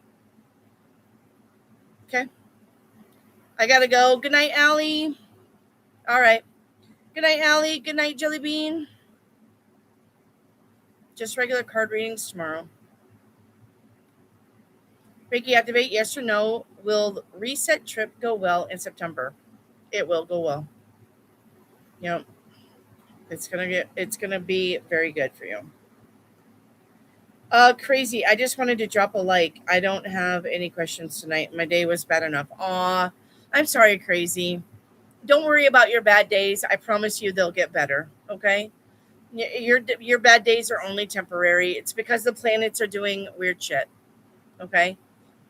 Okay? I got to go. Good night, Allie. All right. Good night, Allie. Good night, Jelly Bean. Just regular card readings tomorrow. Reiki activate, yes or no? Will reset trip go well in September? It will go well. Yep. It's gonna be very good for you. Crazy. I just wanted to drop a like. I don't have any questions tonight. My day was bad enough. Aw, I'm sorry, Crazy. Don't worry about your bad days. I promise you they'll get better. Okay? Your bad days are only temporary. It's because the planets are doing weird shit. Okay?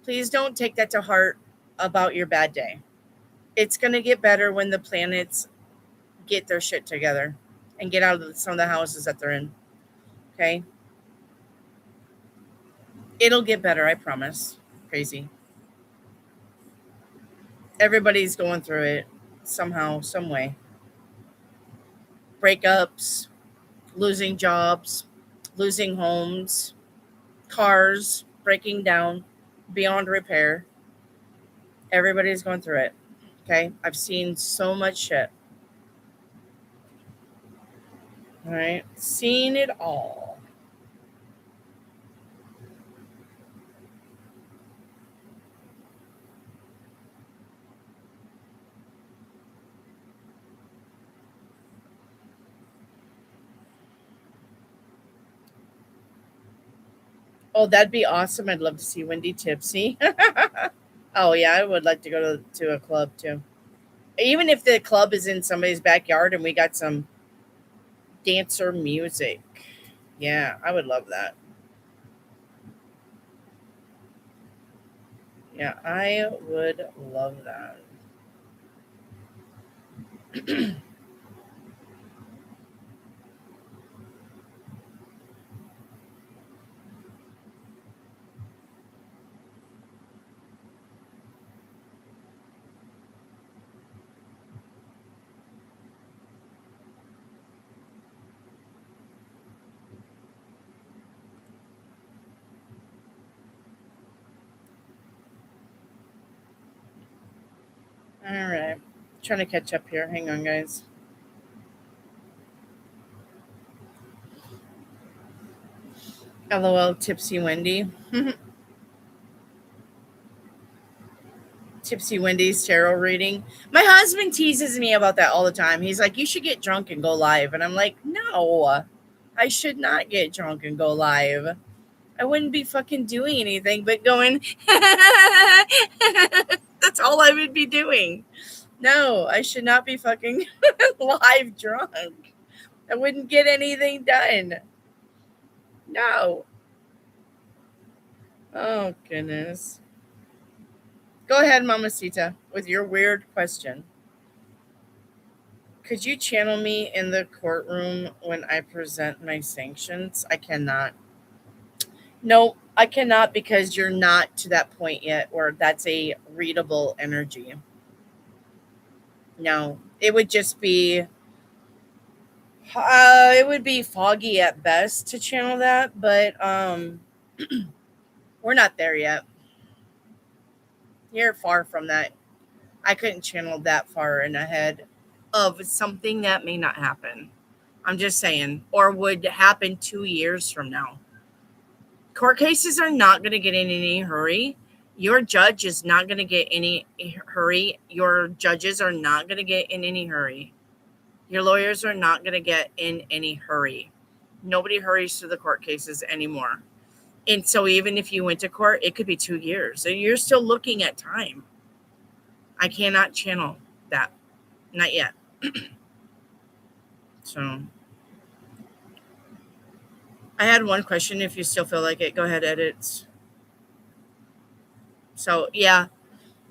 Please don't take that to heart about your bad day. It's gonna get better when the planets get their shit together and get out of some of the houses that they're in. Okay? It'll get better, I promise. Crazy. Everybody's going through it somehow, some way. Breakups, losing jobs, losing homes, cars breaking down beyond repair. Everybody's going through it. Okay? I've seen so much shit. All right? Seen it all. Oh, that'd be awesome. I'd love to see Wendy tipsy. Oh, yeah, I would like to go to a club too. Even if the club is in somebody's backyard and we got some dancer music. Yeah, I would love that. Yeah, I would love that. All right. Trying to catch up here. Hang on, guys. LOL, Tipsy Wendy. Tipsy Wendy's tarot reading. My husband teases me about that all the time. He's like, you should get drunk and go live. And I'm like, no, I should not get drunk and go live. I wouldn't be fucking doing anything but going, that's all I would be doing. No, I should not be fucking live drunk. I wouldn't get anything done. No. Oh, goodness. Go ahead, Mamacita, with your weird question. Could you channel me in the courtroom when I present my sanctions? I cannot. No, I cannot because you're not to that point yet where that's a readable energy. No, it would be foggy at best to channel that, but we're not there yet. You're far from that. I couldn't channel that far in ahead of something that may not happen. I'm just saying, or would happen 2 years from now. Court cases are not going to get in any hurry. Your judge is not going to get any hurry. Your judges are not going to get in any hurry. Your lawyers are not going to get in any hurry. Nobody hurries through the court cases anymore. And so even if you went to court, it could be 2 years. And you're still looking at time. I cannot channel that. Not yet. So I had one question. If you still feel like it, go ahead, edits. So yeah,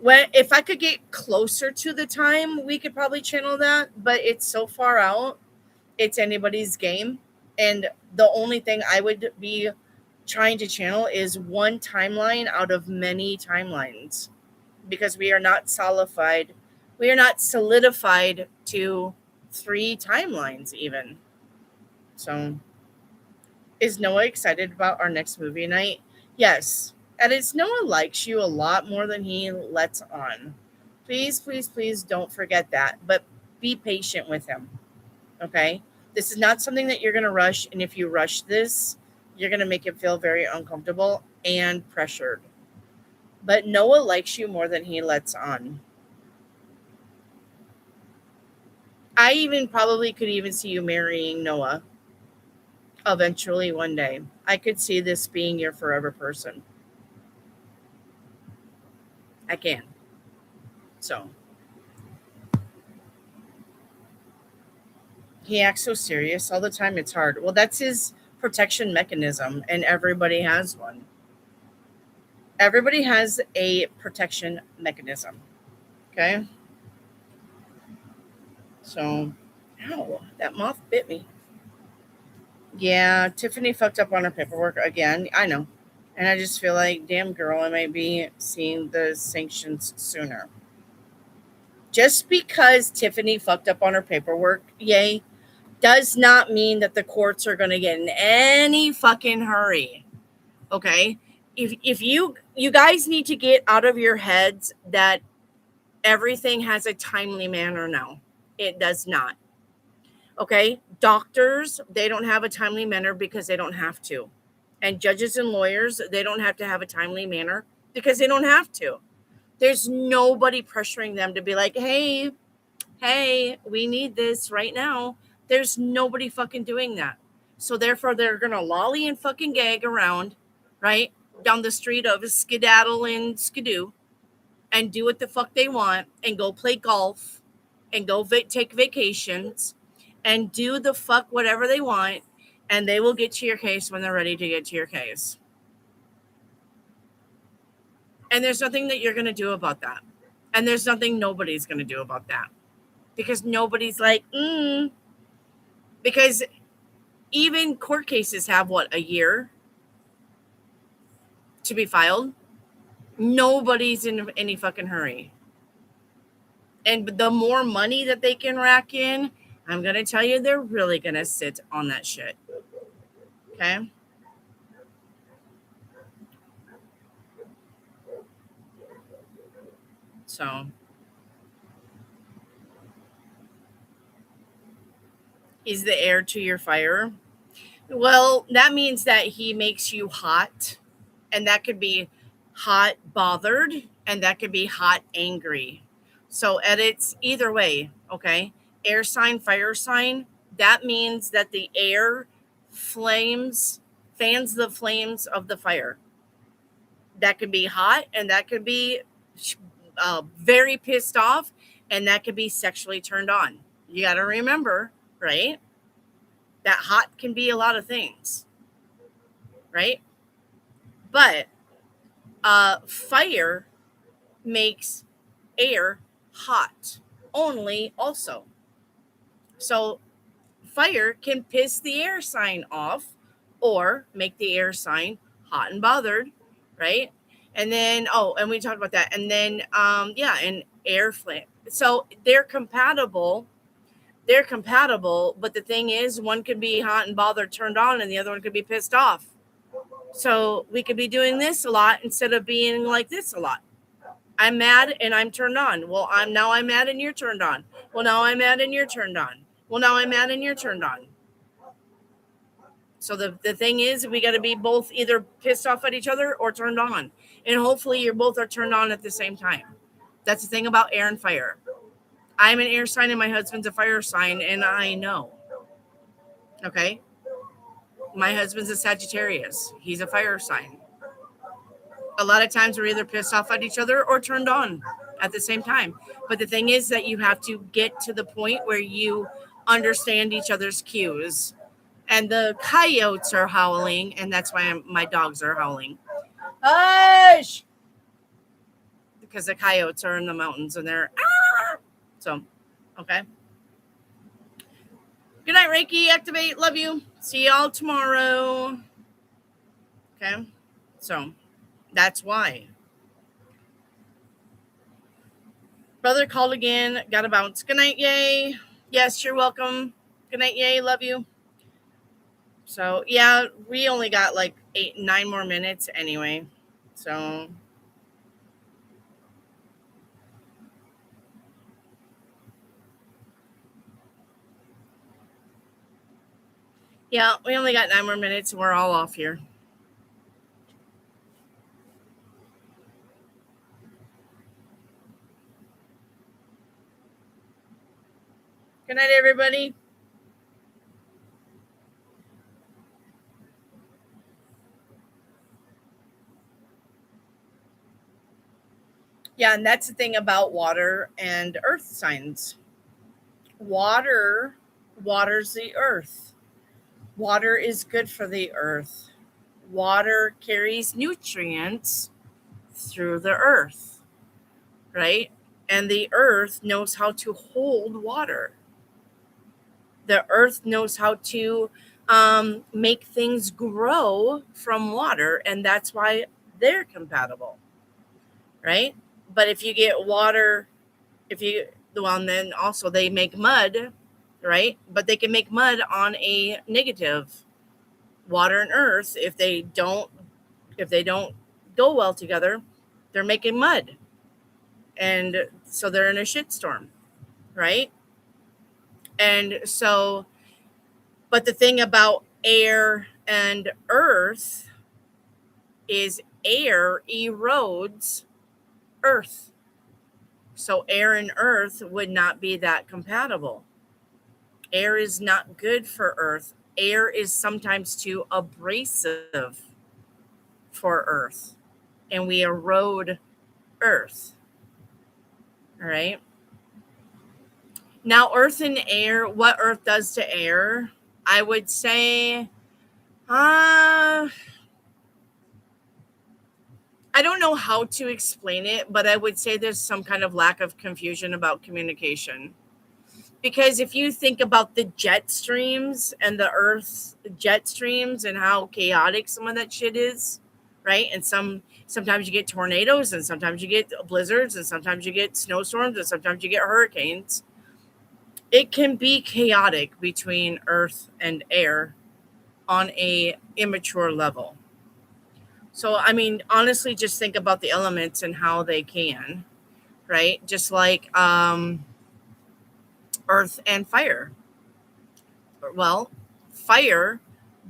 if I could get closer to the time, we could probably channel that, but it's so far out, it's anybody's game. And the only thing I would be trying to channel is one timeline out of many timelines, because we are not solidified. We are not solidified to 3 timelines even. So, is Noah excited about our next movie night? Yes. And it's Noah likes you a lot more than he lets on. Please, please, please don't forget that. But be patient with him. Okay? This is not something that you're going to rush. And if you rush this, you're going to make him feel very uncomfortable and pressured. But Noah likes you more than he lets on. I even probably could even see you marrying Noah eventually one day. I could see this being your forever person. I can. So he acts so serious all the time. It's hard. Well, that's his protection mechanism, and everybody has one. Everybody has a protection mechanism. Okay. So, ow, that moth bit me. Yeah, Tiffany fucked up on her paperwork again. I know. And I just feel like, damn girl, I might be seeing the sanctions sooner. Just because Tiffany fucked up on her paperwork, yay, does not mean that the courts are going to get in any fucking hurry. Okay? If you guys need to get out of your heads that everything has a timely manner now. It does not. Okay? Doctors, they don't have a timely manner because they don't have to. And judges and lawyers, they don't have to have a timely manner because they don't have to. There's nobody pressuring them to be like, hey, we need this right now. There's nobody fucking doing that. So therefore, they're going to lolly and fucking gag around, right? Down the street of Skedaddle and Skidoo and do what the fuck they want and go play golf and go take vacations and do the fuck whatever they want. And they will get to your case when they're ready to get to your case. And there's nothing that you're going to do about that. And there's nothing nobody's going to do about that. Because nobody's like, Because even court cases have, what, a year to be filed? Nobody's in any fucking hurry. And the more money that they can rack in, I'm going to tell you, they're really going to sit on that shit. Okay? So, he's the heir to your fire. Well, that means that he makes you hot, and that could be hot bothered, and that could be hot angry. So edits either way, okay? Air sign, fire sign, that means that the air fans the flames of the fire. That could be hot, and that could be very pissed off, and that could be sexually turned on. You got to remember, right? That hot can be a lot of things, right? But fire makes air hot only also. So fire can piss the air sign off or make the air sign hot and bothered, right? And then, and we talked about that. And then, and air flame. So they're compatible. They're compatible, but the thing is, one could be hot and bothered, turned on, and the other one could be pissed off. So we could be doing this a lot instead of being like this a lot. I'm mad and I'm turned on. Well, I'm mad and you're turned on. Well, now I'm mad and you're turned on. Well, now I'm mad and you're turned on. So the thing is, we got to be both either pissed off at each other or turned on. And hopefully you both are turned on at the same time. That's the thing about air and fire. I'm an air sign and my husband's a fire sign, and I know. Okay? My husband's a Sagittarius. He's a fire sign. A lot of times we're either pissed off at each other or turned on at the same time. But the thing is that you have to get to the point where you understand each other's cues. And the coyotes are howling, and that's why my dogs are howling. Hush! The because the coyotes are in the mountains and they're so okay. Good night, Reiki. Activate. Love you. See y'all tomorrow. Okay. So that's why. Brother called again. Gotta bounce. Good night, yay. Yes, you're welcome. Good night, yay. Love you. So yeah, we only got like 9 more minutes anyway. So yeah, we only got 9 more minutes and we're all off here. Good night, everybody. Yeah, and that's the thing about water and earth signs. Water waters the earth. Water is good for the earth. Water carries nutrients through the earth, right? And the earth knows how to hold water. The earth knows how to make things grow from water, and that's why they're compatible, right? But if you get water, and then also they make mud, right? But they can make mud on a negative. Water and earth, if they don't go well together, they're making mud, and so they're in a shitstorm, right? And so, but the thing about air and earth is air erodes earth. So air and earth would not be that compatible. Air is not good for earth. Air is sometimes too abrasive for earth, and we erode earth. All right. Now, earth and air, what earth does to air, I would say, I don't know how to explain it, but I would say there's some kind of lack of confusion about communication. Because if you think about the jet streams and the earth's jet streams and how chaotic some of that shit is, right? And sometimes you get tornadoes, and sometimes you get blizzards, and sometimes you get snowstorms, and sometimes you get hurricanes. It can be chaotic between earth and air on a immature level. So I mean, honestly, just think about the elements and how they can, right? Just like earth and fire. Well, fire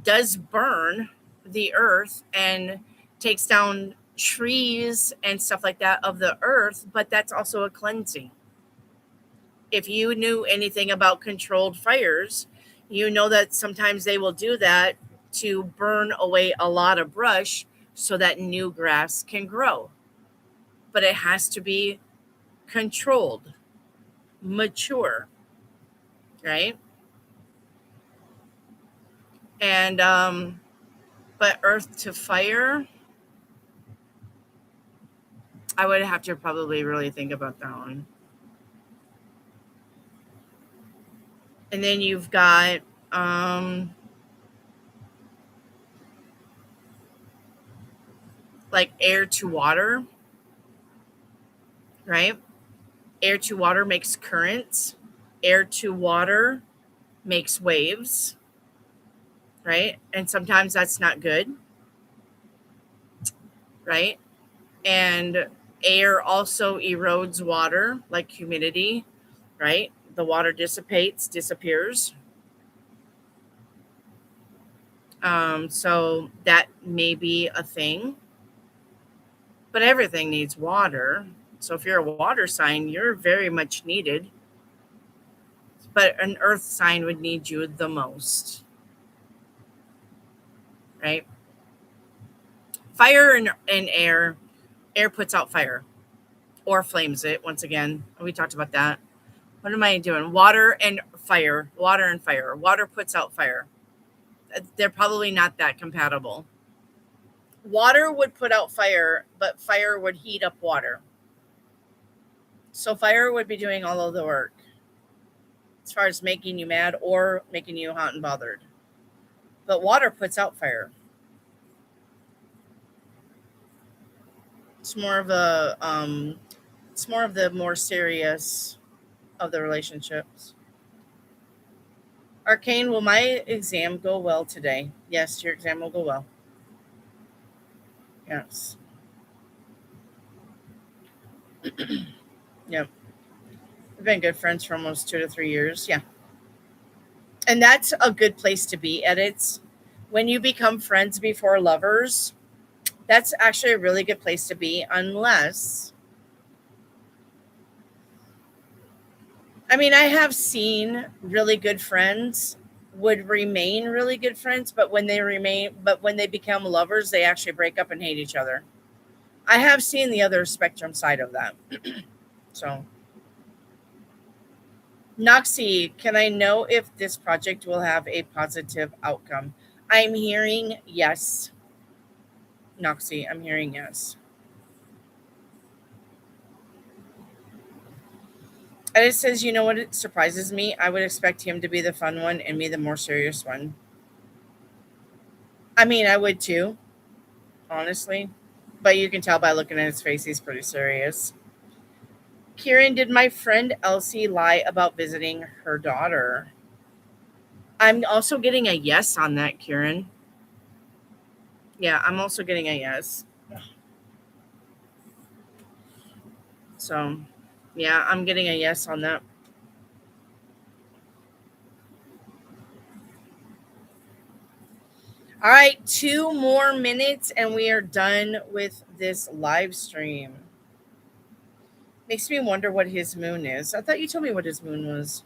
does burn the earth and takes down trees and stuff like that of the earth, but that's also a cleansing. If you knew anything about controlled fires, you know that sometimes they will do that to burn away a lot of brush so that new grass can grow. But it has to be controlled, mature, right? And but earth to fire, I would have to probably really think about that one. And then you've got like air to water, right? Air to water makes currents. Air to water makes waves, right? And sometimes that's not good, right? And air also erodes water, like humidity, right? The water disappears. So that may be a thing, but everything needs water. So if you're a water sign, you're very much needed. But an earth sign would need you the most, right? Fire and air puts out fire or flames it. Once again, we talked about that. What am I doing? Water and fire. Water puts out fire. They're probably not that compatible. Water would put out fire, but fire would heat up water. So fire would be doing all of the work as far as making you mad or making you hot and bothered. But water puts out fire. It's more of a it's more of the more serious of the relationships. Arcane, will my exam go well today? Yes, your exam will go well. Yes. Yep. We've been good friends for almost 2 to 3 years. Yeah. And that's a good place to be at it. When you become friends before lovers, that's actually a really good place to be, unless, I mean, I have seen really good friends would remain really good friends, but when they become lovers, they actually break up and hate each other. I have seen the other spectrum side of that. So, Noxie, can I know if this project will have a positive outcome? I'm hearing yes. Noxie, I'm hearing yes. And it says, you know what? It surprises me. I would expect him to be the fun one and me the more serious one. I mean, I would too, honestly. But you can tell by looking at his face, he's pretty serious. Kieran, did my friend Elsie lie about visiting her daughter? I'm also getting a yes on that, Kieran. Yeah, I'm also getting a yes. So, yeah, I'm getting a yes on that. All right, 2 more minutes and we are done with this live stream. Makes me wonder what his moon is. I thought you told me what his moon was.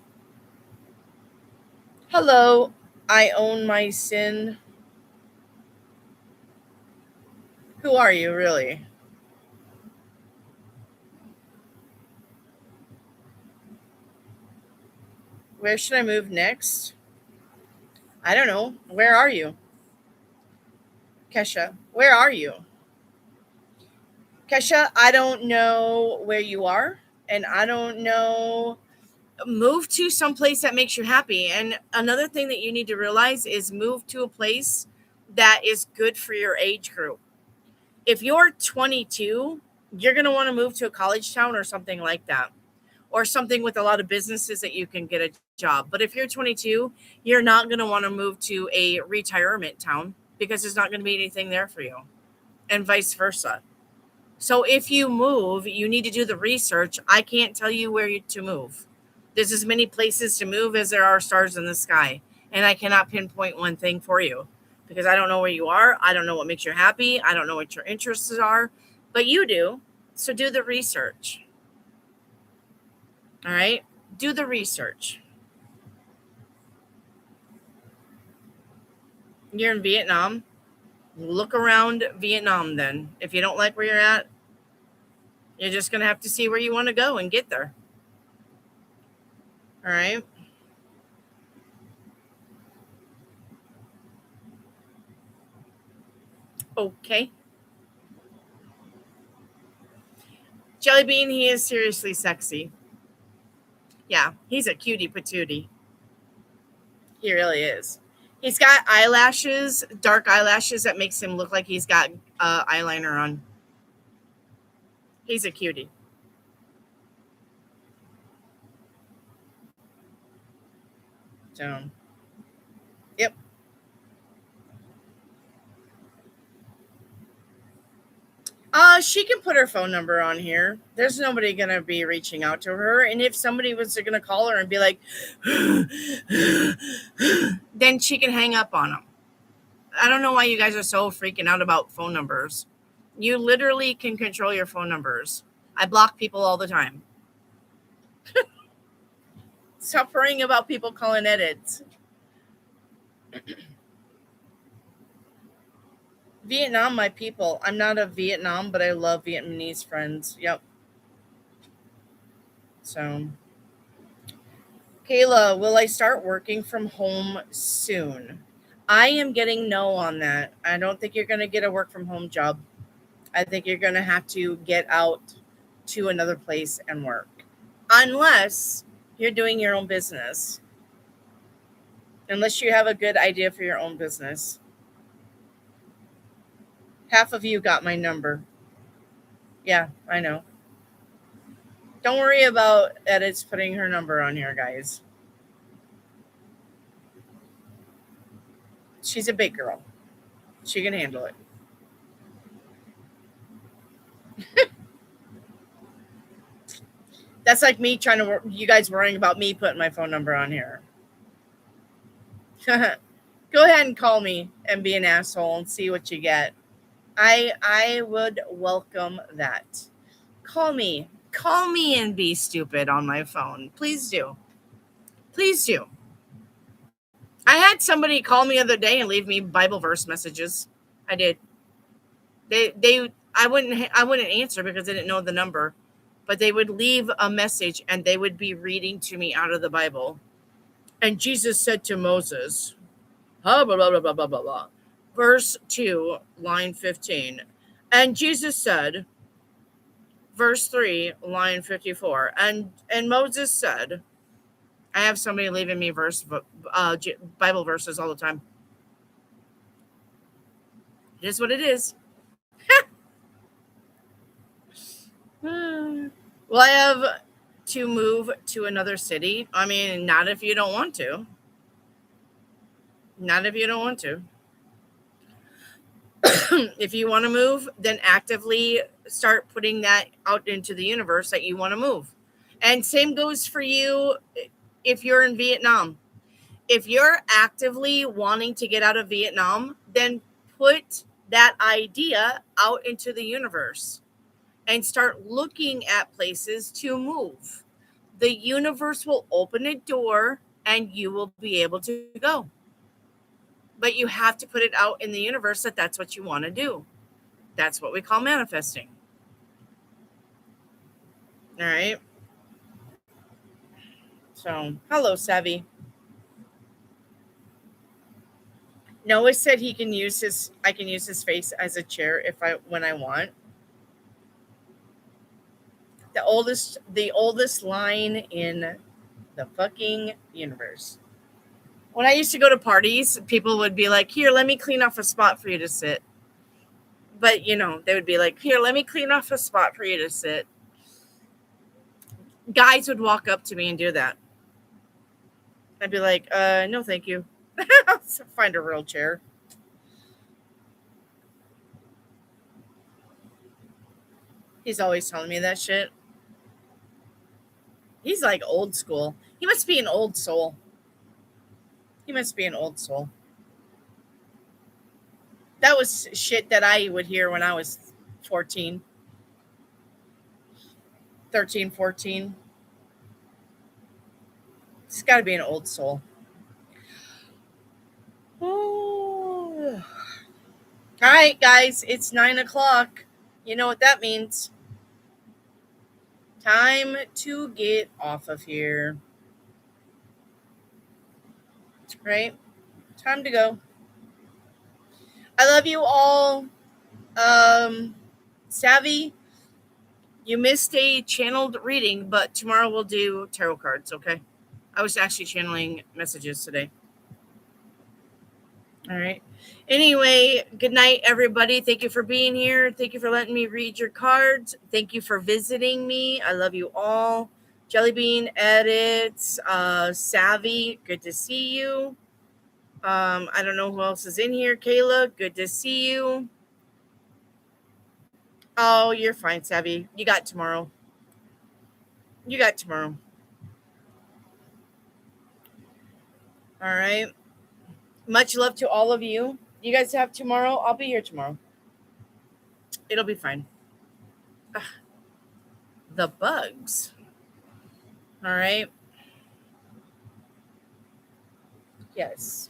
Hello, I own my sin. Who are you, really? Where should I move next? I don't know. Where are you? Kesha, where are you? Kesha, I don't know where you are, and I don't know. Move to some place that makes you happy. And another thing that you need to realize is move to a place that is good for your age group. If you're 22, you're going to want to move to a college town or something like that, or something with a lot of businesses that you can get a job. But if you're 22, you're not going to want to move to a retirement town because there's not going to be anything there for you, and vice versa. So if you move, you need to do the research. I can't tell you to move. There's as many places to move as there are stars in the sky. And I cannot pinpoint one thing for you because I don't know where you are. I don't know what makes you happy. I don't know what your interests are, but you do. So do the research. All right? Do the research. You're in Vietnam. Look around Vietnam then. If you don't like where you're at, you're just going to have to see where you want to go and get there. All right? Okay. Jellybean, he is seriously sexy. Yeah, he's a cutie patootie. He really is. He's got eyelashes, dark eyelashes that makes him look like he's got eyeliner on. He's a cutie. So, yep. She can put her phone number on here. There's nobody gonna be reaching out to her, and if somebody was gonna call her and be like, then she can hang up on them. I don't know why you guys are so freaking out about phone numbers. You literally can control your phone numbers. I block people all the time. Stop worrying about people calling edits. Vietnam, my people. I'm not of Vietnam, but I love Vietnamese friends. Yep. So, Kayla, will I start working from home soon? I am getting no on that. I don't think you're going to get a work from home job. I think you're going to have to get out to another place and work. unless you're doing your own business. Unless you have a good idea for your own business. Half of you got my number. Yeah, I know. Don't worry about Edits putting her number on here, guys. She's a big girl. She can handle it. That's like me trying to, you guys worrying about me putting my phone number on here. Go ahead and call me and be an asshole and see what you get. I would welcome that. Call me. Call me and be stupid on my phone. Please do. Please do. I had somebody call me the other day and leave me Bible verse messages. I did. I wouldn't answer because I didn't know the number, but they would leave a message and they would be reading to me out of the Bible. And Jesus said to Moses, blah blah blah blah blah blah blah. Verse 2, line 15. And Jesus said, verse 3, line 54. And Moses said, I have somebody leaving me Bible verses all the time. It is what it is. Well, I have to move to another city. I mean, not if you don't want to. Not if you don't want to. If you want to move, then actively start putting that out into the universe that you want to move. And same goes for you if you're in Vietnam. If you're actively wanting to get out of Vietnam, then put that idea out into the universe and start looking at places to move. The universe will open a door and you will be able to go. But you have to put it out in the universe that that's what you want to do. That's what we call manifesting. All right. So, hello, Savvy. Noah said I can use his face as a chair when I want. The oldest line in the fucking universe. When I used to go to parties, people would be like, "Here, let me clean off a spot for you to sit." But, they would be like, "Here, let me clean off a spot for you to sit." Guys would walk up to me and do that. I'd be like, no, thank you. Find a real chair. He's always telling me that shit. He's like old school. He must be an old soul. That was shit that I would hear when I was 14, 13, 14. It's got to be an old soul. Oh. All right, guys, it's 9:00. You know what that means. Time to get off of here. Right? Time to go. I love you all. Savvy, you missed a channeled reading, but tomorrow we'll do tarot cards, okay? I was actually channeling messages today. All right. Anyway, good night, everybody. Thank you for being here. Thank you for letting me read your cards. Thank you for visiting me. I love you all. Jellybean Edits, Savvy, good to see you. I don't know who else is in here. Kayla, good to see you. Oh, you're fine, Savvy. You got tomorrow. All right. Much love to all of you. You guys have tomorrow. I'll be here tomorrow. It'll be fine. Ugh. The bugs. All right. Yes.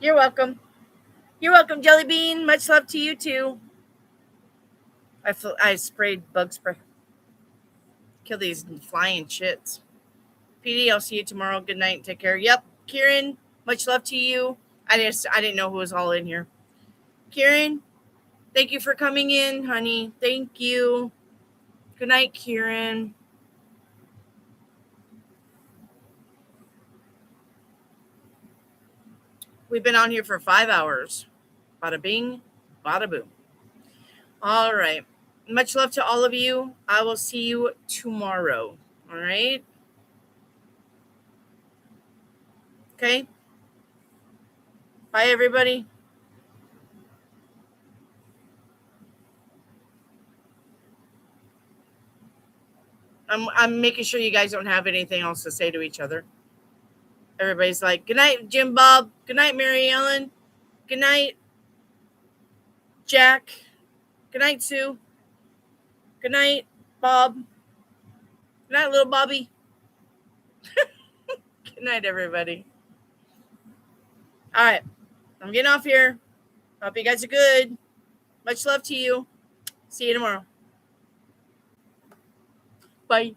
You're welcome. You're welcome, Jellybean. Much love to you too. I sprayed bug spray. Kill these flying shits. PD, I'll see you tomorrow. Good night. Take care. Yep. Kieran, much love to you. I didn't know who was all in here. Kieran, thank you for coming in, honey. Thank you. Good night, Kieran. We've been on here for 5 hours. Bada bing, bada boom. All right. Much love to all of you. I will see you tomorrow. All right. Okay. Bye, everybody. I'm making sure you guys don't have anything else to say to each other. Everybody's like, good night, Jim Bob. Good night, Mary Ellen. Good night, Jack. Good night, Sue. Good night, Bob. Good night, little Bobby. Good night, everybody. All right. I'm getting off here. Hope you guys are good. Much love to you. See you tomorrow. Bye.